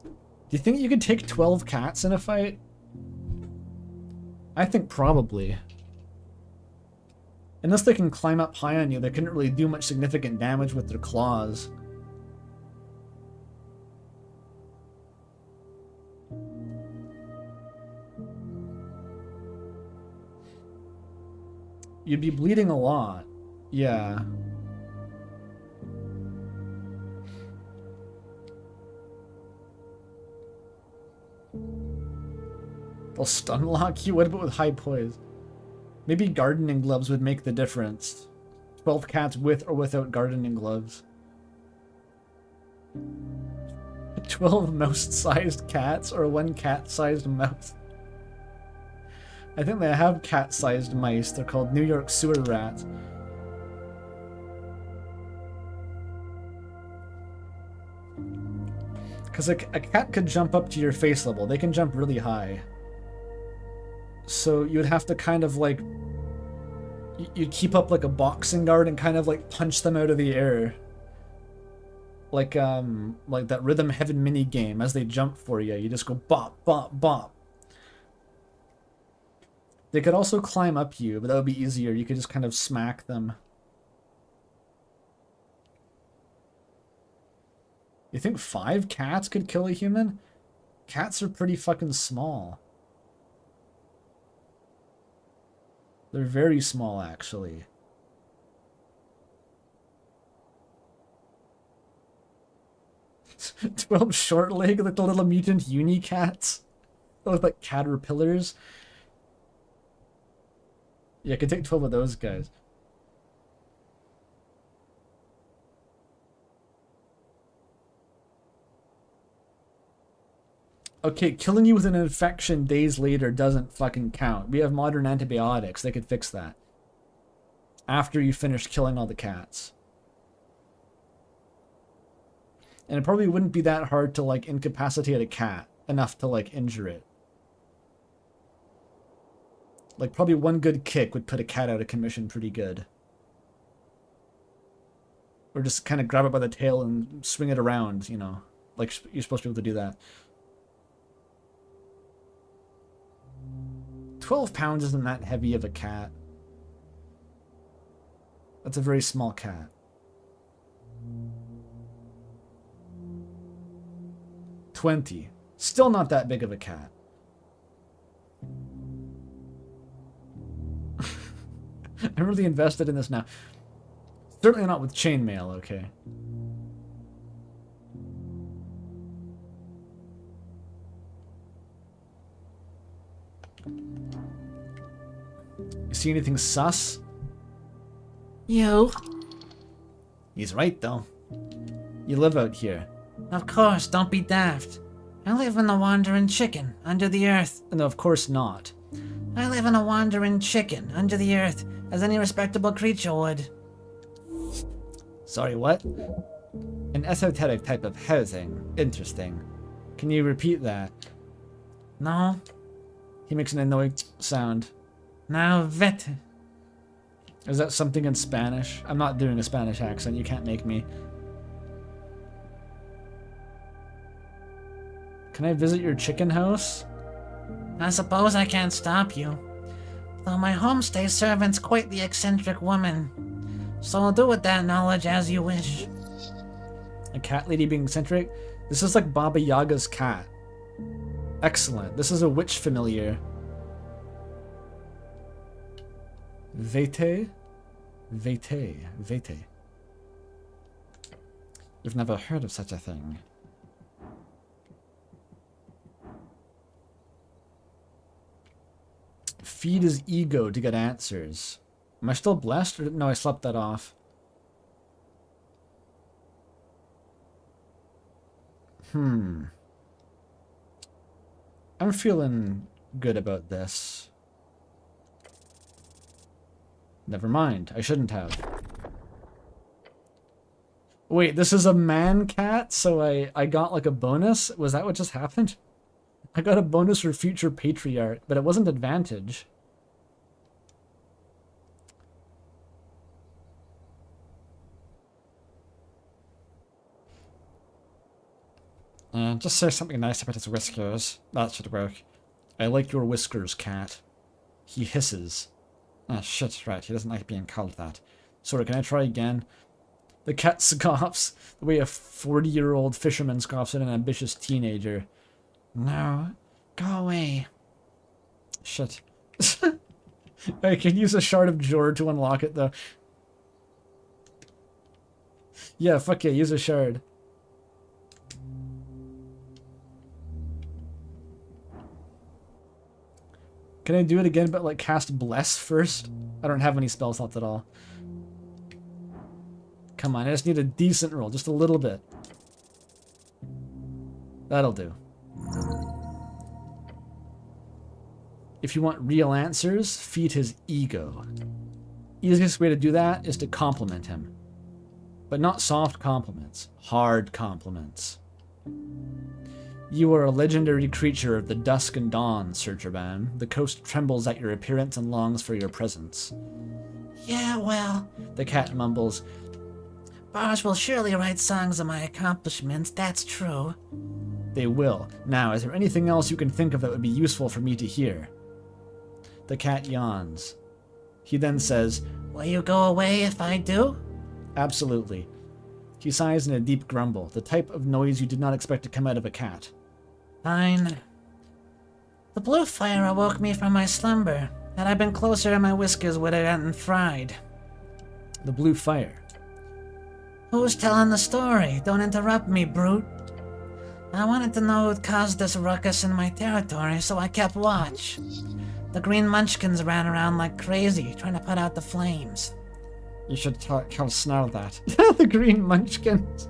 Do you think you could take 12 cats in a fight? I think probably. Unless they can climb up high on you, they couldn't really do much significant damage with their claws. You'd be bleeding a lot. Yeah. They'll stun lock you? What about with high poise? Maybe gardening gloves would make the difference. 12 cats with or without gardening gloves. 12 mouse-sized cats or 1 cat-sized mouse. I think they have cat-sized mice. They're called New York sewer rats. Because a cat could jump up to your face level. They can jump really high. So you'd have to kind of like... You'd keep up like a boxing guard and kind of like punch them out of the air. Like that Rhythm Heaven mini game. As they jump for you, you just go bop, bop, bop. They could also climb up you, but that would be easier. You could just kind of smack them. You think 5 cats could kill a human? Cats are pretty fucking small. They're very small, actually. – 12 short leg, like the little mutant uni cats. They look like caterpillars. Yeah, I could take 12 of those guys. Okay, killing you with an infection days later doesn't fucking count. We have modern antibiotics. They could fix that. After you finish killing all the cats. And it probably wouldn't be that hard to, like, incapacitate a cat enough to, like, injure it. Like, probably one good kick would put a cat out of commission pretty good. Or just kind of grab it by the tail and swing it around, you know. Like, you're supposed to be able to do that. 12 pounds isn't that heavy of a cat. That's a very small cat. $20. Still not that big of a cat. I'm really invested in this now. Certainly not with chainmail, okay. You see anything sus? You? He's right, though. You live out here. Of course, don't be daft. I live in a wandering chicken under the earth. No, of course not. I live in a wandering chicken under the earth, as any respectable creature would. Sorry, what? An esoteric type of housing. Interesting. Can you repeat that? No. He makes an annoying sound. Now, vet. Is that something in Spanish? I'm not doing a Spanish accent. You can't make me. Can I visit your chicken house? I suppose I can't stop you. Though my homestay servant's quite the eccentric woman. So do with that knowledge as you wish. A cat lady being eccentric? This is like Baba Yaga's cat. Excellent. This is a witch familiar. Vete? Vete. Vete. You've never heard of such a thing. Feed his ego to get answers. Am I still blessed? Or no, I slept that off. I'm feeling good about this. Never mind. I shouldn't have. Wait, this is a man cat, so I got like a bonus? Was that what just happened? I got a bonus for future patriarch, but it wasn't advantage. Just say something nice about his whiskers. That should work. I like your whiskers, cat. He hisses. Ah, shit, right. He doesn't like being called that. Sorry, can I try again? The cat scoffs the way a 40-year-old fisherman scoffs at an ambitious teenager. No, go away. Shit. I can use a shard of Jor to unlock it, though. Yeah, fuck yeah, use a shard. Can I do it again, but like cast Bless first? I don't have any spell slots at all. Come on, I just need a decent roll, just a little bit. That'll do. If you want real answers, feed his ego. Easiest way to do that is to compliment him. But not soft compliments, hard compliments. You are a legendary creature of the dusk and dawn, Sir Gerban. The coast trembles at your appearance and longs for your presence. Yeah, well, The cat mumbles, bars will surely write songs of my accomplishments, that's true. they will. Now, is there anything else you can think of that would be useful for me to hear? The cat yawns. He then says, Will you go away if I do? absolutely. He sighs in a deep grumble, the type of noise you did not expect to come out of a cat. Fine. The blue fire awoke me from my slumber. Had I been closer, my whiskers would have gotten fried. The blue fire. Who's telling the story? Don't interrupt me, brute. I wanted to know who'd caused this ruckus in my territory, so I kept watch. The green munchkins ran around like crazy, trying to put out the flames. You should tell Snarl that. The green munchkins.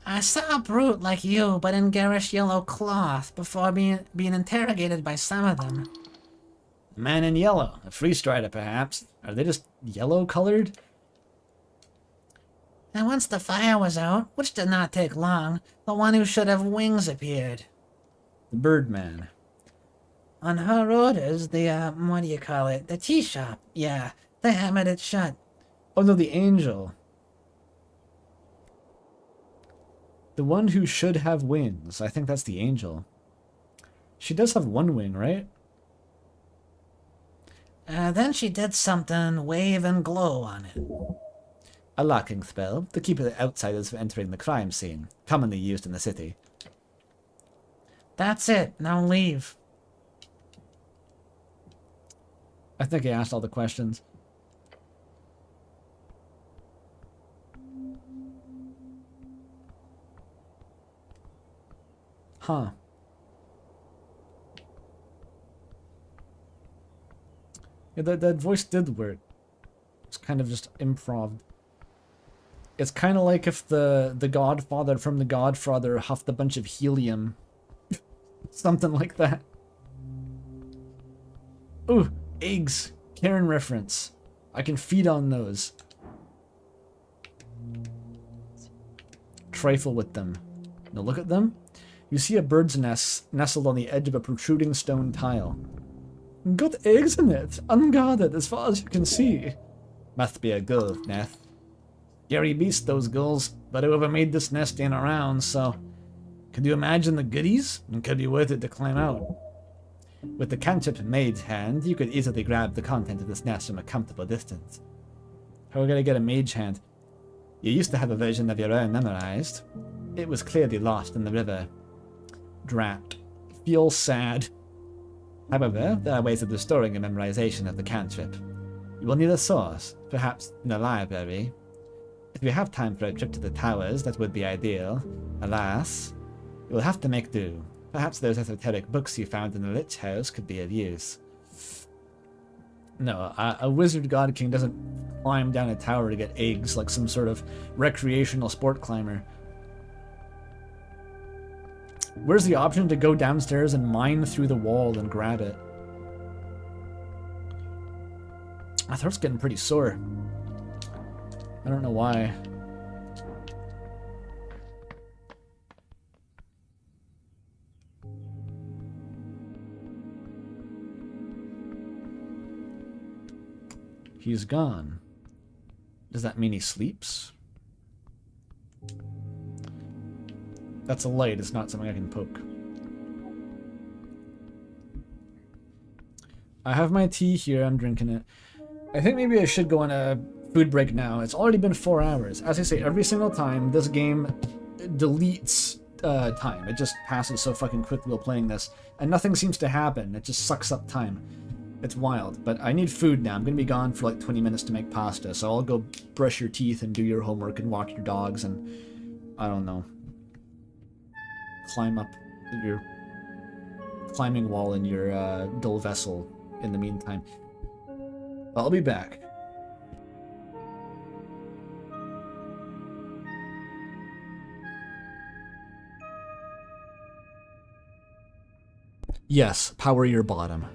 I saw a brute like you, but in garish yellow cloth, before being interrogated by some of them. Man in yellow. A free strider, perhaps. Are they just yellow-colored? And once the fire was out, which did not take long, the one who should have wings appeared. The Birdman. On her orders, the tea shop, yeah, they hammered it shut. Oh no, the angel. The one who should have wings. I think that's the angel. She does have one wing, right? Then she did something wave and glow on it. A locking spell to keep the outsiders from entering the crime scene, commonly used in the city. That's it, now leave. I think I asked all the questions. Huh. Yeah, that voice did work. It's kind of just improv. It's kind of like if the Godfather from The Godfather huffed a bunch of helium. Something like that. Ooh, eggs. Karen reference. I can feed on those. Trifle with them. Now look at them. You see a bird's nest nestled on the edge of a protruding stone tile. Got eggs in it, unguarded as far as you can see. Must be a gull nest. Scary beast, those gulls, but whoever made this nest ain't around, so... Could you imagine the goodies? It could be worth it to climb out. With the cantrip Mage's Hand, you could easily grab the content of this nest from a comfortable distance. How are we gonna get a Mage Hand? You used to have a version of your own memorized. It was clearly lost in the river. Drat. Feel sad. However, there are ways of restoring a memorization of the cantrip. You will need a source, perhaps in a library. If you have time for a trip to the towers, that would be ideal. Alas, you will have to make do. Perhaps those esoteric books you found in the Lich House could be of use. No, a wizard god king doesn't climb down a tower to get eggs like some sort of recreational sport climber. Where's the option to go downstairs and mine through the wall and grab it? My throat's getting pretty sore. I don't know why. He's gone. Does that mean he sleeps? That's a light, it's not something I can poke. I have my tea here, I'm drinking it. I think maybe I should go on a food break now. It's already been 4 hours. As I say, every single time this game deletes time. It just passes so fucking quickly while playing this, and nothing seems to happen. It just sucks up time. It's wild. But I need food now. I'm gonna be gone for like 20 minutes to make pasta, so I'll go brush your teeth and do your homework and walk your dogs and, I don't know, climb up your climbing wall in your dull vessel in the meantime. I'll be back. Yes, power your bottom.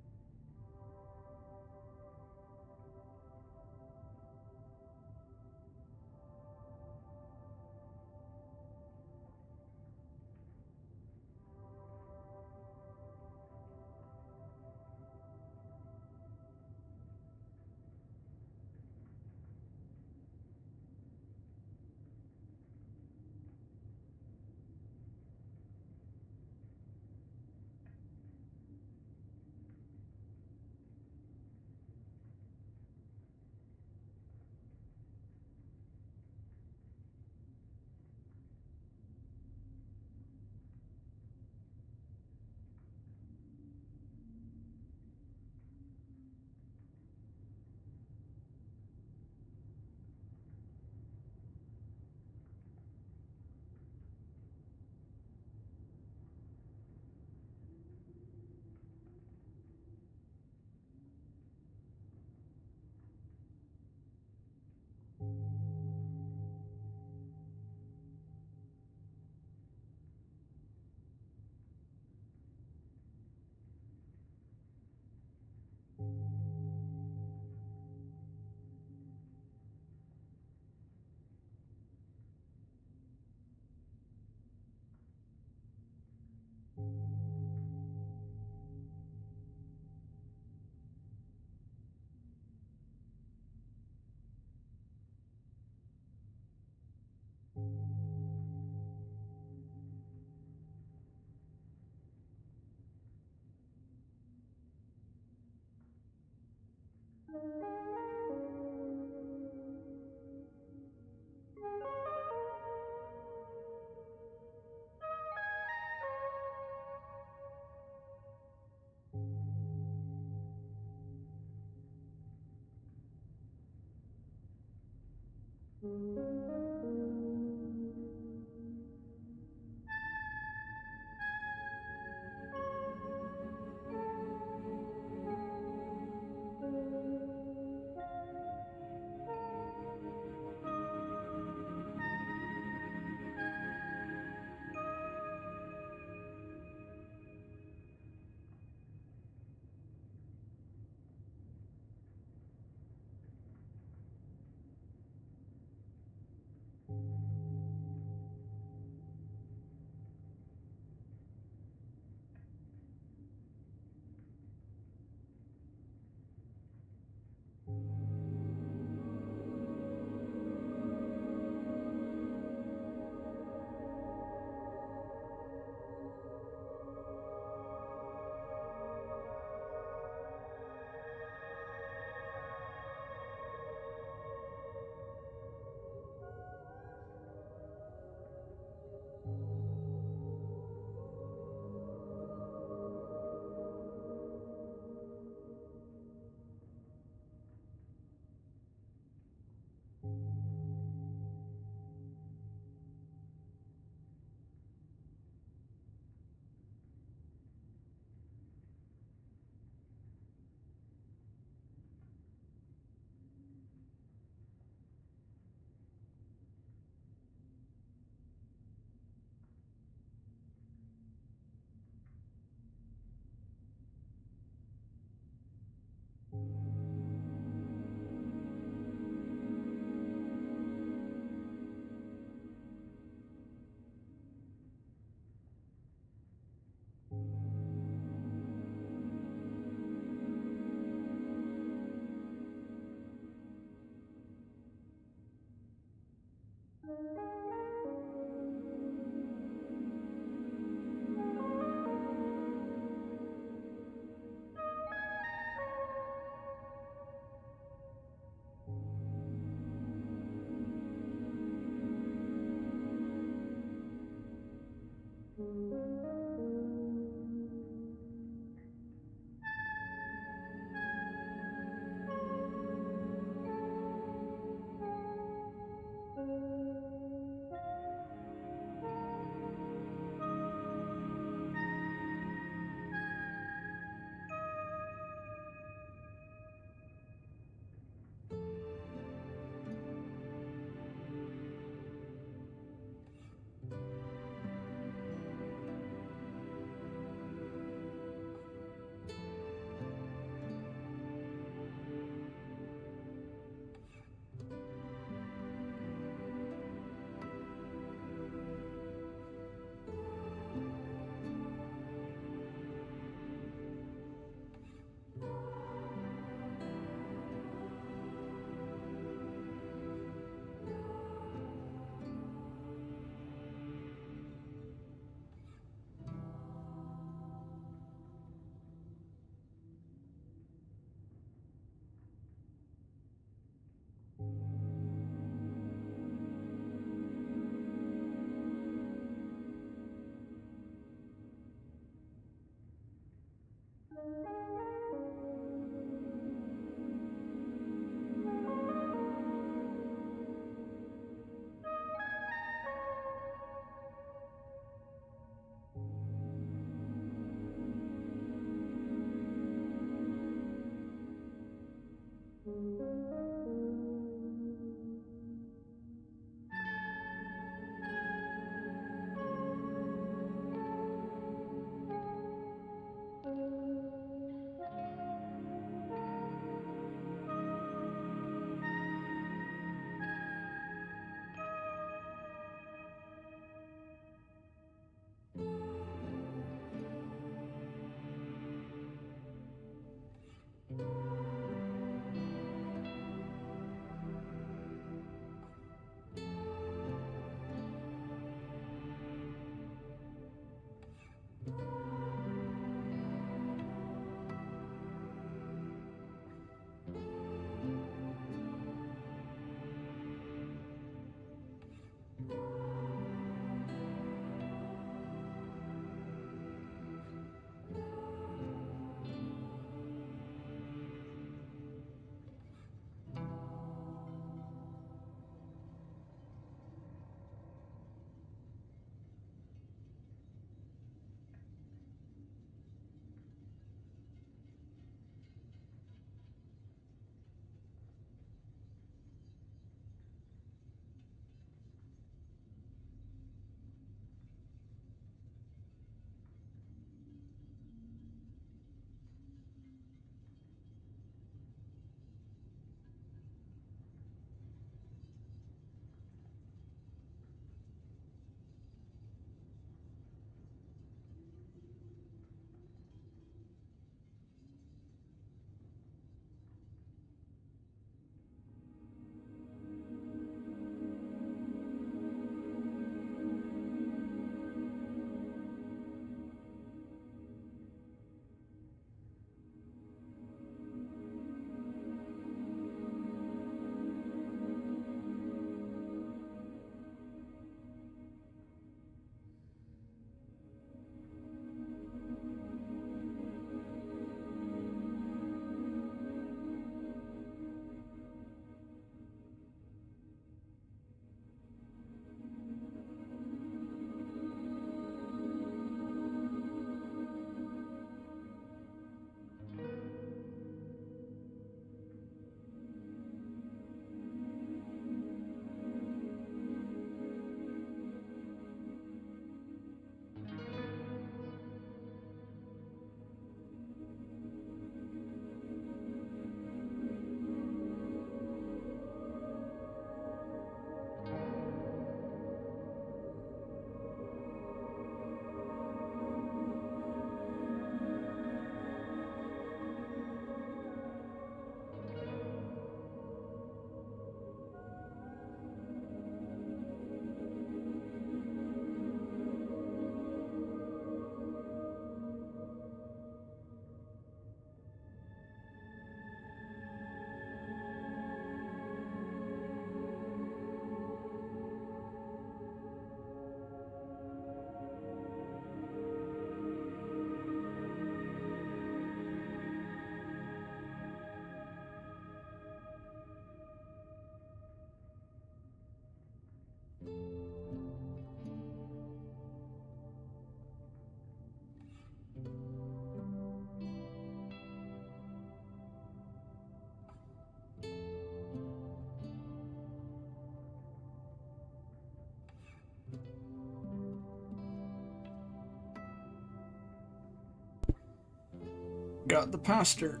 Got the pastor.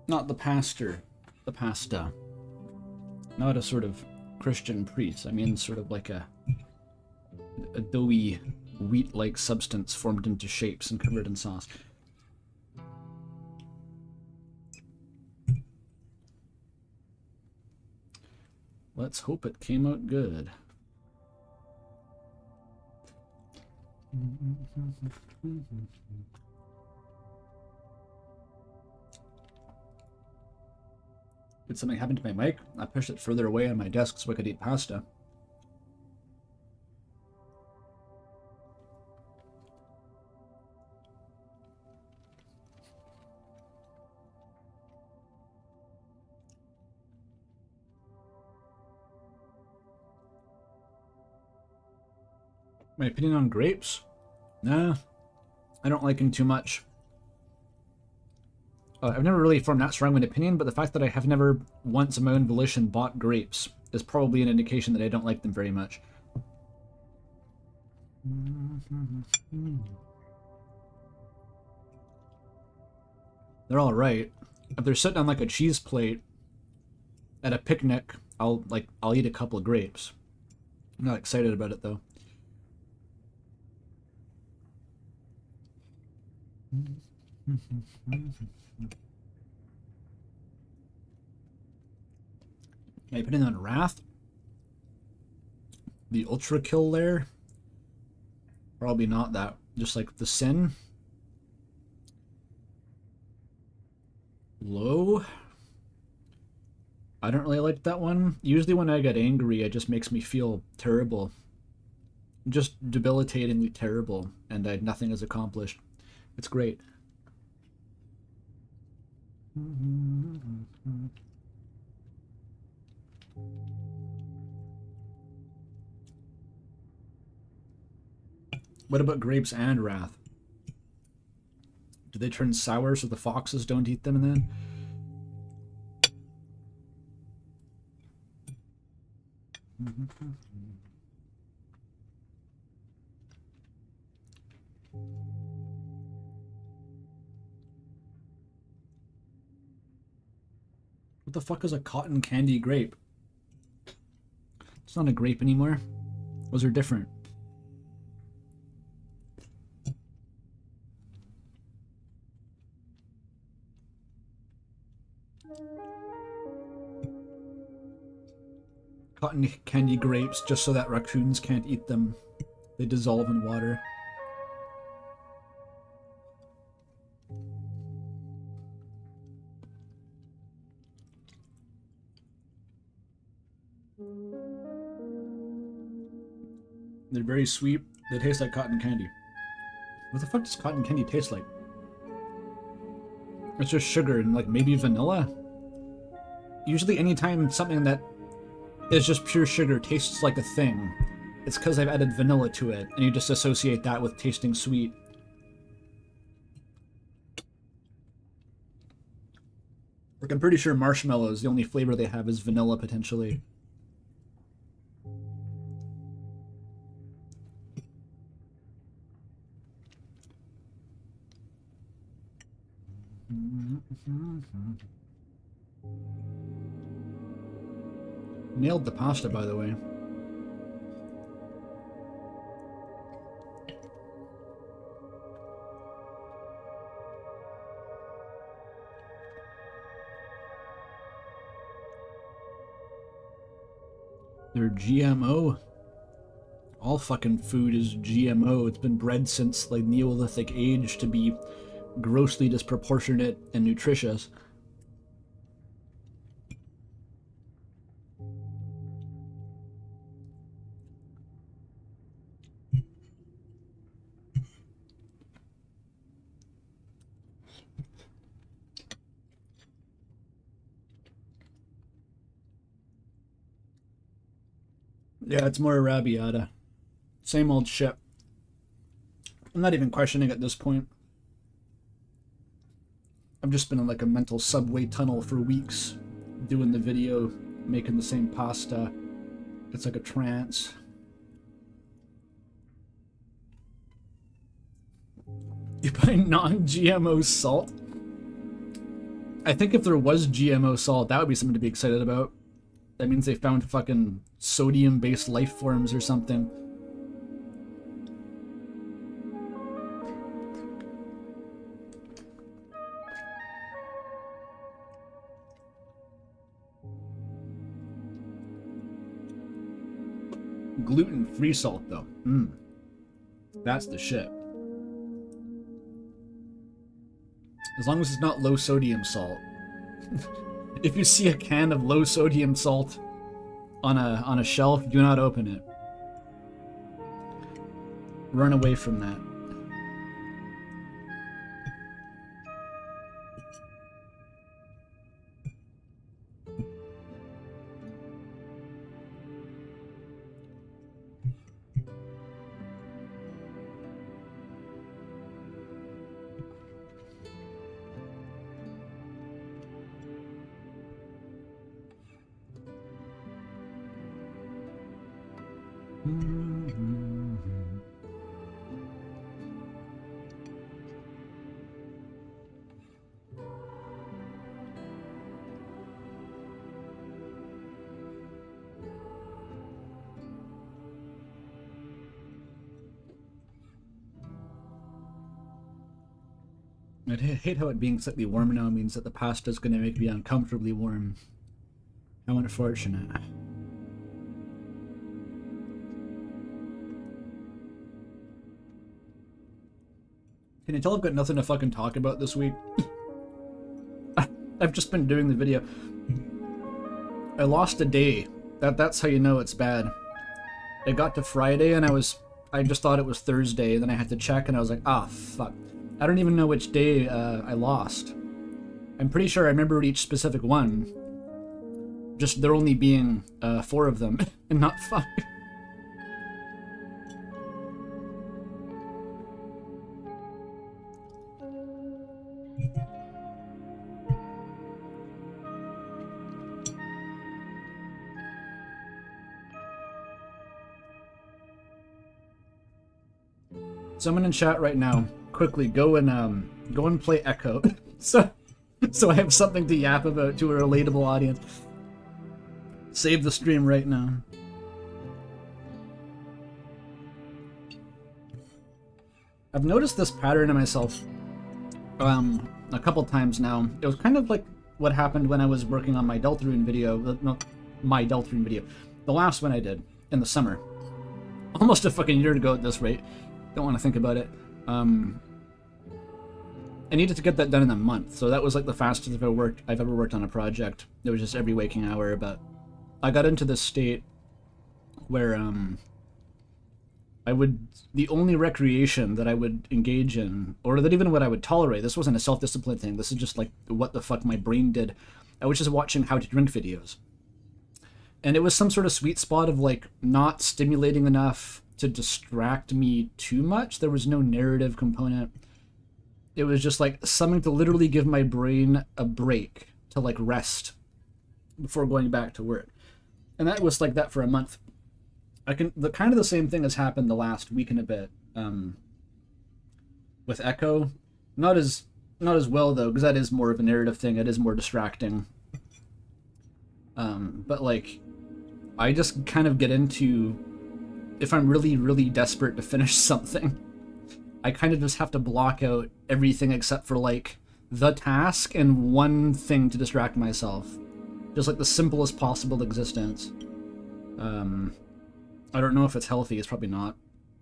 Not the pastor, the pasta. Not a sort of Christian priest. I mean sort of like a doughy wheat-like substance formed into shapes and covered in sauce. Let's hope it came out good. Did something happen to my mic? I pushed it further away on my desk so I could eat pasta. My opinion on grapes? Nah, I don't like them too much. I've never really formed that strong of an opinion, but the fact that I have never once of my own volition bought grapes is probably an indication that I don't like them very much. They're alright. If they're sitting on like a cheese plate at a picnic, I'll eat a couple of grapes. I'm not excited about it though. My opinion on Wrath, the ultra kill lair, Probably not that. Just like the sin. Low. I don't really like that one. Usually when I get angry, it just makes me feel terrible. Just debilitatingly terrible, and nothing is accomplished. It's great. What about grapes and wrath? Do they turn sour so the foxes don't eat them then? What the fuck is a cotton candy grape? It's not a grape anymore. Those are different. Cotton candy grapes just so that raccoons can't eat them. They dissolve in water. They're very sweet. They taste like cotton candy. What the fuck does cotton candy taste like? It's just sugar and like maybe vanilla? Usually anytime something that is just pure sugar tastes like a thing, it's because I've added vanilla to it, and you just associate that with tasting sweet. Like, I'm pretty sure marshmallows, the only flavor they have is vanilla, potentially. Nailed the pasta, by the way. They're GMO. All fucking food is GMO. It's been bred since like Neolithic age to be grossly disproportionate and nutritious. Yeah, it's more arrabbiata. Same old shit. I'm not even questioning at this point. I've just been in like a mental subway tunnel for weeks, doing the video, making the same pasta. It's like a trance. You buy non-GMO salt? I think if there was GMO salt, that would be something to be excited about. That means they found fucking sodium-based life forms or something. Gluten-free salt, though. That's the shit. As long as it's not low-sodium salt. If you see a can of low-sodium salt on a shelf, do not open it. Run away from that. I hate how it being slightly warm now means that the pasta is going to make me uncomfortably warm. How unfortunate. Can you tell I've got nothing to fucking talk about this week? I've just been doing the video. I lost a day. That's how you know it's bad. It got to Friday and I just thought it was Thursday, and then I had to check and I was like, ah, fuck. I don't even know which day I lost. I'm pretty sure I remember each specific one. Just there only being 4 of them and not 5. Someone in chat right now, quickly go and play Echo, so I have something to yap about to a relatable audience. Save the stream right now. I've noticed this pattern in myself a couple times now. It was kind of like what happened when I was working on my Deltarune video. Not my Deltarune video, the last one I did in the summer, almost a fucking year ago at this rate. Don't want to think about it. I needed to get that done in a month, so that was like the fastest I've ever worked on a project. It was just every waking hour, but I got into this state where the only recreation that I would engage in, or that even what I would tolerate, this wasn't a self-discipline thing, this is just like what the fuck my brain did. I was just watching how to drink videos. And it was some sort of sweet spot of like not stimulating enough to distract me too much. There was no narrative component. It was just like something to literally give my brain a break, to like rest before going back to work. And that was like that for a month. Kind of the same thing has happened the last week and a bit with Echo. Not as well though, because that is more of a narrative thing. It is more distracting. But like, I just kind of get into, if I'm really, really desperate to finish something, I kind of just have to block out everything except for like the task and one thing to distract myself. Just like the simplest possible existence. I don't know if it's healthy, it's probably not,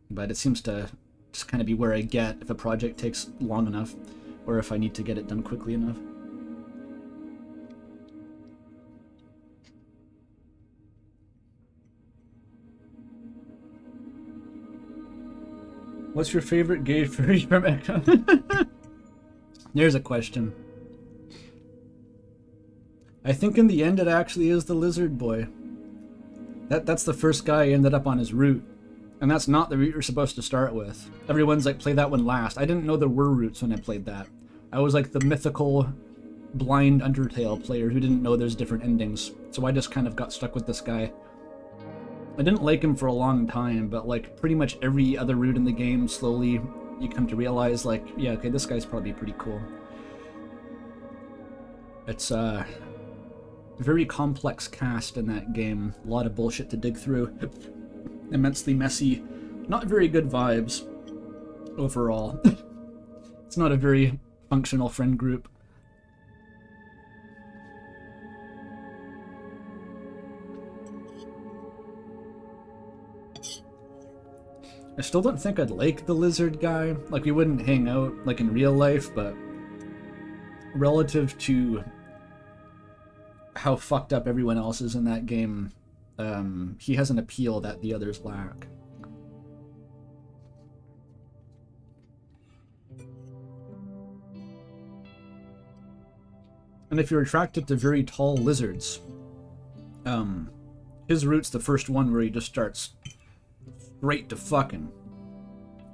but it seems to just kind of be where I get if a project takes long enough, or if I need to get it done quickly enough. What's your favorite gay furry from Echo? There's a question. I think in the end it actually is the lizard boy. That's the first guy I ended up on his route. And that's not the route you're supposed to start with. Everyone's like, play that one last. I didn't know there were routes when I played that. I was like the mythical blind Undertale player who didn't know there's different endings. So I just kind of got stuck with this guy. I didn't like him for a long time, but like pretty much every other route in the game, slowly you come to realize like, yeah, okay, this guy's probably pretty cool. It's a very complex cast in that game. A lot of bullshit to dig through. Immensely messy. Not very good vibes overall. It's not a very functional friend group. I still don't think I'd like the lizard guy. Like, we wouldn't hang out, like, in real life, but relative to how fucked up everyone else is in that game, he has an appeal that the others lack. And if you're attracted to very tall lizards, his route's the first one where he just starts straight to fucking.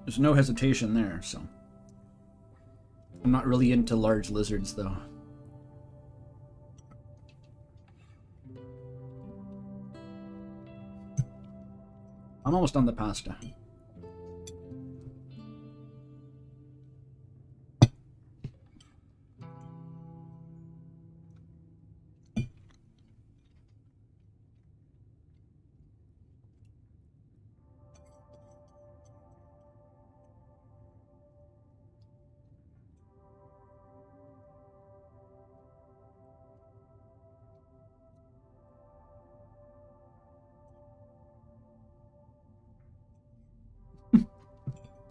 There's no hesitation there, so. I'm not really into large lizards, though. I'm almost on the pasta.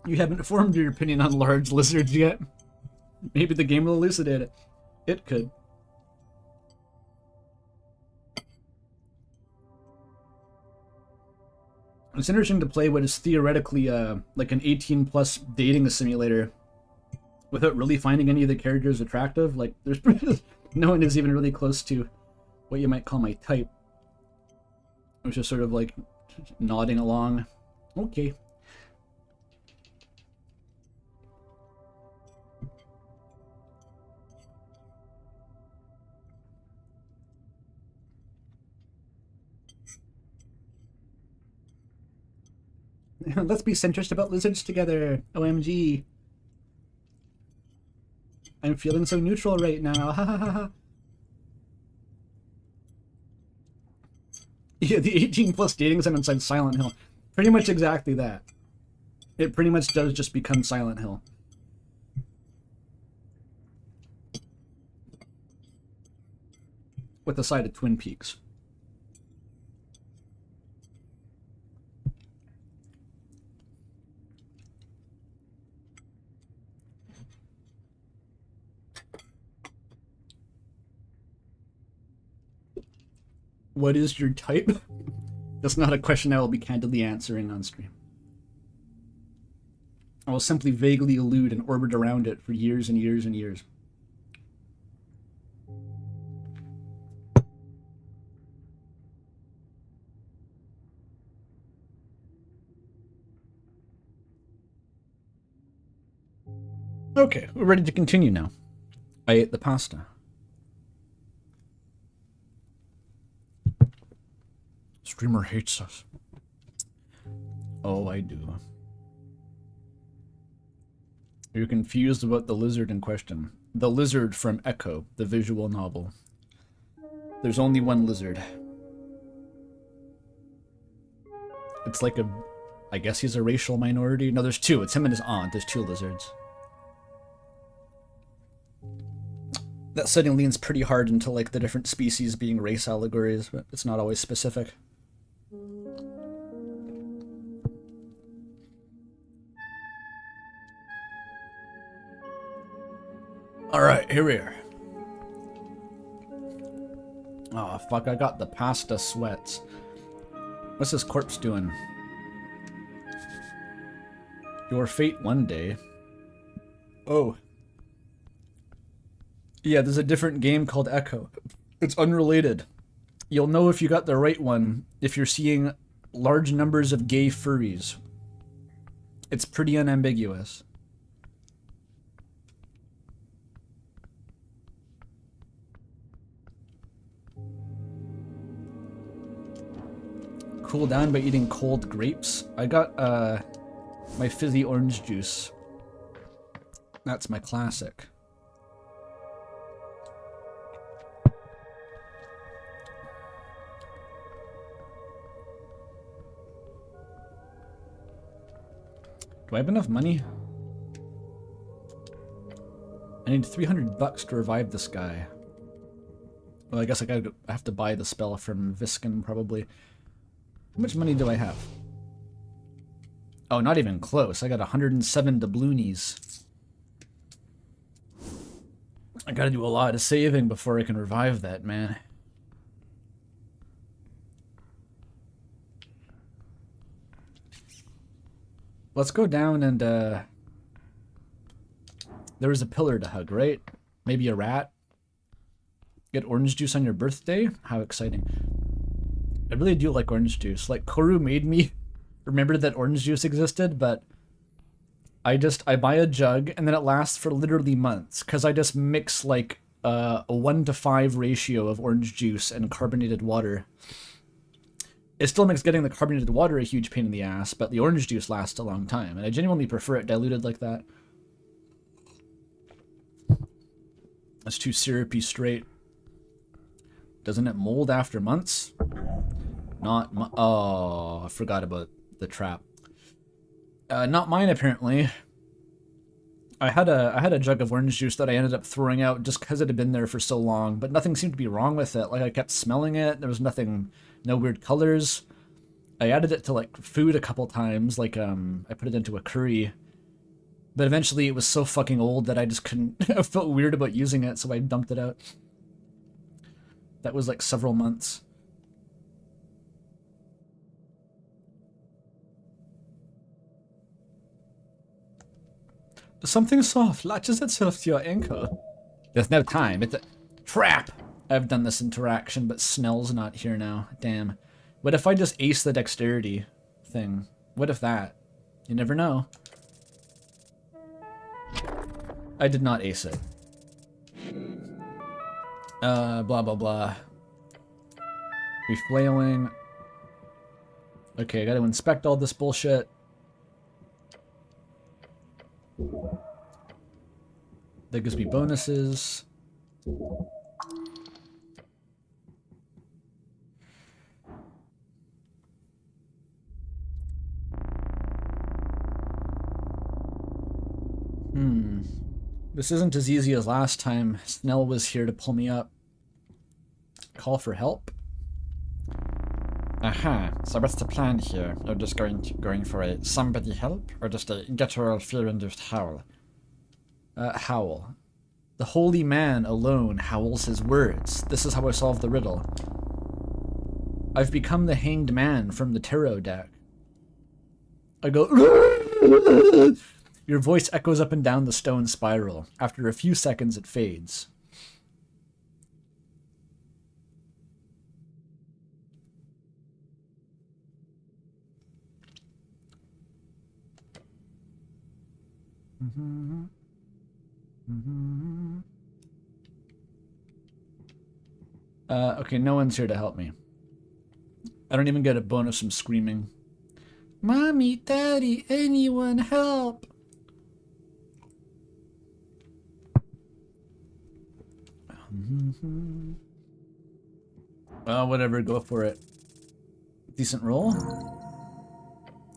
You haven't formed your opinion on large lizards yet. Maybe the game will elucidate it. It could. It's interesting to play what is theoretically like an 18-plus dating simulator without really finding any of the characters attractive. Like, there's no one is even really close to what you might call my type. I was just sort of like nodding along. Okay. Let's be centrist about lizards together. OMG. I'm feeling so neutral right now. Ha ha ha ha. Yeah, the 18-plus dating sim inside Silent Hill. Pretty much exactly that. It pretty much does just become Silent Hill. With the side of Twin Peaks. What is your type? That's not a question I will be candidly answering on stream. I will simply vaguely elude and orbit around it for years and years and years. Okay, we're ready to continue now. I ate the pasta. Streamer hates us. Oh, I do. You're confused about the lizard in question. The lizard from Echo, the visual novel. There's only one lizard. It's like a... I guess he's a racial minority. No, there's two. It's him and his aunt. There's two lizards. That setting leans pretty hard into like the different species being race allegories, but it's not always specific. Alright, here we are. Oh, fuck, I got the pasta sweats. What's this corpse doing? Your fate one day. Oh. Yeah, there's a different game called Echo. It's unrelated. You'll know if you got the right one if you're seeing large numbers of gay furries. It's pretty unambiguous. Cool down by eating cold grapes. I got my fizzy orange juice. That's my classic. Do I have enough money? I need $300 to revive this guy. Well, I guess I have to buy the spell from Visken, probably. How much money do I have? Oh, not even close. I got 107 doubloonies. I gotta do a lot of saving before I can revive that, man. Let's go down and, there was a pillar to hug, right? Maybe a rat? Get orange juice on your birthday? How exciting. I really do like orange juice. Like, Koru made me remember that orange juice existed, but I buy a jug and then it lasts for literally months because I just mix like a 1:5 ratio of orange juice and carbonated water. It still makes getting the carbonated water a huge pain in the ass, but the orange juice lasts a long time, and I genuinely prefer it diluted like that. It's too syrupy straight. Doesn't it mold after months? Not oh, I forgot about the trap. Not mine apparently. I had a jug of orange juice that I ended up throwing out just because it had been there for so long, but nothing seemed to be wrong with it. Like I kept smelling it. There was nothing, no weird colors. I added it to like food a couple times. Like I put it into a curry, But eventually it was so fucking old that I just couldn't, I felt weird about using it, so I dumped it out. That was like several months. Something soft latches itself to your ankle. There's no time, it's a trap! I've done this interaction, but Snell's not here now. Damn. What if I just ace the dexterity thing? What if that? You never know. I did not ace it. Blah blah blah. Reflailing. Okay, I gotta inspect all this bullshit. That gives me bonuses. This isn't as easy as last time. Snell was here to pull me up. Call for help? Aha, so what's the plan here? You're just going for a somebody help, or just a guttural fear-induced howl? Howl. The holy man alone howls his words. This is how I solve the riddle. I've become the hanged man from the tarot deck. I go... Your voice echoes up and down the stone spiral. After a few seconds, it fades. Okay, no one's here to help me. I don't even get a bonus from screaming. Mommy, Daddy, anyone help? Well, whatever, go for it. Decent roll?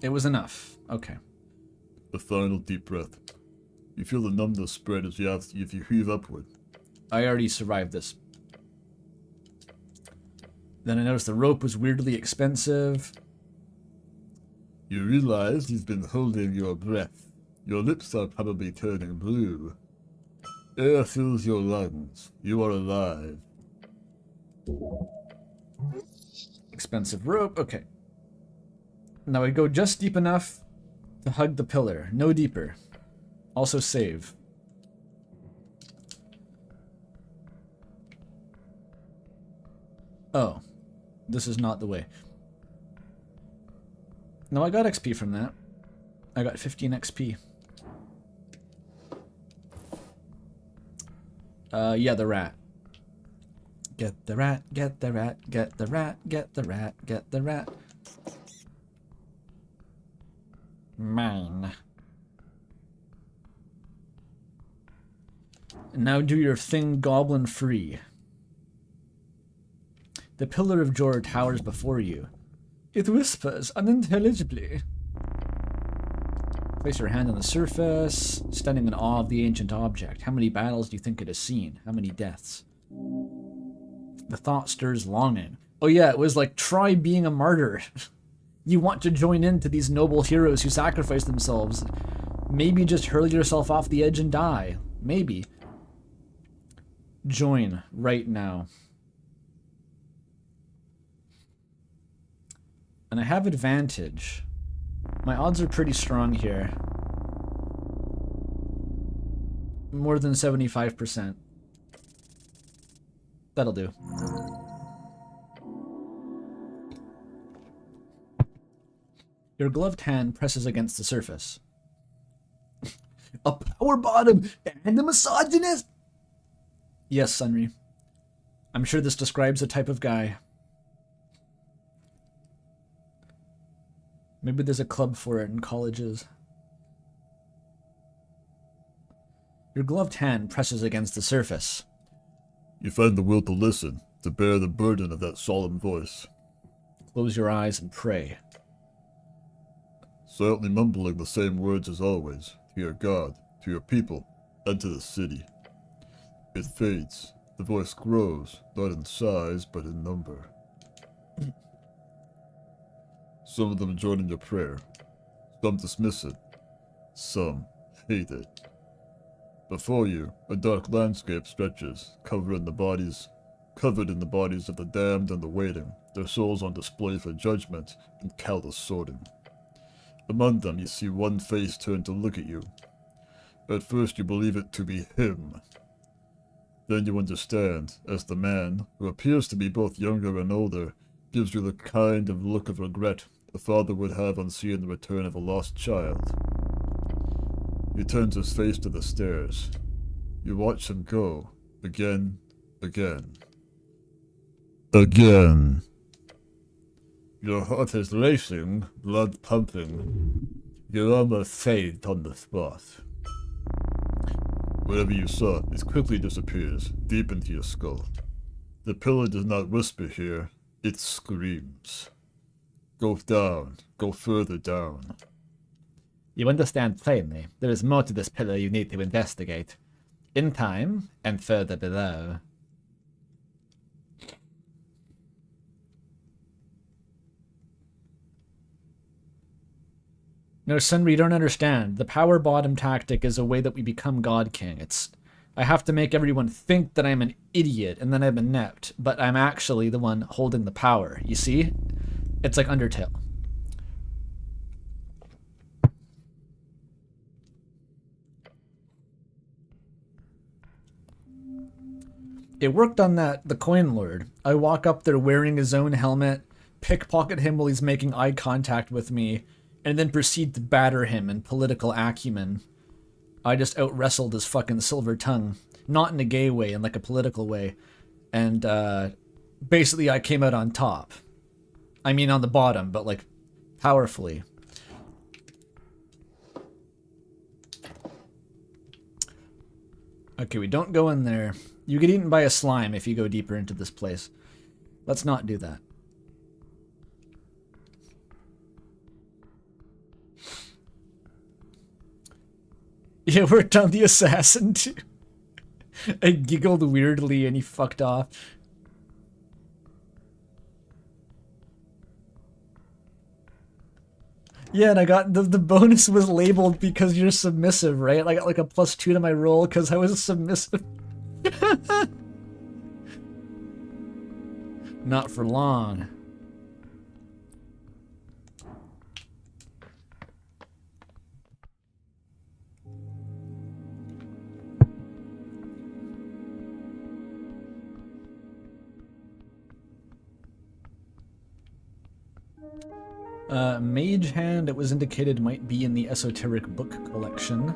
It was enough. Okay. A final deep breath. You feel the numbness spread as you heave upward. I already survived this. Then I noticed the rope was weirdly expensive. You realize you've been holding your breath. Your lips are probably turning blue. Air fills your lungs. You are alive. Expensive rope. Okay. Now I go just deep enough to hug the pillar. No deeper. Also save. Oh. This is not the way. No, I got XP from that. I got 15 XP. Yeah, the rat. Get the rat, get the rat, get the rat, get the rat, get the rat. Mine. Now do your thing goblin free. The pillar of Jor towers before you. It whispers unintelligibly. Place your hand on the surface, standing in awe of the ancient object. How many battles do you think it has seen? How many deaths? The thought stirs longing. Oh yeah, it was like, try being a martyr. You want to join in to these noble heroes who sacrifice themselves. Maybe just hurl yourself off the edge and die. Maybe. Join right now. And I have advantage. My odds are pretty strong here. More than 75%. That'll do. Your gloved hand presses against the surface. A power bottom and a misogynist? Yes, Sunri. I'm sure this describes the type of guy. Maybe there's a club for it in colleges. Your gloved hand presses against the surface. You find the will to listen, to bear the burden of that solemn voice. Close your eyes and pray. Silently mumbling the same words as always, to your God, to your people, and to the city. It fades. The voice grows, not in size, but in number. Some of them join in your prayer. Some dismiss it. Some hate it. Before you, a dark landscape stretches, covered in the bodies of the damned and the waiting, their souls on display for judgment and callous sorting. Among them you see one face turn to look at you. At first you believe it to be him. Then you understand, as the man, who appears to be both younger and older, gives you the kind of look of regret a father would have on seeing the return of a lost child. He turns his face to the stairs. You watch him go, again, again. Again. Your heart is racing, blood pumping. You almost faint on the spot. Whatever you saw, it quickly disappears, deep into your skull. The pillar does not whisper here, it screams. Go down, go further down. You understand plainly. There is more to this pillar you need to investigate. In time, and further below. No, Senri, you don't understand. The power bottom tactic is a way that we become God King. I have to make everyone think that I'm an idiot and then I'm inept, but I'm actually the one holding the power. You see? It's like Undertale. It worked on the Coin Lord. I walk up there wearing his own helmet, pickpocket him while he's making eye contact with me, and then proceed to batter him in political acumen. I just out-wrestled his fucking silver tongue. Not in a gay way, in like a political way. And basically I came out on top. I mean on the bottom, but like powerfully. Okay, we don't go in there. You get eaten by a slime if you go deeper into this place. Let's not do that. Yeah, worked on the assassin too. I giggled weirdly and he fucked off. Yeah, and I got the bonus was labeled because you're submissive, right? I got like a +2 to my roll because I was submissive. Not for long. Mage Hand, it was indicated, might be in the Esoteric book collection.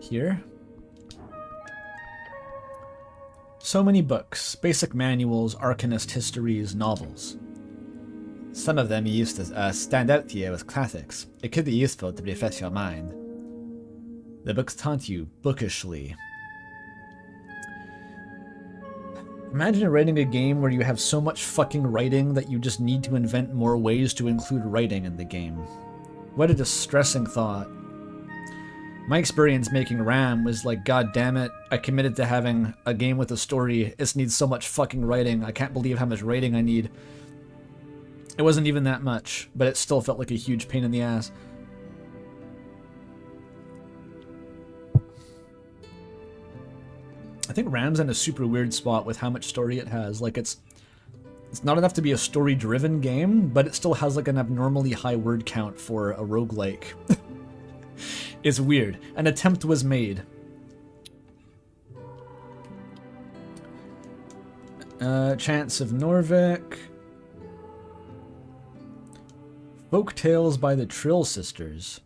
Here. So many books, basic manuals, arcanist histories, novels. Some of them used to stand out to you as classics. It could be useful to refresh your mind. The books taunt you bookishly. Imagine writing a game where you have so much fucking writing that you just need to invent more ways to include writing in the game. What a distressing thought. My experience making RAM was like, god damn it, I committed to having a game with a story. It needs so much fucking writing. I can't believe how much writing I need. It wasn't even that much, but it still felt like a huge pain in the ass. I think RAM's in a super weird spot with how much story it has. Like, it's not enough to be a story-driven game, but it still has like an abnormally high word count for a roguelike. It's weird. An attempt was made. Chants of Norvik. Folk Tales by the Trill Sisters.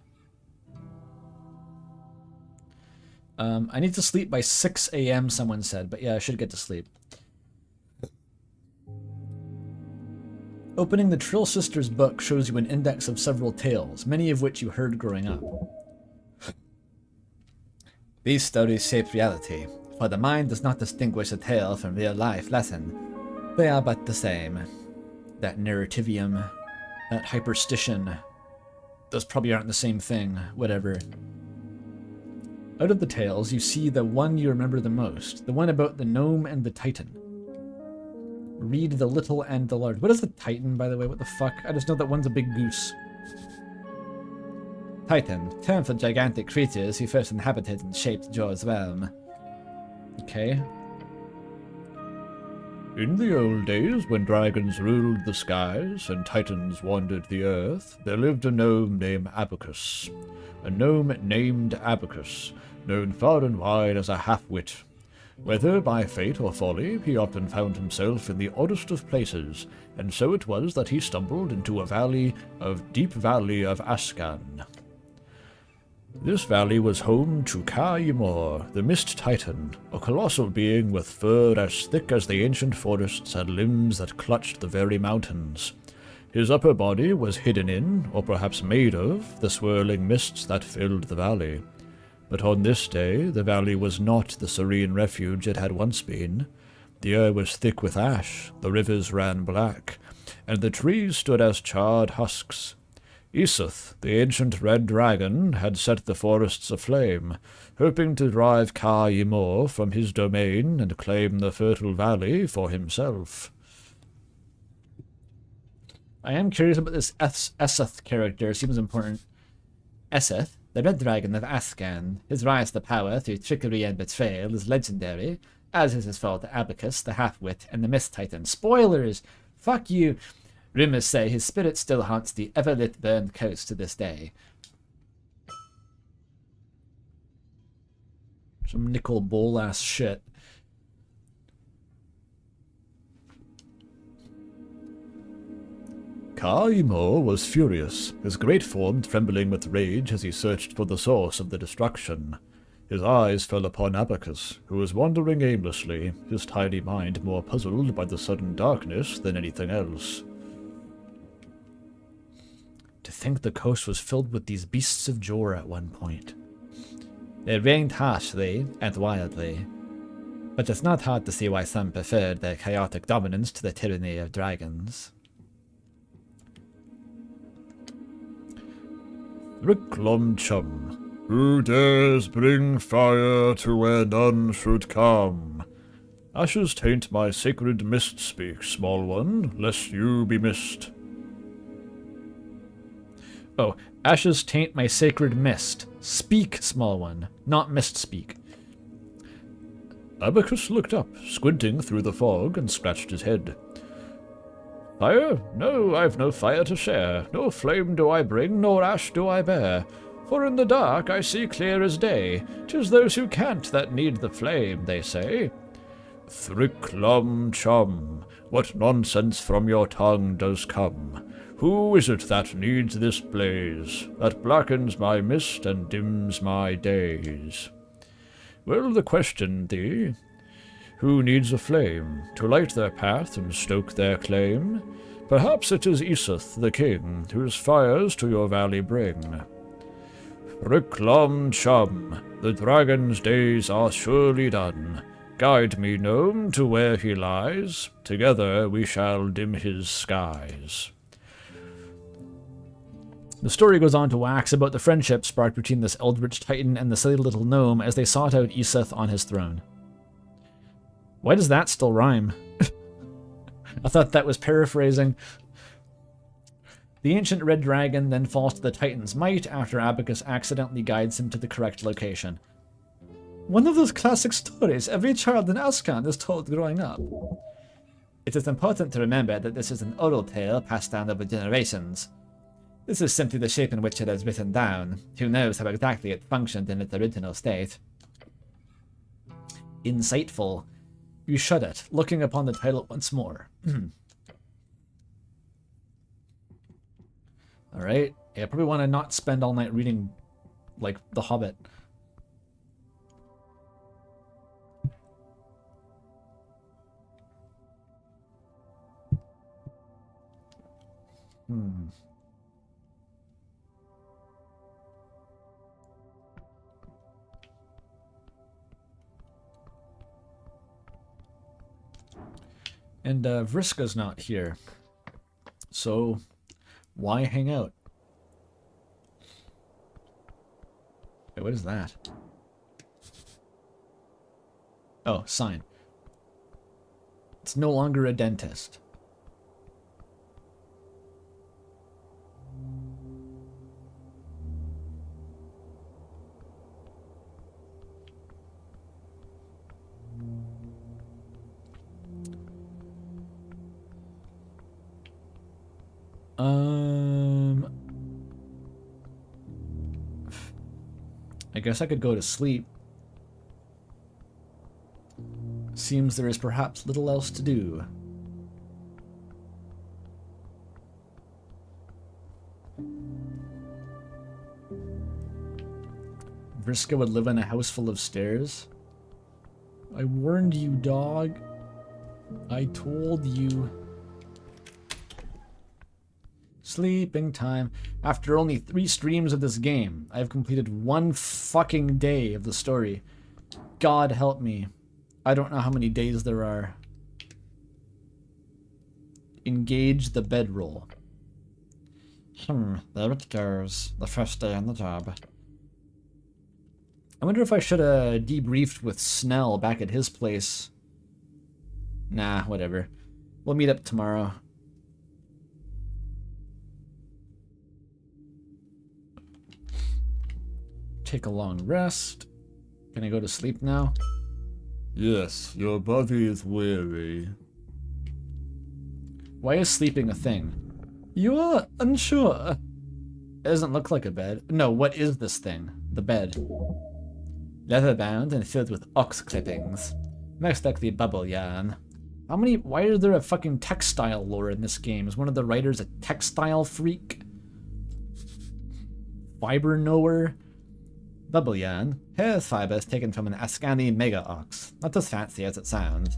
I need to sleep by 6 a.m. someone said, but yeah, I should get to sleep. Opening the Trill Sisters book shows you an index of several tales, many of which you heard growing up. These stories shape reality, for the mind does not distinguish a tale from real-life lesson. They are but the same. That narrativium, that hyperstition, those probably aren't the same thing, whatever. Out of the tales, you see the one you remember the most, the one about the gnome and the titan. Read the little and the large. What is the titan, by the way? What the fuck? I just know that one's a big goose. Titan, term for gigantic creatures who first inhabited and shaped Jor's realm. Okay. In the old days, when dragons ruled the skies and titans wandered the earth, there lived a gnome named Abacus. A gnome named Abacus, known far and wide as a half-wit. Whether by fate or folly, he often found himself in the oddest of places, and so it was that he stumbled into a deep valley of Ascan. This valley was home to Ka-Ymor, the Mist Titan, a colossal being with fur as thick as the ancient forests and limbs that clutched the very mountains. His upper body was hidden in, or perhaps made of, the swirling mists that filled the valley. But on this day, the valley was not the serene refuge it had once been. The air was thick with ash, the rivers ran black, and the trees stood as charred husks. Esoth, the ancient red dragon, had set the forests aflame, hoping to drive Ka-Ymor from his domain and claim the fertile valley for himself. I am curious about this Esoth character. Seems important. Esoth, the red dragon of Ascan, his rise to power through trickery and betrayal is legendary, as is his fall to Abacus, the half-wit, and the Mist Titan. Spoilers! Fuck you! Rumors say his spirit still haunts the ever-lit burned coast to this day. Some nickel bowl-ass shit. Ka-Ymor was furious, his great form trembling with rage as he searched for the source of the destruction. His eyes fell upon Abacus, who was wandering aimlessly, his tiny mind more puzzled by the sudden darkness than anything else. To think the coast was filled with these beasts of Jor at one point. They reigned harshly and wildly, but it's not hard to see why some preferred their chaotic dominance to the tyranny of dragons. Thriklum Chum, who dares bring fire to where none should come? Ashes taint my sacred mist speak, small one, lest you be missed. Oh, ashes taint my sacred mist. Speak, small one, not mist speak. Abacus looked up, squinting through the fog, and scratched his head. Fire? No, I've no fire to share. No flame do I bring, nor ash do I bear. For in the dark I see clear as day. 'Tis those who can't that need the flame, they say. Thriklum Chum, what nonsense from your tongue does come? Who is it that needs this blaze, that blackens my mist and dims my days? Well, the question thee, who needs a flame, to light their path and stoke their claim? Perhaps it is Esoth, the king, whose fires to your valley bring. Thriklum Chum, the dragon's days are surely done. Guide me, gnome, to where he lies. Together we shall dim his skies. The story goes on to wax about the friendship sparked between this eldritch titan and the silly little gnome as they sought out Esoth on his throne. Why does that still rhyme? I thought that was paraphrasing. The ancient red dragon then falls to the titan's might after Abacus accidentally guides him to the correct location. One of those classic stories every child in Ascan is told growing up. It is important to remember that this is an oral tale passed down over generations. This is simply the shape in which it is written down. Who knows how exactly it functioned in its original state. Insightful. You shut it, looking upon the title once more. Alright. Yeah, I probably want to not spend all night reading, like, The Hobbit. And Vriska's not here. So, why hang out? Wait, what is that? Oh, sign. It's no longer a dentist. I guess I could go to sleep. Seems there is perhaps little else to do. Vriska would live in a house full of stairs. I warned you, dog. I told you. Sleeping time. After only 3 streams of this game, I have completed 1 fucking day of the story. God help me. I don't know how many days there are. Engage the bedroll. There it goes. The first day on the job. I wonder if I should have debriefed with Snell back at his place. Nah, whatever. We'll meet up tomorrow. Take a long rest. Can I go to sleep now? Yes, your body is weary. Why is sleeping a thing? You are unsure. It doesn't look like a bed. No, what is this thing? The bed. Leather-bound and filled with ox clippings. Most likely bubble yarn. How many... Why is there a fucking textile lore in this game? Is one of the writers a textile freak? Fiber knower? Bubble yarn. Hair fibers taken from an Ascani mega ox. Not as fancy as it sounds.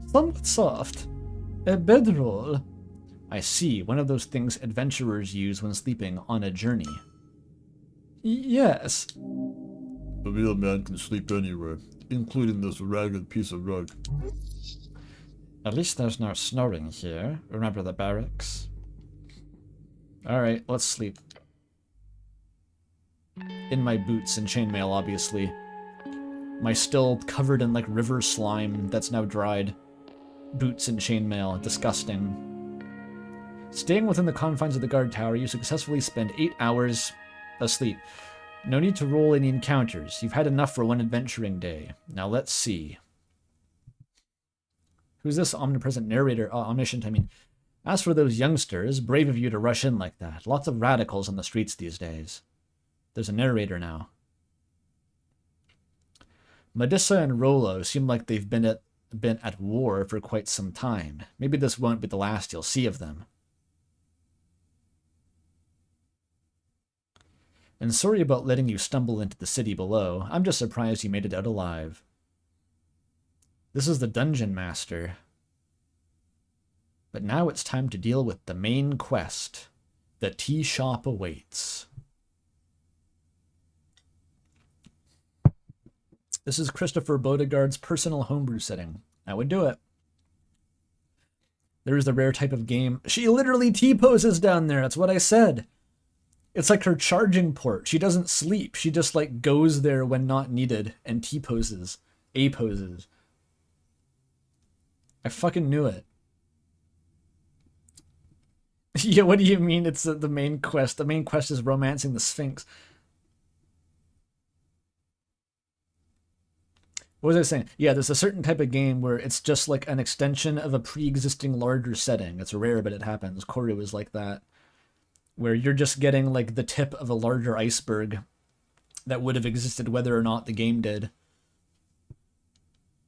Somewhat soft. A bedroll. I see. One of those things adventurers use when sleeping on a journey. Yes. A real man can sleep anywhere, including this ragged piece of rug. At least there's no snoring here. Remember the barracks? Alright, let's sleep. In my boots and chainmail, obviously. My still covered in like river slime that's now dried. Boots and chainmail, disgusting. Staying within the confines of the guard tower, you successfully spend 8 hours asleep. No need to roll any encounters. You've had enough for one adventuring day. Now let's see. Who's this omnipresent narrator? Omniscient, I mean. As for those youngsters, brave of you to rush in like that. Lots of radicals on the streets these days. There's a narrator now. Medissa and Rollo seem like they've been at war for quite some time. Maybe this won't be the last you'll see of them. And sorry about letting you stumble into the city below. I'm just surprised you made it out alive. This is the dungeon master. But now it's time to deal with the main quest. The tea shop awaits. This is Christopher Beauregard's personal homebrew setting. I would do it. There's the rare type of game. She literally T-poses down there. That's what I said. It's like her charging port. She doesn't sleep. She just like goes there when not needed and T-poses. A-poses. I fucking knew it. Yeah, what do you mean it's the main quest? The main quest is romancing the Sphinx. What was I saying? Yeah, there's a certain type of game where it's just like an extension of a pre-existing larger setting. It's rare, but it happens. Koryu was like that. Where you're just getting like the tip of a larger iceberg that would have existed whether or not the game did.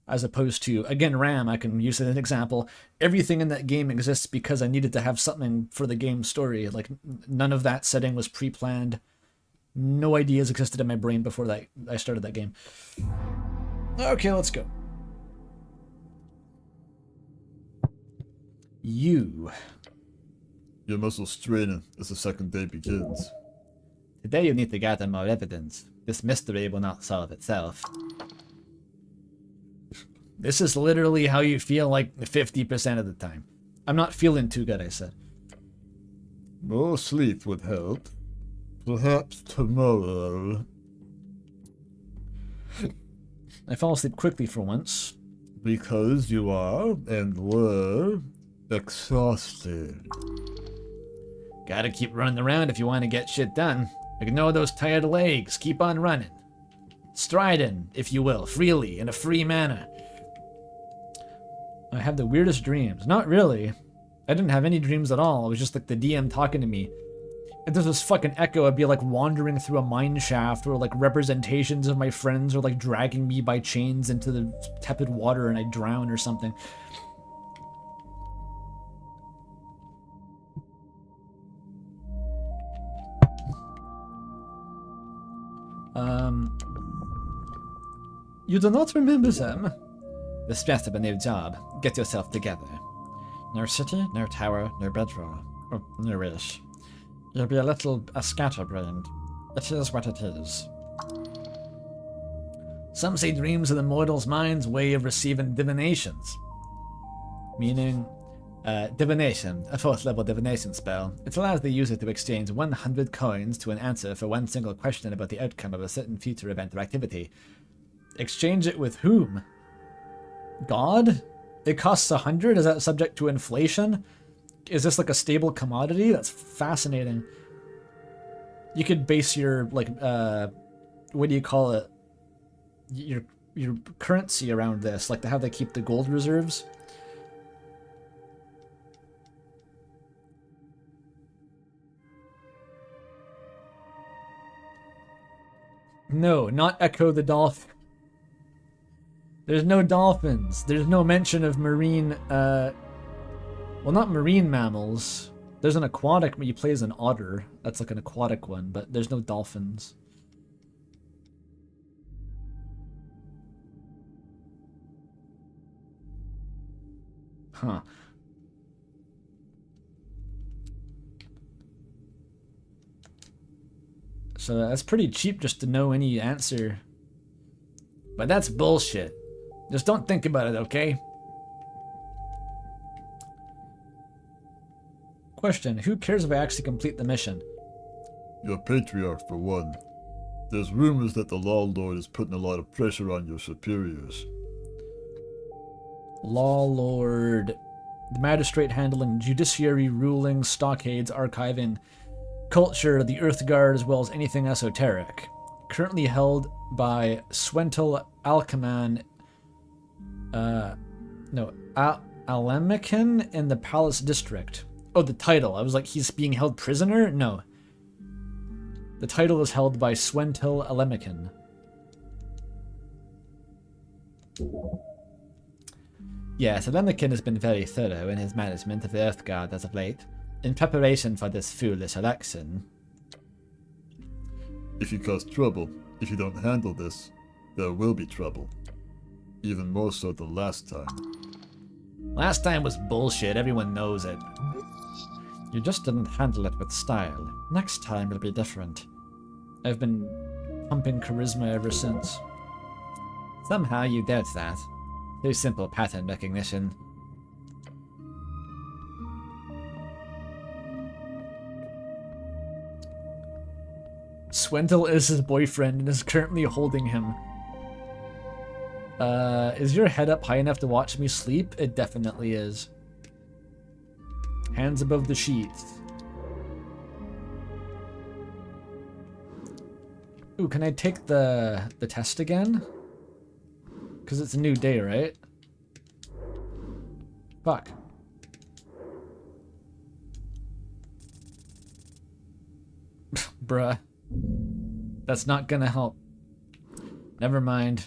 As opposed to, again, RAM, I can use it as an example. Everything in that game exists because I needed to have something for the game's story. Like, none of that setting was pre-planned. No ideas existed in my brain before that I started that game. Okay, let's go. You. Your muscles straining as the second day begins. Today you need to gather more evidence. This mystery will not solve itself. This is literally how you feel like 50% of the time. I'm not feeling too good, I said. More sleep would help. Perhaps tomorrow. I fall asleep quickly for once. Because you are, and were, exhausted. Gotta keep running around if you want to get shit done. Ignore those tired legs. Keep on running. Striding, if you will, freely, in a free manner. I have the weirdest dreams. Not really. I didn't have any dreams at all. It was just like the DM talking to me. if there's this fucking echo, I'd be like wandering through a mine shaft, or like representations of my friends are like dragging me by chains into the tepid water and I drown or something. You do not remember them? The stress of a new job. Get yourself together. No city, no tower, no bedroll. Or no-ish. You'll be a scatterbrained. It is what it is. Some say dreams are the mortal's mind's way of receiving divinations. Meaning, Divination, a 4th level divination spell. It allows the user to exchange 100 coins to an answer for one single question about the outcome of a certain future event or activity. exchange it with whom? God? It costs 100? Is that subject to inflation? Is this like a stable commodity? That's fascinating. You could base your, like, what do you call it? Your currency around this, like how they keep the gold reserves. No, not Echo the Dolphin. There's no dolphins. There's no mention of marine, well, not marine mammals. There's an aquatic, but you play as an otter. That's like an aquatic one, but there's no dolphins. Huh. So that's pretty cheap just to know any answer. But that's bullshit. Just don't think about it, okay? Question, who cares if I actually complete the mission? Your patriarch, for one. There's rumors that the Law Lord is putting a lot of pressure on your superiors. Law Lord. The magistrate handling judiciary, ruling, stockades, archiving, culture, the Earth Guard, as well as anything esoteric. Currently held by Swentel Alkaman, Alemican in the Palace District. Oh, the title. I was like, he's being held prisoner? No. The title is held by Swentel Alemican. Yes, Alemican has been very thorough in his management of the Earth Guard as of late, in preparation for this foolish election. If you cause trouble, if you don't handle this, there will be trouble. Even more so than last time. Last time was bullshit, everyone knows it. You just didn't handle it with style. Next time it'll be different. I've been pumping charisma ever since. Somehow you doubt that. Too simple pattern recognition. Swentel is his boyfriend and is currently holding him. Is your head up high enough to watch me sleep? It definitely is. Hands above the sheets. Ooh, can I take the test again? Because it's a new day, right? Fuck. Bruh. That's not gonna help. Never mind.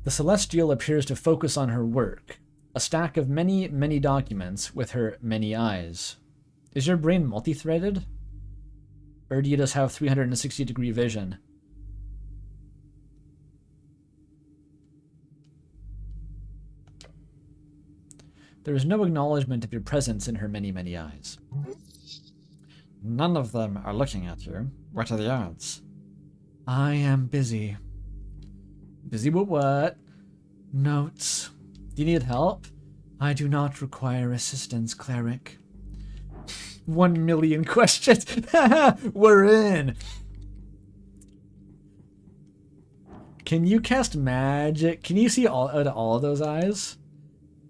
The Celestial appears to focus on her work. A stack of many, many documents with her many eyes. Is your brain multi-threaded? Or do you just have 360-degree vision? There is no acknowledgement of your presence in her many, many eyes. None of them are looking at you. What are the odds? I am busy. Busy with what? Notes. Do you need help? I do not require assistance, cleric. 1 million questions. We're in. Can you cast magic? Can you see out of all of those eyes?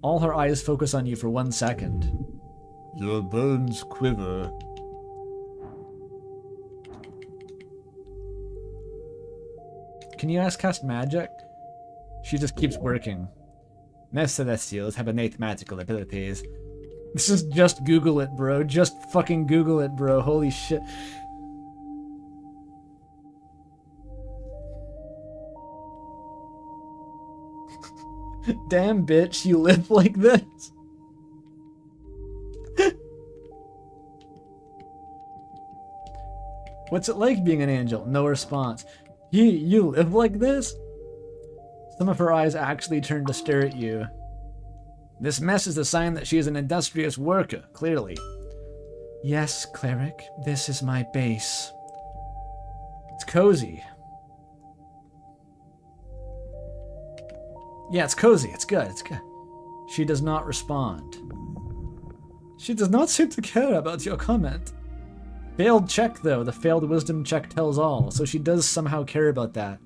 All her eyes focus on you for 1 second. Your bones quiver. Can you cast magic? She just keeps working. Most Celestials have innate magical abilities. This is just Google it, bro. Just fucking Google it, bro. Holy shit. Damn, bitch, you live like this? What's it like being an angel? No response. You live like this? Some of her eyes actually turned to stare at you. This mess is a sign that she is an industrious worker, clearly. Yes, cleric, this is my base. It's cozy. Yeah, it's cozy. It's good. It's good. She does not respond. She does not seem to care about your comment. Failed check, though. The failed wisdom check tells all, so she does somehow care about that.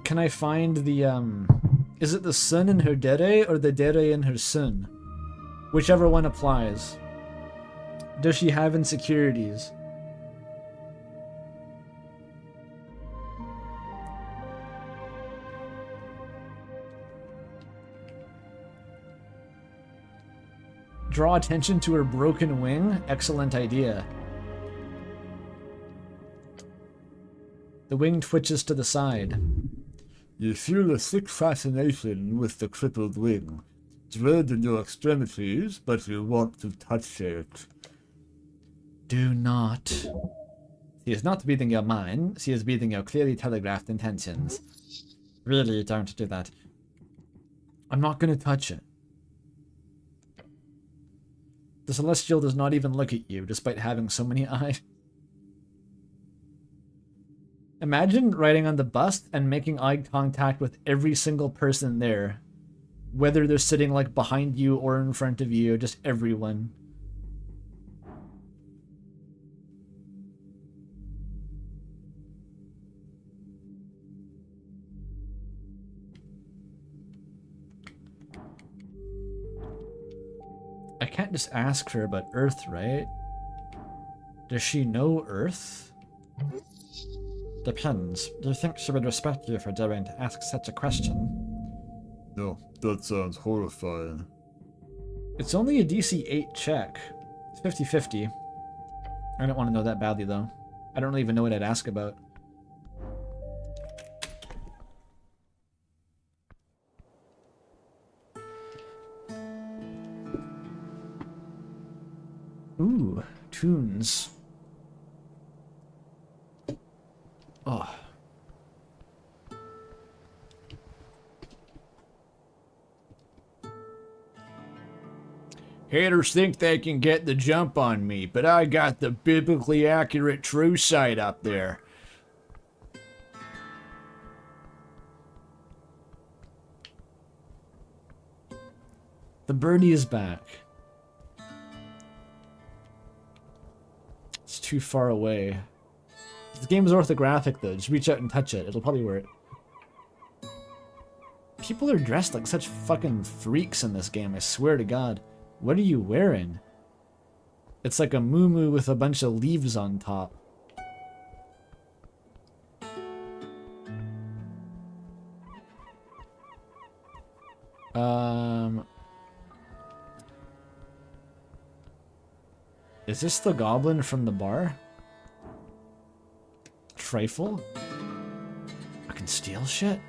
Can I find the, is it the sun in her dere or the dere in her sun? Whichever one applies. Does she have insecurities? Draw attention to her broken wing? Excellent idea. The wing twitches to the side. You feel a thick fascination with the crippled wing. Dread in your extremities, but you want to touch it. Do not. She is not reading your mind. She is reading your clearly telegraphed intentions. Really, don't do that. I'm not going to touch it. The Celestial does not even look at you, despite having so many eyes. Imagine riding on the bus and making eye contact with every single person there. Whether they're sitting like behind you or in front of you, just everyone. I can't just ask her about Earth, right? Does she know Earth? Depends. Do you think she would respect you for daring to ask such a question? No, that sounds horrifying. It's only a DC 8 check. It's 50-50. I don't want to know that badly, though. I don't even know what I'd ask about. Ooh, tunes. Oh. Haters think they can get the jump on me, but I got the biblically accurate true sight up there. The birdie is back. It's too far away. This game is orthographic though, just reach out and touch it. It'll probably work. People are dressed like such fucking freaks in this game, I swear to God. What are you wearing? It's like a muumuu with a bunch of leaves on top. Is this the goblin from the bar? Trifle? I can steal shit?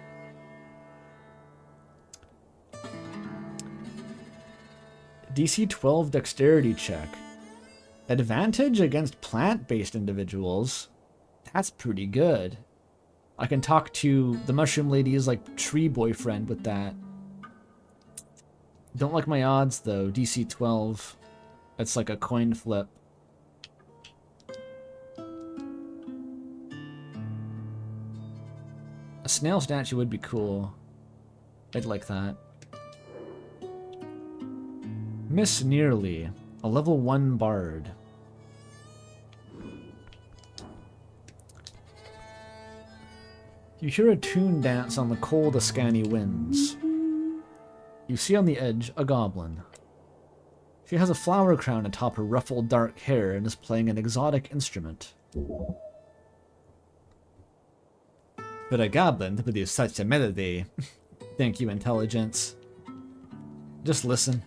DC 12 dexterity check. Advantage against plant-based individuals? That's pretty good. I can talk to the mushroom lady's like tree boyfriend with that. Don't like my odds though, DC 12. It's like a coin flip. A snail statue would be cool. I'd like that. Miss Nearly, a level 1 bard. You hear a tune dance on the cold Ascani winds. You see on the edge a goblin. She has a flower crown atop her ruffled dark hair and is playing an exotic instrument. For a goblin to produce such a melody, Thank you, intelligence. Just listen.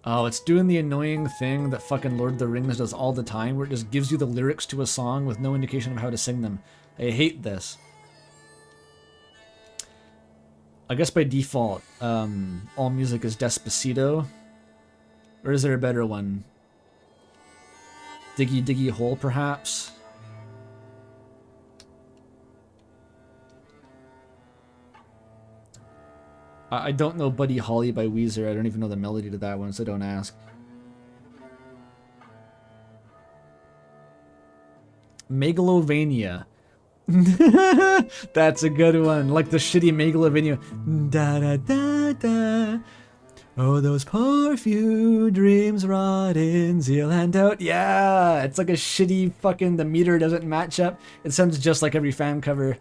Oh, it's doing the annoying thing that fucking Lord of the Rings does all the time, where it just gives you the lyrics to a song with no indication of how to sing them. I hate this. I guess by default, all music is Despacito. Or is there a better one? Diggy Diggy Hole, perhaps? I don't know Buddy Holly by Weezer. I don't even know the melody to that one, so don't ask. Megalovania. That's a good one. Like the shitty Megalovania. Da da da da. Oh, those poor few dreams rot in zeal and doubt. Yeah, it's like a shitty fucking, the meter doesn't match up. It sounds just like every fan cover.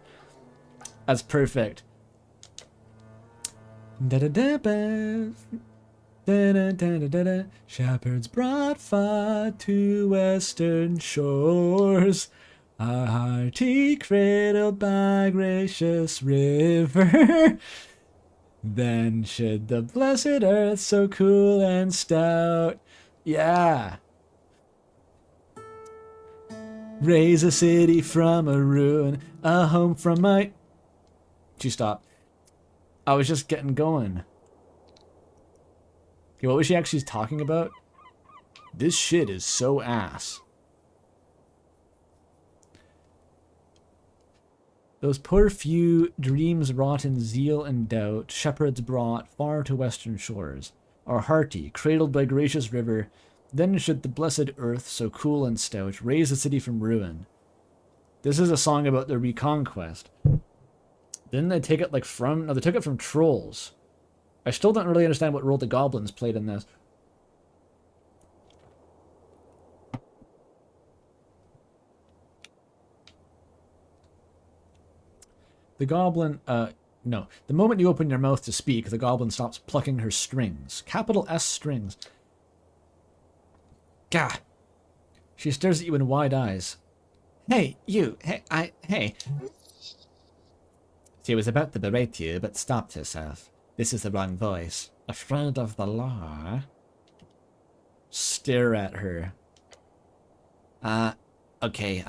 That's perfect. Da da da da. Da da da da da da. Shepherds brought far to western shores. A hearty cradled by gracious river. Then should the blessed earth so cool and stout, yeah, raise a city from a ruin, a home from my... She stopped. I was just getting going. Okay, what was she actually talking about? This shit is so ass. Those poor few dreams wrought in zeal and doubt, shepherds brought far to western shores, are hearty, cradled by gracious river. Then should the blessed earth, so cool and stout, raise a city from ruin. This is a song about the Reconquest. Didn't they take it like from... No, they took it from Trolls. I still don't really understand what role the goblins played in this. The goblin, no. The moment you open your mouth to speak, the goblin stops plucking her strings. Capital S strings. Gah! She stares at you in wide eyes. Hey, you! Hey! She was about to berate you, but stopped herself. This is the wrong voice. Afraid of the law? Stare at her. Okay,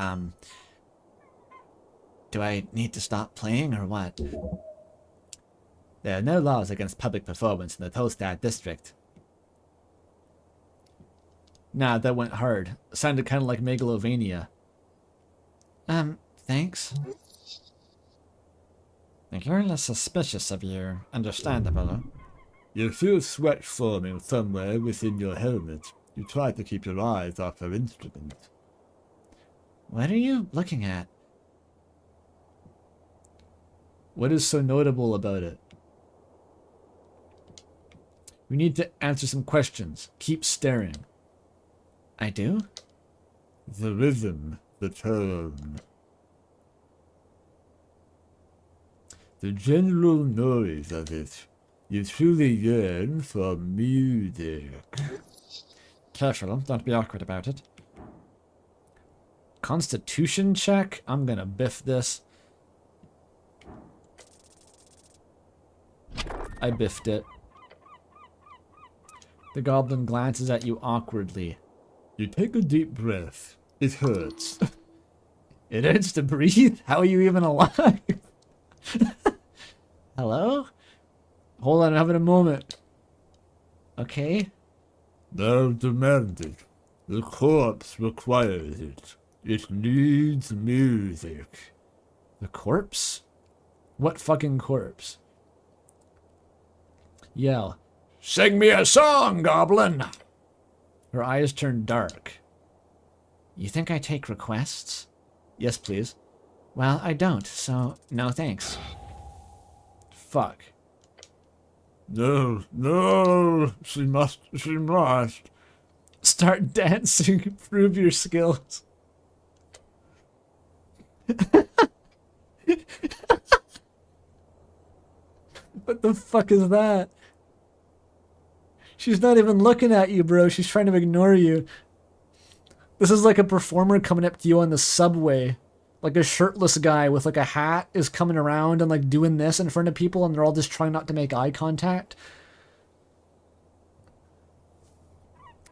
do I need to stop playing or what? There are no laws against public performance in the Tolstad district. Nah, that went hard. It sounded kind of like Megalovania. Thanks. You're less suspicious of you. Understandable. You feel sweat forming somewhere within your helmet. You try to keep your eyes off her instrument. What are you looking at? What is so notable about it? We need to answer some questions. Keep staring. I do? The rhythm, the tone. The general noise of it. You truly yearn for music. Careful, don't be awkward about it. Constitution check? I'm gonna biff this. I biffed it. The goblin glances at you awkwardly. You take a deep breath. It hurts. It hurts to breathe? How are you even alive? Hello? Hold on, I'm having a moment. Okay. They'll demand it. The corpse requires it. It needs music. The corpse? What fucking corpse? Yell. Sing me a song, goblin! Her eyes turn dark. You think I take requests? Yes, please. Well, I don't, so no thanks. Fuck. No, she must. Start dancing, prove your skills. What the fuck is that? She's not even looking at you, bro. She's trying to ignore you. This is like a performer coming up to you on the subway. like a shirtless guy with like a hat is coming around and like doing this in front of people and they're all just trying not to make eye contact.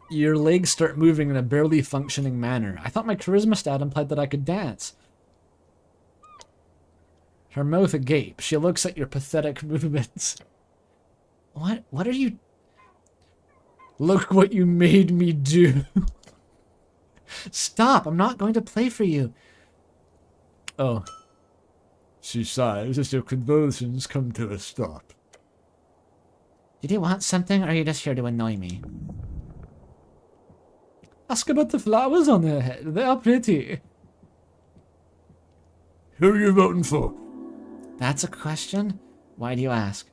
Your legs start moving in a barely functioning manner. I thought my charisma stat implied that I could dance. Her mouth agape. She looks at your pathetic movements. What are you... Look what you made me do. Stop, I'm not going to play for you. Oh. She sighs as your convulsions come to a stop. Did you want something, or are you just here to annoy me? Ask about the flowers on her head. They are pretty. Who are you voting for? That's a question? Why do you ask?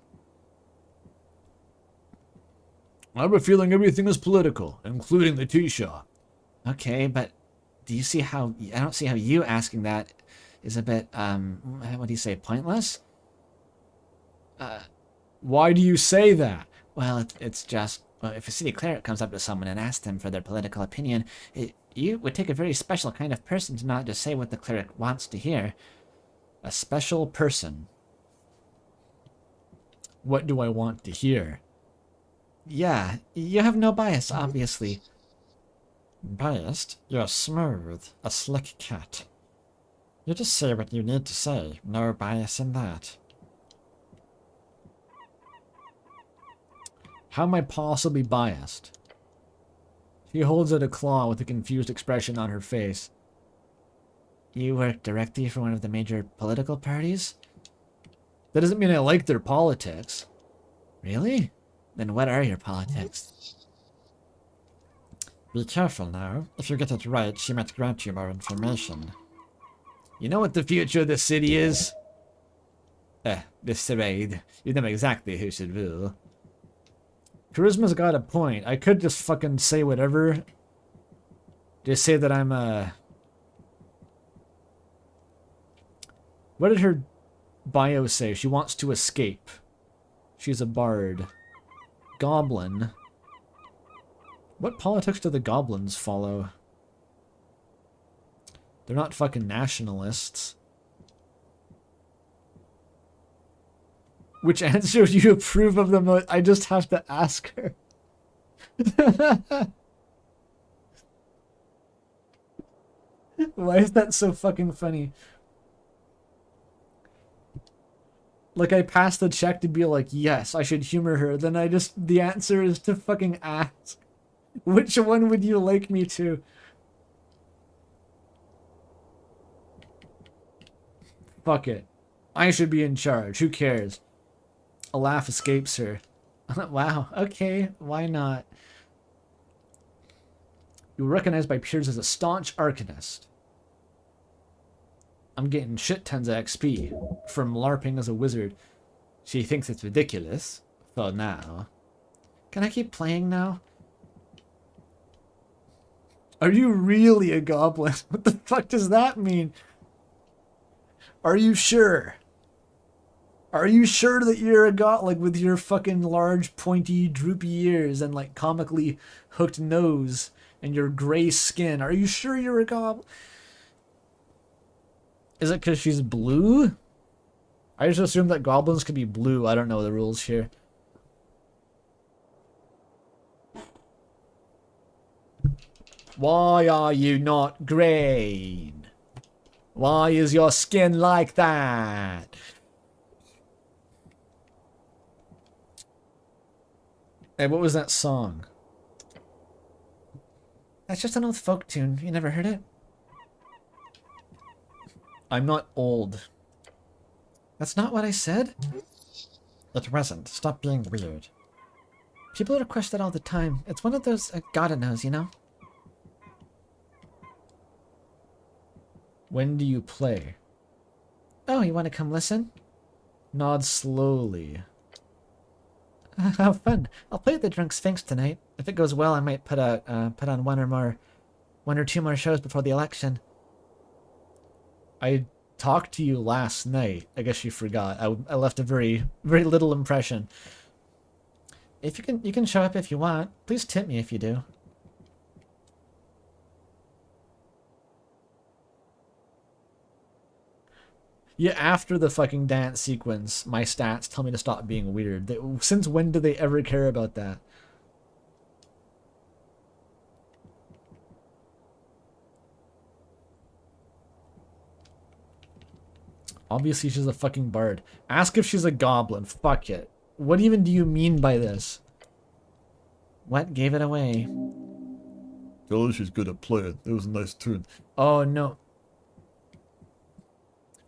I have a feeling everything is political, including the tea shop. Okay, but do you see how... I don't see how you asking that is a bit, what do you say, pointless? Why do you say that? Well, it's just... Well, if a city cleric comes up to someone and asks them for their political opinion, you would take a very special kind of person to not just say what the cleric wants to hear. A special person. What do I want to hear? Yeah, you have no bias, obviously. Biased? You're smooth, a slick cat. You just say what you need to say, no bias in that. How am I possibly biased? She holds out a claw with a confused expression on her face. You work directly for one of the major political parties? That doesn't mean I like their politics. Really? Then what are your politics? Be careful now. If you get it right, she might grant you more information. You know what the future of the city is? This charade. You know exactly who should rule. Charisma's got a point. I could just fucking say whatever. Just say that I'm What did her bio say? She wants to escape. She's a bard. Goblin. What politics do the goblins follow? They're not fucking nationalists. Which answer do you approve of the most? I just have to ask her. Why is that so fucking funny? Like, I passed the check to be like, yes, I should humor her. Then the answer is to fucking ask. Which one would you like me to? Fuck it. I should be in charge. Who cares? A laugh escapes her. Wow, okay, why not? You were recognized by peers as a staunch arcanist. I'm getting shit tons of XP from LARPing as a wizard. She thinks it's ridiculous. For now. Can I keep playing now? Are you really a goblin? What the fuck does that mean? Are you sure? Are you sure that you're a god, like with your fucking large, pointy, droopy ears and like comically hooked nose and your gray skin? Are you sure you're a goblin? Is it because she's blue? I just assume that goblins could be blue. I don't know the rules here. Why are you not green? Why is your skin like that? Hey, what was that song? That's just an old folk tune. You never heard it? I'm not old. That's not what I said. It wasn't. Stop being weird. People request that all the time. It's one of those gotta knows, you know? When do you play? Oh, you want to come listen? Nod slowly. How fun. I'll play at the Drunk Sphinx tonight. If it goes well, I might put on one or two more shows before the election. I talked to you last night. I guess you forgot. I left a very, very little impression. If you can show up if you want. Please tip me if you do. Yeah, after the fucking dance sequence, my stats tell me to stop being weird. Since when do they ever care about that? Obviously she's a fucking bard. Ask if she's a goblin. Fuck it. What even do you mean by this? What gave it away? Tell her she's good at playing. It was a nice tune. Oh no.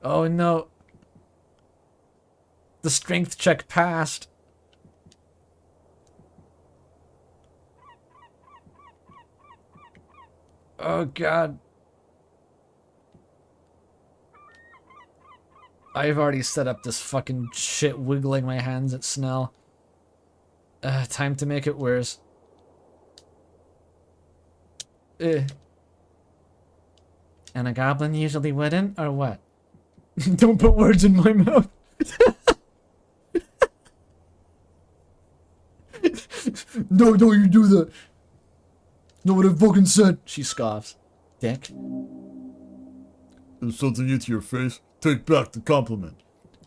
Oh no. The strength check passed. Oh god. I've already set up this fucking shit wiggling my hands at Snell. Time to make it worse. And a goblin usually wouldn't, or what? Don't put words in my mouth. No, don't you do that. Know what I fucking said, she scoffs. Dick. Insulting you to your face? Take back the compliment.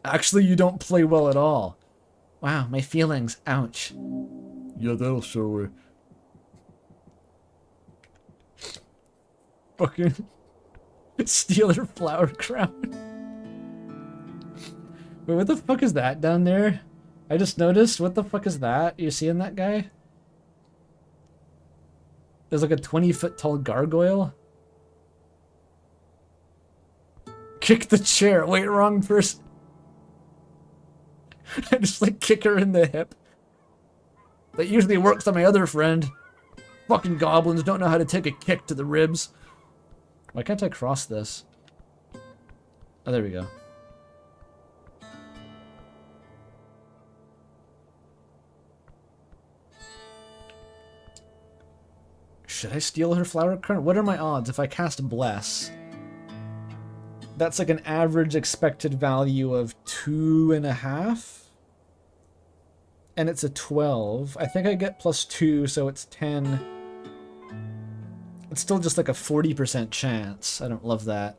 Actually, you don't play well at all. Wow, my feelings. Ouch. Yeah, that'll show her. Fucking steal her flower crown. Wait, what the fuck is that down there? I just noticed. What the fuck is that? You seeing that guy? There's like a 20-foot tall gargoyle. Kick the chair. Wait, wrong person. I just like kick her in the hip. That usually works on my other friend. Fucking goblins don't know how to take a kick to the ribs. Why can't I cross this? Oh, there we go. Should I steal her flower crown? What are my odds if I cast Bless? That's like an average expected value of 2.5. And it's a 12. I think I get +2, so it's 10. It's still just like a 40% chance. I don't love that.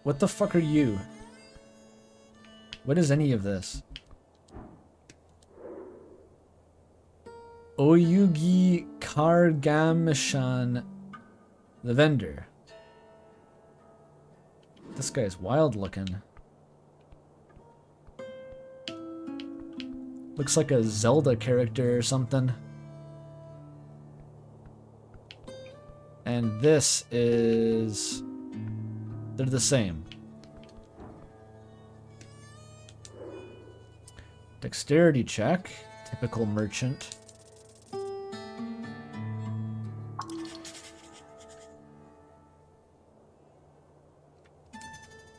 What the fuck are you? What is any of this? Oyugi Kargamishan, the vendor. This guy's wild looking. Looks like a Zelda character or something. And this is... They're the same. Dexterity check. Typical merchant.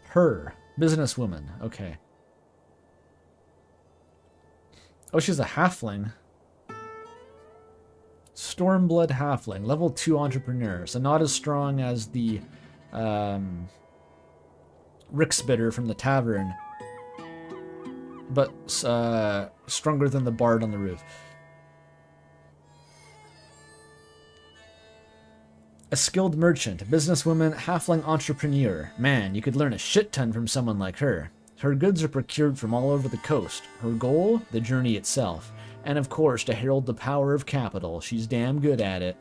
Her. Businesswoman. Okay. Oh, she's a halfling. Stormblood halfling. Level 2 entrepreneur. So not as strong as the Rickspitter from the tavern. But stronger than the bard on the roof. A skilled merchant, a businesswoman, halfling entrepreneur. Man, you could learn a shit ton from someone like her. Her goods are procured from all over the coast. Her goal? The journey itself. And of course, to herald the power of capital. She's damn good at it.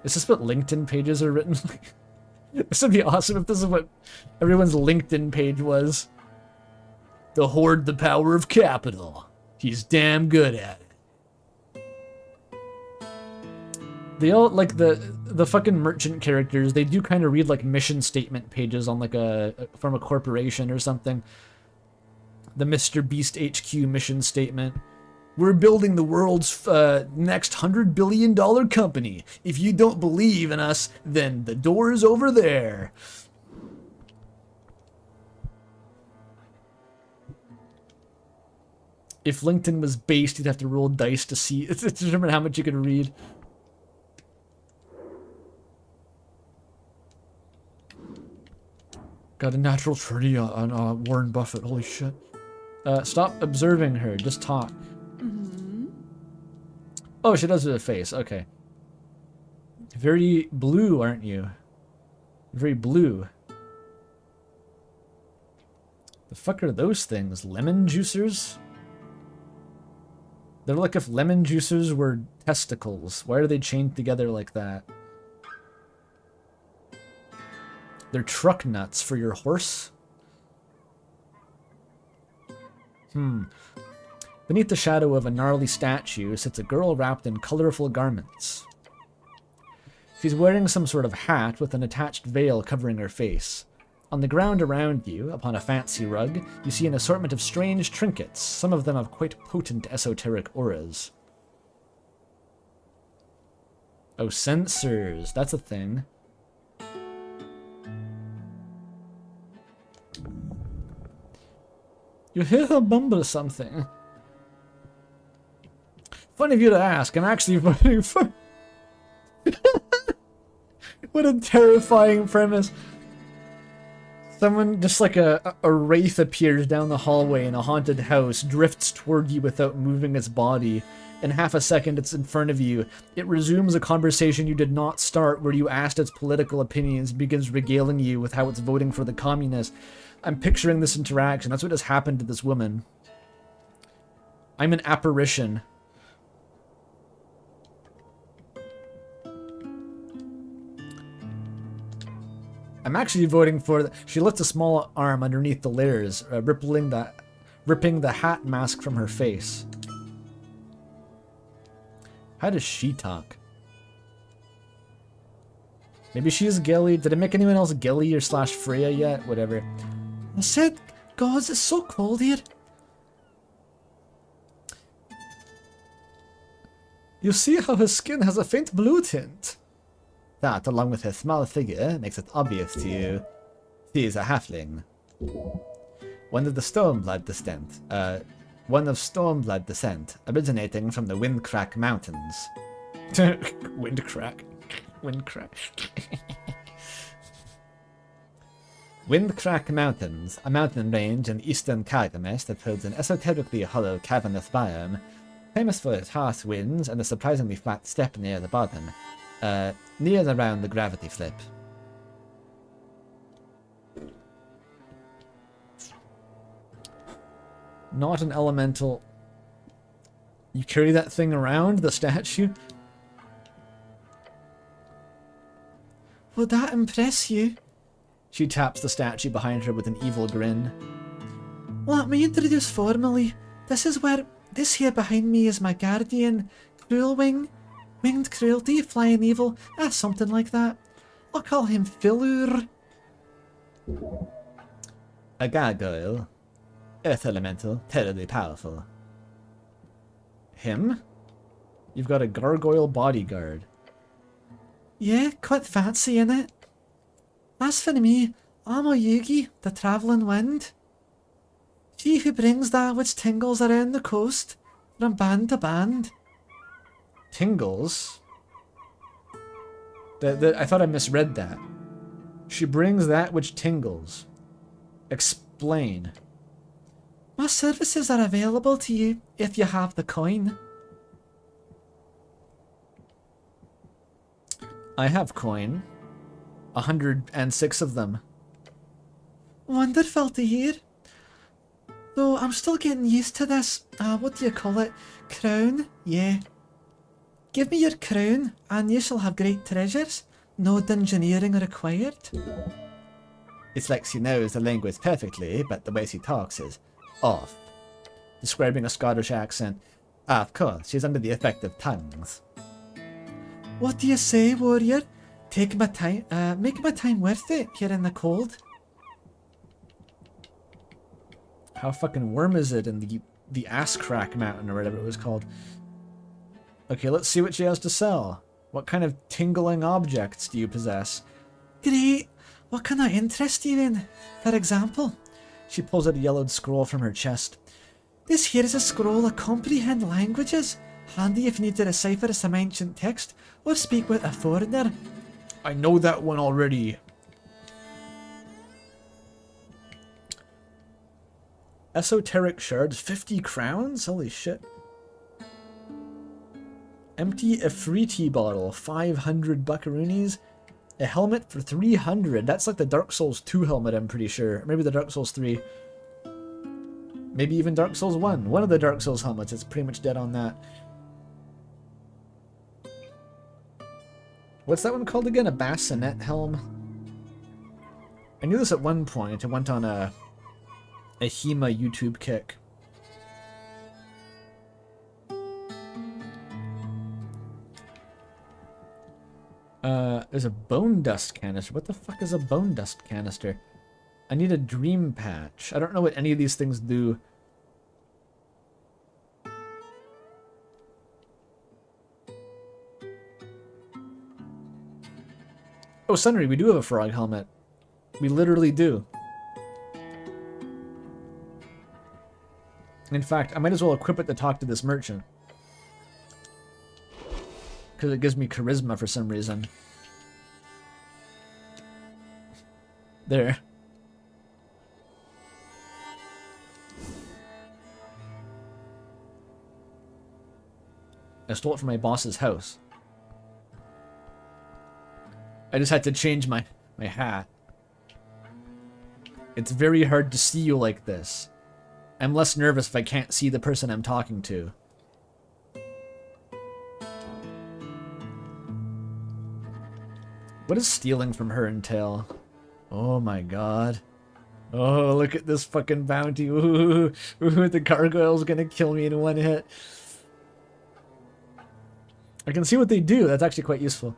Is this what LinkedIn pages are written like? This would be awesome if this is what everyone's LinkedIn page was. To hoard the power of capital. He's damn good at it. They all, like, the fucking merchant characters, they do kind of read like mission statement pages on like from a corporation or something. The Mr. Beast HQ mission statement. We're building the world's next $100 billion company. If you don't believe in us, then the door is over there. If LinkedIn was based, you'd have to roll dice to see to determine how much you could read. Got a natural 30 on Warren Buffett. Holy shit. Stop observing her. Just talk. Oh, she does it with a face. Okay. Very blue, aren't you? Very blue. The fuck are those things? Lemon juicers? They're like if lemon juicers were testicles. Why are they chained together like that? They're truck nuts for your horse? Beneath the shadow of a gnarly statue sits a girl wrapped in colorful garments. She's wearing some sort of hat with an attached veil covering her face. On the ground around you, upon a fancy rug, you see an assortment of strange trinkets. Some of them have quite potent esoteric auras. Oh, sensors. That's a thing. You hear her mumble something. Funny of you to ask. I'm actually voting for... What a terrifying premise. Someone, just like a wraith appears down the hallway in a haunted house, drifts toward you without moving its body. In half a second, it's in front of you. It resumes a conversation you did not start, where you asked its political opinions, begins regaling you with how it's voting for the communists. I'm picturing this interaction. That's what has happened to this woman. I'm an apparition. I'm actually voting for... She lifts a small arm underneath the layers, ripping the hat mask from her face. How does she talk? Maybe she's Gilly. Did it make anyone else Gilly or slash Freya yet? Whatever. I said, God, it's so cold here. You see how his skin has a faint blue tint? That, along with her small figure, makes it obvious to you. She is a halfling. One of Stormblood descent, originating from the Windcrack Mountains. Windcrack. Windcrack Mountains, a mountain range in eastern Cargamesh that holds an esoterically hollow cavernous biome, famous for its harsh winds and a surprisingly flat steppe near the bottom. Near and around the gravity flip. Not an elemental. You carry that thing around, the statue? Would that impress you? She taps the statue behind her with an evil grin. Let me introduce formally. This here behind me is my guardian, Cruelwing. Winged cruelty, flying evil, something like that. I'll call him Philur. A gargoyle. Earth elemental, terribly powerful. Him? You've got a gargoyle bodyguard. Yeah, quite fancy, innit? As for me, I'm a Yugi, the travelling wind. She who brings that which tingles around the coast, from band to band. Tingles? I thought I misread that. She brings that which tingles. Explain. My services are available to you if you have the coin. I have coin. 106 of them. Wonderful to hear. Though I'm still getting used to this, what do you call it? Crown? Yeah. Give me your crown, and you shall have great treasures. No dungeoneering required. It's like she knows the language perfectly, but the way she talks is off. Describing a Scottish accent. Of course, she's under the effect of tongues. What do you say, warrior? Make my time worth it here in the cold. How fucking warm is it in the ass crack mountain or whatever it was called? Okay, let's see what she has to sell. What kind of tingling objects do you possess? Great! What can I interest you in? For example, she pulls out a yellowed scroll from her chest. This here is a scroll of comprehend languages. Handy if you need to decipher some ancient text or speak with a foreigner. I know that one already. Esoteric shards, 50 crowns? Holy shit. Empty Ifriti bottle, 500 buckaroonies. A helmet for 300. That's like the Dark Souls 2 helmet, I'm pretty sure. Maybe the Dark Souls 3. Maybe even Dark Souls 1. One of the Dark Souls helmets. It's pretty much dead on that. What's that one called again? A bassinet helm? I knew this at one point. I went on a HEMA YouTube kick. There's a bone dust canister. What the fuck is a bone dust canister? I need a dream patch. I don't know what any of these things do. Oh, Sunry, we do have a frog helmet. We literally do. In fact, I might as well equip it to talk to this merchant. Because it gives me charisma for some reason. There. I stole it from my boss's house. I just had to change my hat. It's very hard to see you like this. I'm less nervous if I can't see the person I'm talking to. What does stealing from her entail? Oh my god. Oh, look at this fucking bounty. Ooh, ooh, the gargoyle's gonna kill me in one hit. I can see what they do. That's actually quite useful.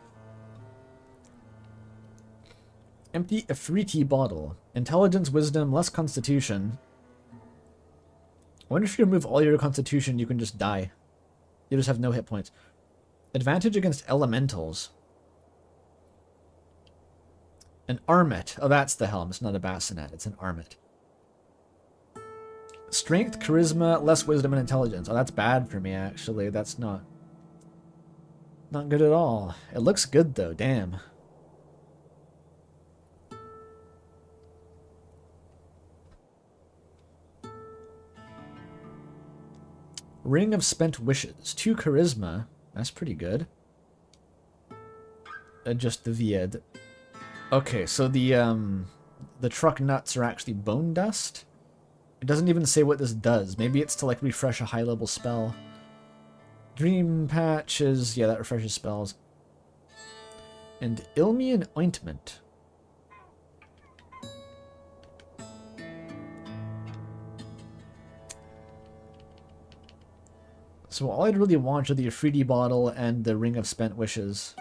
Empty Ifriti bottle. Intelligence, wisdom, less constitution. I wonder if you remove all your constitution, you can just die. You just have no hit points. Advantage against elementals. An armet. Oh, that's the helm. It's not a bassinet. It's an armet. Strength, charisma, less wisdom, and intelligence. Oh, that's bad for me, actually. That's not good at all. It looks good, though. Damn. Ring of Spent Wishes. 2 charisma. That's pretty good. Adjust the Vied. Okay, so the truck nuts are actually bone dust. It doesn't even say what this does. Maybe it's to like refresh a high level spell. Dream patches, yeah, that refreshes spells. And Ilmian ointment. So all I'd really want are the Afridi bottle and the Ring of Spent Wishes.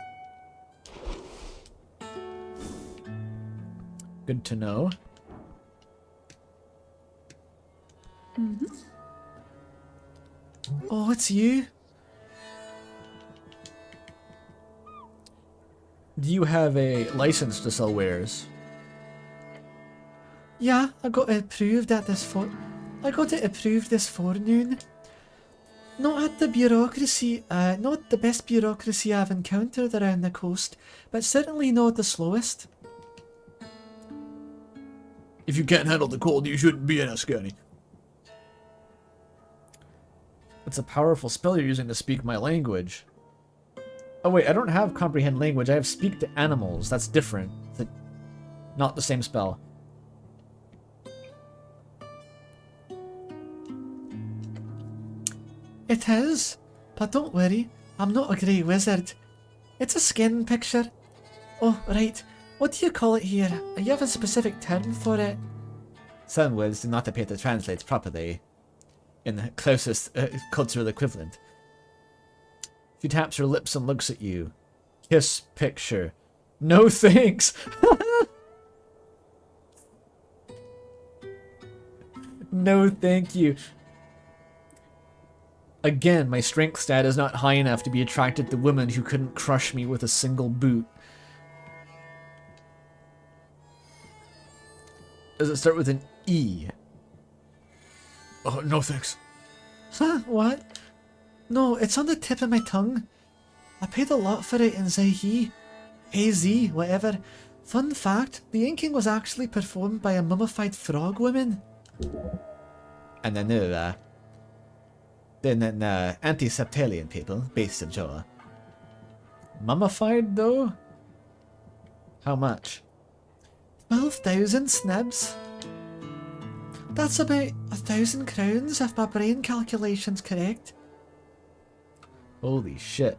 Good to know. Mm-hmm. Oh, it's you? Do you have a license to sell wares? Yeah, I got it approved this forenoon. Not the best bureaucracy I've encountered around the coast, but certainly not the slowest. If you can't handle the cold, you shouldn't be in a Ascani. It's a powerful spell you're using to speak my language. Oh wait, I don't have comprehend language. I have speak to animals. That's different. Not the same spell. It is, but don't worry, I'm not a great wizard. It's a skin picture. Oh, right. What do you call it here? You have a specific term for it? Some words do not appear to translate properly in the closest cultural equivalent. She taps her lips and looks at you. Kiss picture. No thanks! No thank you. Again, my strength stat is not high enough to be attracted to women who couldn't crush me with a single boot. Does it start with an E? Oh, no thanks. Huh? What? No, it's on the tip of my tongue. I paid a lot for it in Zaihi. AZ, whatever. Fun fact, the inking was actually performed by a mummified frog woman. and the anti-septalian people based in Joa. Mummified, though? How much? 12,000 snibs. That's about 1,000 crowns if my brain calculation's correct. Holy shit.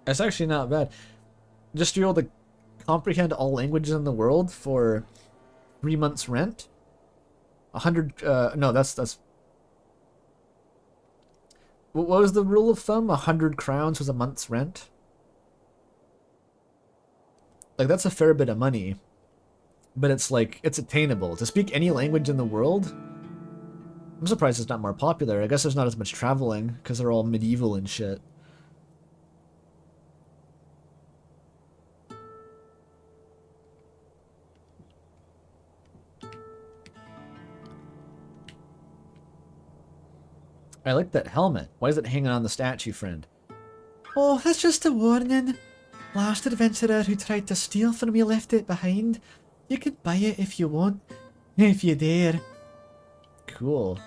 That's actually not bad. Just to be able to comprehend all languages in the world for 3 months' rent? 100, no, that's... What was the rule of thumb? 100 crowns was a month's rent? Like, that's a fair bit of money. But it's like, it's attainable. To speak any language in the world? I'm surprised it's not more popular. I guess there's not as much traveling, because they're all medieval and shit. I like that helmet. Why is it hanging on the statue, friend? Oh, that's just a warning. Last adventurer who tried to steal from me left it behind. You can buy it if you want. If you dare. Cool.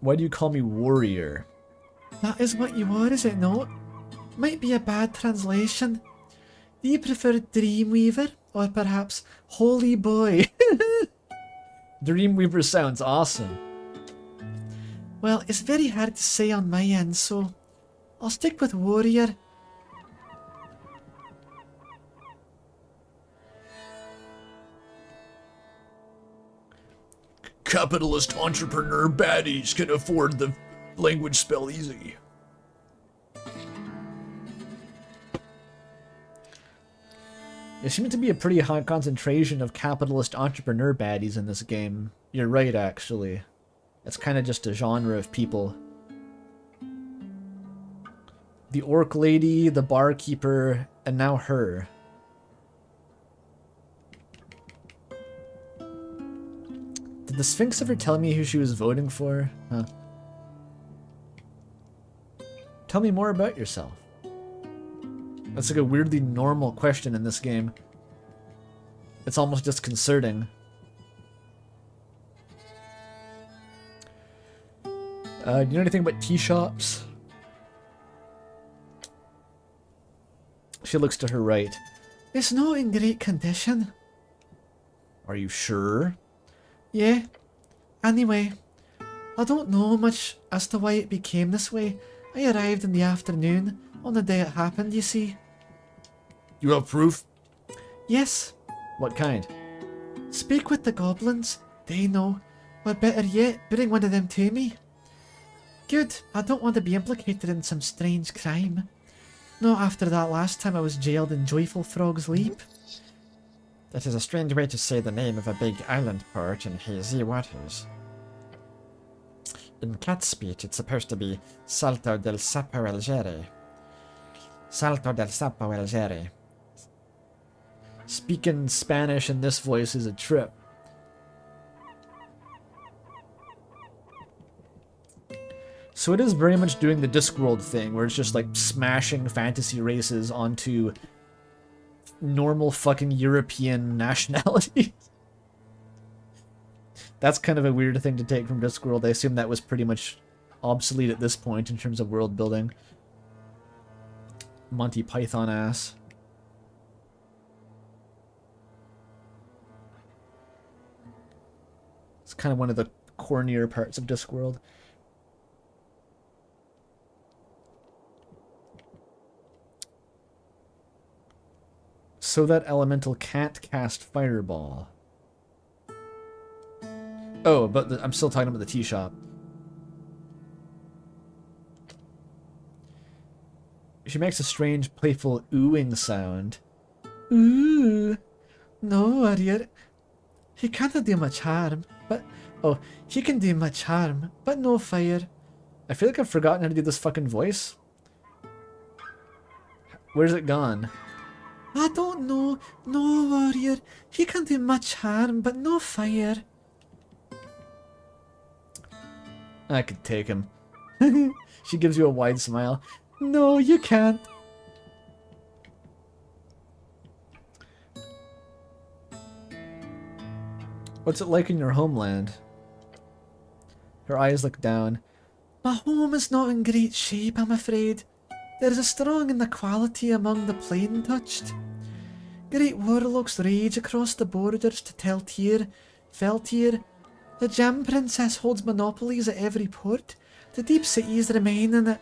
Why do you call me warrior? That is what you are, is it not? Might be a bad translation. Do you prefer Dreamweaver? Or perhaps Holy Boy? Dreamweaver sounds awesome. Well, it's very hard to say on my end, so I'll stick with Warrior. Capitalist entrepreneur baddies can afford the language spell easy. There seems to be a pretty high concentration of capitalist entrepreneur baddies in this game. You're right, actually. It's kind of just a genre of people. The orc lady, the barkeeper, and now her. Did the Sphinx ever tell me who she was voting for? Huh. Tell me more about yourself. That's like a weirdly normal question in this game. It's almost disconcerting. Do you know anything about tea shops? She looks to her right. It's not in great condition. Are you sure? Yeah. Anyway, I don't know much as to why it became this way. I arrived in the afternoon, on the day it happened, you see. You have proof? Yes. What kind? Speak with the goblins. They know. Or better yet, bring one of them to me. Good. I don't want to be implicated in some strange crime. Not after that last time I was jailed in Joyful Frog's Leap. That is a strange way to say the name of a big island port in hazy waters. In cat speech, it's supposed to be Salto del Sapo Algere. Salto del Sapo Algere. Speaking Spanish in this voice is a trip. So it is very much doing the Discworld thing, where it's just like smashing fantasy races onto normal fucking European nationalities. That's kind of a weird thing to take from Discworld. I assume that was pretty much obsolete at this point in terms of world building. Monty Python ass. It's kind of one of the cornier parts of Discworld. So that elemental can't cast Fireball. Oh, but I'm still talking about the tea shop. She makes a strange, playful oohing sound. Ooh. No, warrior. He can't do much harm, but... Oh, he can do much harm, but no fire. I feel like I've forgotten how to do this fucking voice. Where's it gone? I don't know. No, warrior. He can do much harm, but no fire. I could take him. She gives you a wide smile. No, you can't. What's it like in your homeland? Her eyes look down. My home is not in great shape, I'm afraid. There is a strong inequality among the plain-touched. Great warlocks rage across the borders to Teltir, Feltir. The Gem Princess holds monopolies at every port. The deep cities remain in it.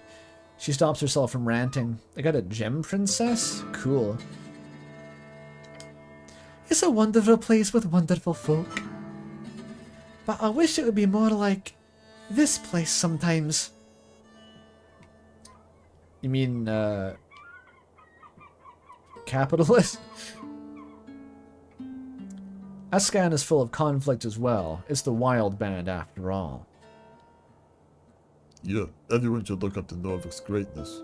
She stops herself from ranting. I got a gem princess? Cool. It's a wonderful place with wonderful folk. But I wish it would be more like this place sometimes. You mean, capitalist? Ascan is full of conflict as well. It's the wild band after all. Yeah, everyone should look up to Norvik's greatness.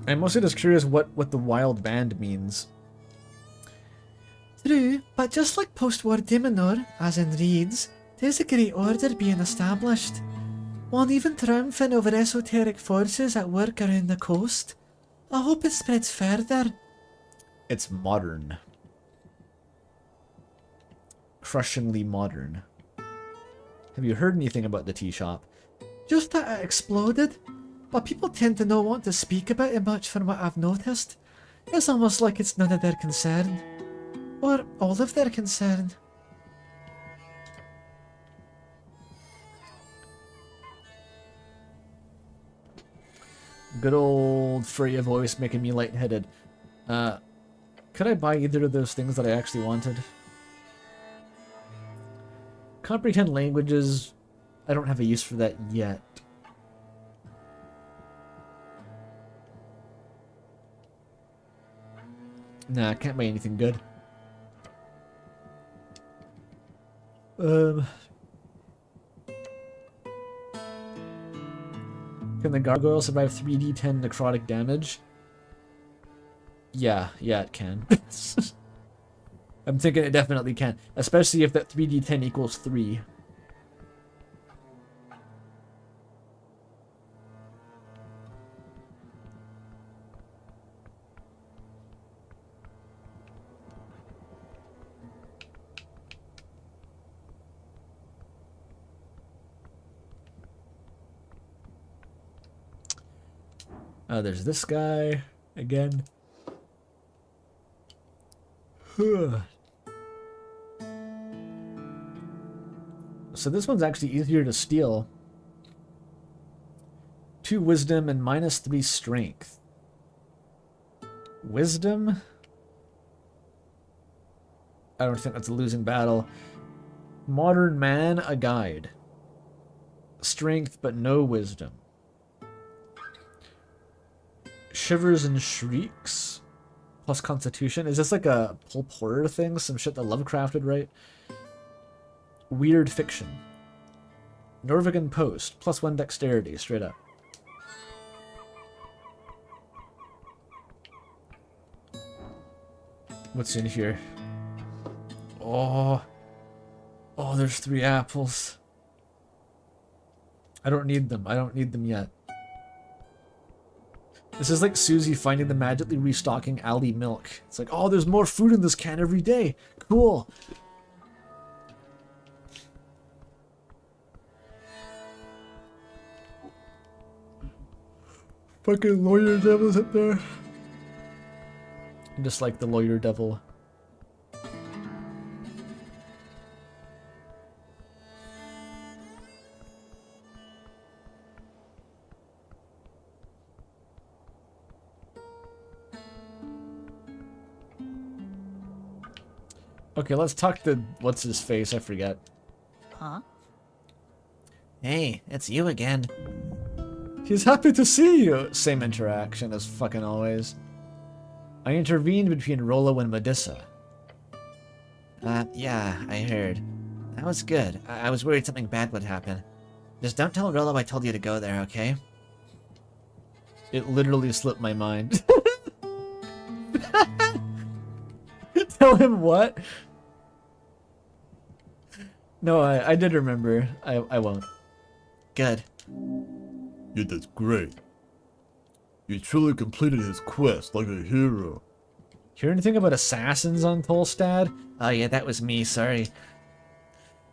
I'm mostly just curious what the wild band means. True, but just like post-war Dimenor, as in Reeds, there's a great order being established. One even triumphant over esoteric forces at work around the coast. I hope it spreads further. It's modern. Crushingly modern. Have you heard anything about the tea shop? Just that it exploded, but people tend to not want to speak about it much from what I've noticed. It's almost like it's none of their concern. Or all of their concern. Good old Freya voice making me lightheaded. Could I buy either of those things that I actually wanted? Comprehend languages. I don't have a use for that yet. Nah, I can't buy anything good. Can the gargoyle survive 3d10 necrotic damage? Yeah, it can. I'm thinking it definitely can. Especially if that 3d10 equals 3. There's this guy again. So this one's actually easier to steal. 2 wisdom and -3 strength. Wisdom? I don't think that's a losing battle. Modern man, a guide. Strength, but no wisdom. Shivers and shrieks. Plus constitution. Is this like a pulp horror thing? Some shit that Lovecraft would write? Weird fiction. Norwegian Post. +1 dexterity. Straight up. What's in here? Oh, there's 3 apples. I don't need them. I don't need them yet. This is like Susie finding the magically restocking Aldi milk. It's like, oh, there's more food in this can every day. Cool. Fucking lawyer devil's up there. Just like the lawyer devil. Okay, let's talk to what's his face, I forget. Huh? Hey, it's you again. He's happy to see you. Same interaction as fucking always. I intervened between Rollo and Medissa. Yeah, I heard. That was good. I was worried something bad would happen. Just don't tell Rollo I told you to go there, okay? It literally slipped my mind. Tell him what? No, I did remember. I won't. Good. You did great. You truly completed his quest like a hero. Hear anything about assassins on Tolstad? Oh yeah, that was me, sorry.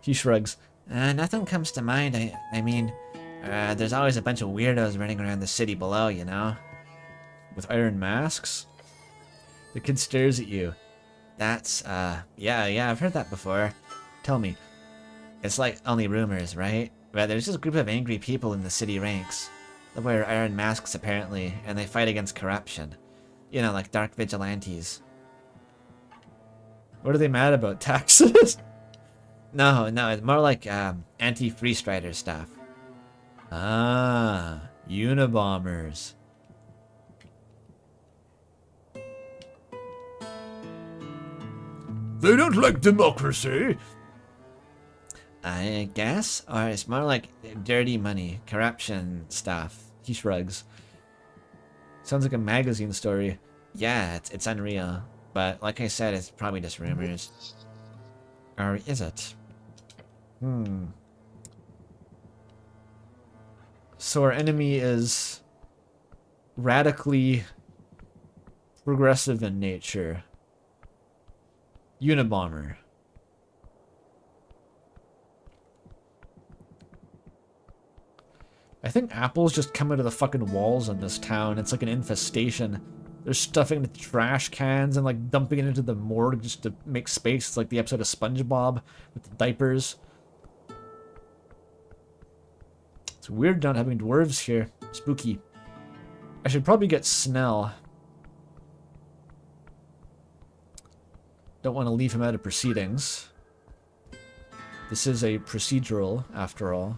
He shrugs. Nothing comes to mind. I mean, there's always a bunch of weirdos running around the city below, you know? With iron masks? The kid stares at you. That's, yeah, I've heard that before. Tell me. It's like only rumors, right? But there's this group of angry people in the city ranks. They wear iron masks, apparently, and they fight against corruption. You know, like dark vigilantes. What are they mad about? Taxes? No, it's more like, anti-free strider stuff. Ah, Unabombers. They don't like democracy. I guess? Or it's more like dirty money, corruption stuff. He shrugs. Sounds like a magazine story. Yeah, it's unreal. But like I said, it's probably just rumors. Or is it? So our enemy is radically progressive in nature. Unabomber. I think apples just come out of the fucking walls in this town. It's like an infestation. They're stuffing the trash cans and like dumping it into the morgue just to make space. It's like the episode of SpongeBob with the diapers. It's weird not having dwarves here. Spooky. I should probably get Snell. Don't want to leave him out of proceedings. This is a procedural, after all.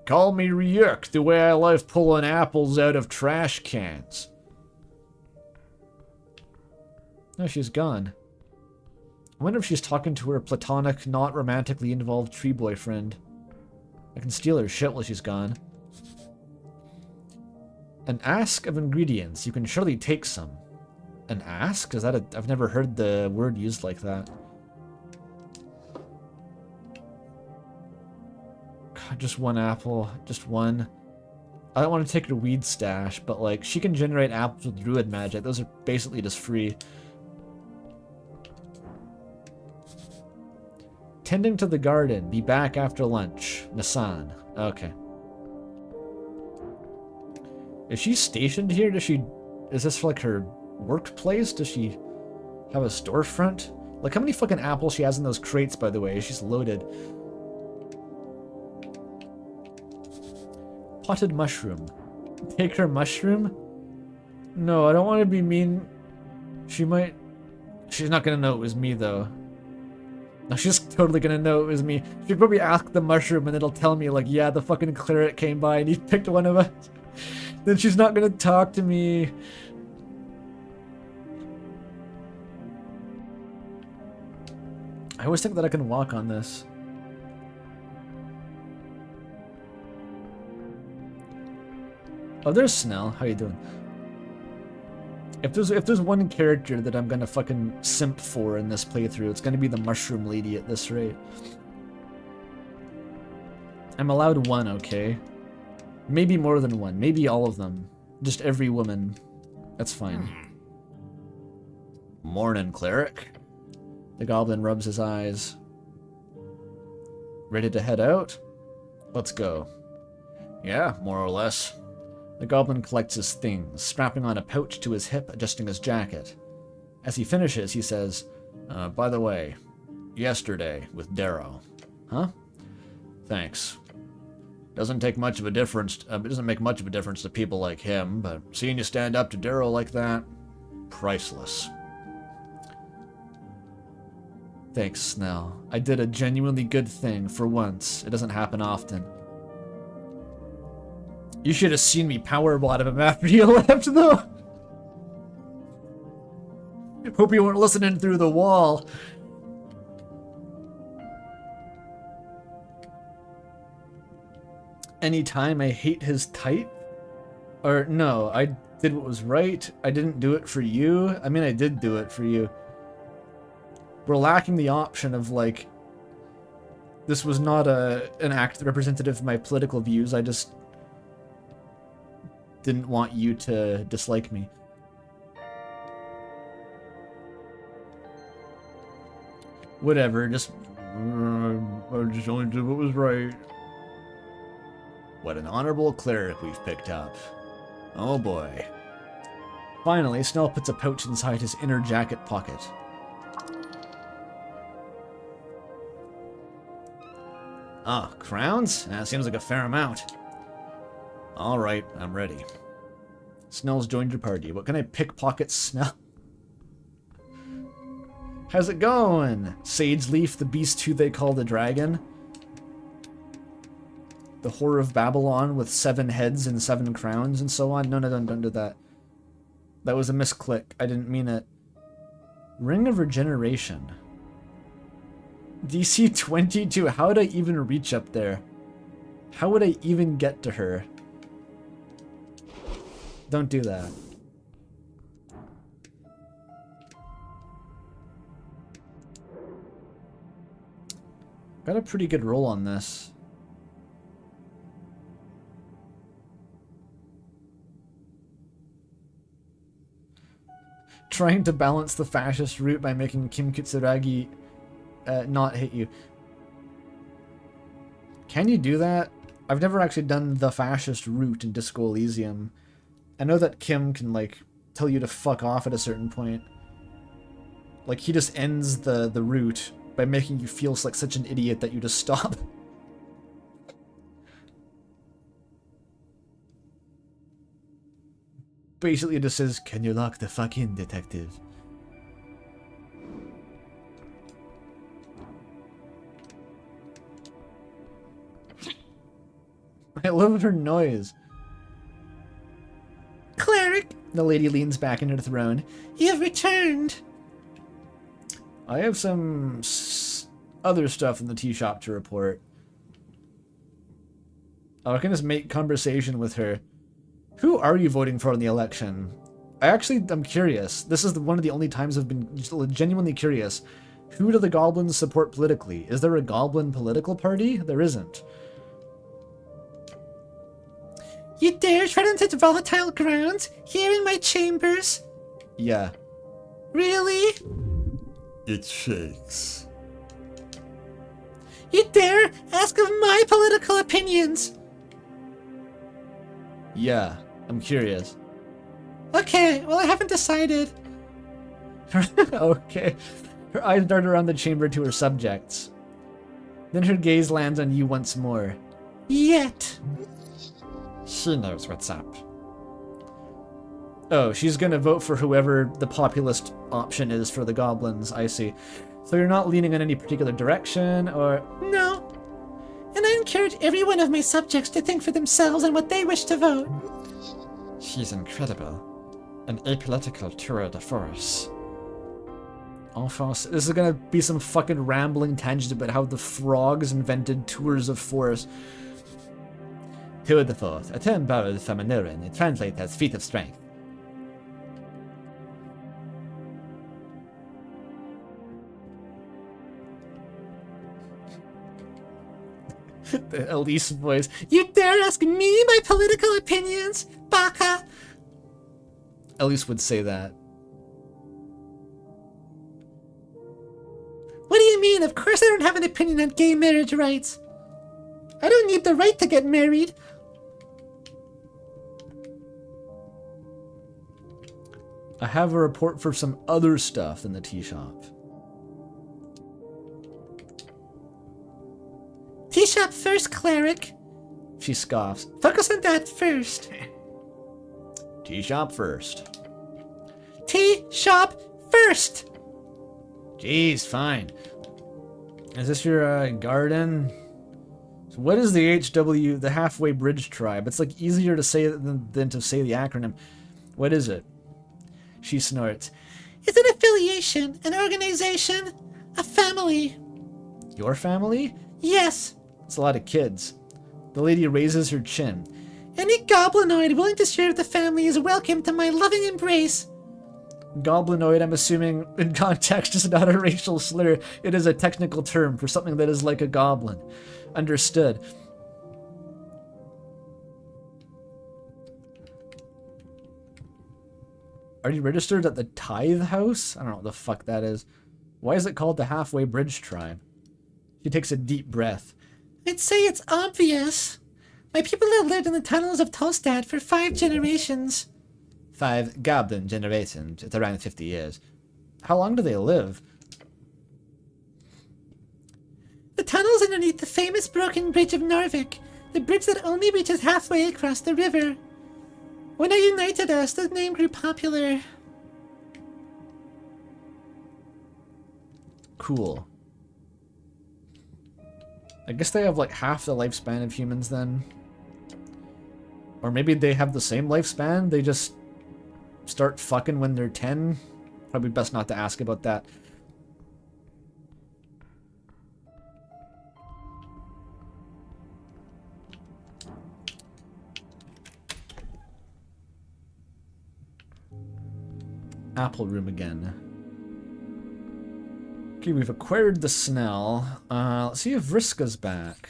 Call me Ryuk, the way I love pulling apples out of trash cans. No, she's gone. I wonder if she's talking to her platonic, not romantically involved tree boyfriend. I can steal her shit while she's gone. An ask of ingredients. You can surely take some. An ask? Is that a... I've never heard the word used like that. God, just one apple. Just one. I don't want to take her weed stash, but like, she can generate apples with druid magic. Those are basically just free. Tending to the garden. Be back after lunch. Nassan. Okay. Is she stationed here? Does she... Is this like her workplace? Does she have a storefront? Like, how many fucking apples she has in those crates, by the way? She's loaded. Potted mushroom. Take her mushroom? No, I don't want to be mean. She might... She's not gonna know it was me, though. No, she's totally gonna know it was me. She'd probably ask the mushroom and it'll tell me, like, yeah, the fucking cleric came by and he picked one of us. Then she's not gonna talk to me. I always think that I can walk on this. Oh, there's Snell. How you doing? If there's one character that I'm gonna fucking simp for in this playthrough, it's gonna be the mushroom lady at this rate. I'm allowed one, okay? Maybe more than one. Maybe all of them. Just every woman. That's fine. Morning, cleric. The goblin rubs his eyes. Ready to head out? Let's go. Yeah, more or less. The goblin collects his things, strapping on a pouch to his hip, adjusting his jacket. As he finishes, he says, by the way, yesterday with Darrow. Huh? Thanks. Doesn't take much of a difference. It doesn't make much of a difference to people like him, but seeing you stand up to Darrow like that, priceless. Thanks, Snell. I did a genuinely good thing for once. It doesn't happen often. You should have seen me powerbomb him after you left, though. Hope you weren't listening through the wall. anytime I hate his type? Or no, I did what was right. I didn't do it for you. I mean, I did do it for you. We're lacking the option of, like, this was not an act representative of my political views. I just didn't want you to dislike me. Whatever, I just only did what was right. What an honorable cleric we've picked up. Oh boy. Finally, Snell puts a pouch inside his inner jacket pocket. Ah, crowns? That seems like a fair amount. Alright, I'm ready. Snell's joined your party. What can I pickpocket, Snell? How's it going? Sage Leaf, the beast who they call the dragon? The Whore of Babylon with 7 heads and 7 crowns and so on? No, don't do that. That was a misclick. I didn't mean it. Ring of Regeneration. DC 22. How would I even reach up there? How would I even get to her? Don't do that. Got a pretty good roll on this. Trying to balance the fascist route by making Kim Kitsuragi not hit you. Can you do that? I've never actually done the fascist route in Disco Elysium. I know that Kim can, like, tell you to fuck off at a certain point. Like, he just ends the route by making you feel like such an idiot that you just stop. Basically, it just says, "Can you lock the fuck in, detective?" I love her noise. Cleric, The lady leans back in her throne. you've returned. I have some other stuff in the tea shop to report. Oh, I can just make conversation with her. Who are you voting for in the election? I'm curious. This is one of the only times I've been genuinely curious. Who do the goblins support politically? Is there a goblin political party? There isn't. You dare tread into volatile ground here in my chambers? Yeah. Really? It shakes. You dare ask of my political opinions? Yeah. I'm curious. Okay, well, I haven't decided. Okay. Her eyes dart around the chamber to her subjects. Then her gaze lands on you once more. Yet. She knows what's up. Oh, she's gonna vote for whoever the populist option is for the goblins, I see. So you're not leaning in any particular direction, or... No. And I encourage every one of my subjects to think for themselves on what they wish to vote. She's incredible. An apolitical tour de force. This is gonna be some fucking rambling tangent about how the frogs invented tours of force. Tour de force, a term borrowed from a neuron. It translates as feat of strength. The Elise voice. You dare ask me my political opinions, Baka? Elise would say that. What do you mean? Of course I don't have an opinion on gay marriage rights. I don't need the right to get married. I have a report for some other stuff in the tea shop. Tea shop first, cleric. She scoffs. Focus on that first. Tea shop first. Tea shop first. Jeez, fine. Is this your garden? So what is the HW, the Halfway Bridge Tribe? It's like easier to say than to say the acronym. What is it? She snorts. It's an affiliation, an organization, a family. Your family? Yes. It's a lot of kids. The lady raises her chin. Any goblinoid willing to share with the family is welcome to my loving embrace. Goblinoid, I'm assuming, in context, is not a racial slur. It is a technical term for something that is like a goblin. Understood. Are you registered at the Tithe House? I don't know what the fuck that is. Why is it called the Halfway Bridge Tribe? She takes a deep breath. I'd say it's obvious. My people have lived in the tunnels of Tolstad for 5 generations. 5 goblin generations. It's around 50 years. How long do they live? The tunnels underneath the famous broken bridge of Norvik, the bridge that only reaches halfway across the river. When I united us, the name grew popular. Cool. I guess they have like half the lifespan of humans then. Or maybe they have the same lifespan, they just start fucking when they're 10. Probably best not to ask about that. Apple room again. Okay, we've acquired the Snell. Let's see if Vriska's back.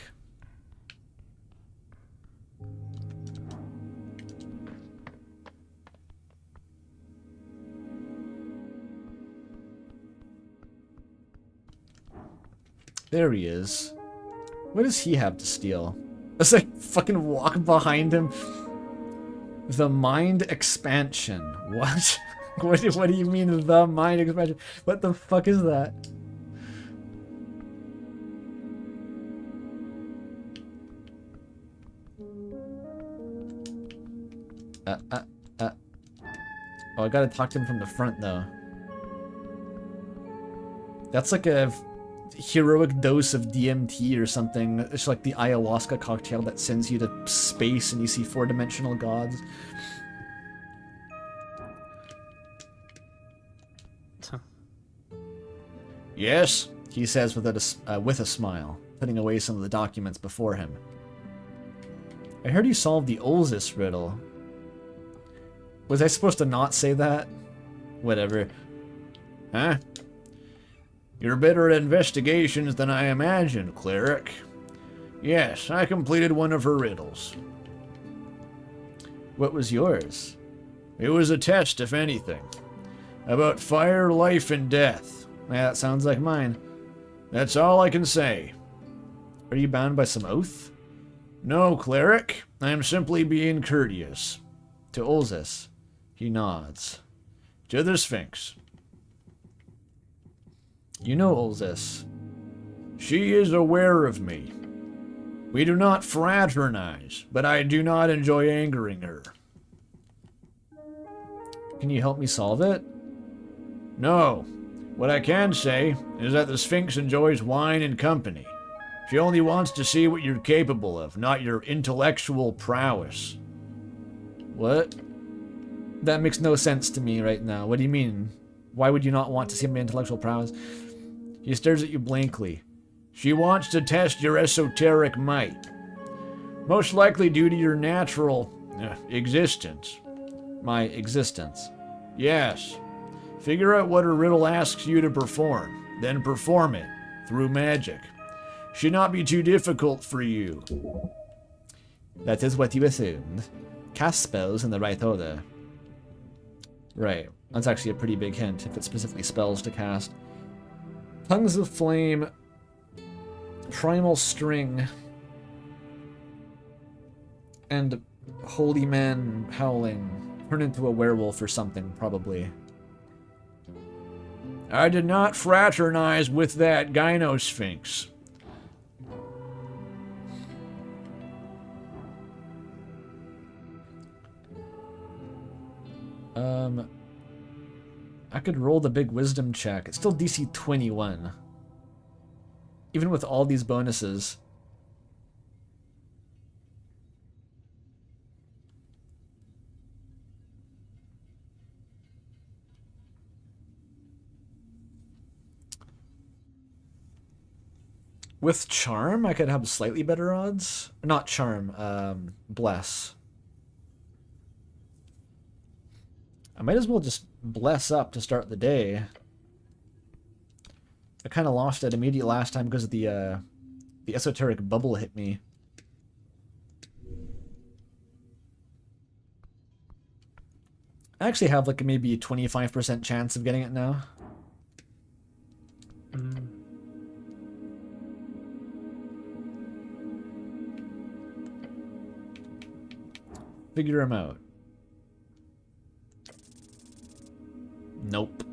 There he is. What does he have to steal? Let's like fucking walk behind him. The mind expansion. What? What do you mean the mind expansion? What the fuck is that? Oh, I gotta talk to him from the front though. That's like a heroic dose of DMT or something. It's like the ayahuasca cocktail that sends you to space and you see 4-dimensional gods. Yes, he says with a smile, putting away some of the documents before him. I heard you solved the Olzis riddle. Was I supposed to not say that? Whatever. Huh? You're better at investigations than I imagined, cleric. Yes, I completed one of her riddles. What was yours? It was a test, if anything. About fire, life, and death. Yeah, that sounds like mine. That's all I can say. Are you bound by some oath? No, cleric. I am simply being courteous. To Olzis. He nods. To the Sphinx. You know Olzis. She is aware of me. We do not fraternize, but I do not enjoy angering her. Can you help me solve it? No. What I can say is that the Sphinx enjoys wine and company. She only wants to see what you're capable of, not your intellectual prowess. What? That makes no sense to me right now. What do you mean? Why would you not want to see my intellectual prowess? He stares at you blankly. She wants to test your esoteric might. Most likely due to your natural existence. My existence. Yes. Figure out what her riddle asks you to perform, then perform it, through magic. Should not be too difficult for you. That is what you assumed. Cast spells in the right order. Right. That's actually a pretty big hint, if it's specifically spells to cast. Tongues of Flame, Primal String, and Holy Man Howling. Turn into a werewolf or something, probably. I did not fraternize with that Gynosphinx. I could roll the big wisdom check. It's still DC 21. Even with all these bonuses. With charm, I could have slightly better odds. Not charm, bless. I might as well just bless up to start the day. I kind of lost it immediately last time because of the esoteric bubble hit me. I actually have like maybe a 25% chance of getting it now. Figure him out. Nope.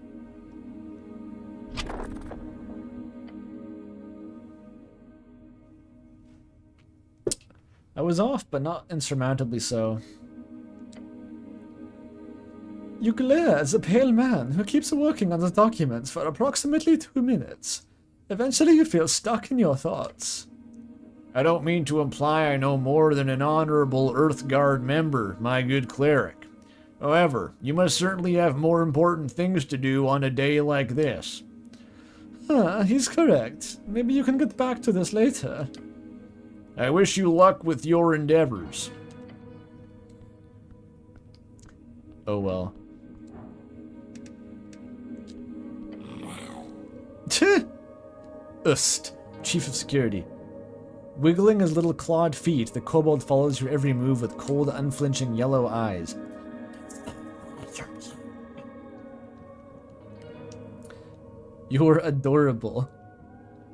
I was off, but not insurmountably so. You glare at the pale man who keeps working on the documents for approximately 2 minutes. Eventually you feel stuck in your thoughts. I don't mean to imply I know more than an honorable Earthguard member, my good cleric. However, you must certainly have more important things to do on a day like this. He's correct. Maybe you can get back to this later. I wish you luck with your endeavors. Oh well. Ust, Chief of Security. Wiggling his little clawed feet, the kobold follows your every move with cold, unflinching yellow eyes. You're adorable.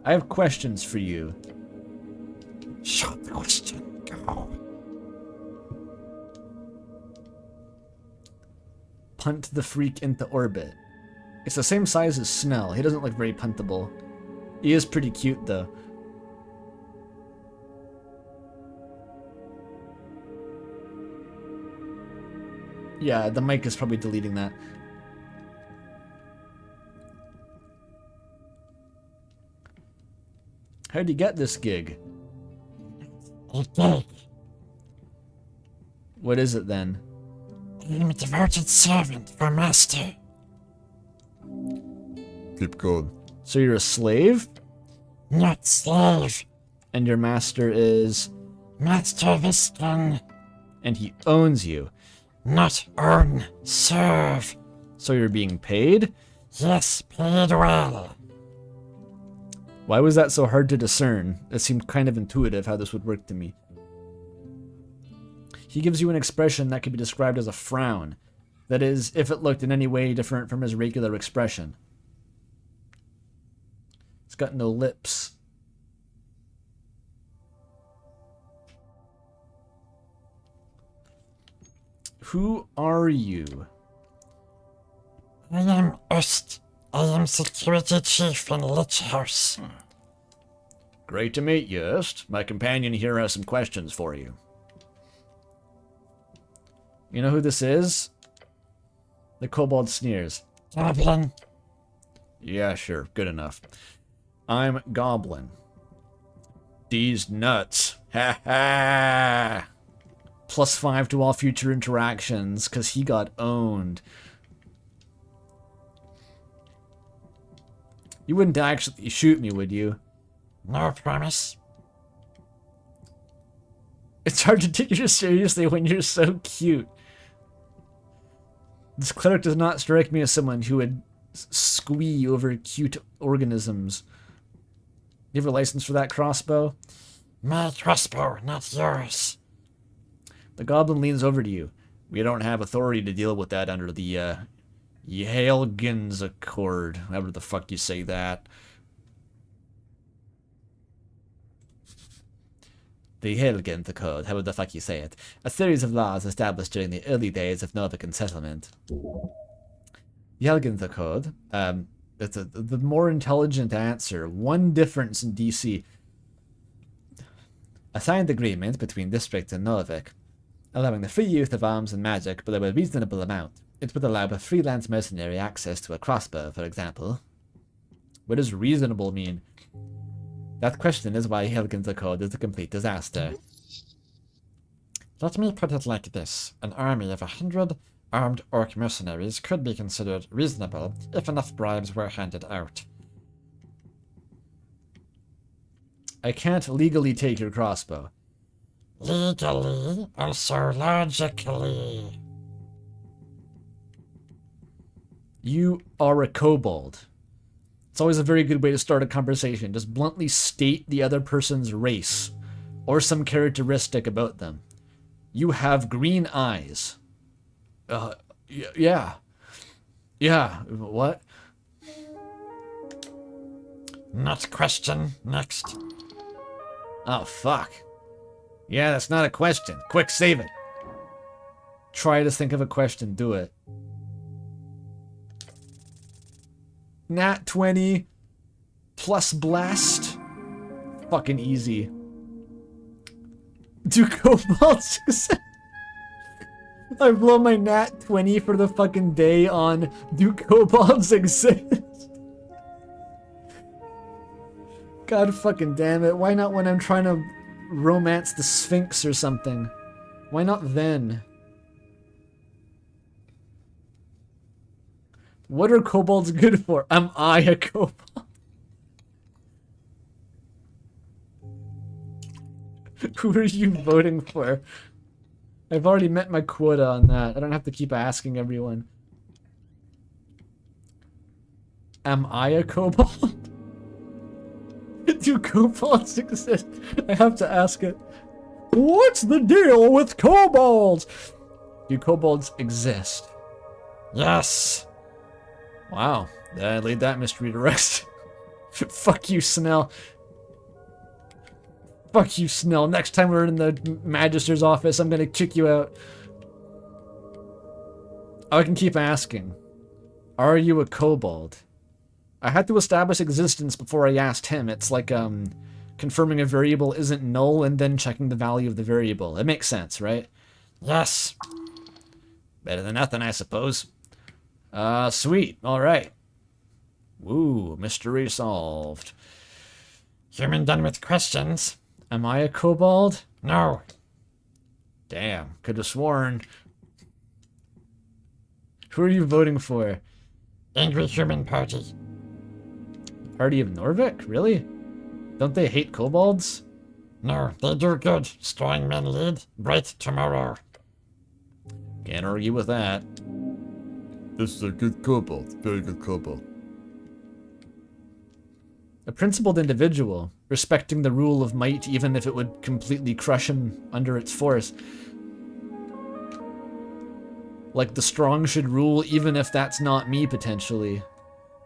I have questions for you. Short question, go. Punt the freak into orbit. It's the same size as Snell. He doesn't look very puntable. He is pretty cute, though. Yeah, the mic is probably deleting that. How'd you get this gig? A gig. What is it then? I'm a devoted servant for Master. Keep going. So you're a slave? Not slave. And your master is... Master Viscan. And he owns you. Not own. Serve. So you're being paid? Yes, paid well. Why was that so hard to discern? It seemed kind of intuitive how this would work to me. He gives you an expression that could be described as a frown. That is, if it looked in any way different from his regular expression. It's got no lips. Who are you? I am Ust. I am security chief in Lich House. Great to meet you, Ust. My companion here has some questions for you. You know who this is? The kobold sneers. Goblin. Yeah, sure. Good enough. I'm Goblin. These nuts. Ha ha! +5 to all future interactions, because he got owned. You wouldn't actually shoot me, would you? No promise. It's hard to take you seriously when you're so cute. This cleric does not strike me as someone who would squee over cute organisms. You have a license for that crossbow? My crossbow, not yours. The goblin leans over to you. We don't have authority to deal with that under the, Yhalgans Accord. However the fuck you say that. The Yhalgans Accord, however the fuck you say it. A series of laws established during the early days of Novican settlement. Yhalgans Accord, it's the more intelligent answer. One difference in DC. A signed agreement between District and Norvik, allowing the free use of arms and magic below a reasonable amount. It would allow a freelance mercenary access to a crossbow, for example. What does reasonable mean? That question is why Helgen's Accord is a complete disaster. Let me put it like this. An army of 100 armed orc mercenaries could be considered reasonable if enough bribes were handed out. I can't legally take your crossbow. Legally, also logically. You are a kobold. It's always a very good way to start a conversation. Just bluntly state the other person's race or some characteristic about them. You have green eyes. Yeah. Yeah, what? Not question. Next. Oh, fuck. Yeah, that's not a question. Quick, save it. Try to think of a question. Do it. Nat 20 plus blast. Fucking easy. Do kobolds exist? I blow my nat 20 for the fucking day on do kobolds exist? God fucking damn it. Why not when I'm trying to romance the Sphinx or something? Why not then? What are kobolds good for? Am I a kobold? Who are you voting for? I've already met my quota on that. I don't have to keep asking everyone. Am I a kobold? Do kobolds exist? I have to ask it. What's the deal with kobolds? Do kobolds exist? Yes. Wow, I laid that mystery to rest. Fuck you, Snell. Fuck you, Snell. Next time we're in the Magister's office, I'm gonna kick you out. I can keep asking. Are you a kobold? I had to establish existence before I asked him. It's like, confirming a variable isn't null and then checking the value of the variable. It makes sense, right? Yes. Better than nothing, I suppose. Sweet. Alright. Woo, mystery solved. Human done with questions. Am I a kobold? No. Damn, could have sworn. Who are you voting for? Angry Human Party. Party of Norvik? Really? Don't they hate kobolds? No, they do good. Strong men lead. Bright tomorrow. Can't argue with that. This is a good kobold. Very good kobold. A principled individual, respecting the rule of might even if it would completely crush him under its force. Like the strong should rule even if that's not me, potentially.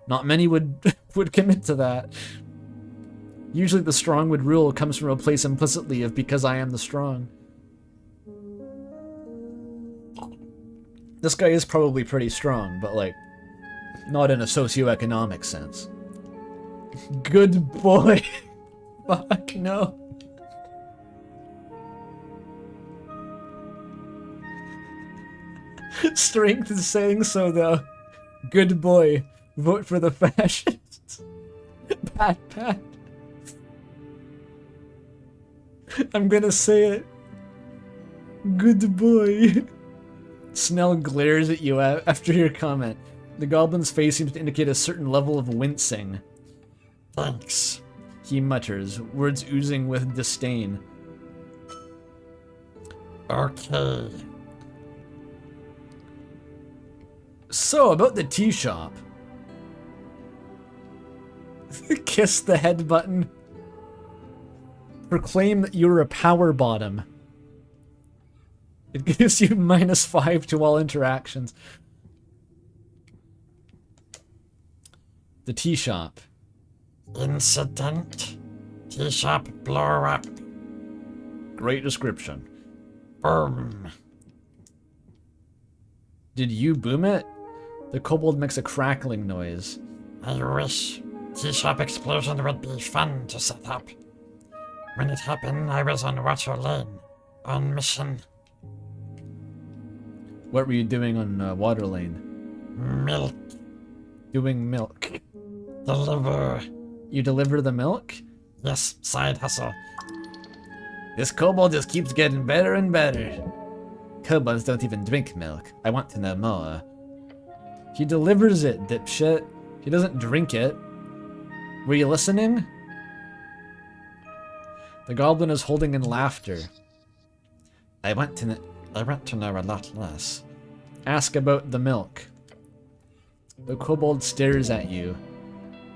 Not many would would commit to that. Usually the strong would rule comes from a place implicitly of because I am the strong. This guy is probably pretty strong, but like, not in a socioeconomic sense. Good boy. Fuck no. Strength is saying so though. Good boy. Vote for the fascists. Pat pat. I'm gonna say it. Good boy. Snell glares at you after your comment. The goblin's face seems to indicate a certain level of wincing. Thanks. He mutters, words oozing with disdain. Okay. So, about the tea shop. Kiss the head button. Proclaim that you're a power bottom. It gives you -5 to all interactions. The tea shop. Incident. Tea shop blow up. Great description. Boom. Did you boom it? The kobold makes a crackling noise. I wish. Tea shop explosion would be fun to set up. When it happened, I was on Water Lane. On mission. What were you doing on Water Lane? Milk. Doing milk. Deliver. You deliver the milk? Yes, side hustle. This kobold just keeps getting better and better. Kobolds don't even drink milk. I want to know more. He delivers it, dipshit. He doesn't drink it. Were you listening? The goblin is holding in laughter. I want to know a lot less. Ask about the milk. The kobold stares at you.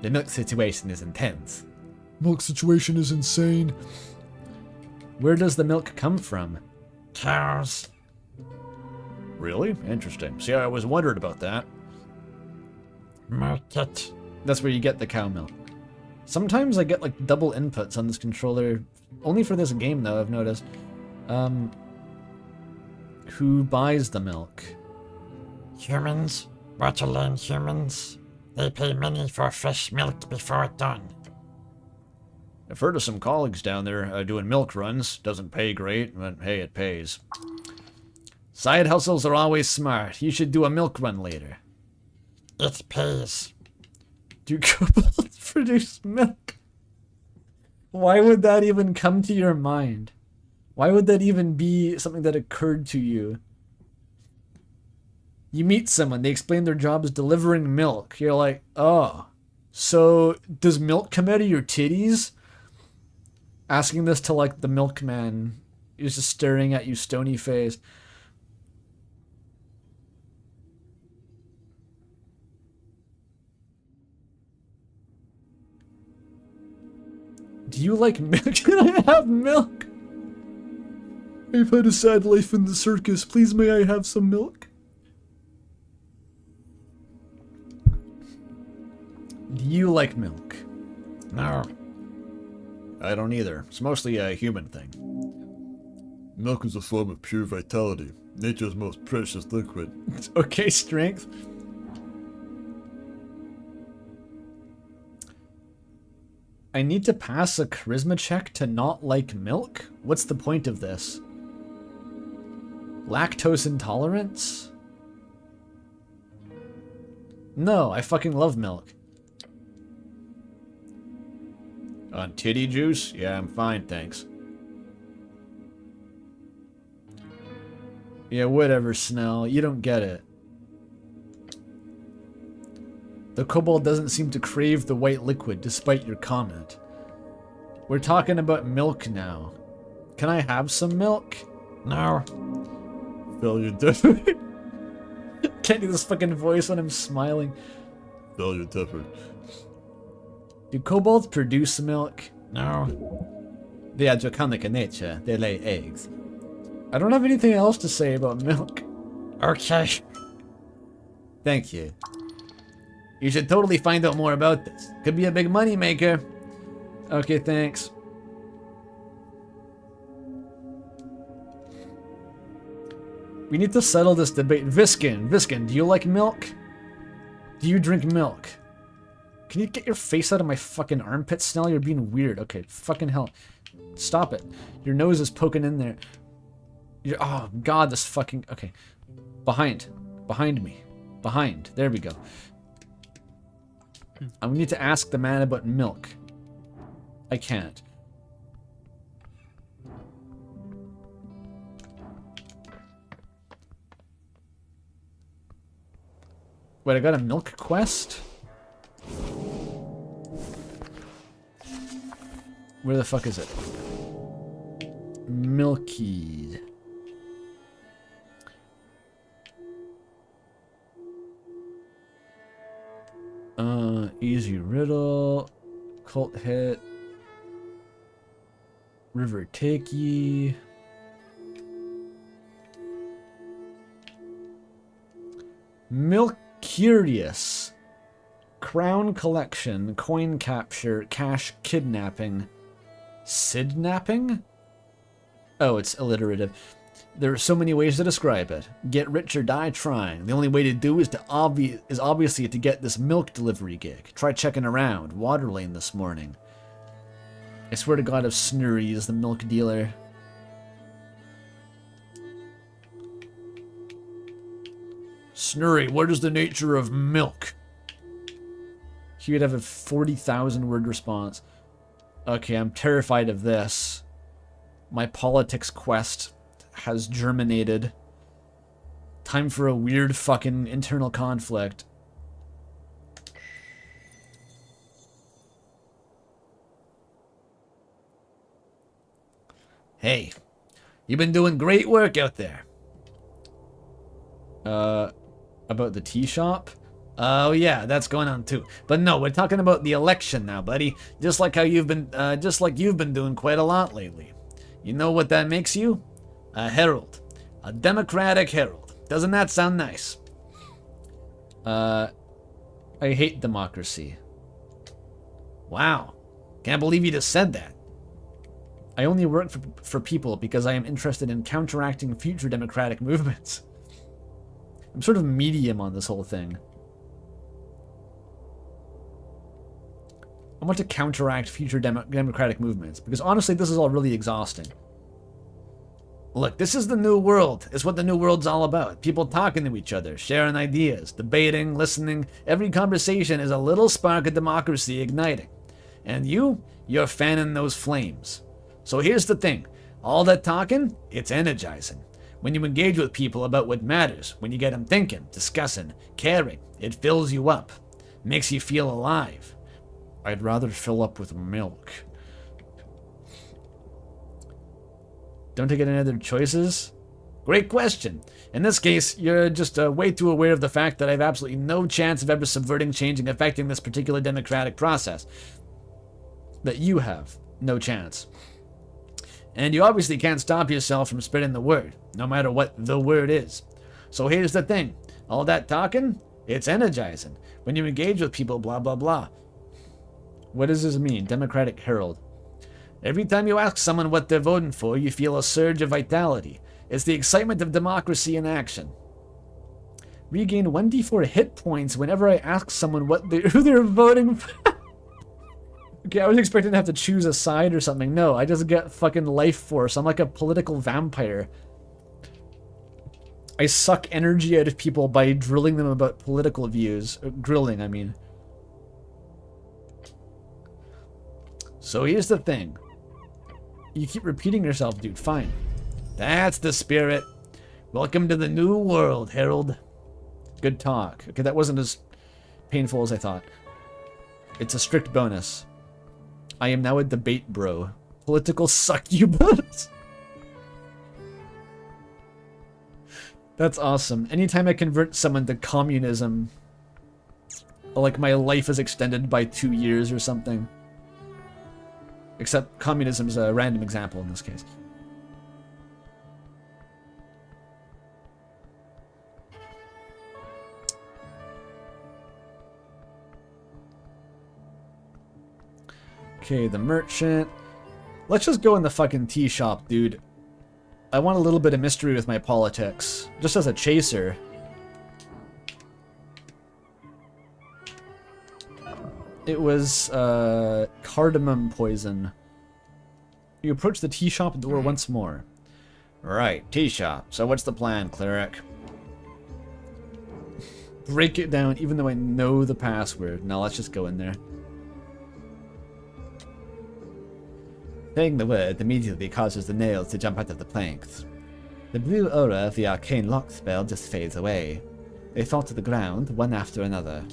The milk situation is intense. Milk situation is insane. Where does the milk come from? Cows. Really? Interesting. See, I always wondered about that. Market. That's where you get the cow milk. Sometimes I get like double inputs on this controller. Only for this game though, I've noticed. Who buys the milk? Humans. Waterland humans. They pay money for fresh milk before dawn. I've heard of some colleagues down there doing milk runs. Doesn't pay great, but hey, it pays. Side hustles are always smart. You should do a milk run later. It pays. Do kobolds produce milk? Why would that even come to your mind? Why would that even be something that occurred to you? You meet someone, they explain their job is delivering milk. You're like, oh, so does milk come out of your titties? Asking this to like the milkman. He's just staring at you stony faced. Do you like milk? Can I have milk? I've had a sad life in the circus. Please may I have some milk? Do you like milk? No. I don't either. It's mostly a human thing. Milk is a form of pure vitality, nature's most precious liquid. Okay, strength. I need to pass a charisma check to not like milk? What's the point of this? Lactose intolerance? No, I fucking love milk. On titty juice? Yeah, I'm fine, thanks. Yeah, whatever, Snell. You don't get it. The kobold doesn't seem to crave the white liquid, despite your comment. We're talking about milk now. Can I have some milk? No. Failure different. Can't do this fucking voice when I'm smiling. Failure different. Do kobolds produce milk? No. They are draconic in nature. They lay eggs. I don't have anything else to say about milk. Okay. Thank you. You should totally find out more about this. Could be a big money maker. Okay, thanks. We need to settle this debate. Viskin, do you like milk? Do you drink milk? Can you get your face out of my fucking armpit, Snell? You're being weird. Okay, fucking hell. Stop it. Your nose is poking in there. Oh, God, this fucking... Okay. Behind me. Behind. There we go. I need to ask the man about milk. I can't. Wait, I got a milk quest? Where the fuck is it? Milky. Easy riddle. Cult hit. River Takey. Milk Curious. Crown collection. Coin capture. Cash kidnapping. Sidnapping? Oh, it's alliterative. There are so many ways to describe it. Get rich or die trying. The only way to do is obviously to get this milk delivery gig. Try checking around. Water lane this morning. I swear to God if Snurry is the milk dealer. Snurry, what is the nature of milk? He would have a 40,000 word response. Okay, I'm terrified of this. My politics quest has germinated. Time for a weird fucking internal conflict. Hey, you've been doing great work out there. About the tea shop? Oh yeah, that's going on too. But no, we're talking about the election now, buddy. Just like you've been doing quite a lot lately. You know what that makes you? A herald. A democratic herald. Doesn't that sound nice? I hate democracy. Wow. Can't believe you just said that. I only work for people because I am interested in counteracting future democratic movements. I'm sort of medium on this whole thing. I want to counteract future democratic movements, because honestly, this is all really exhausting. Look, this is the new world. It's what the new world's all about. People talking to each other, sharing ideas, debating, listening. Every conversation is a little spark of democracy igniting. And you're fanning those flames. So here's the thing. All that talking, it's energizing. When you engage with people about what matters, when you get them thinking, discussing, caring, it fills you up. Makes you feel alive. I'd rather fill up with milk. Don't I get any other choices? Great question. In this case, you're just way too aware of the fact that I have absolutely no chance of ever subverting, changing, affecting this particular democratic process. That you have no chance. And you obviously can't stop yourself from spreading the word, no matter what the word is. So here's the thing. All that talking, it's energizing. When you engage with people, blah, blah, blah. What does this mean? Democratic Herald. Every time you ask someone what they're voting for, you feel a surge of vitality. It's the excitement of democracy in action. Regain 1d4 hit points whenever I ask someone who they're voting for. Okay, I was expecting to have to choose a side or something. No, I just get fucking life force. I'm like a political vampire. I suck energy out of people by drilling them about political views. Grilling, I mean. So here's the thing. You keep repeating yourself, dude. Fine. That's the spirit. Welcome to the new world, Herald. Good talk. Okay, that wasn't as painful as I thought. It's a strict bonus. I am now a debate bro. Political succubus. That's awesome. Anytime I convert someone to communism, like my life is extended by 2 years or something. Except communism is a random example in this case. Okay, the merchant. Let's just go in the fucking tea shop, dude. I want a little bit of mystery with my politics. Just as a chaser. It was, cardamom poison. You approach the tea shop door once more. Right, tea shop. So what's the plan, cleric? Break it down, even though I know the password. Now let's just go in there. Saying the word immediately causes the nails to jump out of the planks. The blue aura of the arcane lock spell just fades away. They fall to the ground, one after another.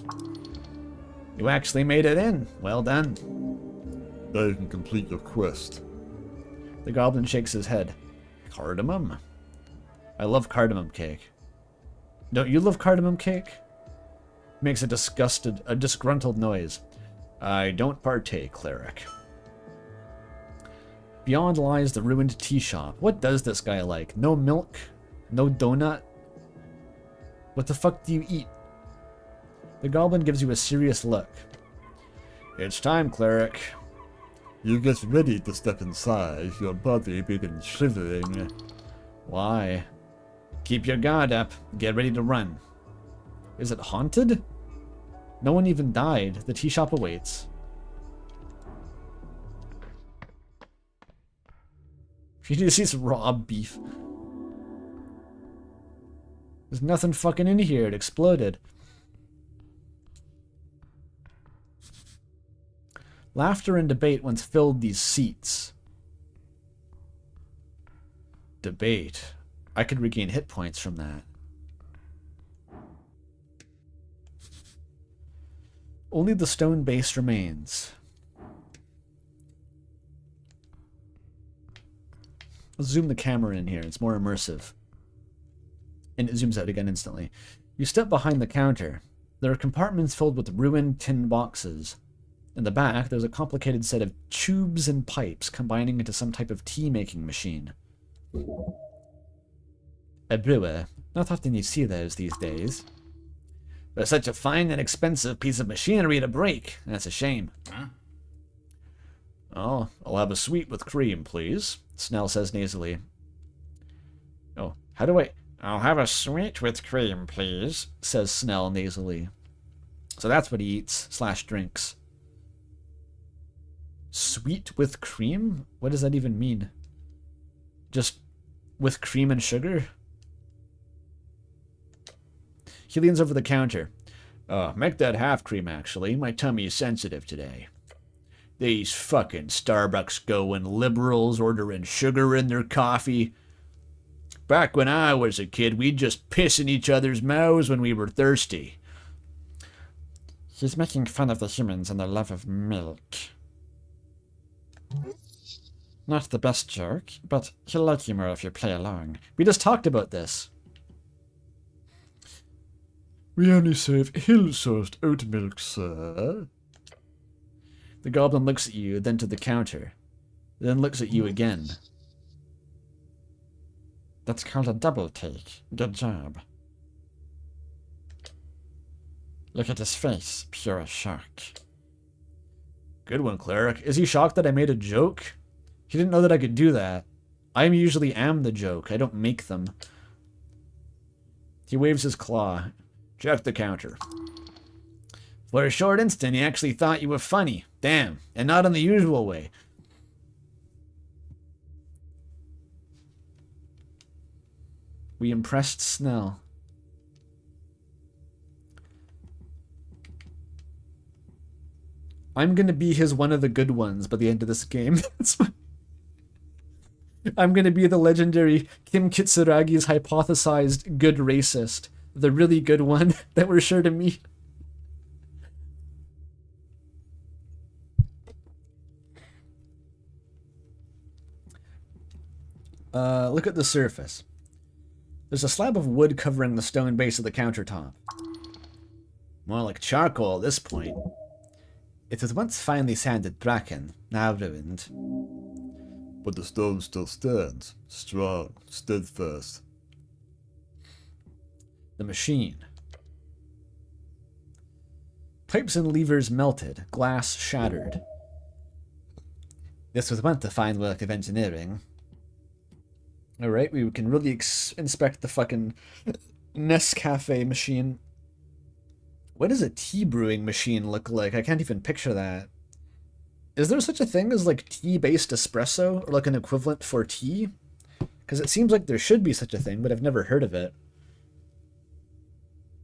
You actually made it in. Well done. Now you can complete your quest. The goblin shakes his head. Cardamom? I love cardamom cake. Don't you love cardamom cake? Makes a disgruntled noise. I don't partake, cleric. Beyond lies the ruined tea shop. What does this guy like? No milk? No donut? What the fuck do you eat? The goblin gives you a serious look. It's time, cleric. You get ready to step inside, your body begins shivering. Why? Keep your guard up. Get ready to run. Is it haunted? No one even died. The tea shop awaits. You need to see some raw beef. There's nothing fucking in here. It exploded. Laughter and debate once filled these seats. Debate. I could regain hit points from that. Only the stone base remains. Let's zoom the camera in here. It's more immersive. And it zooms out again instantly. You step behind the counter. There are compartments filled with ruined tin boxes. In the back, there's a complicated set of tubes and pipes combining into some type of tea-making machine. A brewer. Not often you see those these days. But such a fine and expensive piece of machinery to break. That's a shame. Huh? Oh, I'll have a sweet with cream, please, Snell says nasally. Oh, how do I... I'll have a sweet with cream, please, says Snell nasally. So that's what he eats / drinks. Sweet with cream? What does that even mean? Just with cream and sugar? He leans over the counter. Make that half cream, actually. My tummy is sensitive today. These fucking Starbucks going liberals ordering sugar in their coffee. Back when I was a kid, we'd just piss in each other's mouths when we were thirsty. He's making fun of the humans and their love of milk. Not the best joke, but he'll like you more if you play along. We just talked about this. We only serve hill-sourced oat milk, sir. The goblin looks at you, then to the counter. Then looks at you again. That's called a double take. Good job. Look at his face. Pure shock. Good one, cleric. Is he shocked that I made a joke? He didn't know that I could do that. I usually am the joke. I don't make them. He waves his claw. Check the counter. For a short instant, he actually thought you were funny. Damn. And not in the usual way. We impressed Snell. I'm gonna be his one of the good ones by the end of this game. I'm gonna be the legendary Kim Kitsuragi's hypothesized good racist. The really good one that we're sure to meet. Look at the surface. There's a slab of wood covering the stone base of the countertop. More like charcoal at this point. It was once finely sanded bracken, now ruined. But the stone still stands, strong, steadfast. The machine. Pipes and levers melted, glass shattered. This was once a fine work of engineering. Alright, we can really inspect the fucking Nescafe machine. What does a tea brewing machine look like? I can't even picture that. Is there such a thing as like tea-based espresso, or like an equivalent for tea? Because it seems like there should be such a thing, but I've never heard of it.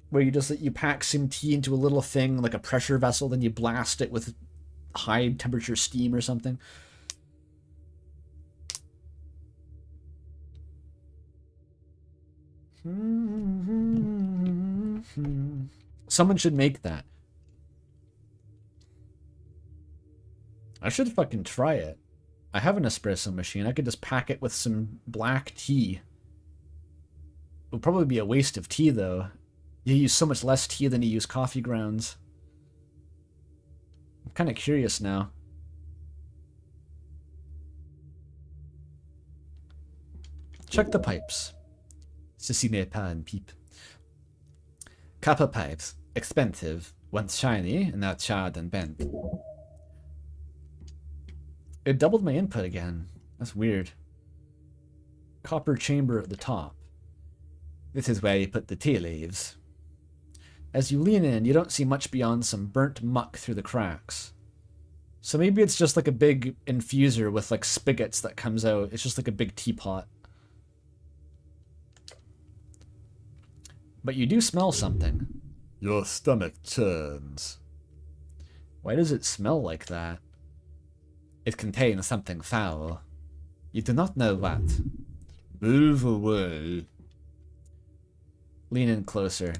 Where you pack some tea into a little thing, like a pressure vessel, then you blast it with high temperature steam or something. Someone should make that. I should fucking try it. I have an espresso machine. I could just pack it with some black tea. It would probably be a waste of tea, though. You use so much less tea than you use coffee grounds. I'm kind of curious now. Check the pipes. Ceci n'est pas un pipe. Copper pipes. Expensive. Once shiny, and now charred and bent. It doubled my input again. That's weird. Copper chamber at the top. This is where you put the tea leaves. As you lean in, you don't see much beyond some burnt muck through the cracks. So maybe it's just like a big infuser with like spigots that comes out. It's just like a big teapot. But you do smell something. Your stomach churns. Why does it smell like that? It contains something foul. You do not know what. Move away. Lean in closer.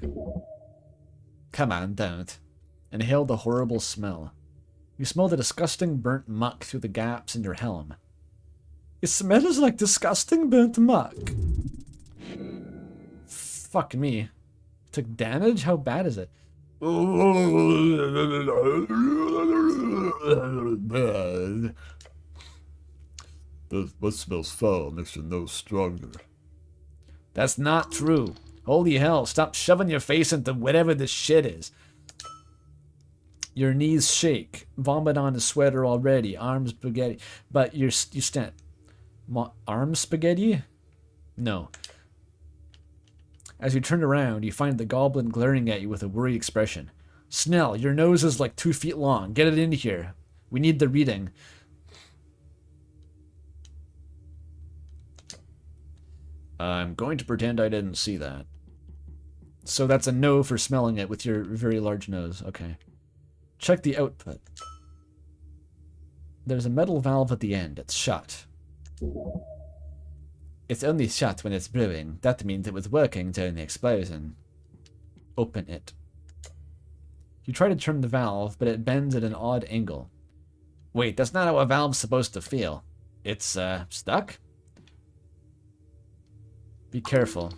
Come on, don't. Inhale the horrible smell. You smell the disgusting burnt muck through the gaps in your helm. It smells like disgusting burnt muck. Fuck me. Took damage? How bad is it? What smells foul makes your nose stronger. That's not true. Holy hell, stop shoving your face into whatever this shit is. Your knees shake. Vomit on his sweater already. Arms spaghetti. But you stand. Arms spaghetti? No. As you turn around, you find the goblin glaring at you with a worried expression. Snell, your nose is like 2 feet long. Get it in here. We need the reading. I'm going to pretend I didn't see that. So that's a no for smelling it with your very large nose. Okay. Check the output. There's a metal valve at the end. It's shut. It's only shut when it's brewing. That means it was working during the explosion. Open it. You try to turn the valve, but it bends at an odd angle. Wait, that's not how a valve's supposed to feel. It's, stuck? Be careful.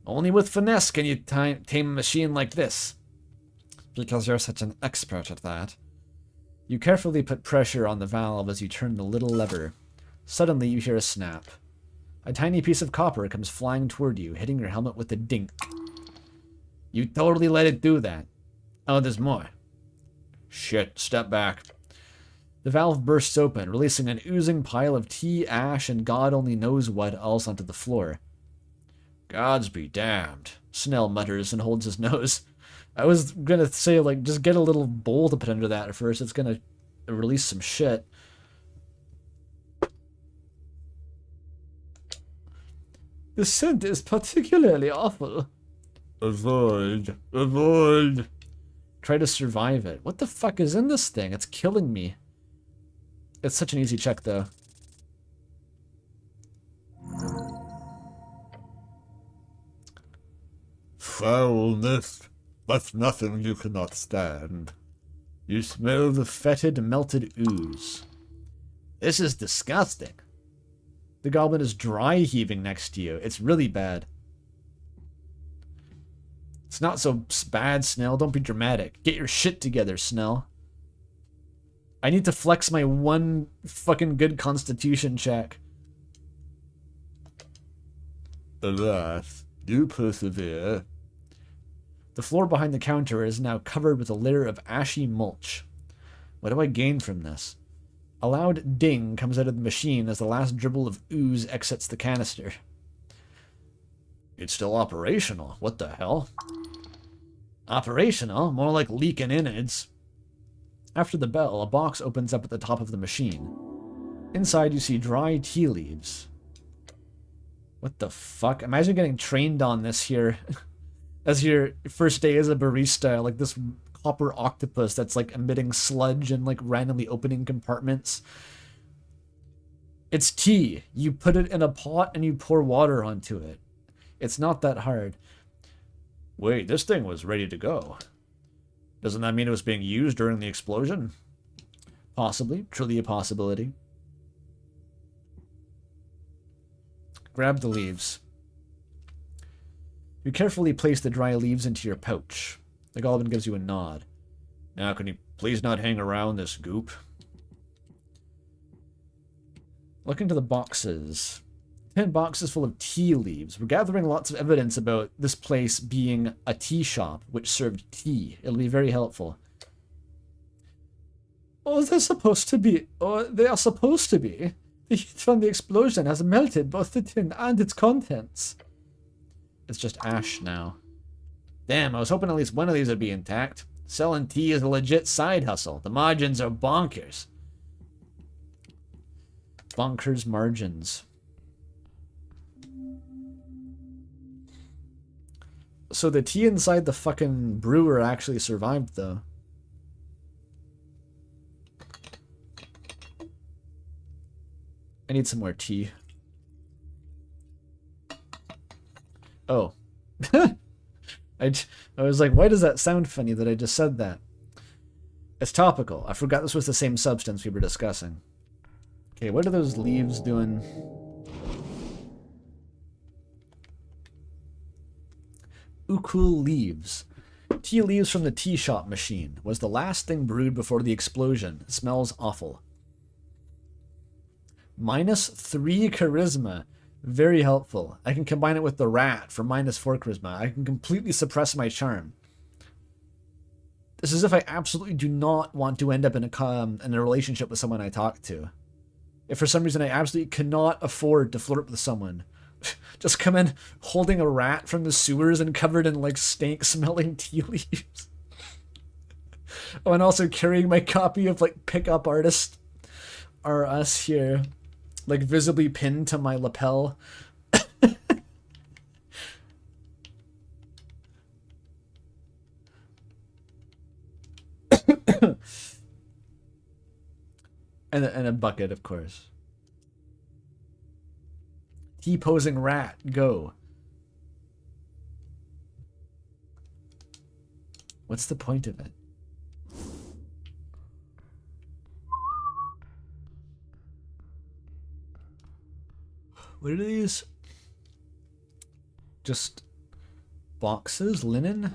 Only with finesse can you tame a machine like this. Because you're such an expert at that. You carefully put pressure on the valve as you turn the little lever. Suddenly you hear a snap. A tiny piece of copper comes flying toward you, hitting your helmet with a dink. You totally let it do that. Oh, there's more. Shit, step back. The valve bursts open, releasing an oozing pile of tea, ash, and God only knows what else onto the floor. Gods be damned, Snell mutters and holds his nose. I was gonna say, like, just get a little bowl to put under that at first. It's gonna release some shit. The scent is particularly awful. Avoid. Avoid. Try to survive it. What the fuck is in this thing? It's killing me. It's such an easy check, though. Foulness. That's nothing you cannot stand. You smell the fetid, melted ooze. This is disgusting. The goblin is dry heaving next to you. It's really bad. It's not so bad, Snell. Don't be dramatic. Get your shit together, Snell. I need to flex my one fucking good constitution check. Alas, you persevere. The floor behind the counter is now covered with a layer of ashy mulch. What do I gain from this? A loud ding comes out of the machine as the last dribble of ooze exits the canister. It's still operational. What the hell? Operational? More like leaking innards. After the bell, a box opens up at the top of the machine. Inside, you see dry tea leaves. What the fuck? Imagine getting trained on this here as your first day as a barista, like this copper octopus that's like emitting sludge and like randomly opening compartments. It's tea. You put it in a pot and you pour water onto it. It's not that hard. Wait, this thing was ready to go. Doesn't that mean it was being used during the explosion? Possibly. Truly a possibility. Grab the leaves. You carefully place the dry leaves into your pouch. The goblin gives you a nod. Now, can you please not hang around this goop? Look into the boxes. 10 boxes full of tea leaves. We're gathering lots of evidence about this place being a tea shop which served tea. It'll be very helpful. Oh, they're supposed to be. Oh, they are supposed to be. The heat from the explosion has melted both the tin and its contents. It's just ash now. Damn, I was hoping at least one of these would be intact. Selling tea is a legit side hustle. The margins are bonkers. Bonkers margins. So the tea inside the fucking brewer actually survived, though. I need some more tea. Oh. I was like, why does that sound funny that I just said that? It's topical. I forgot this was the same substance we were discussing. Okay, what are those leaves doing? Ukul leaves. Tea leaves from the tea shop machine. Was the last thing brewed before the explosion. Smells awful. -3 charisma. Very helpful. I can combine it with the rat for -4 charisma. I can completely suppress my charm. This is if I absolutely do not want to end up in a relationship with someone I talk to. If for some reason I absolutely cannot afford to flirt with someone, just come in holding a rat from the sewers and covered in like stank-smelling tea leaves. Oh, and also carrying my copy of like Pickup Artist Are Us here, like visibly pinned to my lapel. and a bucket, of course. T-posing rat, go. What's the point of it? What are these? Just boxes, linen?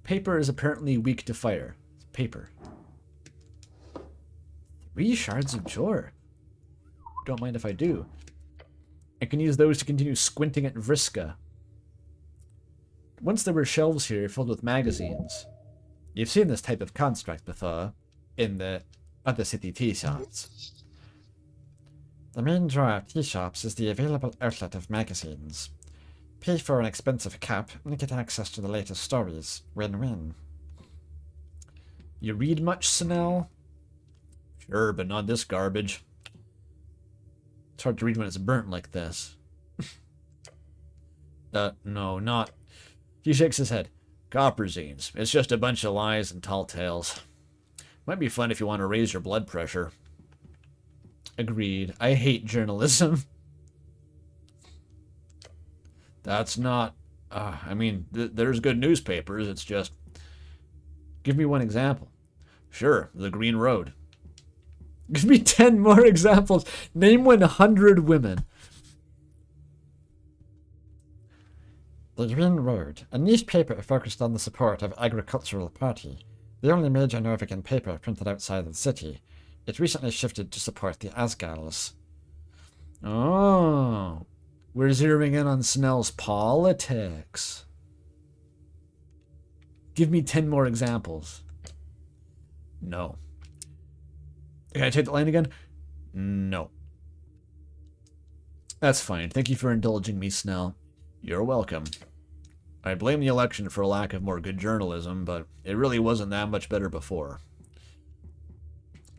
Paper is apparently weak to fire. It's paper. 3 shards of jor. Don't mind if I do. I can use those to continue squinting at Vriska. Once there were shelves here filled with magazines. You've seen this type of construct before in the other city tea shops. The main drawer of tea shops is the available outlet of magazines. Pay for an expensive cup and get access to the latest stories. Win-win. You read much, Snell? Sure, but not this garbage. It's hard to read when it's burnt like this. No, not... He shakes his head. Copper zines. It's just a bunch of lies and tall tales. Might be fun if you want to raise your blood pressure. Agreed. I hate journalism. That's not... I mean, there's good newspapers. It's just... Give me one example. Sure, the Green Road. Give me 10 more examples. Name 100 women. The Green Road, a niche paper focused on the support of agricultural party. The only major Norwegian paper printed outside of the city. It recently shifted to support the Asgals. Oh, we're zeroing in on Snell's politics. Give me 10 more examples. No. Can I take the line again? No. That's fine. Thank you for indulging me, Snell. You're welcome. I blame the election for a lack of more good journalism, but it really wasn't that much better before.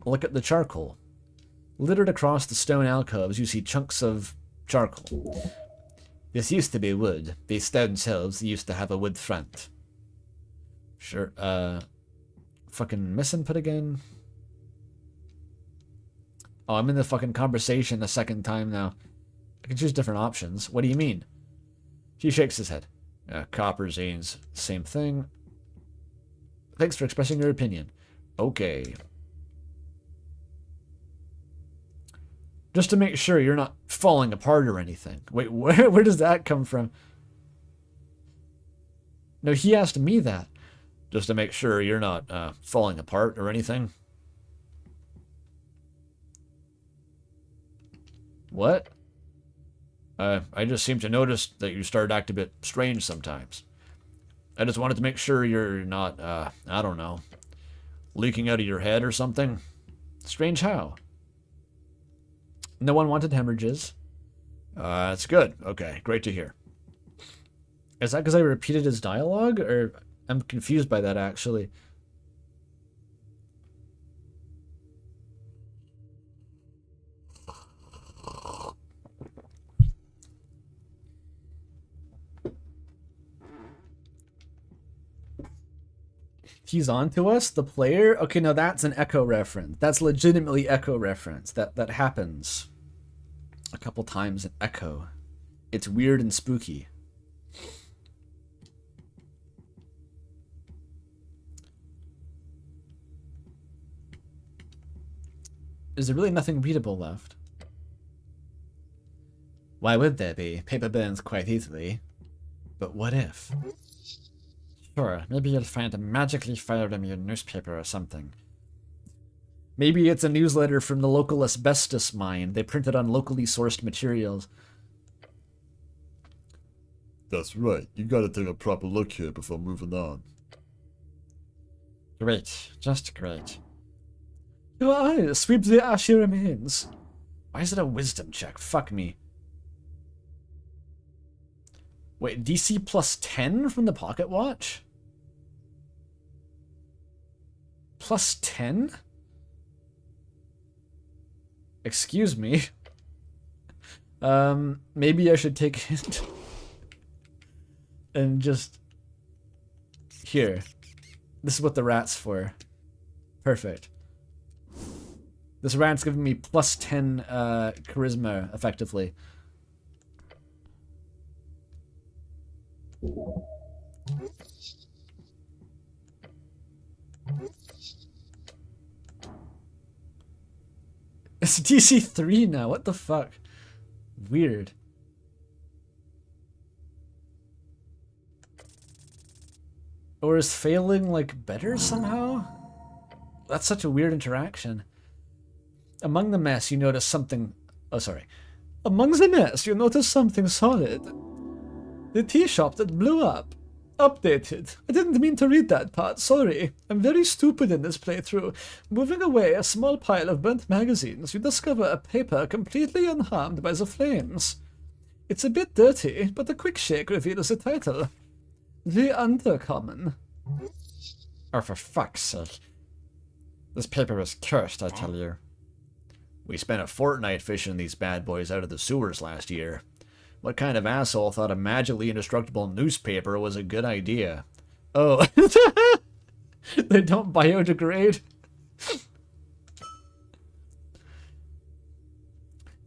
Look at the charcoal. Littered across the stone alcoves, you see chunks of charcoal. This used to be wood. These stone shelves used to have a wood front. Sure, fucking miss input again? Oh, I'm in the fucking conversation a second time now. I can choose different options. What do you mean? He shakes his head. Copper zines, same thing. Thanks for expressing your opinion. Okay. Just to make sure you're not falling apart or anything. Wait, where does that come from? No, he asked me that. Just to make sure you're not falling apart or anything. What? I just seem to notice that you start to act a bit strange sometimes. I just wanted to make sure you're not, I don't know, leaking out of your head or something. Strange how? No one wanted hemorrhages. That's good. Okay, great to hear. Is that because I repeated his dialogue? Or I'm confused by that, actually. He's on to us, the player? Okay, now that's an Echo reference. That's legitimately Echo reference. That happens a couple times in Echo. It's weird and spooky. Is there really nothing readable left? Why would there be? Paper burns quite easily. But what if? Sure, maybe you'll find a magically fire-immune newspaper or something. Maybe it's a newsletter from the local asbestos mine. They printed on locally sourced materials. That's right. You gotta take a proper look here before moving on. Great, just great. Your eyes sweep the ashy remains. Why is it a wisdom check? Fuck me. Wait, DC plus 10 from the pocket watch? Plus 10? Excuse me. Maybe I should take it and just... Here. This is what the rat's for. Perfect. This rat's giving me plus 10 charisma, effectively. It's DC 3 now, what the fuck? Weird. Or is failing, like, better somehow? That's such a weird interaction. Among the mess, you notice something... Oh, sorry. Among the mess, you notice something solid. The tea shop that blew up. Updated. I didn't mean to read that part, sorry. I'm very stupid in this playthrough. Moving away a small pile of burnt magazines, you discover a paper completely unharmed by the flames. It's a bit dirty, but a quick shake reveals the title. The Undercommon. Oh, for fuck's sake. This paper is cursed, I tell you. We spent a fortnight fishing these bad boys out of the sewers last year. What kind of asshole thought a magically indestructible newspaper was a good idea? Oh. They don't biodegrade?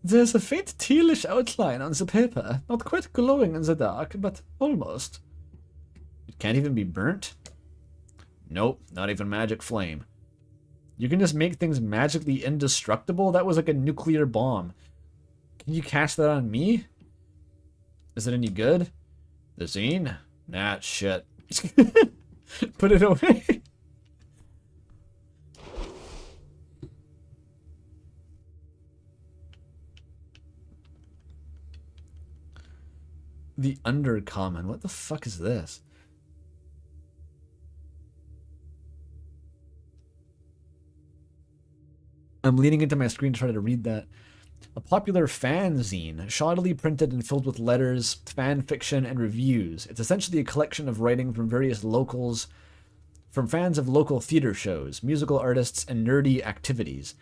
There's a faint tealish outline on the paper. Not quite glowing in the dark, but almost. It can't even be burnt? Nope, not even magic flame. You can just make things magically indestructible? That was like a nuclear bomb. Can you cast that on me? Is it any good? The zine? Nah, it's shit. Put it away. The Undercommon. What the fuck is this? I'm leaning into my screen to try to read that. A popular fanzine, shoddily printed and filled with letters, fan fiction, and reviews. It's essentially a collection of writing from various locals, from fans of local theater shows, musical artists, and nerdy activities.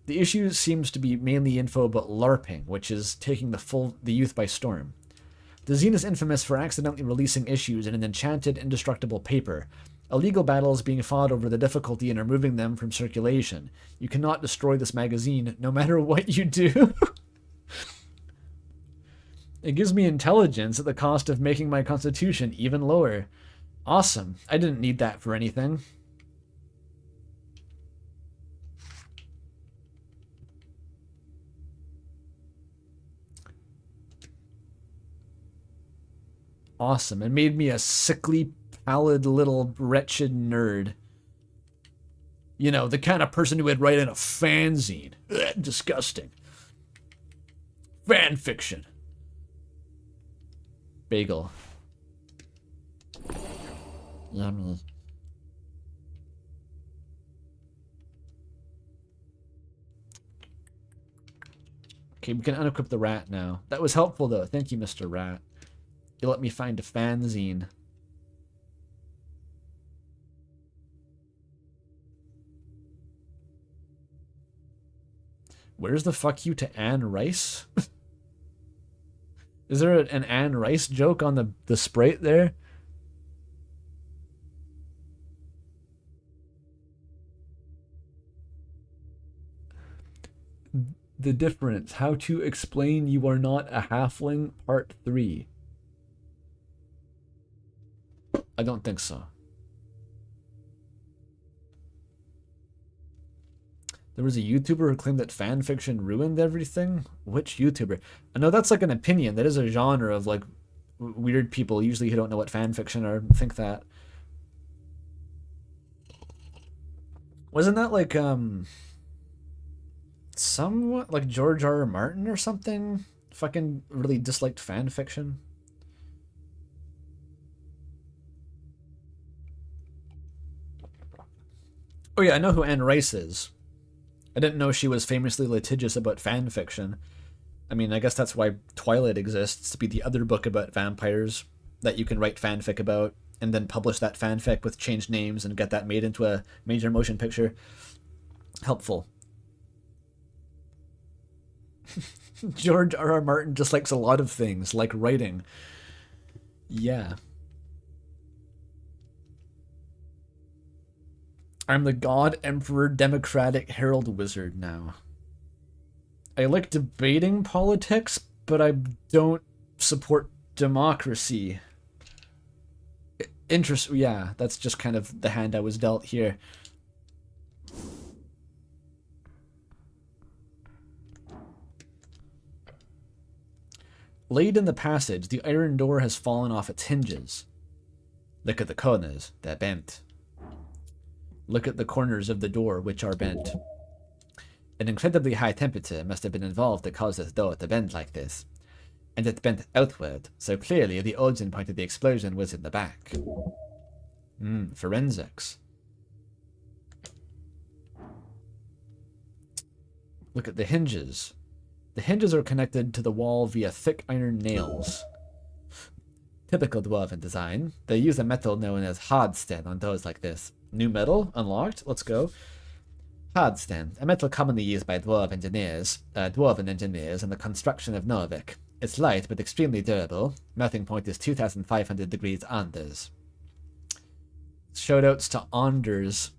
The issue seems to be mainly info about LARPing, which is taking the youth by storm. The zine is infamous for accidentally releasing issues in an enchanted, indestructible paper. A legal battle is being fought over the difficulty in removing them from circulation. You cannot destroy this magazine, no matter what you do. It gives me intelligence at the cost of making my constitution even lower. Awesome. I didn't need that for anything. Awesome. It made me a sickly, pallid little wretched nerd. You know, the kind of person who would write in a fanzine. Ugh, disgusting. Fan fiction. Bagel. Yummy. Okay, we can unequip the rat now. That was helpful, though. Thank you, Mr. Rat. You let me find a fanzine. Where's the fuck you to Anne Rice? Is there an Anne Rice joke on the Sprite there? The difference. How to explain you are not a halfling, part 3. I don't think so. There was a YouTuber who claimed that fan fiction ruined everything. Which YouTuber? I know that's like an opinion. That is a genre of like weird people usually who don't know what fan fiction are think that. Wasn't that like somewhat like George R. R. Martin or something? Fucking really disliked fan fiction. Oh yeah, I know who Anne Rice is. I didn't know she was famously litigious about fan fiction. I mean, I guess that's why Twilight exists, to be the other book about vampires that you can write fanfic about and then publish that fanfic with changed names and get that made into a major motion picture. Helpful. George R. R. Martin just likes a lot of things, like writing. Yeah. I'm the God Emperor Democratic Herald Wizard now. I like debating politics, but I don't support democracy. Yeah, that's just kind of the hand I was dealt here. Laid in the passage, the iron door has fallen off its hinges. Look at the corners, they're bent. Look at the corners of the door, which are bent. An incredibly high temperature must have been involved to cause this door to bend like this. And it bent outward, so clearly the origin point of the explosion was in the back. Forensics. Look at the hinges. The hinges are connected to the wall via thick iron nails. Typical dwarven design. They use a metal known as hardsten on doors like this. New metal unlocked. Let's go. Hardsten, a metal commonly used by dwarven engineers in the construction of Norvik. It's light but extremely durable. Melting point is 2,500 degrees Anders. Shoutouts to Anders.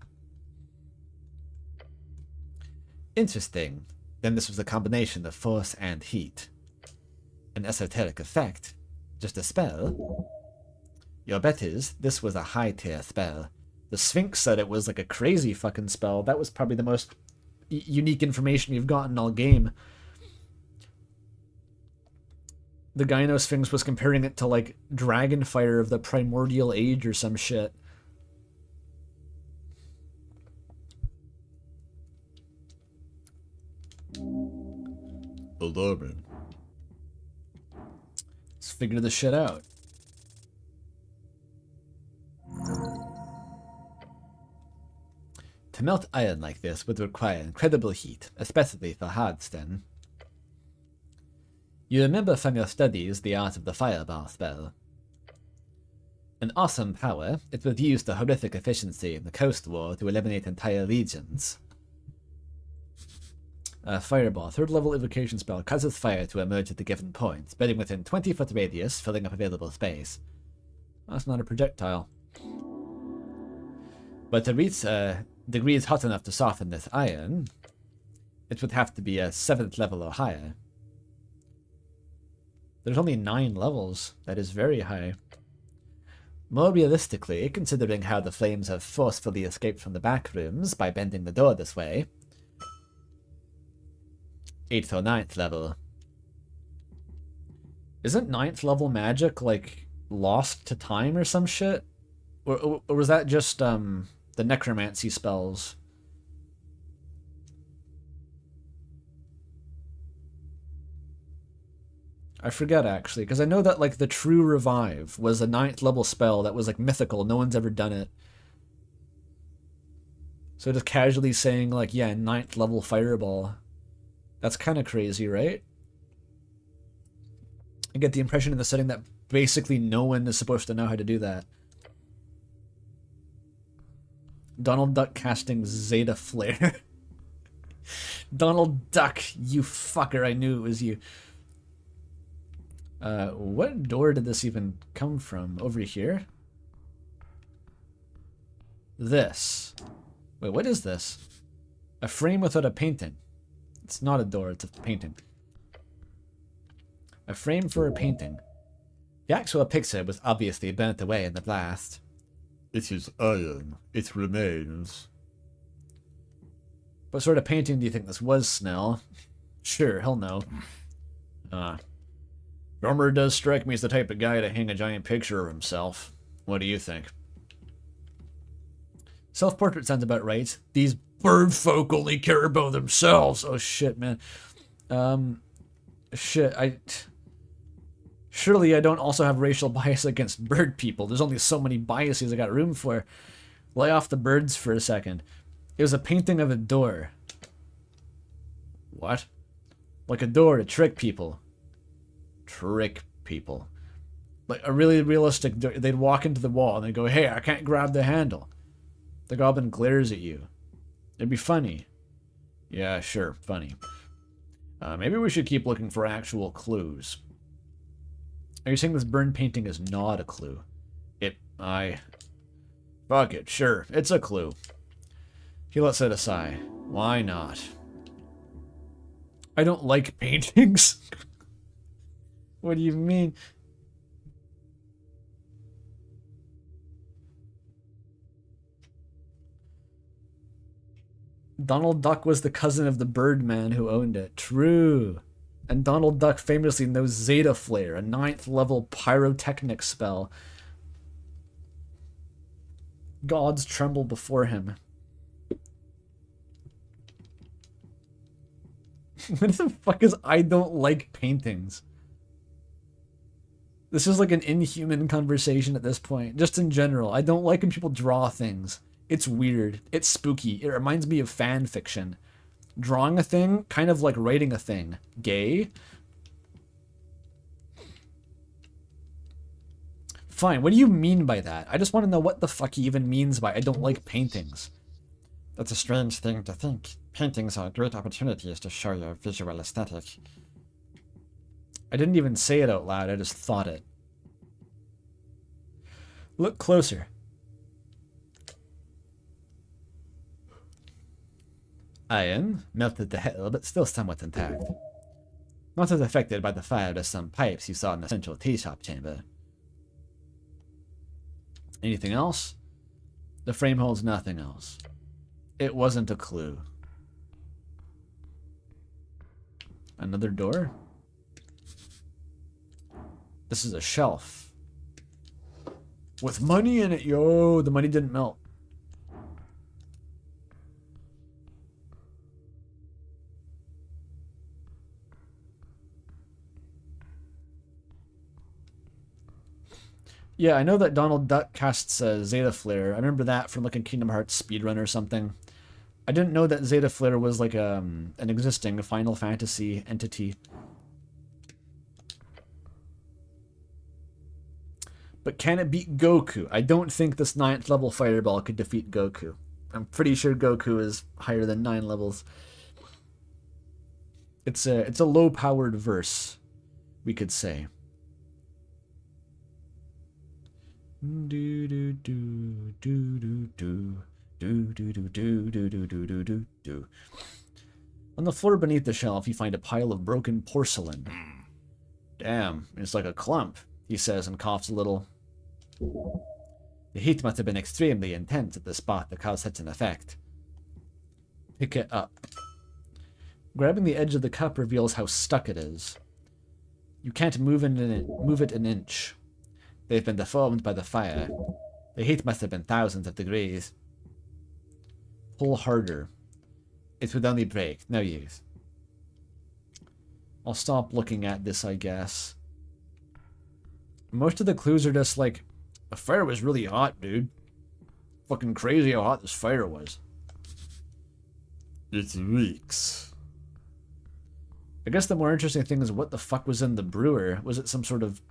Interesting. Then this was a combination of force and heat. An esoteric effect. Just a spell? Your bet is this was a high-tier spell. The Sphinx said it was like a crazy fucking spell. That was probably the most unique information we've gotten all game. The Gyno Sphinx was comparing it to like Dragonfire of the Primordial Age or some shit. Alarming. Let's figure this shit out. To melt iron like this would require incredible heat, especially for hardsten. You remember from your studies the art of the fireball spell. An awesome power, it was used to horrific efficiency in the Coast War to eliminate entire legions. Fireball, third level evocation spell, causes fire to emerge at a given point, spreading within 20-foot radius, filling up available space. That's not a projectile. But to reach degrees hot enough to soften this iron, it would have to be a 7th level or higher. There's only 9 levels. That is very high. More realistically, considering how the flames have forcefully escaped from the back rooms by bending the door this way, 8th or 9th level. Isn't 9th level magic, like, lost to time or some shit? Or was that just, the necromancy spells? I forget, actually, because I know that, like, the True Revive was a 9th level spell that was, like, mythical. No one's ever done it. So just casually saying, like, yeah, 9th level fireball. That's kind of crazy, right? I get the impression in the setting that basically no one is supposed to know how to do that. Donald Duck casting Zeta Flare. Donald Duck, you fucker, I knew it was you. What door did this even come from? Over here? This. Wait, what is this? A frame without a painting. It's not a door, it's a painting. A frame for a painting. The actual picture was obviously burnt away in the blast. It is iron. It remains. What sort of painting do you think this was, Snell? Sure, he'll know. Drummer does strike me as the type of guy to hang a giant picture of himself. What do you think? Self-portrait sounds about right. These bird folk only care about themselves. Oh shit, man. Surely I don't also have racial bias against bird people. There's only so many biases I got room for. Lay off the birds for a second. It was a painting of a door. What? Like a door to trick people. Trick people. Like a really realistic door. They'd walk into the wall and they'd go, hey, I can't grab the handle. The goblin glares at you. It'd be funny. Yeah, sure, funny. Maybe we should keep looking for actual clues. Are you saying this burn painting is not a clue? Fuck it, sure, it's a clue. He lets out a sigh. Why not? I don't like paintings. What do you mean? Donald Duck was the cousin of the Birdman who owned it. True. And Donald Duck famously knows Zeta Flare, a 9th level pyrotechnic spell. Gods tremble before him. What the fuck is I don't like paintings? This is like an inhuman conversation at this point. Just in general, I don't like when people draw things. It's weird. It's spooky. It reminds me of fan fiction. Drawing a thing, kind of like writing a thing. Gay? Fine, what do you mean by that? I just want to know what the fuck he even means by I don't like paintings. That's a strange thing to think. Paintings are great opportunities to show your visual aesthetic. I didn't even say it out loud, I just thought it. Look closer. Iron, melted to hell, but still somewhat intact. Not as affected by the fire as some pipes you saw in the central tea shop chamber. Anything else? The frame holds nothing else. It wasn't a clue. Another door? This is a shelf. With money in it, yo! The money didn't melt. Yeah, I know that Donald Duck casts Zeta Flare. I remember that from like a Kingdom Hearts speedrun or something. I didn't know that Zeta Flare was like an existing Final Fantasy entity. But can it beat Goku? I don't think this 9th level Fireball could defeat Goku. I'm pretty sure Goku is higher than 9 levels. It's a low-powered verse, we could say. On the floor beneath the shelf, you find a pile of broken porcelain. Damn, it's like a clump, he says and coughs a little. The heat must have been extremely intense at the spot to cause such an effect. Pick it up. Grabbing the edge of the cup reveals how stuck it is. You can't move it an inch. They've been deformed by the fire. The heat must have been thousands of degrees. Pull harder. It would only break. No use. I'll stop looking at this, I guess. Most of the clues are just like, the fire was really hot, dude. Fucking crazy how hot this fire was. It reeks. I guess the more interesting thing is what the fuck was in the brewer. Was it some sort of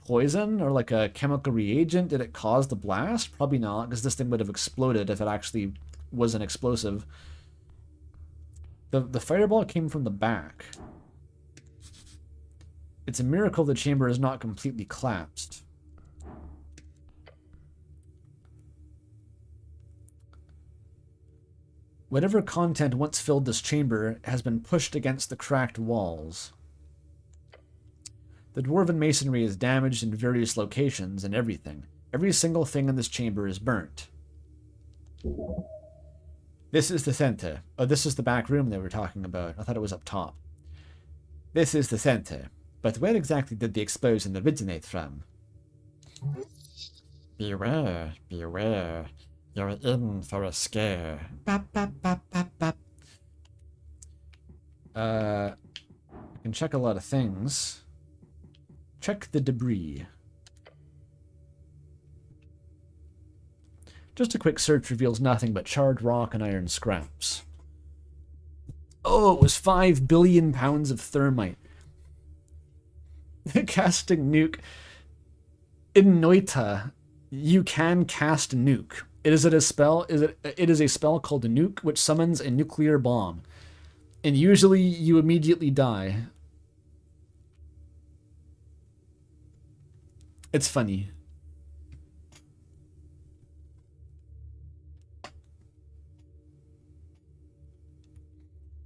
poison or like a chemical reagent? Did it cause the blast? Probably not, because this thing would have exploded if it actually was an explosive. The fireball came from the back. It's a miracle the chamber is not completely collapsed. Whatever content once filled this chamber has been pushed against the cracked walls. The dwarven masonry is damaged in various locations and everything. Every single thing in this chamber is burnt. This is the center. Oh, this is the back room they were talking about. I thought it was up top. This is the center. But where exactly did the explosion originate from? Beware, beware. You're in for a scare. Bap, bap, bap, bap, bap. I can check a lot of things. Check the debris. Just a quick search reveals nothing but charred rock and iron scraps. Oh, it was 5 billion pounds of thermite. Casting nuke. In Noita, you can cast a nuke. It is a spell. It is a spell called a nuke, which summons a nuclear bomb, and usually you immediately die. It's funny.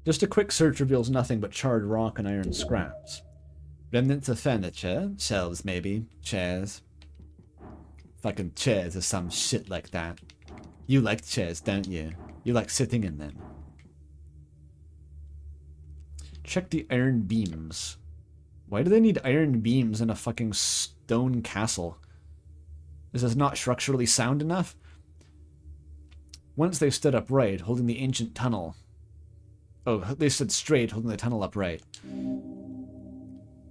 Just a quick search reveals nothing but charred rock and iron scraps. Remnants of furniture, shelves maybe, chairs. Fucking chairs or some shit like that. You like chairs, don't you? You like sitting in them. Check the iron beams. Why do they need iron beams in a fucking stone castle? Is this not structurally sound enough? Once they stood upright, holding the ancient tunnel. Oh, they stood straight, holding the tunnel upright.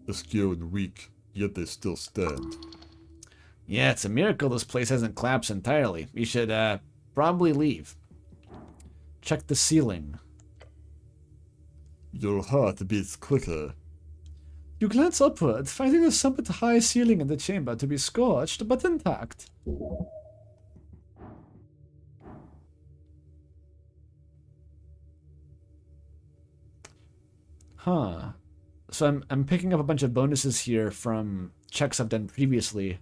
Askew and weak, yet they still stand. Yeah, it's a miracle this place hasn't collapsed entirely. You should, probably leave. Check the ceiling. Your heart beats quicker. You glance upward, finding the somewhat high ceiling in the chamber to be scorched, but intact. Huh. So I'm picking up a bunch of bonuses here from checks I've done previously.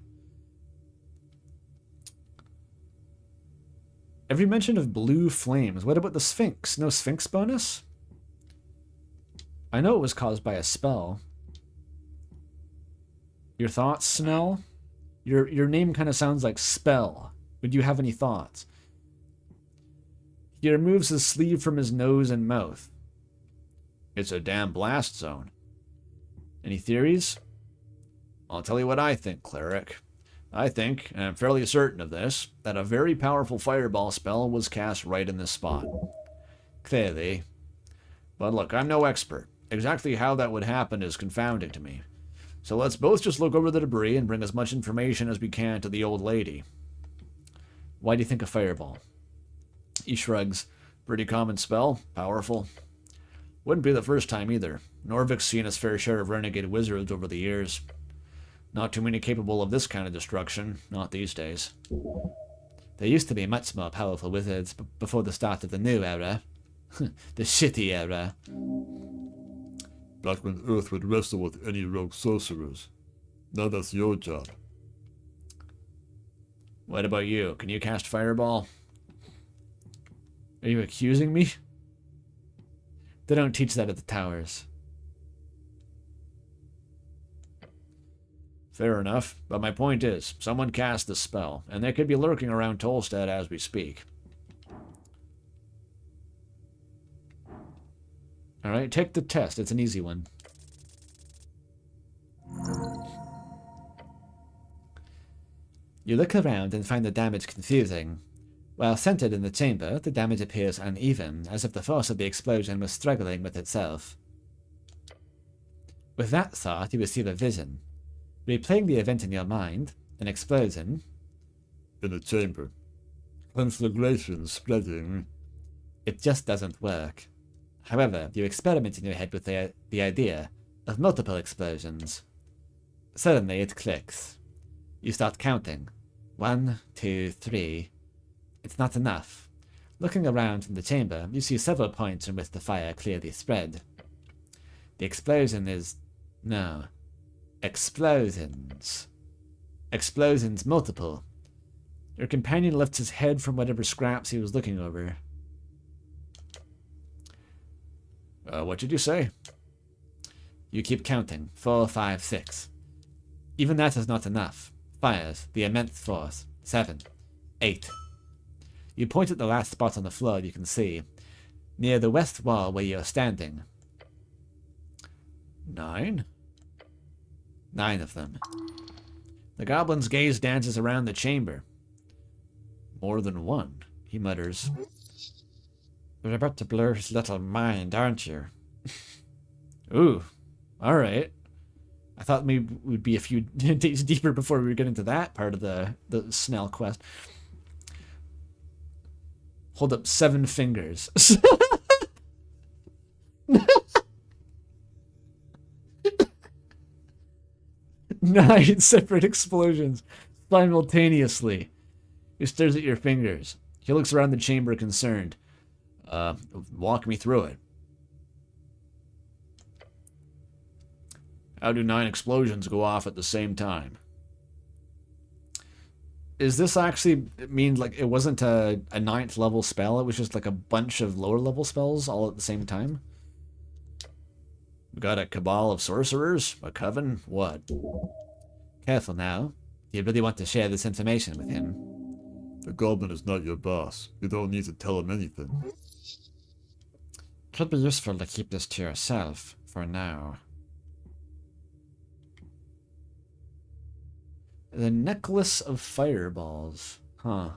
Every mention of blue flames. What about the Sphinx? No Sphinx bonus? I know it was caused by a spell. Your thoughts, Snell? Your name kind of sounds like spell. Would you have any thoughts? He removes his sleeve from his nose and mouth. It's a damn blast zone. Any theories? I'll tell you what I think, Cleric. I think, and I'm fairly certain of this, that a very powerful fireball spell was cast right in this spot. Clearly. But look, I'm no expert. Exactly how that would happen is confounding to me. So let's both just look over the debris and bring as much information as we can to the old lady. Why do you think a fireball? He shrugs. Pretty common spell. Powerful. Wouldn't be the first time either. Norvik's seen his fair share of renegade wizards over the years. Not too many capable of this kind of destruction. Not these days. There used to be much more powerful wizards before the start of the new era. The shitty era. Back when Earth would wrestle with any rogue sorcerers. Now that's your job. What about you? Can you cast fireball? Are you accusing me? They don't teach that at the towers. Fair enough, but my point is, someone cast this spell, and they could be lurking around Tolstad as we speak. Alright, take the test. It's an easy one. You look around and find the damage confusing. While centered in the chamber, the damage appears uneven, as if the force of the explosion was struggling with itself. With that thought, you receive a vision. Replaying the event in your mind, an explosion. In a chamber. Conflagration spreading. It just doesn't work. However, you experiment in your head with the idea of multiple explosions. Suddenly it clicks. You start counting. 1, 2, 3. It's not enough. Looking around from the chamber, you see several points in which the fire clearly spread. The explosion is... no. Explosions. Explosions multiple. Your companion lifts his head from whatever scraps he was looking over. What did you say? You keep counting. 4, 5, 6. Even that is not enough. Fires, the immense force. 7, 8. You point at the last spot on the floor you can see, near the west wall where you're standing. 9? 9 of them. The goblin's gaze dances around the chamber. More than one, he mutters. You're about to blow his little mind, aren't you? Ooh, alright. I thought maybe we'd be a few days deeper before we were getting to that part of the Snell quest. Hold up 7 fingers. 9 separate explosions simultaneously. He stares at your fingers. He looks around the chamber concerned. Walk me through it. How do 9 explosions go off at the same time? Is this actually mean like it wasn't a 9th level spell? It was just like a bunch of lower level spells all at the same time? We got a cabal of sorcerers? A coven? What? Careful now. Do you really want to share this information with him? The goblin is not your boss. You don't need to tell him anything. Could be useful to keep this to yourself, for now. The necklace of fireballs. Huh.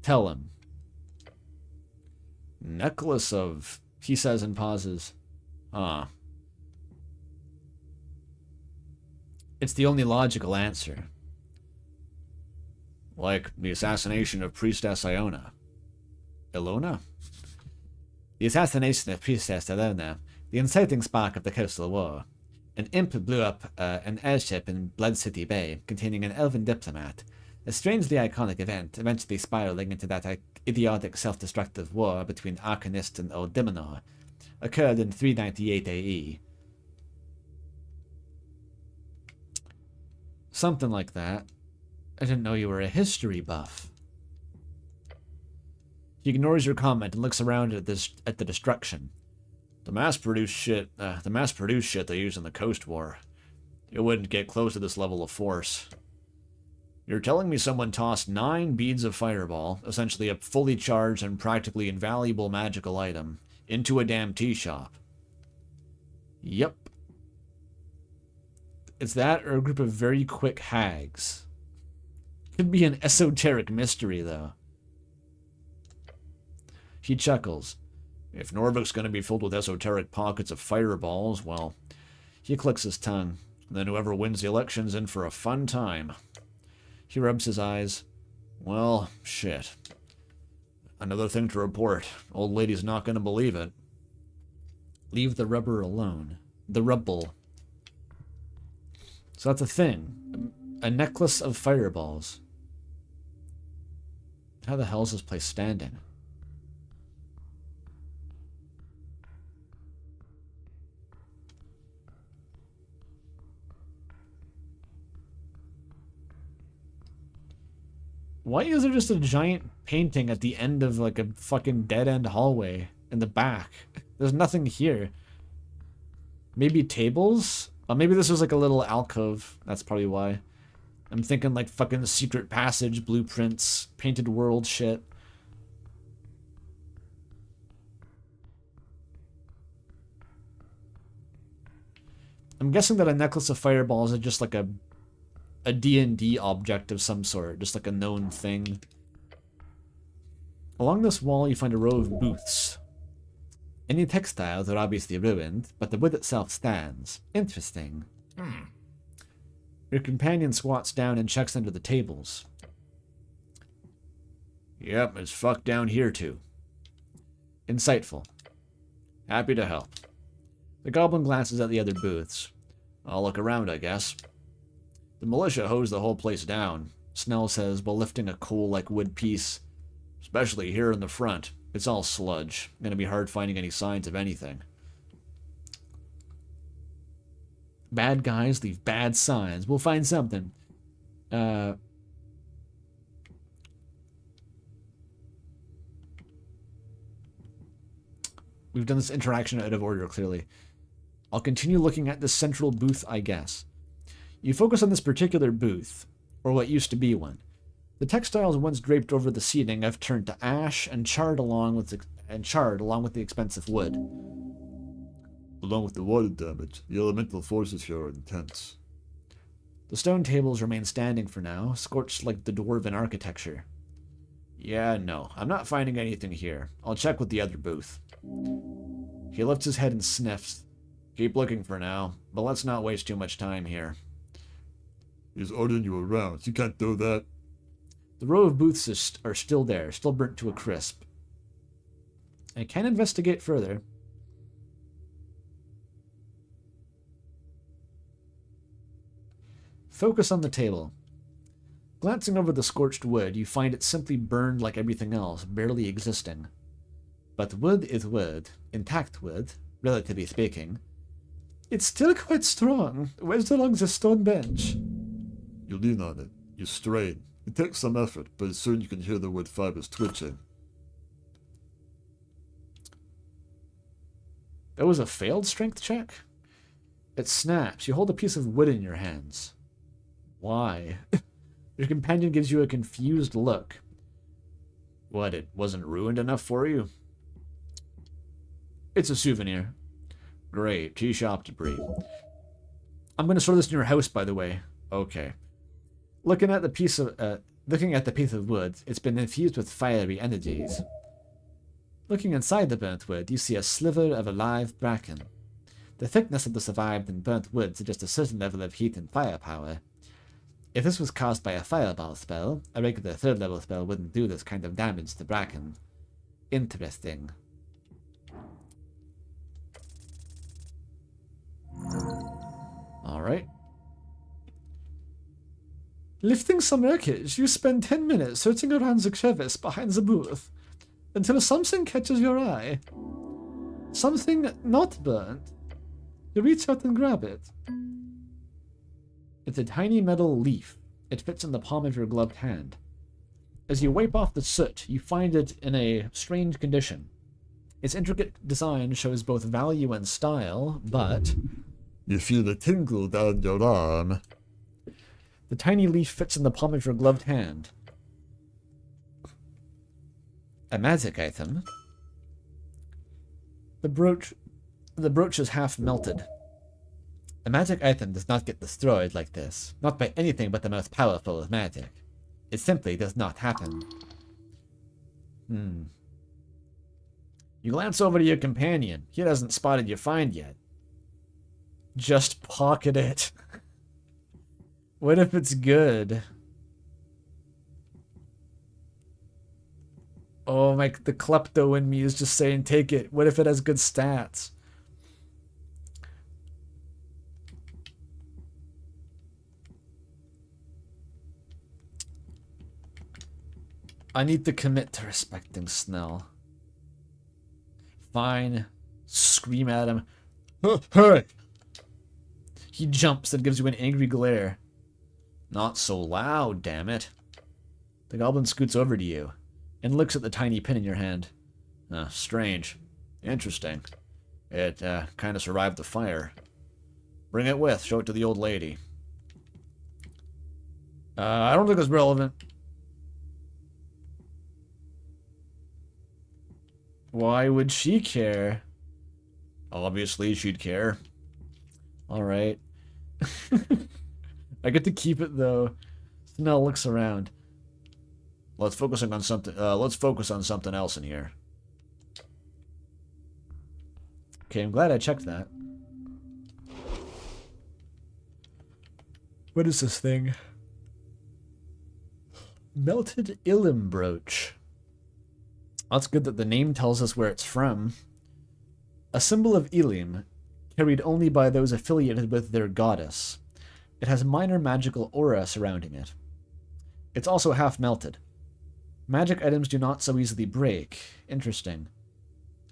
Tell him. Necklace of... He says and pauses. Huh. It's the only logical answer. Like the assassination of Priestess Iona. Ilona? The assassination of Priestess Ilona, the inciting spark of the Coastal War. An imp blew up an airship in Blood City Bay containing an elven diplomat. A strangely iconic event, eventually spiraling into that idiotic self-destructive war between Arcanist and Old Dimenor, occurred in 398 AE. Something like that. I didn't know you were a history buff. He ignores your comment and looks around at the destruction. The mass-produced shit they used in the Coast War. It wouldn't get close to this level of force. You're telling me someone tossed 9 beads of fireball, essentially a fully charged and practically invaluable magical item, into a damn tea shop? Yep. It's that or a group of very quick hags. Could be an esoteric mystery, though. He chuckles. If Norvik's going to be filled with esoteric pockets of fireballs, well, he clicks his tongue. Then whoever wins the election's in for a fun time. He rubs his eyes. Well, shit. Another thing to report. Old lady's not going to believe it. Leave the rubber alone. The rubble. So that's a thing. A necklace of fireballs. How the hell is this place standing? Why is there just a giant painting at the end of like a fucking dead-end hallway in the back? There's nothing here. Maybe tables? Maybe this was like a little alcove. That's probably why. I'm thinking like fucking secret passage, blueprints, painted world shit. I'm guessing that a necklace of fireballs is just like a D&D object of some sort, just like a known thing. Along this wall you find a row of booths. Any textiles are obviously ruined, but the wood itself stands. Interesting. Your companion squats down and checks under the tables. Yep, it's fucked down here too. Insightful. Happy to help. The goblin glances at the other booths. I'll look around, I guess. The militia hosed the whole place down, Snell says while lifting a coal-like wood piece. Especially here in the front. It's all sludge. Gonna be hard finding any signs of anything. Bad guys leave bad signs. We'll find something. We've done this interaction out of order, clearly. I'll continue looking at this central booth, I guess. You focus on this particular booth, or what used to be one. The textiles once draped over the seating have turned to ash and charred along with the expensive wood. Along with the water damage, the elemental forces here are intense. The stone tables remain standing for now, scorched like the dwarven architecture. Yeah, no, I'm not finding anything here. I'll check with the other booth. He lifts his head and sniffs. Keep looking for now, but let's not waste too much time here. He's ordering you around. You can't do that. The row of booths are still there, still burnt to a crisp. I can investigate further. Focus on the table. Glancing over the scorched wood, you find it simply burned like everything else, barely existing. But wood is wood, intact wood, relatively speaking. It's still quite strong, wedged along the stone bench. You lean on it. You strain. It takes some effort, but soon you can hear the wood fibers twitching. That was a failed strength check? It snaps. You hold a piece of wood in your hands. Why? Your companion gives you a confused look. What, it wasn't ruined enough for you? It's a souvenir. Great, tea shop debris. I'm going to store this in your house, by the way. Okay. Looking at the piece of wood, it's been infused with fiery energies. Looking inside the burnt wood, you see a sliver of a live bracken. The thickness of the survived and burnt wood suggests a certain level of heat and firepower. If this was caused by a fireball spell, a regular third-level spell wouldn't do this kind of damage to bracken. Interesting. Alright. Lifting some wreckage, you spend 10 minutes searching around the crevice behind the booth, until something catches your eye. Something not burnt. You reach out and grab it. It's a tiny metal leaf. It fits in the palm of your gloved hand. As you wipe off the soot, you find it in a strange condition. Its intricate design shows both value and style, but... You feel the tingle down your arm. The tiny leaf fits in the palm of your gloved hand. A magic item. The brooch is half melted. A magic item does not get destroyed like this, not by anything but the most powerful of magic. It simply does not happen. You glance over to your companion. He hasn't spotted your find yet. Just pocket it. What if it's good? Oh my, the klepto in me is just saying take it. What if it has good stats? I need to commit to respecting Snell. Fine. Scream at him. Hey! He jumps and gives you an angry glare. Not so loud, damn it. The goblin scoots over to you and looks at the tiny pin in your hand. Strange. Interesting. It kind of survived the fire. Bring it with. Show it to the old lady. I don't think it's relevant. Why would she care? Obviously, she'd care. Alright. I get to keep it, though. Snell looks around. Let's focus on something else in here. Okay, I'm glad I checked that. What is this thing? Melted Illim brooch. That's good that the name tells us where it's from. A symbol of Elim, carried only by those affiliated with their goddess. It has minor magical aura surrounding it. It's also half melted. Magic items do not so easily break. Interesting.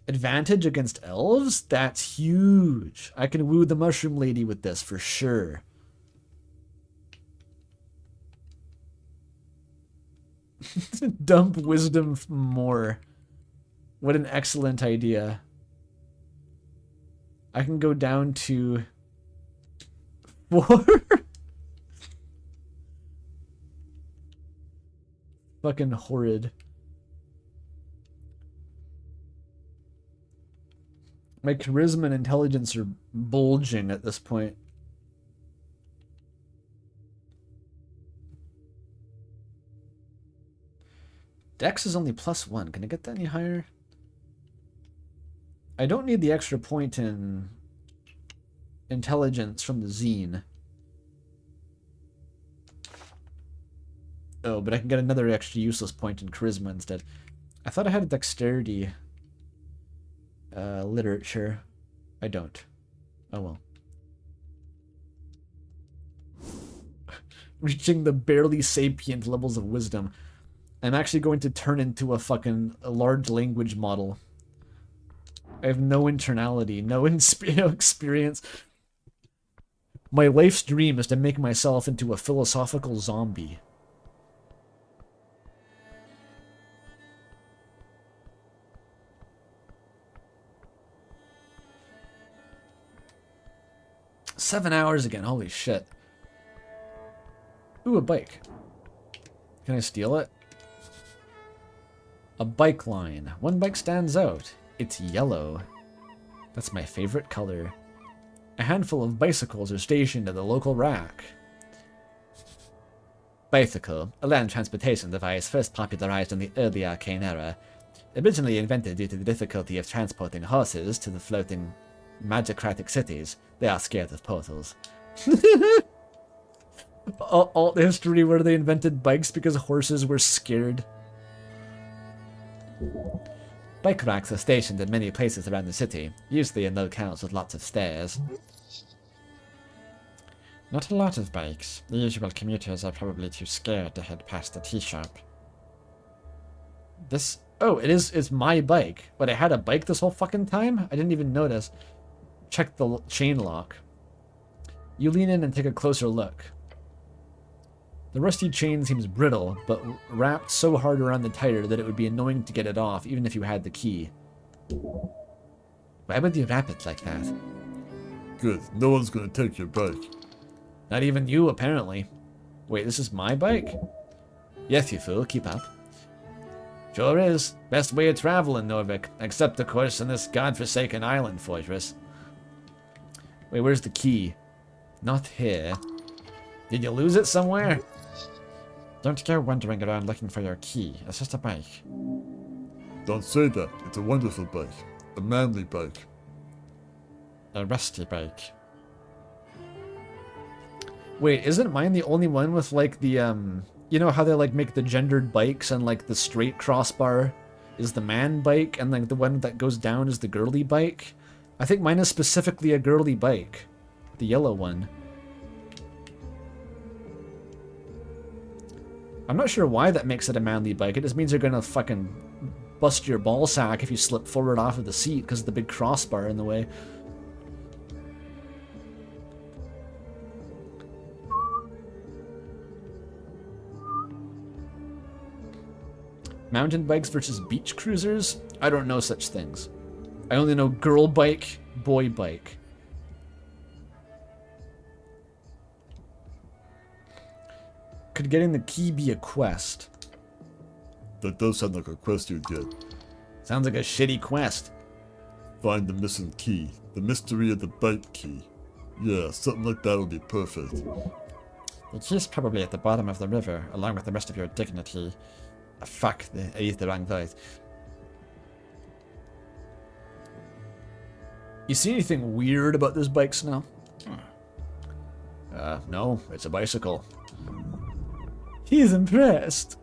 Advantage against elves? That's huge. I can woo the mushroom lady with this for sure. Dump wisdom more. What an excellent idea. I can go down to 4. Fucking horrid. My charisma and intelligence are bulging at this point. Dex is only +1. Can I get that any higher? I don't need the extra point in intelligence from the zine. Oh, but I can get another extra useless point in charisma instead. I thought I had a dexterity literature. I don't. Oh well. Reaching the barely sapient levels of wisdom. I'm actually going to turn into a large language model. I have no internality, no experience. My life's dream is to make myself into a philosophical zombie. "7 hours again, holy shit. Ooh, a bike. Can I steal it? A bike line. One bike stands out. It's yellow. That's my favorite color. A handful of bicycles are stationed at the local rack. Bicycle, a land transportation device first popularized in the early Arcane era. Originally invented due to the difficulty of transporting horses to the floating magicratic cities. They are scared of portals. Alt history where they invented bikes because horses were scared. Bike racks are stationed in many places around the city, usually in locales with lots of stairs. Not a lot of bikes. The usual commuters are probably too scared to head past the tea shop. This... Oh, it's my bike. But I had a bike this whole fucking time? I didn't even notice. Check the chain lock. You lean in and take a closer look. The rusty chain seems brittle, but wrapped so hard around the tire that it would be annoying to get it off, even if you had the key. Why would you wrap it like that? Good. No one's gonna take your bike. Not even you, apparently. Wait, this is my bike? Yes, you fool. Keep up. Sure is. Best way of travel in Norvik, except, of course, in this godforsaken island fortress. Wait, where's the key? Not here. Did you lose it somewhere? Don't go wandering around looking for your key. It's just a bike. Don't say that. It's a wonderful bike. A manly bike. A rusty bike. Wait, isn't mine the only one with, like, the, you know how they, like, make the gendered bikes and, like, the straight crossbar is the man bike and, like, the one that goes down is the girly bike? I think mine is specifically a girly bike. The yellow one. I'm not sure why that makes it a manly bike. It just means you're gonna fucking bust your ball sack if you slip forward off of the seat because of the big crossbar in the way. Mountain bikes versus beach cruisers? I don't know such things. I only know girl bike, boy bike. Could getting the key be a quest? That does sound like a quest you'd get. Sounds like a shitty quest. Find the missing key. The mystery of the bike key. Yeah, something like that would be perfect. The key's probably at the bottom of the river, along with the rest of your dignity. Fuck, I used the wrong voice. You see anything weird about this bike, Snow? No, it's a bicycle. He's impressed.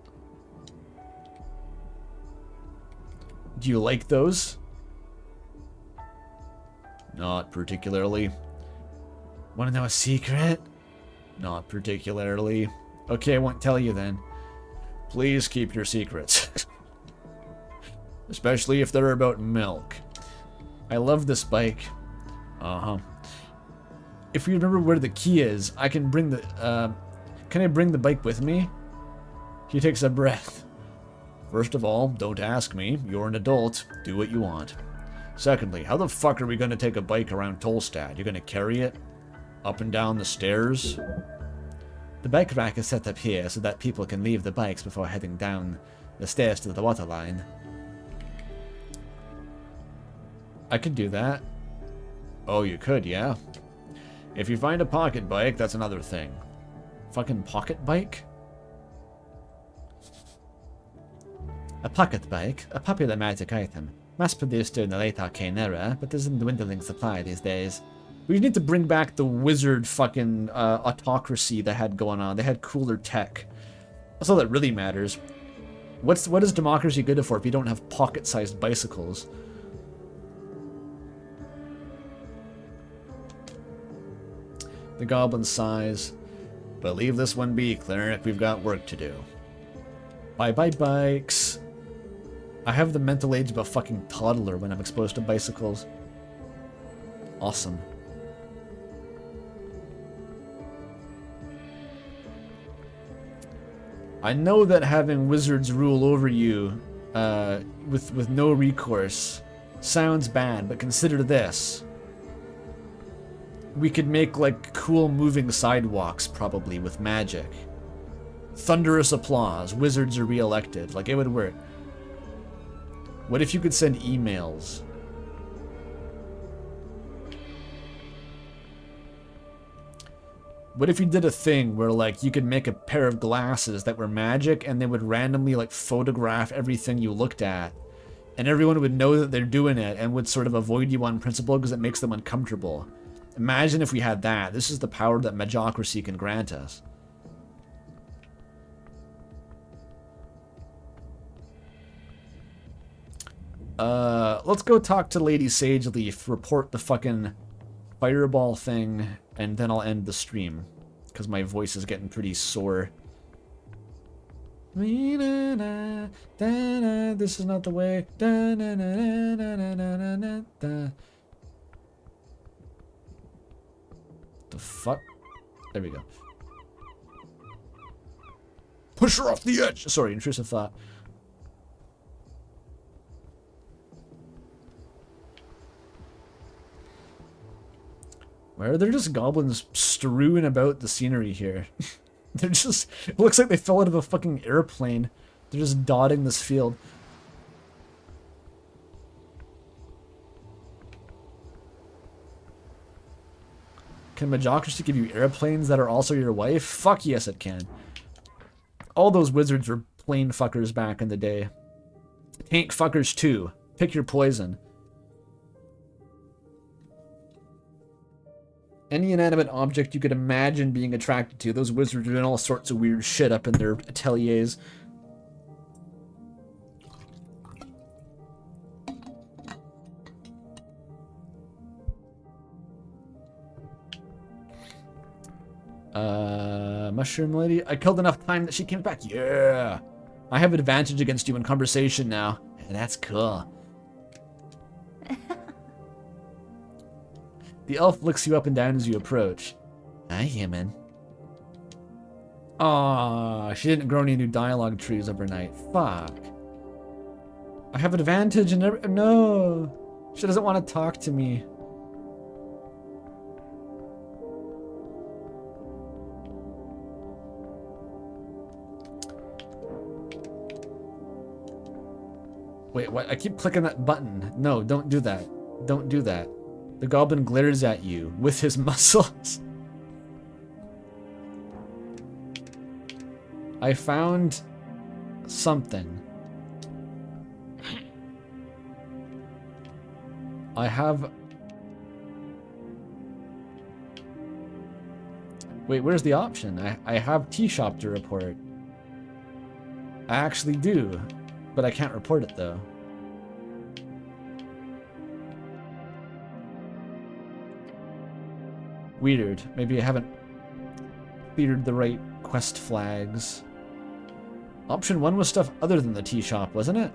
Do you like those? Not particularly. Want to know a secret? Not particularly. Okay, I won't tell you then. Please keep your secrets. Especially if they're about milk. I love this bike. Uh-huh. If you remember where the key is, I can bring the, can I bring the bike with me? He takes a breath. First of all, don't ask me. You're an adult. Do what you want. Secondly, how the fuck are we gonna take a bike around Tolstad? You're gonna carry it? Up and down the stairs? The bike rack is set up here so that people can leave the bikes before heading down the stairs to the water line. I could do that. Oh, you could, yeah. If you find a pocket bike, that's another thing. Fucking pocket bike? A pocket bike, a popular magic item. Mass-produced during the late Arcane era, but there's a dwindling supply these days. We need to bring back the wizard fucking autocracy they had going on. They had cooler tech. That's all that really matters. What is democracy good for if you don't have pocket-sized bicycles? The goblin sighs. But leave this one be, cleric. We've got work to do. Bye-bye bikes. I have the mental age of a fucking toddler when I'm exposed to bicycles. Awesome. I know that having wizards rule over you with no recourse sounds bad, but consider this. We could make, like, cool moving sidewalks, probably, with magic. Thunderous applause. Wizards are re-elected. Like, it would work. What if you could send emails? What if you did a thing where, like, you could make a pair of glasses that were magic and they would randomly, like, photograph everything you looked at? And everyone would know that they're doing it and would sort of avoid you on principle because it makes them uncomfortable. Imagine if we had that. This is the power that magocracy can grant us. Let's go talk to Lady Sageleaf, report the fucking fireball thing, and then I'll end the stream. Because my voice is getting pretty sore. This is not the way. The fuck? There we go. Push her off the edge! Sorry, intrusive thought. Why are there just goblins strewn about the scenery here? They're just... It looks like they fell out of a fucking airplane. They're just dotting this field. Can magocracy give you airplanes that are also your wife? Fuck yes it can. All those wizards were plane fuckers back in the day. Tank fuckers too. Pick your poison. Any inanimate object you could imagine being attracted to, those wizards are doing all sorts of weird shit up in their ateliers. Mushroom lady? I killed enough time that she came back. Yeah! I have advantage against you in conversation now. That's cool. The elf licks you up and down as you approach. Hi, human. Aw, she didn't grow any new dialogue trees overnight. Fuck. I have advantage and no! She doesn't want to talk to me. Wait, what? I keep clicking that button. No, don't do that. Don't do that. The goblin glares at you with his muscles. I found something. I have... Wait, where's the option? I have tea shop to report. I actually do, but I can't report it though. Weird. Maybe I haven't cleared the right quest flags. Option 1 was stuff other than the tea shop, wasn't it?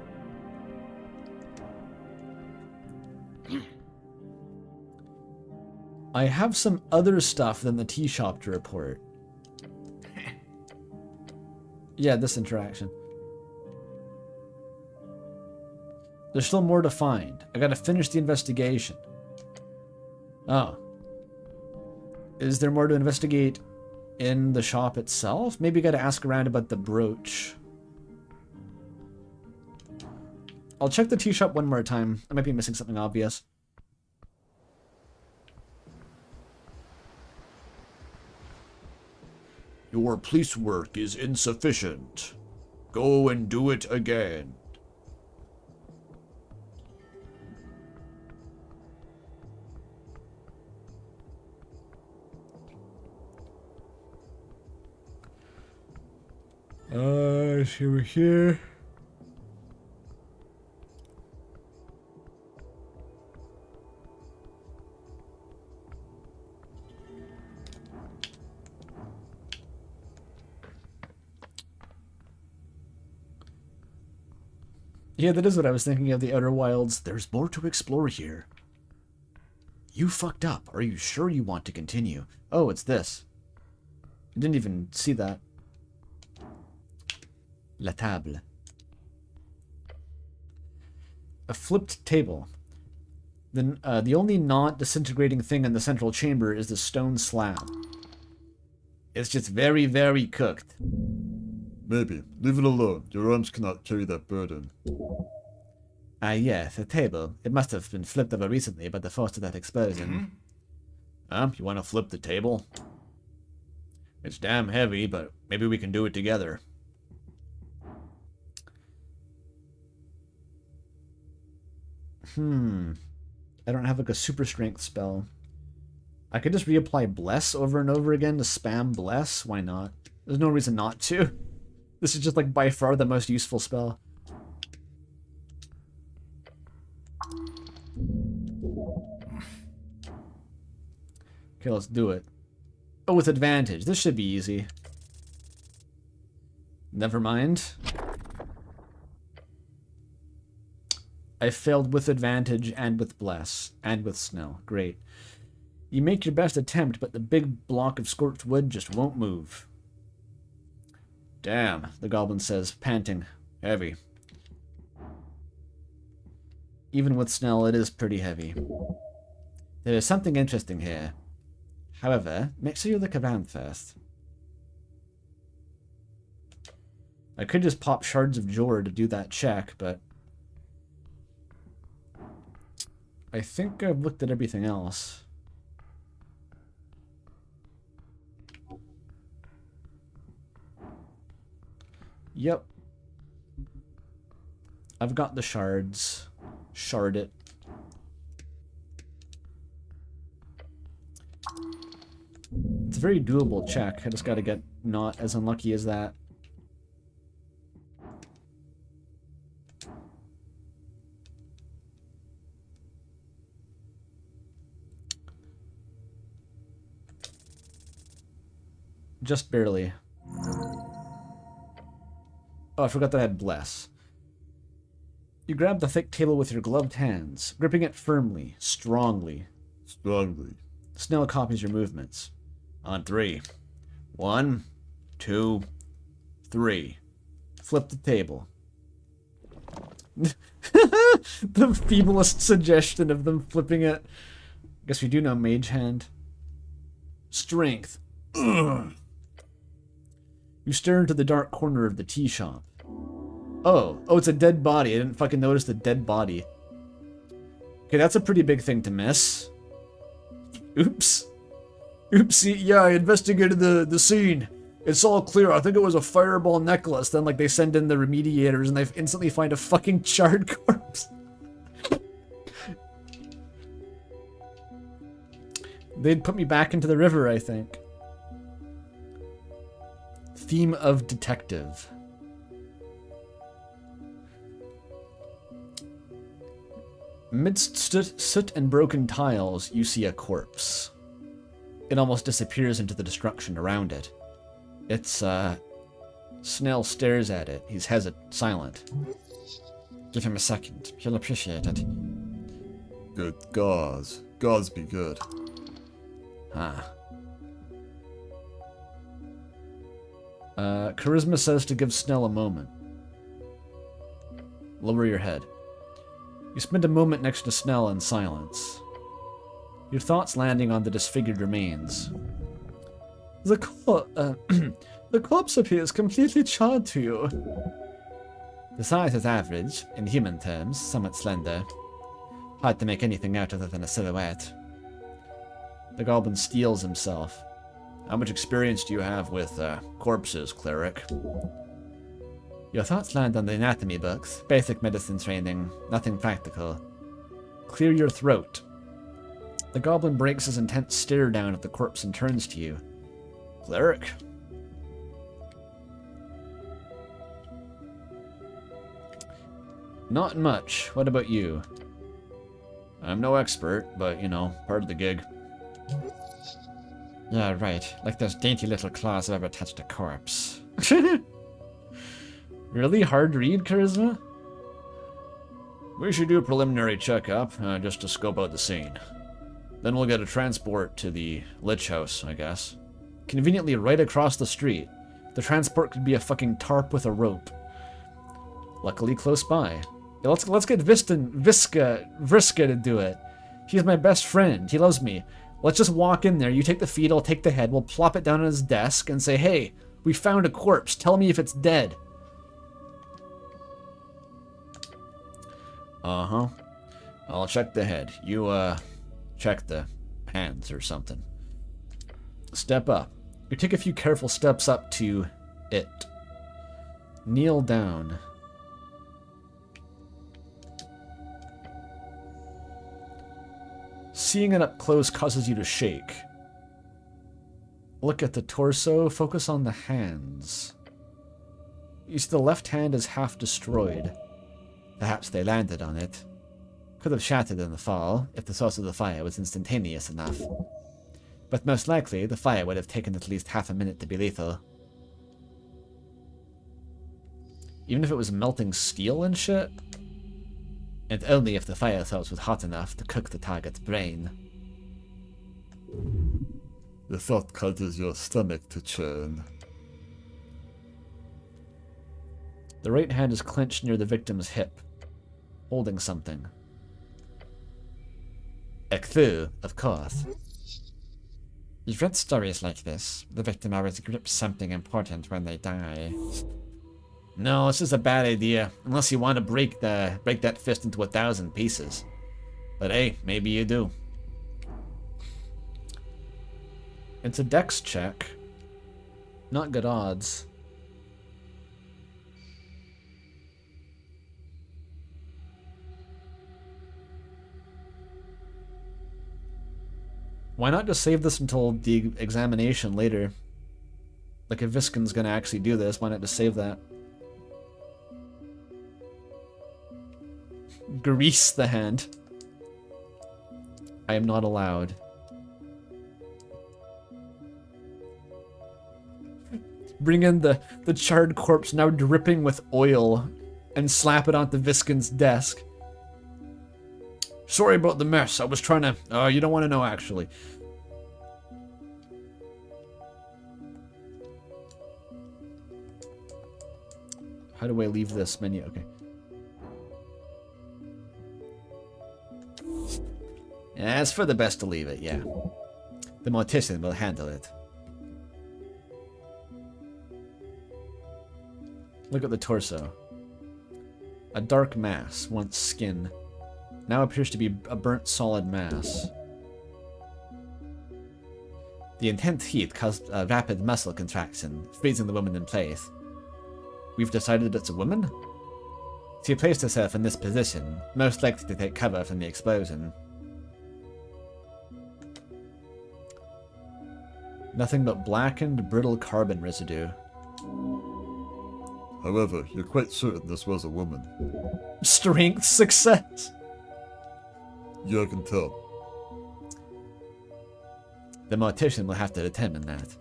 I have some other stuff than the tea shop to report. Yeah, this interaction. There's still more to find. I gotta finish the investigation. Oh. Is there more to investigate in the shop itself. Maybe gotta ask around about the brooch. I'll check the tea shop one more time. I might be missing something obvious. Your police work is insufficient. Go and do it again. See we're here. Yeah, that is what I was thinking of, the Outer Wilds. There's more to explore here. You fucked up. Are you sure you want to continue? Oh, it's this. I didn't even see that. La table. A flipped table. The only not disintegrating thing in the central chamber is the stone slab. It's just very, very cooked. Maybe. Leave it alone. Your arms cannot carry that burden. Ah, yes, a table. It must have been flipped over recently by the force of that explosion. You want to flip the table? It's damn heavy, but maybe we can do it together. I don't have like a super strength spell. I could just reapply Bless over and over again to spam Bless. Why not? There's no reason not to. This is just like by far the most useful spell. Okay, let's do it. Oh, with advantage. This should be easy. Never mind. I failed with advantage and with Bless and with Snow. Great. You make your best attempt, but the big block of scorched wood just won't move. Damn, The goblin says, panting. heavy. Even with Snell, it is pretty heavy. There is something interesting here. However, make sure you look around first. I could just pop shards of Jor to do that check, but I think I've looked at everything else. Yep. I've got the shards. Shard it. It's a very doable check. I just gotta get not as unlucky as that. Just barely. Oh, I forgot that I had Bless. You grab the thick table with your gloved hands, gripping it firmly, strongly. Strongly. Snell copies your movements. On 3. 1, 2, 3. Flip the table. The feeblest suggestion of them flipping it. Guess we do know Mage Hand. Strength. Ugh. You stare into the dark corner of the tea shop. Oh, it's a dead body. I didn't fucking notice the dead body. Okay, that's a pretty big thing to miss. Oops. Oopsie, yeah, I investigated the scene. It's all clear. I think it was a fireball necklace. Then, like, they send in the remediators and they instantly find a fucking charred corpse. They'd put me back into the river, I think. Theme of detective. Amidst soot and broken tiles, you see a corpse. It almost disappears into the destruction around it. It's, Snell stares at it. He's silent. Give him a second. He'll appreciate it. Good gauze. Gauze be good. Ah. Charisma says to give Snell a moment. Lower your head. You spend a moment next to Snell in silence. Your thoughts landing on the disfigured remains. The corpse appears completely charred to you. The size is average, in human terms, somewhat slender. Hard to make anything out other than a silhouette. The goblin steels himself. How much experience do you have with corpses, cleric? Your thoughts land on the anatomy books, basic medicine training, nothing practical. Clear your throat. The goblin breaks his intense stare down at the corpse and turns to you. Cleric? Not much. What about you? I'm no expert, but, you know, part of the gig. Yeah, right. Like those dainty little claws have ever touched a corpse. Really hard read, Charisma? We should do a preliminary checkup, just to scope out the scene. Then we'll get a transport to the Lich House, I guess. Conveniently right across the street. The transport could be a fucking tarp with a rope. Luckily close by. Yeah, let's get Vriska to do it. He's my best friend. He loves me. Let's just walk in there. You take the feet, I'll take the head. We'll plop it down on his desk and say, hey, we found a corpse. Tell me if it's dead. Uh-huh. I'll check the head. You, check the hands or something. Step up. You take a few careful steps up to it. Kneel down. Seeing it up close causes you to shake. Look at the torso, focus on the hands. You see the left hand is half destroyed. Perhaps they landed on it. Could have shattered in the fall, if the source of the fire was instantaneous enough. But most likely, the fire would have taken at least half a minute to be lethal. Even if it was melting steel and shit? And only if the fire source was hot enough to cook the target's brain. The thought causes your stomach to churn. The right hand is clenched near the victim's hip, holding something. Ekfu, of course. You've read stories like this. The victim always grips something important when they die. No, this is a bad idea, unless you want to break that fist into 1,000 pieces. But hey, maybe you do. It's a dex check. Not good odds. Why not just save this until the examination later? Like if Viscon's gonna actually do this, why not just save that? Grease the hand. I am not allowed. Bring in the charred corpse now dripping with oil and slap it onto Viscon's desk. Sorry about the mess. I was trying to... you don't want to know, actually. How do I leave this menu? Okay. Yeah, it's for the best to leave it, yeah. The mortician will handle it. Look at the torso. A dark mass, once skin. Now appears to be a burnt solid mass. The intense heat caused a rapid muscle contraction, freezing the woman in place. We've decided it's a woman? She placed herself in this position, most likely to take cover from the explosion. Nothing but blackened, brittle carbon residue. However, you're quite certain this was a woman. Strength success! Yeah, I can tell. The mortician will have to determine that.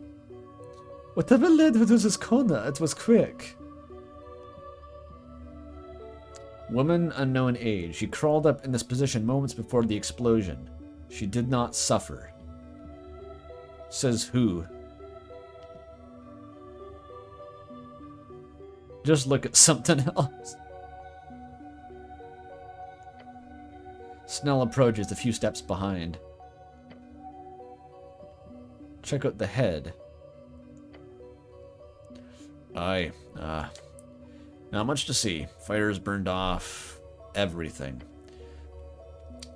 Whatever led her to this corner, it was quick. Woman, unknown age. She crawled up in this position moments before the explosion. She did not suffer. Says who? Just look at something else. Snell approaches a few steps behind. Check out the head. Aye, not much to see. Fire's burned off everything.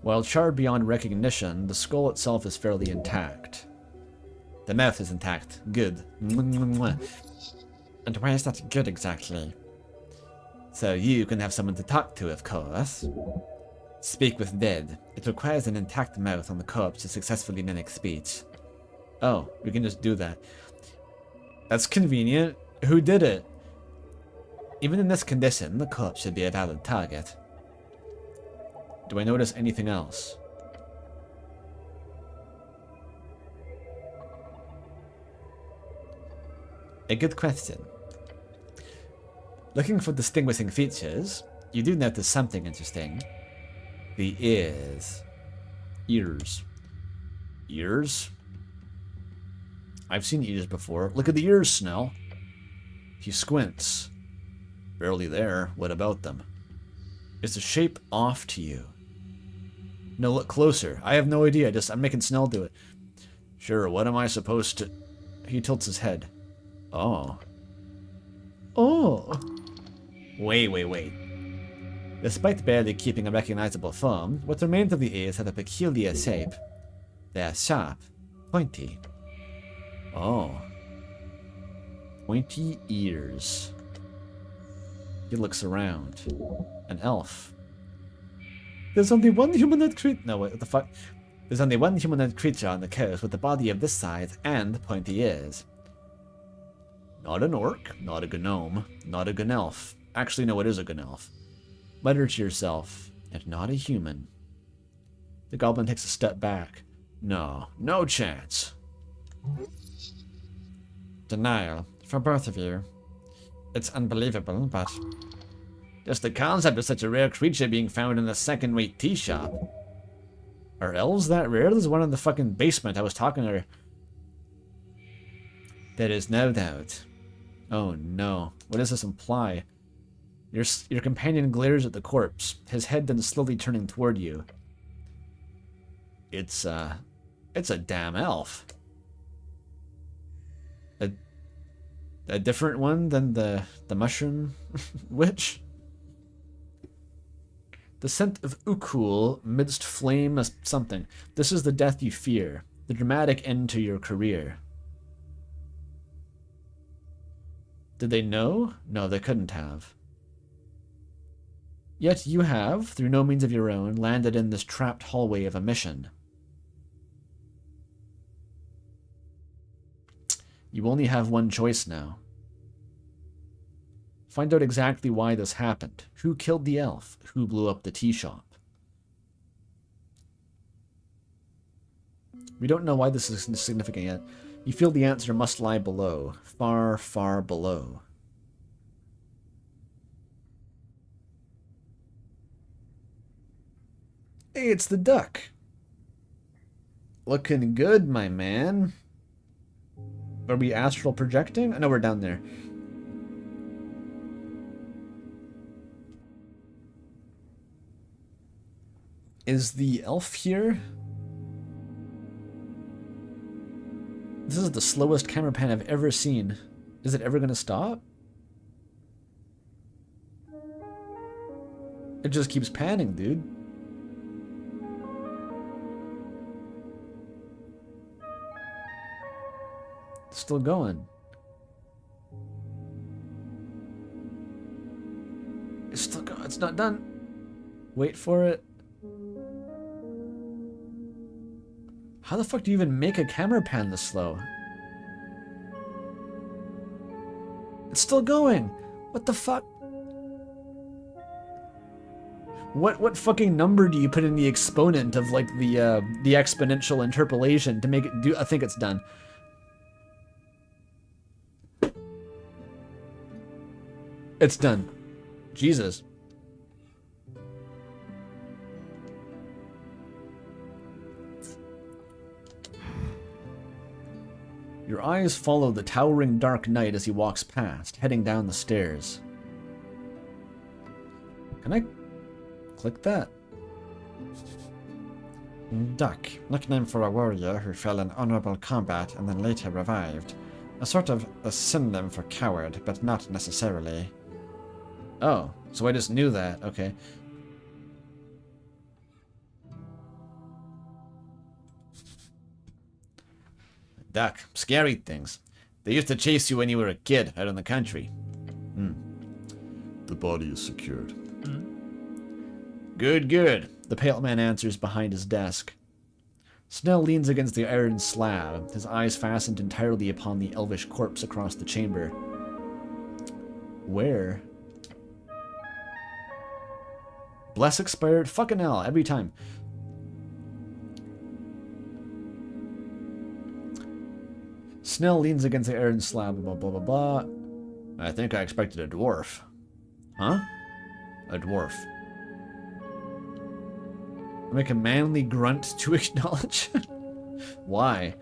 While charred beyond recognition, the skull itself is fairly intact. The mouth is intact. Good. And why is that good exactly? So you can have someone to talk to, of course. Speak with dead. It requires an intact mouth on the corpse to successfully mimic speech. Oh, we can just do that. That's convenient. Who did it? Even in this condition, the corpse should be a valid target. Do I notice anything else? A good question. Looking for distinguishing features, you do notice something interesting. The ears. Ears. Ears? I've seen ears before. Look at the ears, Snell. He squints. Barely there. What about them? Is the shape off to you? No, look closer. I have no idea. I'm making Snell do it. Sure, what am I supposed to... He tilts his head. Oh. Oh. Wait. Despite barely keeping a recognizable form, what remains of the ears have a peculiar shape. They are sharp, pointy. Oh. Pointy ears. He looks around. An elf. There's only one humanoid creature. No, wait, what the fuck? There's only one humanoid creature on the coast with a body of this size and pointy ears. Not an orc, not a gnome, not a gnelf. Actually, no, it is a gnelf. Mutter to yourself, and not a human. The goblin takes a step back. No chance. Denial. For both of you. It's unbelievable, but... Just the concept of such a rare creature being found in a second-rate tea shop. Are elves that rare? There's one in the fucking basement. I was talking to her. There is no doubt. Oh no. What does this imply? Your companion glares at the corpse, his head then slowly turning toward you. It's a damn elf. A different one than the mushroom witch? The scent of Ukul midst flame as something. This is the death you fear, the dramatic end to your career. Did they know? No, they couldn't have. Yet you have, through no means of your own, landed in this trapped hallway of a mission. You only have one choice now. Find out exactly why this happened. Who killed the elf? Who blew up the tea shop? We don't know why this is significant yet. You feel the answer must lie below. Far, far below. Hey, it's the duck. Looking good, my man. Are we astral projecting? I know we're down there. Is the elf here? This is the slowest camera pan I've ever seen. Is it ever gonna stop? It just keeps panning, dude. It's still going. It's still going. It's not done. Wait for it. How the fuck do you even make a camera pan this slow? It's still going. What the fuck? What fucking number do you put in the exponent of like the exponential interpolation to make it do? I think it's done. It's done. Jesus. Your eyes follow the towering dark knight as he walks past, heading down the stairs. Can I click that? Duck, nickname for a warrior who fell in honorable combat and then later revived. A sort of a synonym for coward, but not necessarily. Oh, so I just knew that. Okay. Duck. Scary things. They used to chase you when you were a kid out in the country. The body is secured. Good, good. The pale man answers behind his desk. Snell leans against the iron slab, his eyes fastened entirely upon the elvish corpse across the chamber. Where? Bless expired? Fucking hell, every time. Snell leans against the iron slab, blah, blah, blah, blah. I think I expected a dwarf. Huh? A dwarf. Make a manly grunt to acknowledge? Why?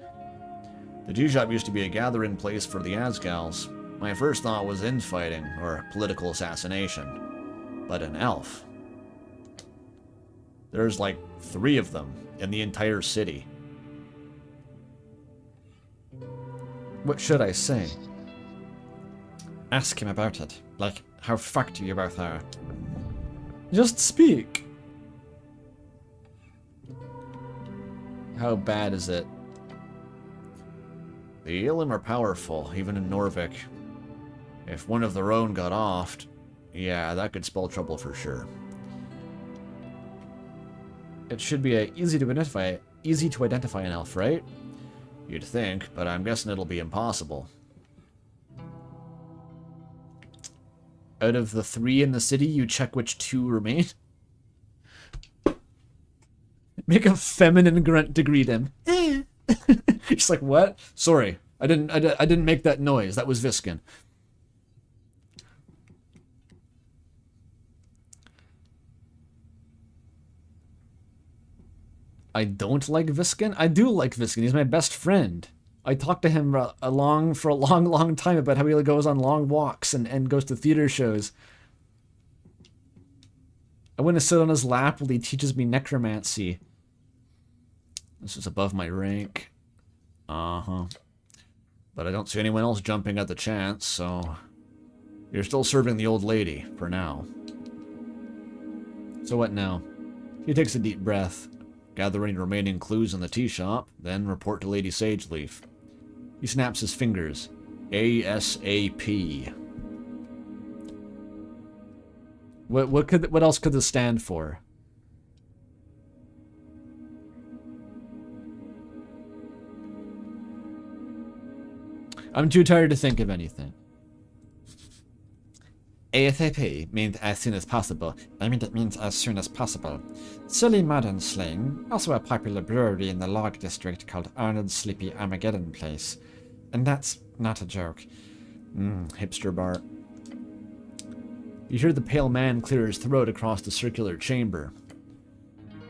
The tea shop used to be a gathering place for the Asgals. My first thought was infighting, or political assassination. But an elf. There's like 3 of them in the entire city. What should I say? Ask him about it. Like, how fucked you both are. Just speak. How bad is it? The Elim are powerful, even in Norvik. If one of their own got offed, yeah, that could spell trouble for sure. It should be easy to identify an elf, right? You'd think, but I'm guessing it'll be impossible. Out of the 3 in the city, you check which 2 remain? Make a feminine grunt to greet him. She's like, what? Sorry, I didn't make that noise. That was Viskin. I don't like Viskin? I do like Viskin. He's my best friend. I talked to him for a long time about how he goes on long walks and goes to theater shows. I want to sit on his lap while he teaches me necromancy. This is above my rank. Uh-huh. But I don't see anyone else jumping at the chance, so... You're still serving the old lady, for now. So what now? He takes a deep breath. Gather any remaining clues in the tea shop, then report to Lady Sageleaf. He snaps his fingers. ASAP. What else could this stand for? I'm too tired to think of anything. ASAP means as soon as possible. I mean, it means as soon as possible. Silly modern slang, also a popular brewery in the log district called Arnold's Sleepy Armageddon Place. And that's not a joke. Hipster bar. You hear the pale man clear his throat across the circular chamber.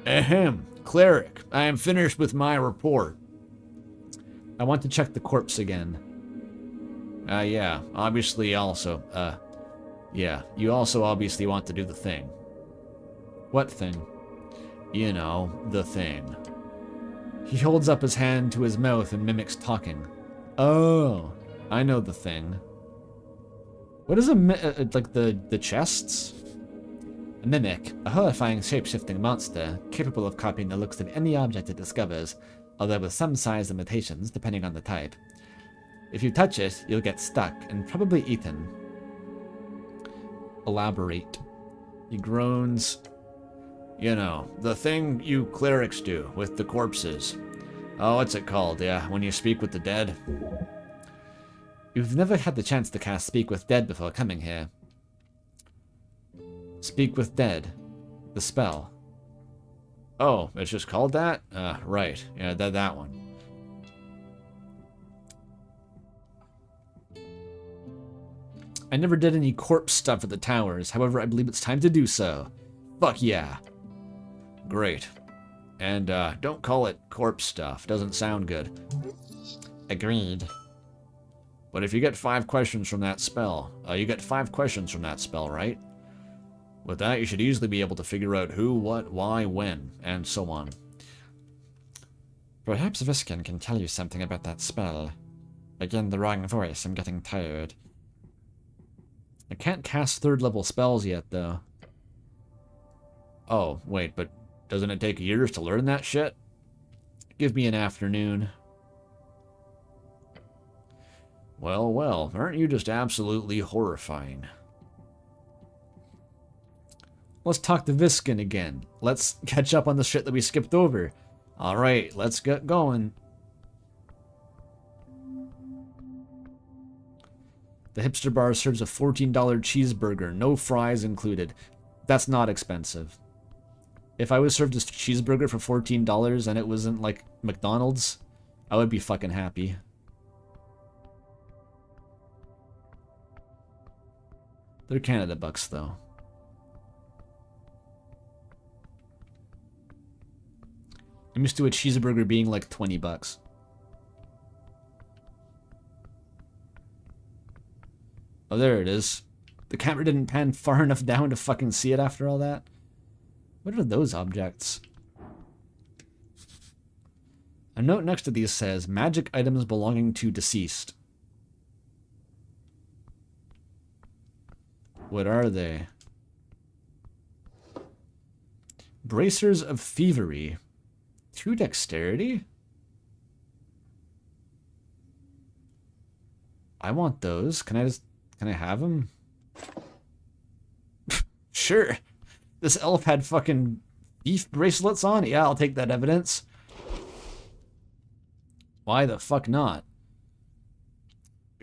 Ahem, cleric, I am finished with my report. I want to check the corpse again. Yeah, obviously also, yeah, you also obviously want to do the thing. What thing? You know, the thing. He holds up his hand to his mouth and mimics talking. Oh, I know the thing. What is like the chests? A mimic, a horrifying shape-shifting monster, capable of copying the looks of any object it discovers, although with some size limitations depending on the type. If you touch it, you'll get stuck and probably eaten. Elaborate. He groans. You know, the thing you clerics do with the corpses. Oh, what's it called? Yeah, when you speak with the dead. You've never had the chance to cast Speak with Dead before coming here. Speak with Dead. The spell. Oh, it's just called that? Right. Yeah, that one. I never did any corpse stuff at the towers, however I believe it's time to do so. Fuck yeah. Great. And don't call it corpse stuff, doesn't sound good. Agreed. But if you get 5 questions from that spell, you get 5 questions from that spell, right? With that, you should easily be able to figure out who, what, why, when, and so on. Perhaps Viskin can tell you something about that spell. Again, the wrong voice. I'm getting tired. I can't cast 3rd level spells yet, though. Oh, wait, but doesn't it take years to learn that shit? Give me an afternoon. Well, well, aren't you just absolutely horrifying? Let's talk to Viskin again. Let's catch up on the shit that we skipped over. Alright, let's get going. The hipster bar serves a $14 cheeseburger, no fries included. That's not expensive. If I was served a cheeseburger for $14 and it wasn't like McDonald's, I would be fucking happy. They're Canada bucks, though. I'm used to a cheeseburger being like 20 bucks. Oh, there it is. The camera didn't pan far enough down to fucking see it after all that. What are those objects? A note next to these says, magic items belonging to deceased. What are they? Bracers of Thievery. 2 dexterity? I want those. Can I have them? Sure. This elf had fucking beef bracelets on? Yeah, I'll take that evidence. Why the fuck not?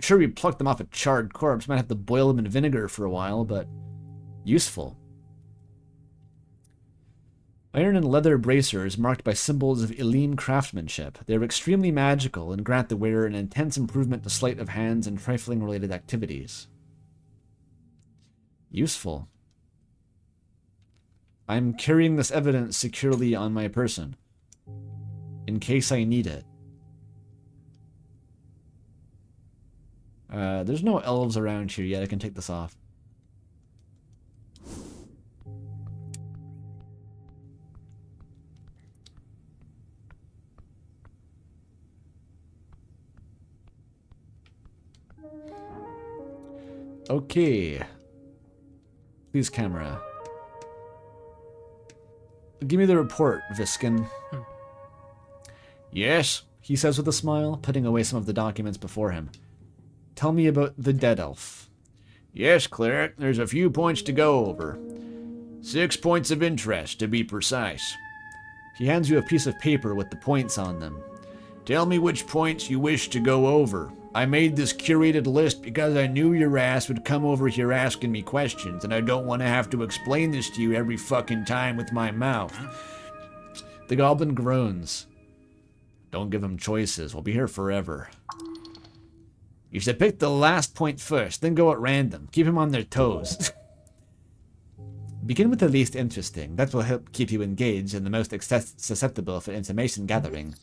Sure, we plucked them off a charred corpse. Might have to boil them in vinegar for a while, but useful. Iron and leather bracers marked by symbols of Elim craftsmanship. They are extremely magical and grant the wearer an intense improvement to sleight of hands and trifling related activities. Useful. I'm carrying this evidence securely on my person, in case I need it. There's no elves around here yet. I can take this off. Okay. Please, camera. Give me the report, Viskin. Yes, he says with a smile, putting away some of the documents before him. Tell me about the dead elf. Yes, cleric, there's a few points to go over. 6 points of interest, to be precise. He hands you a piece of paper with the points on them. Tell me which points you wish to go over. I made this curated list because I knew your ass would come over here asking me questions, and I don't want to have to explain this to you every fucking time with my mouth. The goblin groans. Don't give him choices. We'll be here forever. You should pick the last point first, then go at random. Keep him on their toes. Begin with the least interesting. That will help keep you engaged and the most susceptible for information gathering.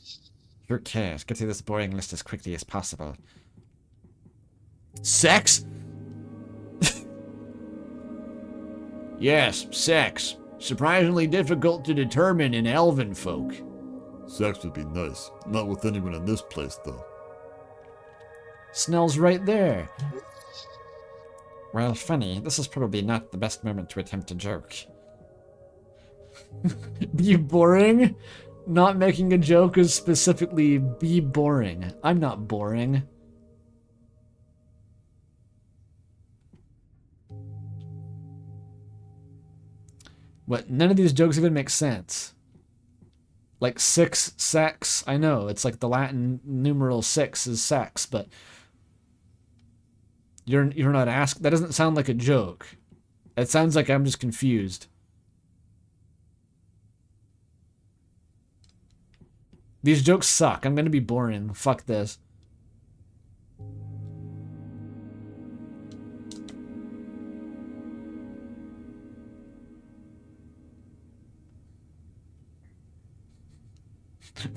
Who cares? Get through this boring list as quickly as possible. Sex? Yes, sex. Surprisingly difficult to determine in elven folk. Sex would be nice. Not with anyone in this place, though. Snell's right there. Well, funny, this is probably not the best moment to attempt a joke. Be boring? Not making a joke is specifically be boring. I'm not boring. What? None of these jokes even make sense. Like sex. I know, it's like the Latin numeral 6 is sex, but you're not asked. That doesn't sound like a joke. It sounds like I'm just confused. These jokes suck. I'm gonna be boring. Fuck this.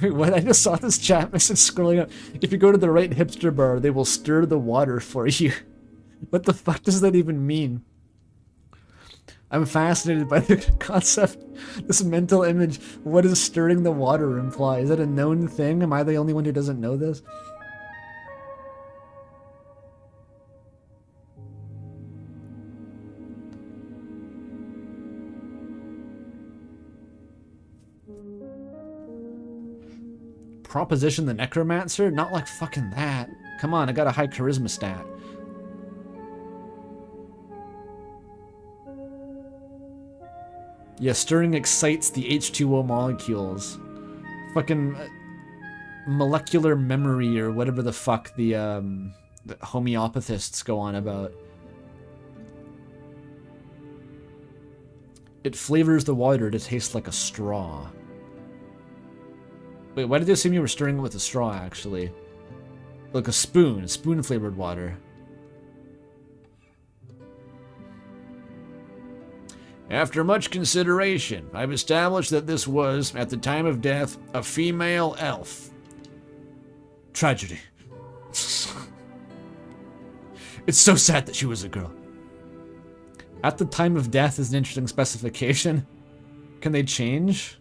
Wait, what? I just saw this chat message scrolling up. If you go to the right hipster bar, they will stir the water for you. What the fuck does that even mean? I'm fascinated by the concept, this mental image. What does stirring the water imply? Is that a known thing? Am I the only one who doesn't know this? Proposition the Necromancer? Not like fucking that. Come on, I got a high charisma stat. Yeah, stirring excites the H2O molecules. Fucking molecular memory or whatever the fuck the homeopathists go on about. It flavors the water to taste like a straw. Wait, why did they assume you were stirring it with a straw, actually? Like a spoon-flavored water. After much consideration, I've established that this was, at the time of death, a female elf. Tragedy. It's so sad that she was a girl. At the time of death is an interesting specification. Can they change?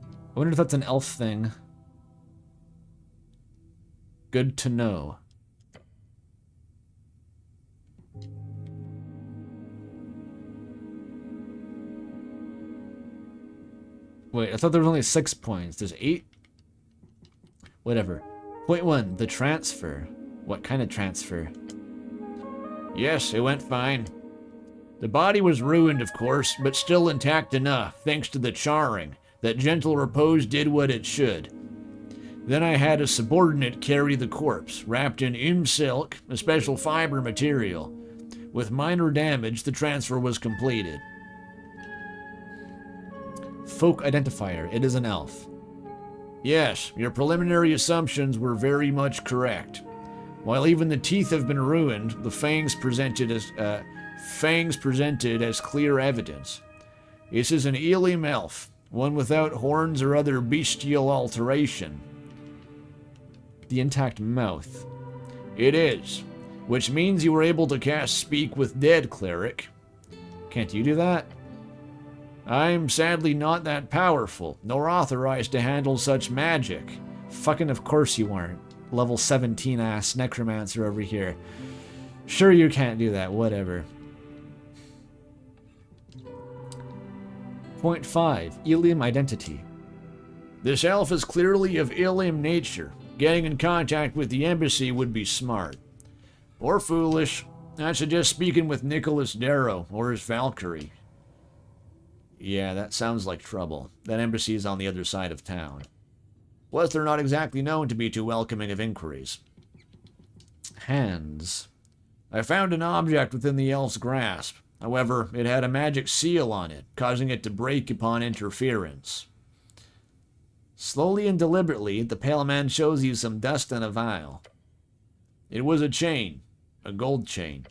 I wonder if that's an elf thing. Good to know. Wait, I thought there was only 6 points. There's 8? Whatever. Point 1, the transfer. What kind of transfer? Yes, it went fine. The body was ruined, of course, but still intact enough, thanks to the charring, that gentle repose did what it should. Then I had a subordinate carry the corpse, wrapped in silk, a special fiber material. With minor damage, the transfer was completed. Folk identifier. It is an elf. Yes, your preliminary assumptions were very much correct. While even the teeth have been ruined, the fangs presented as clear evidence. This is an Elim elf, one without horns or other bestial alteration. The intact mouth. It is, which means you were able to cast Speak with Dead, cleric. Can't you do that? I'm sadly not that powerful, nor authorized to handle such magic. Fucking of course you weren't. Level 17 ass necromancer over here. Sure you can't do that, whatever. Point 5, Elim identity. This elf is clearly of Elim nature. Getting in contact with the embassy would be smart. Or foolish. I suggest speaking with Nicholas Darrow or his Valkyrie. Yeah, that sounds like trouble. That embassy is on the other side of town. Plus, they're not exactly known to be too welcoming of inquiries. Hands. I found an object within the elf's grasp. However, it had a magic seal on it, causing it to break upon interference. Slowly and deliberately, the pale man shows you some dust in a vial. It was a chain, a gold chain.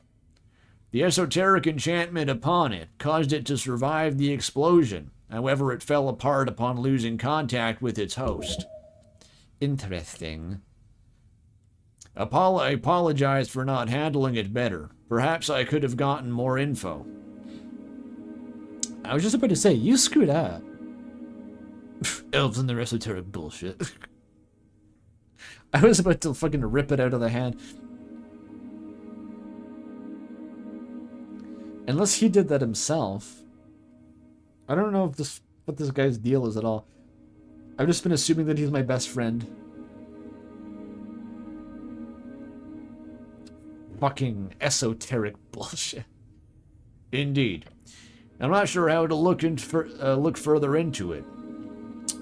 The esoteric enchantment upon it caused it to survive the explosion. However, it fell apart upon losing contact with its host. Interesting. I apologized for not handling it better. Perhaps I could have gotten more info. I was just about to say, you screwed up. Elves and their esoteric bullshit. I was about to fucking rip it out of the hand. Unless he did that himself. I don't know if what this guy's deal is at all. I've just been assuming that he's my best friend. Fucking esoteric bullshit. Indeed. I'm not sure how to look further into it,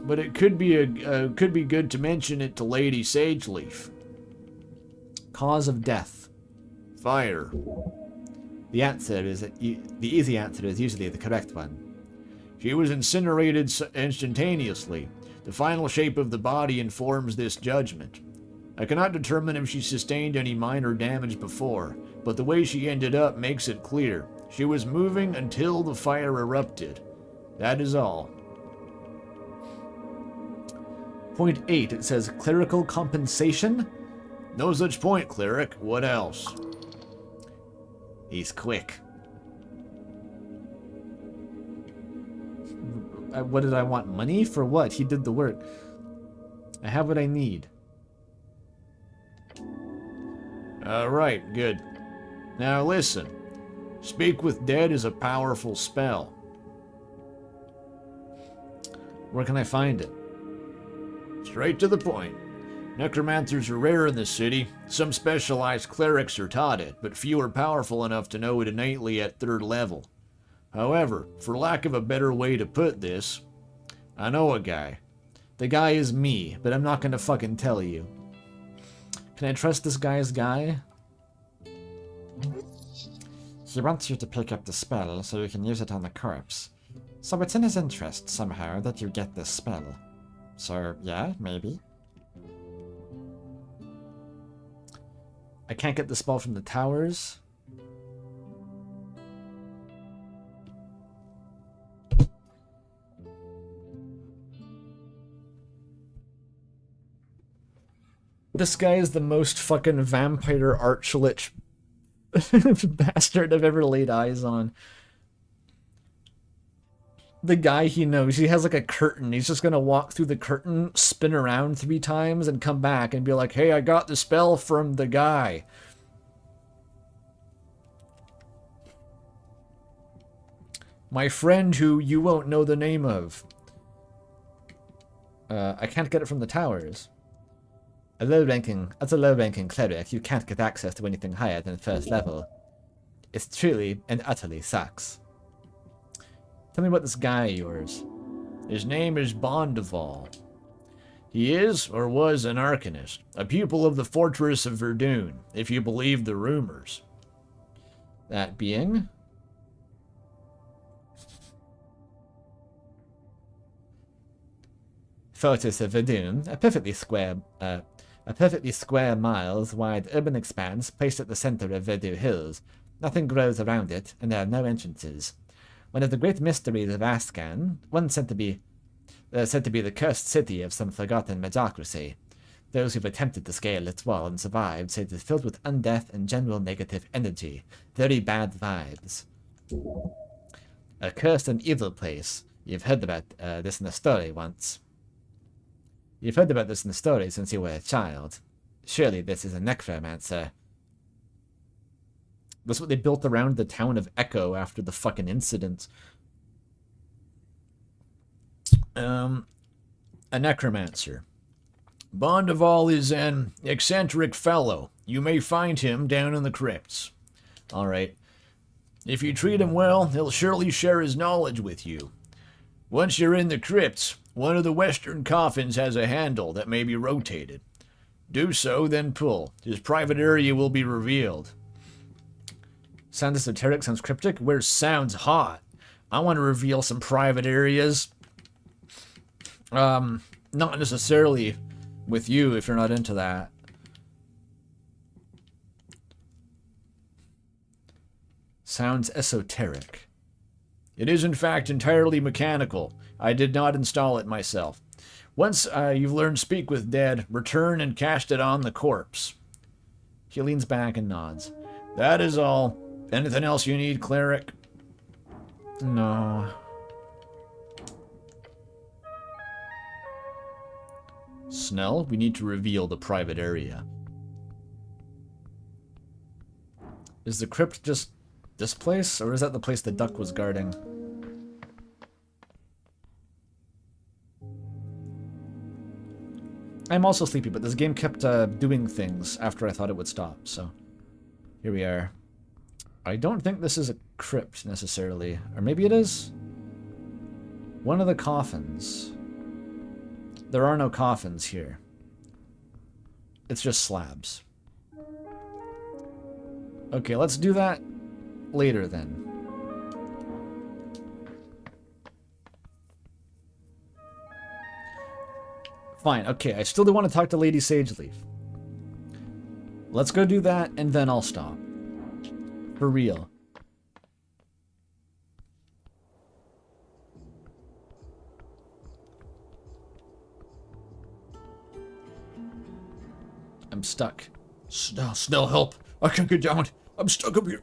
but it could be good to mention it to Lady Sageleaf. Cause of death. Fire. The easy answer is usually the correct one. She was incinerated instantaneously. The final shape of the body informs this judgment. I cannot determine if she sustained any minor damage before, but the way she ended up makes it clear. She was moving until the fire erupted. That is all. Point 8, it says clerical compensation? No such point, cleric. What else? He's quick. What did I want? Money? For what? He did the work. I have what I need. Alright, good. Now listen. Speak with Dead is a powerful spell. Where can I find it? Straight to the point. Necromancers are rare in this city. Some specialized clerics are taught it, but few are powerful enough to know it innately at 3rd level. However, for lack of a better way to put this, I know a guy. The guy is me, but I'm not gonna fucking tell you. Can I trust this guy's guy? He wants you to pick up the spell so you can use it on the corpse. So it's in his interest, somehow, that you get this spell. So, yeah, maybe. I can't get the spell from the towers. This guy is the most fucking vampire archlich bastard I've ever laid eyes on. The guy he knows, he has like a curtain. He's just gonna walk through the curtain, spin around 3 times, and come back and be like, hey, I got the spell from the guy. My friend who you won't know the name of. I can't get it from the towers. As a low-ranking cleric, you can't get access to anything higher than 1st level. It truly and utterly sucks. Tell me about this guy of yours. His name is Bondeval. He is, or was, an arcanist, a pupil of the Fortress of Verdun, if you believe the rumors. That being? Fortress of Verdun, a perfectly square miles wide urban expanse placed at the center of Verdun Hills. Nothing grows around it, and there are no entrances. One of the great mysteries of Ascan, one said to be the cursed city of some forgotten magocracy. Those who've attempted to scale its wall and survived say it is filled with undeath and general negative energy. Very bad vibes. A cursed and evil place. You've heard about this in a story once. You've heard about this in the story since you were a child. Surely this is a necromancer. That's what they built around the town of Echo after the fucking incident. A necromancer. Bondeval is an eccentric fellow. You may find him down in the crypts. Alright. If you treat him well, he'll surely share his knowledge with you. Once you're in the crypts, one of the western coffins has a handle that may be rotated. Do so, then pull. His private area will be revealed. Sounds esoteric, sounds cryptic. Where sounds hot. I want to reveal some private areas. Not necessarily with you if you're not into that. Sounds esoteric. It is in fact entirely mechanical. I did not install it myself. Once you've learned Speak with Dead, return and cast it on the corpse. He leans back and nods. That is all. Anything else you need, cleric? No. Snell, we need to reveal the private area. Is the crypt just this place, or is that the place the duck was guarding? I'm also sleepy, but this game kept doing things after I thought it would stop, so here we are. I don't think this is a crypt, necessarily. Or maybe it is? One of the coffins. There are no coffins here. It's just slabs. Okay, let's do that later then. Fine, okay, I still do want to talk to Lady Sageleaf. Let's go do that, and then I'll stop. For real. I'm stuck. Snell, help! I can't get down. I'm stuck up here.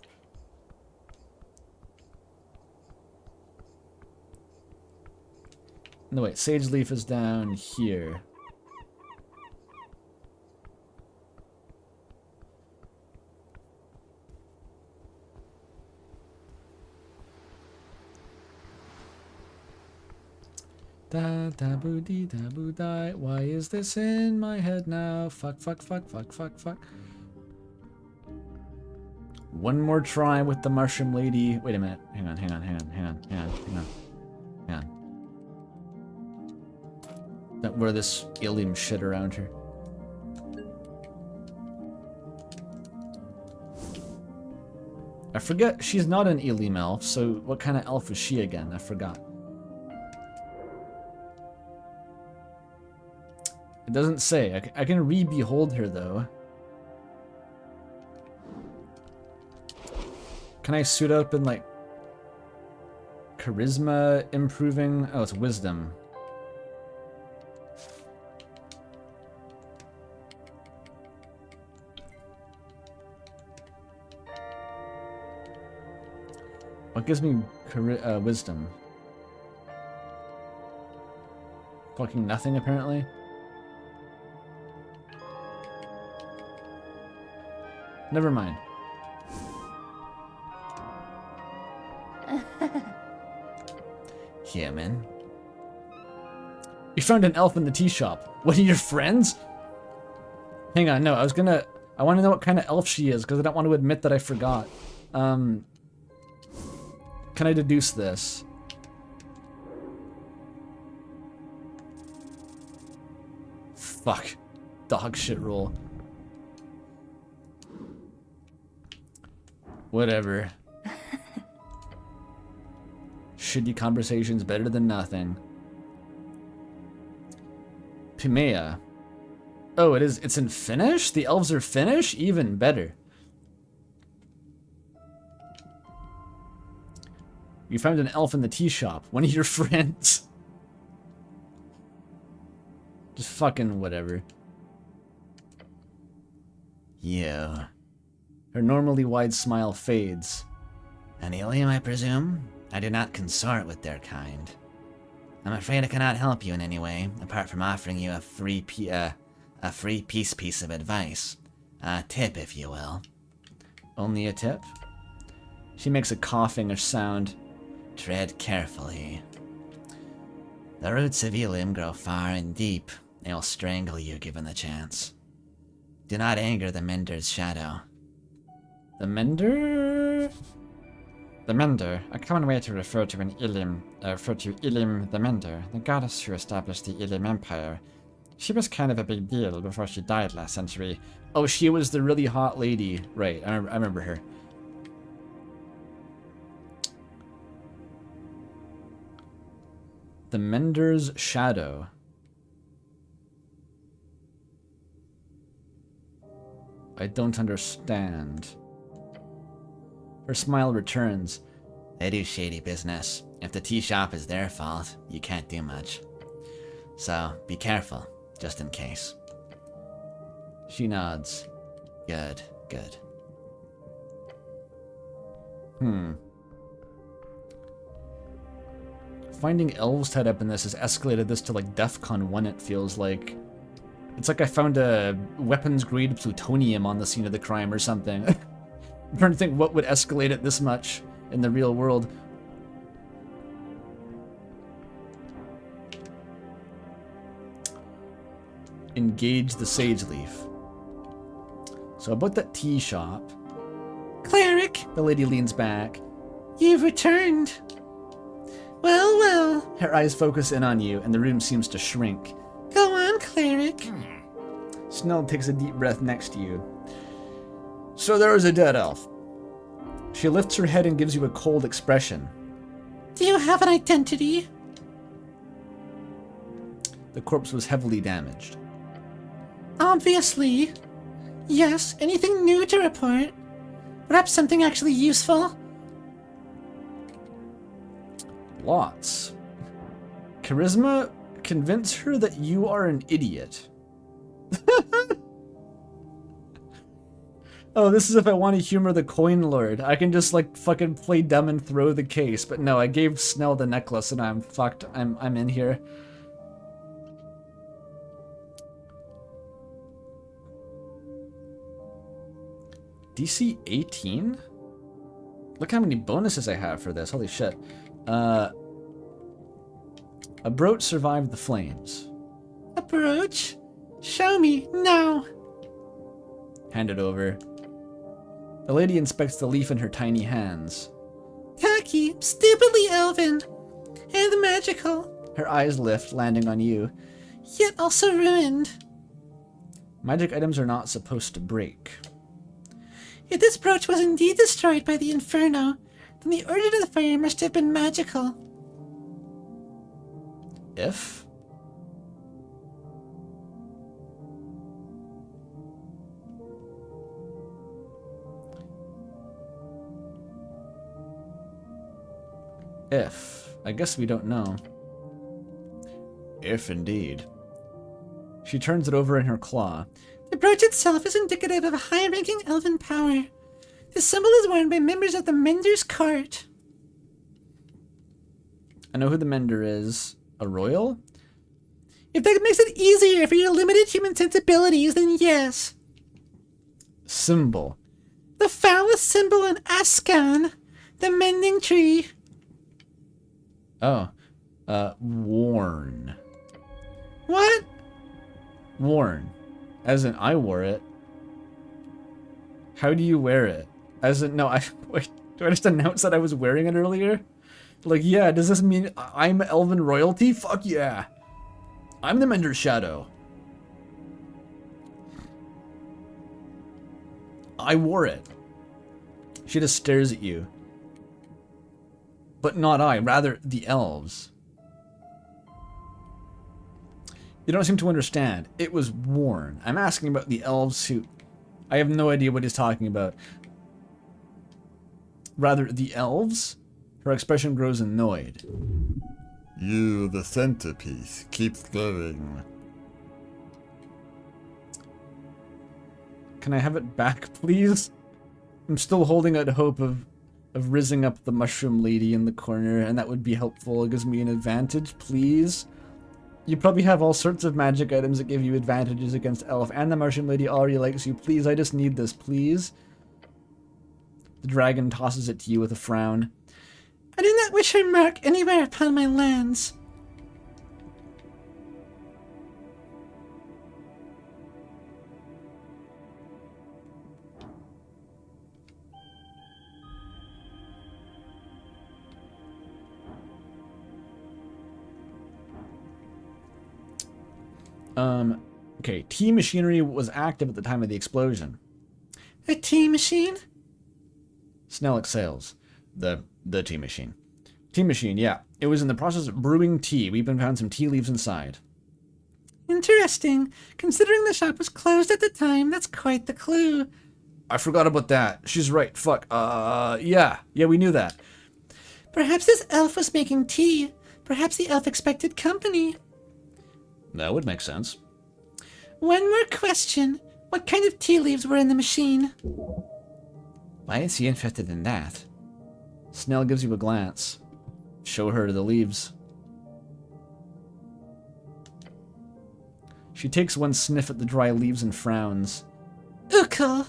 No, wait, Sageleaf is down here. Da da boo dee da boo die. Why is this in my head now? Fuck, fuck, fuck, fuck, fuck, fuck. One more try with the mushroom lady. Wait a minute. Hang on, hang on, hang on, hang on, hang on, hang on. Hang on. Don't wear this alien shit around her. I forget, she's not an alien elf, so what kind of elf is she again? I forgot. It doesn't say. I can re-behold her, though. Can I suit up in, like, charisma improving? Oh, it's wisdom. What gives me wisdom? Fucking nothing, apparently. Never mind. Human. You found an elf in the tea shop. What are your friends? Hang on, no, I want to know what kind of elf she is, because I don't want to admit that I forgot. Can I deduce this? Fuck. Dog shit roll. Whatever. Shitty conversation's better than nothing. Pimea. Oh, it's in Finnish? The elves are Finnish? Even better. You found an elf in the tea shop. One of your friends. Just fucking whatever. Yeah. Her normally wide smile fades. An alien, I presume? I do not consort with their kind. I'm afraid I cannot help you in any way, apart from offering you a free piece of advice. A tip, if you will. Only a tip? She makes a coughing sound. Tread carefully. The roots of Elim grow far and deep. They will strangle you given the chance. Do not anger the Mender's shadow. The Mender? The Mender, a common way to refer to Elim the Mender, the goddess who established the Elim Empire. She was kind of a big deal before she died last century. Oh, she was the really hot lady. Right, I remember her. The Mender's shadow. I don't understand. Her smile returns. They do shady business. If the tea shop is their fault, you can't do much. So, be careful, just in case. She nods. Good, good. Finding elves tied up in this has escalated this to like DEFCON 1, it feels like. It's like I found a weapons-grade plutonium on the scene of the crime or something. I'm trying to think what would escalate it this much in the real world. Engage the sage leaf. So about that tea shop. Cleric, The lady leans back. you've returned. Well, well. Her eyes focus in on you, and the room seems to shrink. Go on, Cleric. Snell takes a deep breath next to you. So there is a dead elf. She lifts her head and gives you a cold expression. Do you have an identity? The corpse was heavily damaged. Obviously. Yes, anything new to report? Perhaps something actually useful? Lots. Charisma, convince her that you are an idiot. Oh, this is if I want to humor the coin lord. I can just like fucking play dumb and throw the case. But no, I gave Snell the necklace and I'm fucked. I'm in here. DC 18? Look how many bonuses I have for this. Holy shit. A brooch survived the flames. A brooch? Show me, now. Hand it over. The lady inspects the leaf in her tiny hands. Tacky, stupidly elven, and magical, Her eyes lift, landing on you. yet also ruined. Magic items are not supposed to break. If this brooch was indeed destroyed by the Inferno, then the origin of the fire must have been magical. If? If. I guess we don't know. If indeed. She turns it over in her claw. The brooch itself is indicative of a high-ranking elven power. The symbol is worn by members of the Mender's Court. I know who the mender is. A royal? If that makes it easier for your limited human sensibilities, then yes. Symbol. The foulest symbol in Ascan, the mending tree. Oh. Worn. What? Worn. As in, I wore it. How do you wear it? As in, no, wait, do I just announce that I was wearing it earlier? Like, yeah, does this mean I'm elven royalty? Fuck yeah. I'm the Mender's Shadow. I wore it. She just stares at you. But not I, rather the elves. You don't seem to understand. It was worn. I'm asking about the elves who... I have no idea what he's talking about. Rather, the elves? Her expression grows annoyed. You, the centerpiece, keeps going. Can I have it back, please? I'm still holding out hope of rizzing up the mushroom lady in the corner, and that would be helpful. It gives me an advantage, please. You probably have all sorts of magic items that give you advantages against elf, and the mushroom lady already likes you. Please, I just need this, please. The dragon tosses it to you with a frown. I do not wish her mark anywhere upon my lands. Okay, tea machinery was active at the time of the explosion. A tea machine? Snell exhales. The tea machine. Tea machine, yeah. It was in the process of brewing tea. We even found some tea leaves inside. Interesting. Considering the shop was closed at the time, that's quite the clue. I forgot about that. She's right. Fuck. Yeah. Yeah, we knew that. Perhaps this elf was making tea. Perhaps the elf expected company. That would make sense. One more question. What kind of tea leaves were in the machine? Why is he interested in that? Snell gives you a glance. Show her the leaves. She takes one sniff at the dry leaves and frowns. Ukul.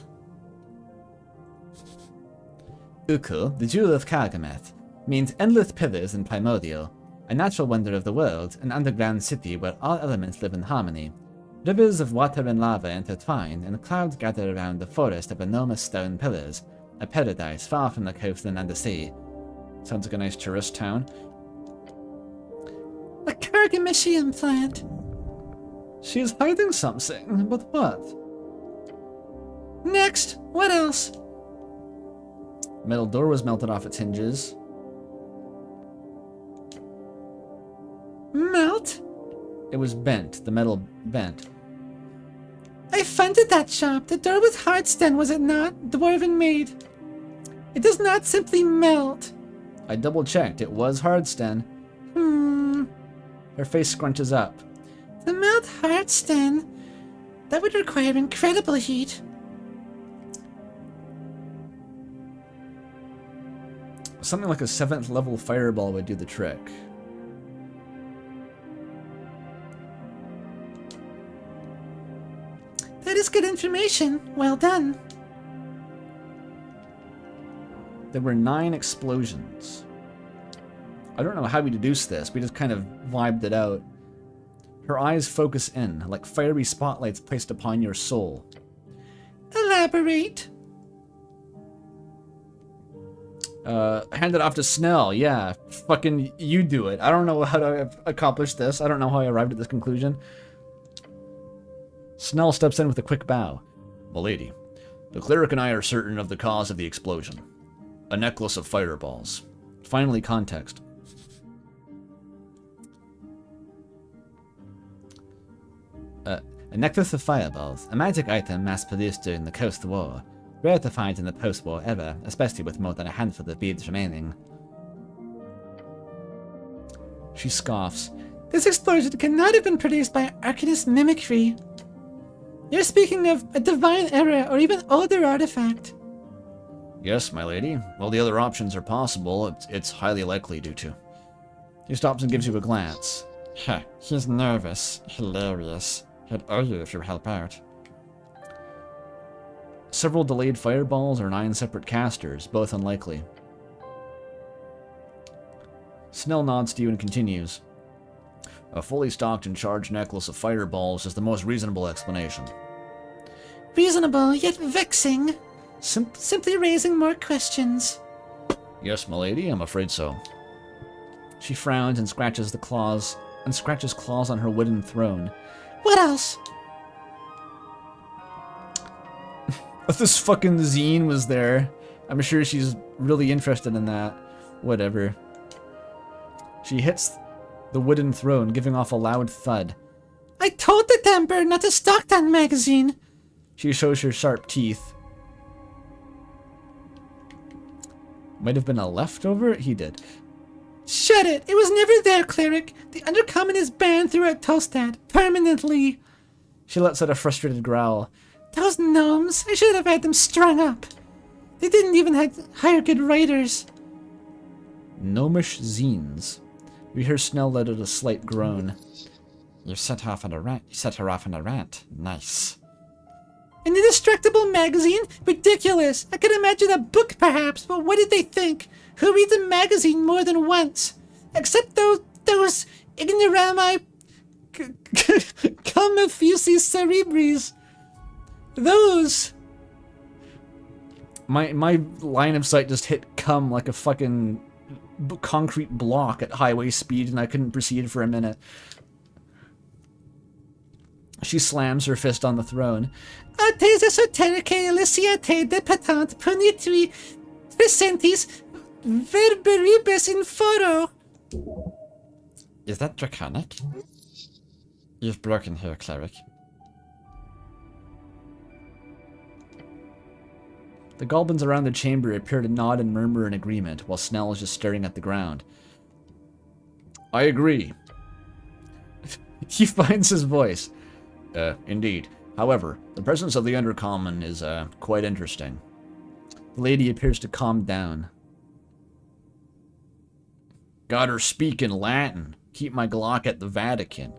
Ukul, the jewel of Kargameth, means endless pillars in Primordial, a natural wonder of the world, an underground city where all elements live in harmony. Rivers of water and lava intertwine, and clouds gather around the forest of enormous stone pillars, a paradise far from the coastline and the sea. Sounds like a nice tourist town. A Kargameshian plant. She is hiding something, but what? Next, what else? Metal door was melted off its hinges. Melt? It was bent, the metal bent. I funded that shop. The door was hardsten, was it not? Dwarven made. It does not simply melt. I double checked, it was hardsten. Her face scrunches up. To melt hardsten, that would require incredible heat. Something like a 7th level fireball would do the trick. That is good information. Well done. There were 9 explosions. I don't know how we deduce this. We just kind of vibed it out. Her eyes focus in, like fiery spotlights placed upon your soul. Elaborate. Hand it off to Snell. Yeah, fucking you do it. I don't know how to accomplish this. I don't know how I arrived at this conclusion. Snell steps in with a quick bow. Milady, the cleric and I are certain of the cause of the explosion. A necklace of fireballs. Finally, context. A necklace of fireballs, a magic item mass-produced during the Coast War. Rare to find in the post-war era, especially with more than a handful of beads remaining. She scoffs. This explosion cannot have been produced by arcanist mimicry. You're speaking of a divine era or even older artifact. Yes, my lady. While the other options are possible, it's highly likely due to. He stops and gives you a glance. Huh, he's nervous. Hilarious. He'd owe you if you help out. Several delayed fireballs or 9 separate casters, both unlikely. Snell nods to you and continues. A fully stocked and charged necklace of fireballs is the most reasonable explanation. Reasonable, yet vexing. Simply raising more questions. Yes, my lady, I'm afraid so. She frowns and scratches claws on her wooden throne. What else? If this fucking zine was there, I'm sure she's really interested in that. Whatever. She hits the wooden throne, giving off a loud thud. I told the damn bird not to stock that magazine. She shows her sharp teeth. Might have been a leftover? He did. Shut it! It was never there, cleric. The undercommon is banned throughout Tolstad. Permanently. She lets out a frustrated growl. Those gnomes, I should have had them strung up. They didn't even hire good writers. Gnomish zines. We hear Snell let out a slight groan. You set her off on a rant. Nice. An indestructible magazine? Ridiculous. I could imagine a book perhaps, but what did they think? Who reads a magazine more than once? Except those ignorami Comifusi cerebris. Those. My line of sight just hit cum like a fucking concrete block at highway speed, and I couldn't proceed for a minute. She slams her fist on the throne. Ates esotericae eliciate de patant punitui presentis verberibus in foro. Is that draconic? You've broken her, cleric. The goblins around the chamber appear to nod and murmur in agreement, while Snell is just staring at the ground. I agree. He finds his voice. Indeed. However, the presence of the undercommon is, quite interesting. The lady appears to calm down. Got her speak in Latin. Keep my Glock at the Vatican.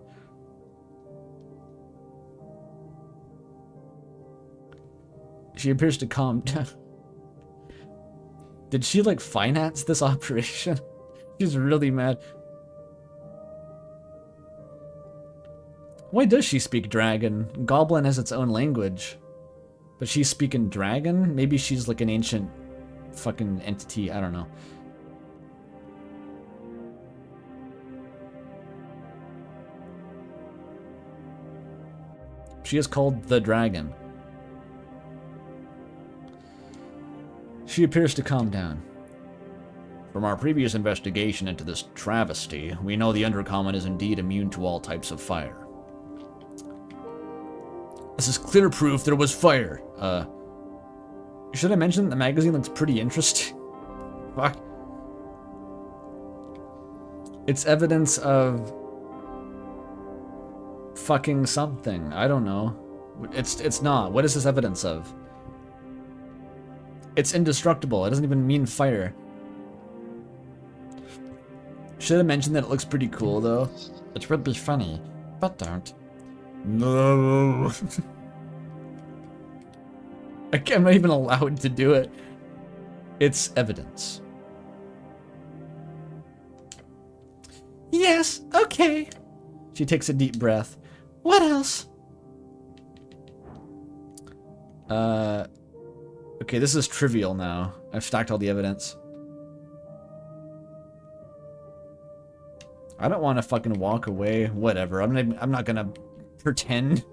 She appears to calm down. Did she, like, finance this operation? She's really mad. Why does she speak dragon? Goblin has its own language. But she's speaking dragon? Maybe she's like an ancient fucking entity. I don't know. She is called the dragon. She appears to calm down. From our previous investigation into this travesty, we know the undercommon is indeed immune to all types of fire. This is clear proof there was fire. Should I mention that the magazine looks pretty interesting? Fuck. It's evidence of fucking something. I don't know. It's not. What is this evidence of? It's indestructible. It doesn't even mean fire. Should I mention that it looks pretty cool though? It would be funny, but don't. No. I'm not even allowed to do it. It's evidence. Yes, okay. She takes a deep breath. What else? Okay, this is trivial now. I've stacked all the evidence. I don't want to fucking walk away. Whatever. I'm not gonna pretend,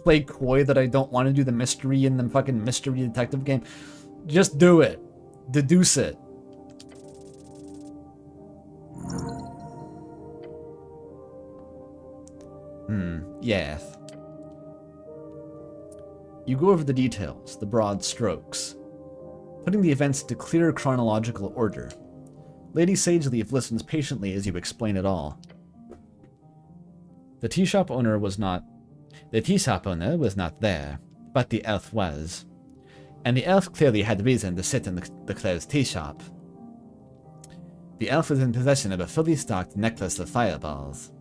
play coy that I don't want to do the mystery in the fucking mystery detective game. Just do it. Deduce it. Yes. You go over the details, the broad strokes, putting the events into clear chronological order. Lady Sageleaf listens patiently as you explain it all. The tea shop owner was not there, but the elf was. And the elf clearly had reason to sit in the closed tea shop. The elf was in possession of a fully stocked necklace of fireballs.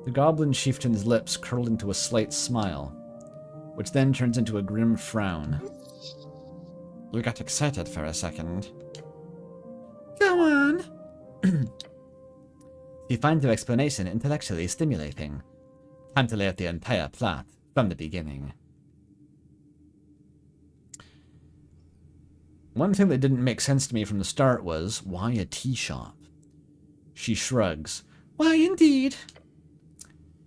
The goblin chieftain's lips curled into a slight smile, which then turns into a grim frown. You got excited for a second. Go on. He finds your explanation intellectually stimulating. Time to lay out the entire plot from the beginning. One thing that didn't make sense to me from the start was, why a tea shop? She shrugs. Why, indeed.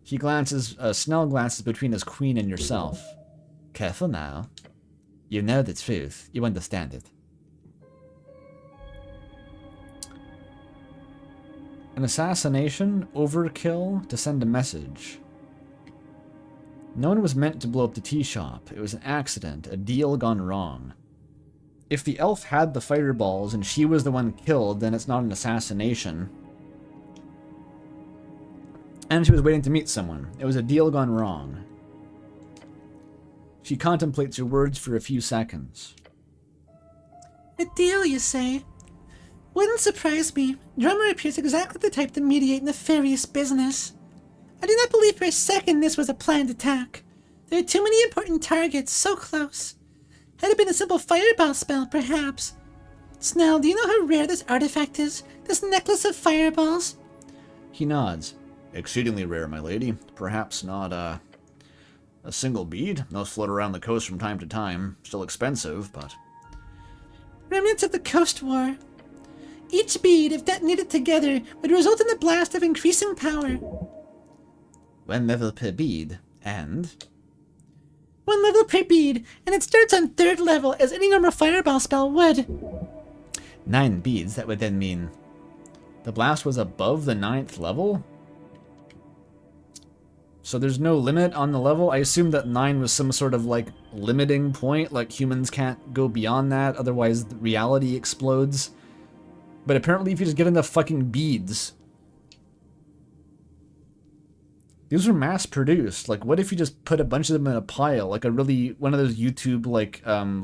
He glances, Snell glances between his queen and yourself. Careful now. You know the truth. You understand it. An assassination? Overkill? To send a message. No one was meant to blow up the tea shop. It was an accident, a deal gone wrong. If the elf had the fireballs and she was the one killed, then it's not an assassination. And she was waiting to meet someone. It was a deal gone wrong. She contemplates your words for a few seconds. A deal, you say? Wouldn't surprise me. Drummer appears exactly the type to mediate nefarious business. I do not believe for a second this was a planned attack. There are too many important targets, so close. Had it been a simple fireball spell, perhaps. Snell, do you know how rare this artifact is? This necklace of fireballs? He nods. Exceedingly rare, my lady. Perhaps not, a single bead. Those float around the coast from time to time. Still expensive, but... Remnants of the Coast War. Each bead, if detonated together, would result in a blast of increasing power. 1 level per bead, and... 1 level per bead, and it starts on 3rd level, as any normal fireball spell would. 9 beads, that would then mean... The blast was above the 9th level? So there's no limit on the level? I assume that 9 was some sort of, like, limiting point, like humans can't go beyond that, otherwise reality explodes. But apparently if you just get enough fucking beads... These were mass-produced. Like, what if you just put a bunch of them in a pile? Like one of those YouTube, like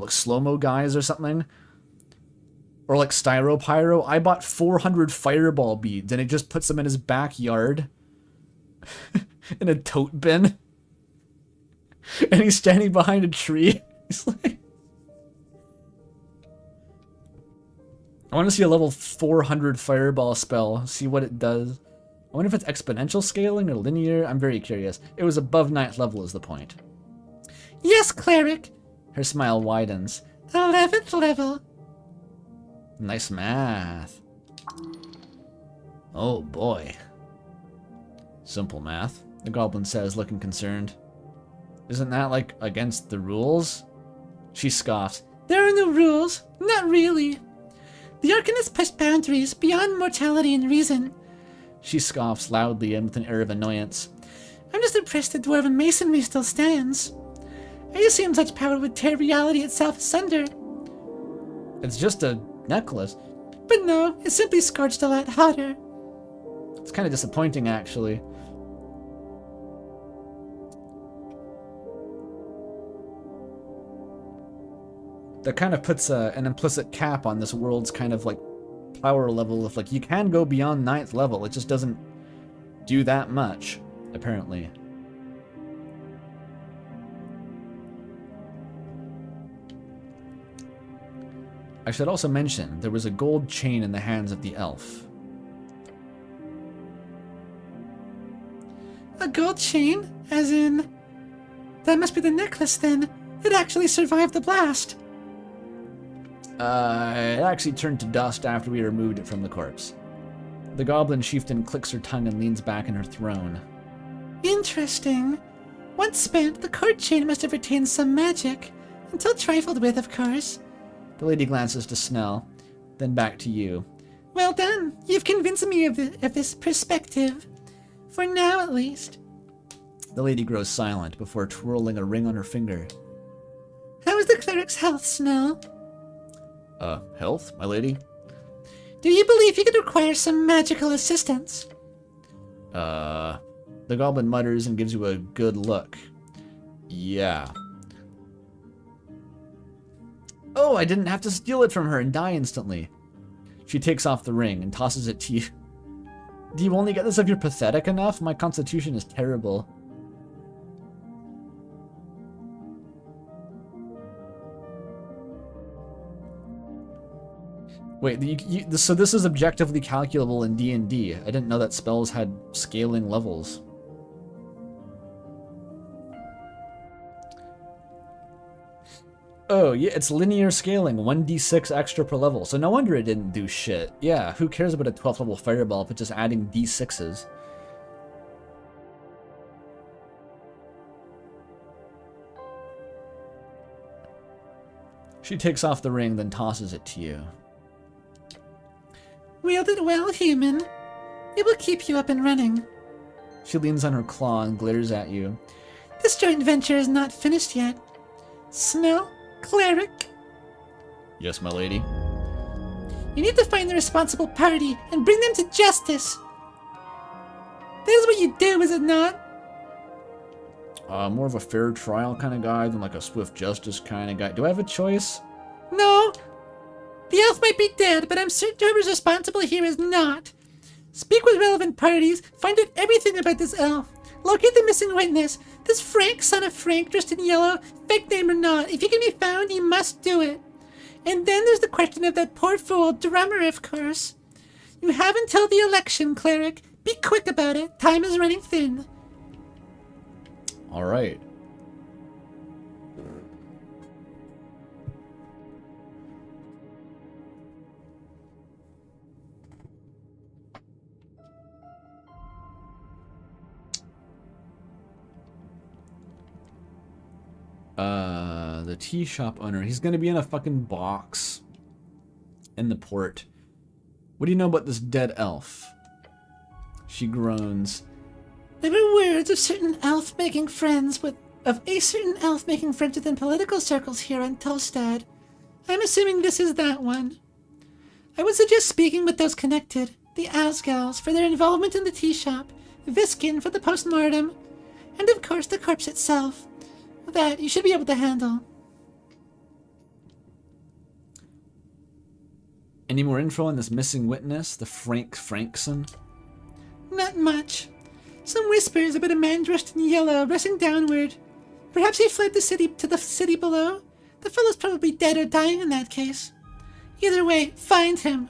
slow-mo guys or something? Or like Styropyro? I bought 400 fireball beads, and it just puts them in his backyard. In a tote bin. And he's standing behind a tree. He's like... I want to see a level 400 fireball spell. See what it does. I wonder if it's exponential scaling or linear. I'm very curious. It was above 9th level is the point. Yes, cleric. Her smile widens. 11th level. Nice math. Oh boy. Simple math, the goblin says, looking concerned. Isn't that, like, against the rules? She scoffs. There are no rules. Not really. The Arcanists push boundaries beyond mortality and reason. She scoffs loudly and with an air of annoyance. I'm just impressed that Dwarven Masonry still stands. I assume such power would tear reality itself asunder. It's just a necklace. But no, it's simply scorched a lot hotter. It's kind of disappointing, actually. That kind of puts an implicit cap on this world's kind of, like, power level of, like, you can go beyond 9th level, it just doesn't do that much, apparently. I should also mention, there was a gold chain in the hands of the elf. A gold chain? As in... That must be the necklace then. It actually survived the blast. It actually turned to dust after we removed it from the corpse. The goblin chieftain clicks her tongue and leans back in her throne. Interesting. Once spent, the cord chain must have retained some magic. Until trifled with, of course. The lady glances to Snell, then back to you. Well done. You've convinced me of this perspective. For now, at least. The lady grows silent before twirling a ring on her finger. How is the cleric's health, Snell? Health, my lady? Do you believe he could require some magical assistance? The goblin mutters and gives you a good look. Yeah. Oh, I didn't have to steal it from her and die instantly. She takes off the ring and tosses it to you. Do you only get this if you're pathetic enough? My constitution is terrible. Wait, so this is objectively calculable in D&D. I didn't know that spells had scaling levels. Oh, yeah, it's linear scaling, 1d6 extra per level. So no wonder it didn't do shit. Yeah, who cares about a 12th level fireball if it's just adding d6s? She takes off the ring, then tosses it to you. Wield it well, human. It will keep you up and running. She leans on her claw and glares at you. This joint venture is not finished yet. Snell, cleric. Yes, my lady. You need to find the responsible party and bring them to justice. That is what you do, is it not? More of a fair trial kind of guy than like a swift justice kind of guy. Do I have a choice? No. The elf might be dead, but I'm certain whoever's responsible here is not. Speak with relevant parties, find out everything about this elf. Locate the missing witness. This Frank, son of Frank, dressed in yellow, fake name or not. If he can be found, you must do it. And then there's the question of that poor fool, drummer, of course. You have until the election, cleric. Be quick about it. Time is running thin. All right. The tea shop owner. He's gonna be in a fucking box in the port. What do you know about this dead elf? She groans. There were words of a certain elf making friends within political circles here on Tolstad. I'm assuming this is that one. I would suggest speaking with those connected, the Asgals for their involvement in the tea shop, Viskin for the postmortem, and of course the corpse itself. That you should be able to handle. Any more info on this missing witness, the Frank Frankson? Not much. Some whispers about a man dressed in yellow rushing downward. Perhaps he fled the city to the city below. The fellow's probably dead or dying in that case. Either way, find him.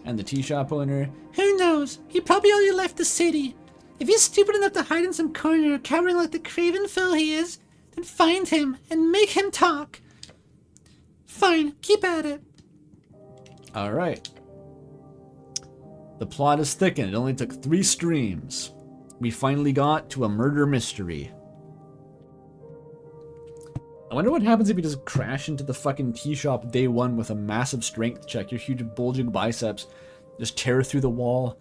And the tea shop owner? Who knows? He probably already left the city. If he's stupid enough to hide in some corner, cowering like the craven fool he is, then find him and make him talk. Fine, keep at it. All right. The plot is thickened. It only took 3 streams. We finally got to a murder mystery. I wonder what happens if you just crash into the fucking tea shop day 1 with a massive strength check, your huge bulging biceps, just tear through the wall.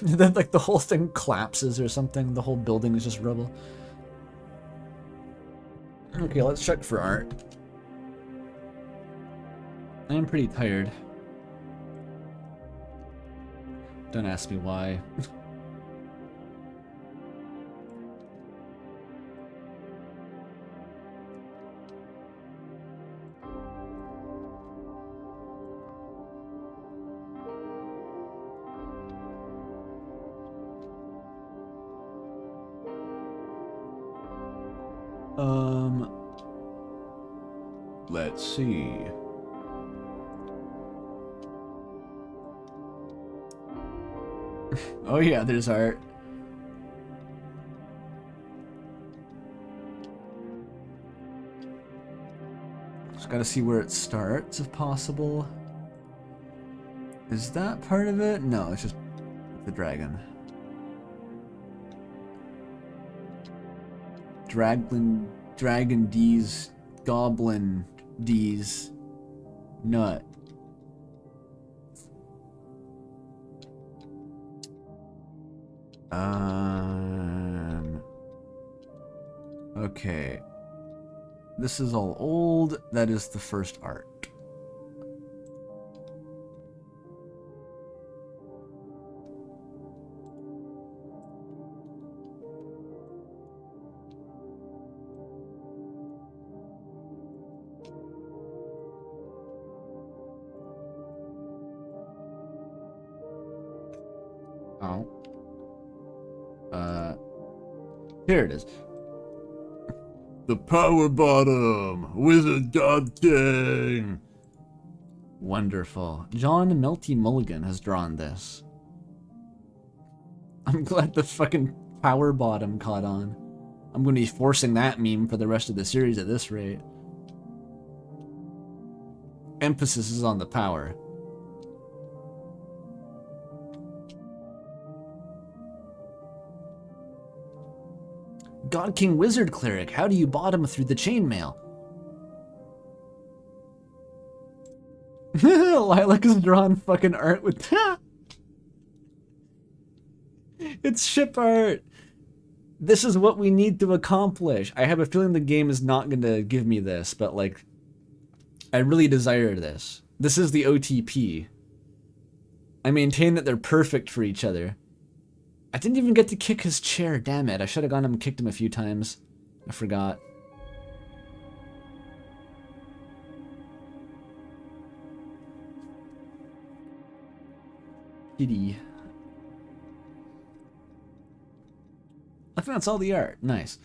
And then like the whole thing collapses or something. The whole building is just rubble. Okay, let's check for art. I am pretty tired. Don't ask me why. Let's see. Oh yeah, there's art. Gotta see where it starts, if possible. Is that part of it? No, it's just the dragon. Dragon D's, Goblin D's, Nut. Okay. This is all old. That is the first art. Oh. Here it is. The Power Bottom! Wizard God King! Wonderful. John Melty Mulligan has drawn this. I'm glad the fucking power bottom caught on. I'm going to be forcing that meme for the rest of the series at this rate. Emphasis is on the power. God King Wizard Cleric, how do you bottom through the chainmail? Lilac has drawn fucking art with... It's ship art! This is what we need to accomplish. I have a feeling the game is not going to give me this, but like... I really desire this. This is the OTP. I maintain that they're perfect for each other. I didn't even get to kick his chair, damn it. I should have gone and kicked him a few times. I forgot. Kitty. I think that's all the art. Nice.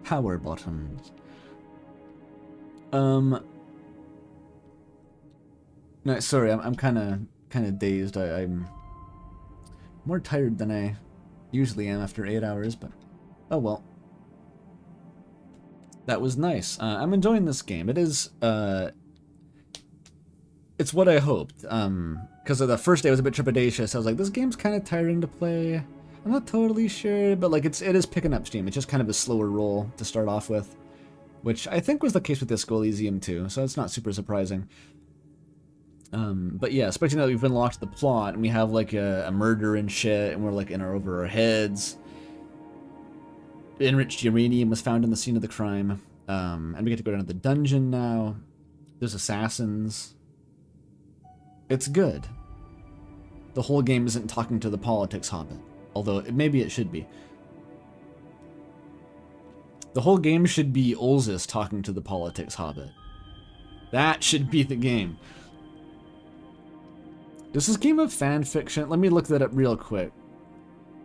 Power bottoms. No, sorry, I'm kind of dazed. I'm more tired than I usually am after 8 hours, but oh well. That was nice. I'm enjoying this game. It is, it's what I hoped. Because the first day I was a bit trepidatious. I was like, this game's kind of tiring to play. I'm not totally sure, but like it is picking up steam. It's just kind of a slower roll to start off with, which I think was the case with Disco Elysium too, so it's not super surprising. But yeah, especially now that we've unlocked the plot and we have like a murder and shit, and we're like over our heads. Enriched uranium was found in the scene of the crime, and we get to go down to the dungeon now. There's assassins. It's good. The whole game isn't talking to the politics hobbit, although maybe it should be. The whole game should be Ulzus talking to the politics hobbit. That should be the game. Does this game have fan fiction? Let me look that up real quick.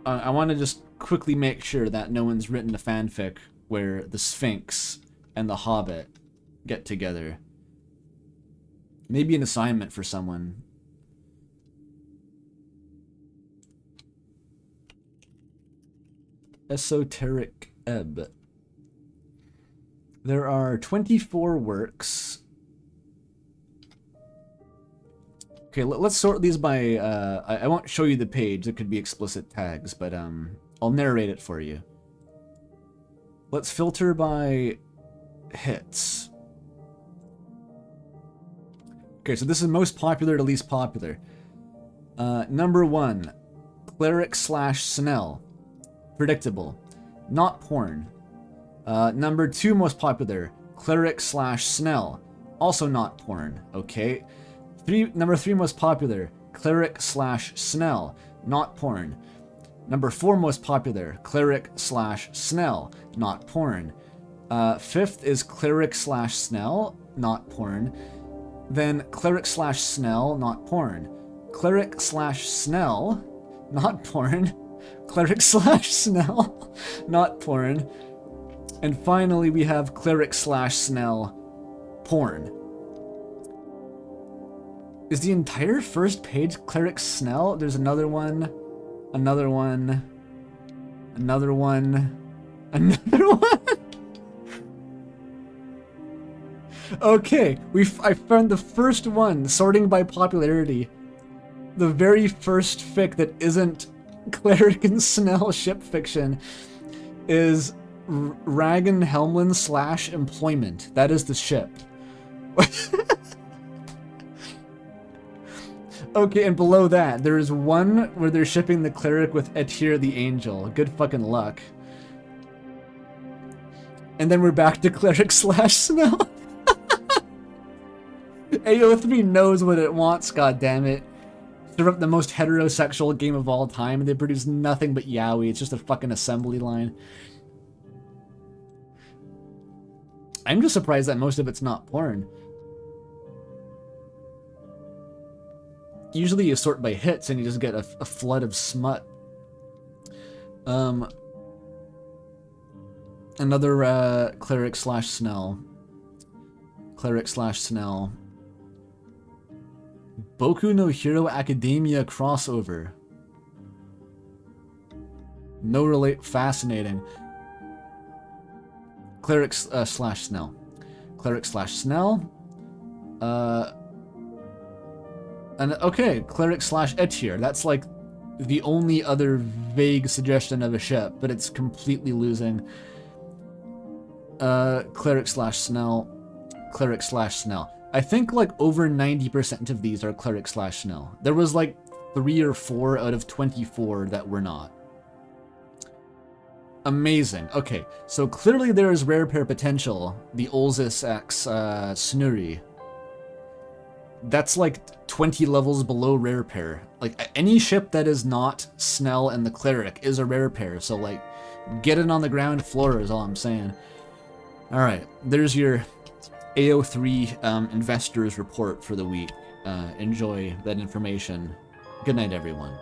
I want to just quickly make sure that no one's written a fanfic where the Sphinx and the Hobbit get together. Maybe an assignment for someone. Esoteric Ebb. There are 24 works. Okay, let's sort these by, I won't show you the page, there could be explicit tags, but I'll narrate it for you. Let's filter by hits. Okay, so this is most popular to least popular. Number 1, Cleric / Snell. Predictable. Not porn. Number 2 most popular, Cleric / Snell. Also not porn, okay? Number 3 most popular, Cleric / Snell, not porn. Number 4 most popular, Cleric / Snell, not porn. 5th is Cleric / Snell, not porn. Then Cleric / Snell, not porn. Cleric / Snell, not porn. Cleric / Snell, not porn. And finally we have Cleric / Snell, porn. Is the entire first page Cleric Snell? There's another one. Another one. Another one. Okay, I found the first one, sorting by popularity. The very first fic that isn't Cleric and Snell ship fiction is Ragan Helmlin / employment. That is the ship. Okay, and below that, there is one where they're shipping the Cleric with Etir the Angel. Good fucking luck. And then we're back to Cleric / Snell. AO3 knows what it wants, goddammit. They're the most heterosexual game of all time, and they produce nothing but yaoi. It's just a fucking assembly line. I'm just surprised that most of it's not porn. Usually you sort by hits and you just get a flood of smut. Another Cleric / Snell. Cleric / Snell. Boku no Hero Academia crossover. No relate. Fascinating. Cleric / Snell. Cleric / Snell. And okay, Cleric / Etir. That's like the only other vague suggestion of a ship, but it's completely losing. Cleric / Snell. Cleric / Snell. I think like over 90% of these are Cleric / Snell. There was like 3 or 4 out of 24 that were not. Amazing. Okay, so clearly there is rare pair potential. The Olzis X Snurri. That's like 20 levels below rare pair. Like any ship that is not Snell and the Cleric is a rare pair. So like, get it on the ground floor is all I'm saying. All right, there's your AO3 investors report for the week. Enjoy that information. Good night, everyone.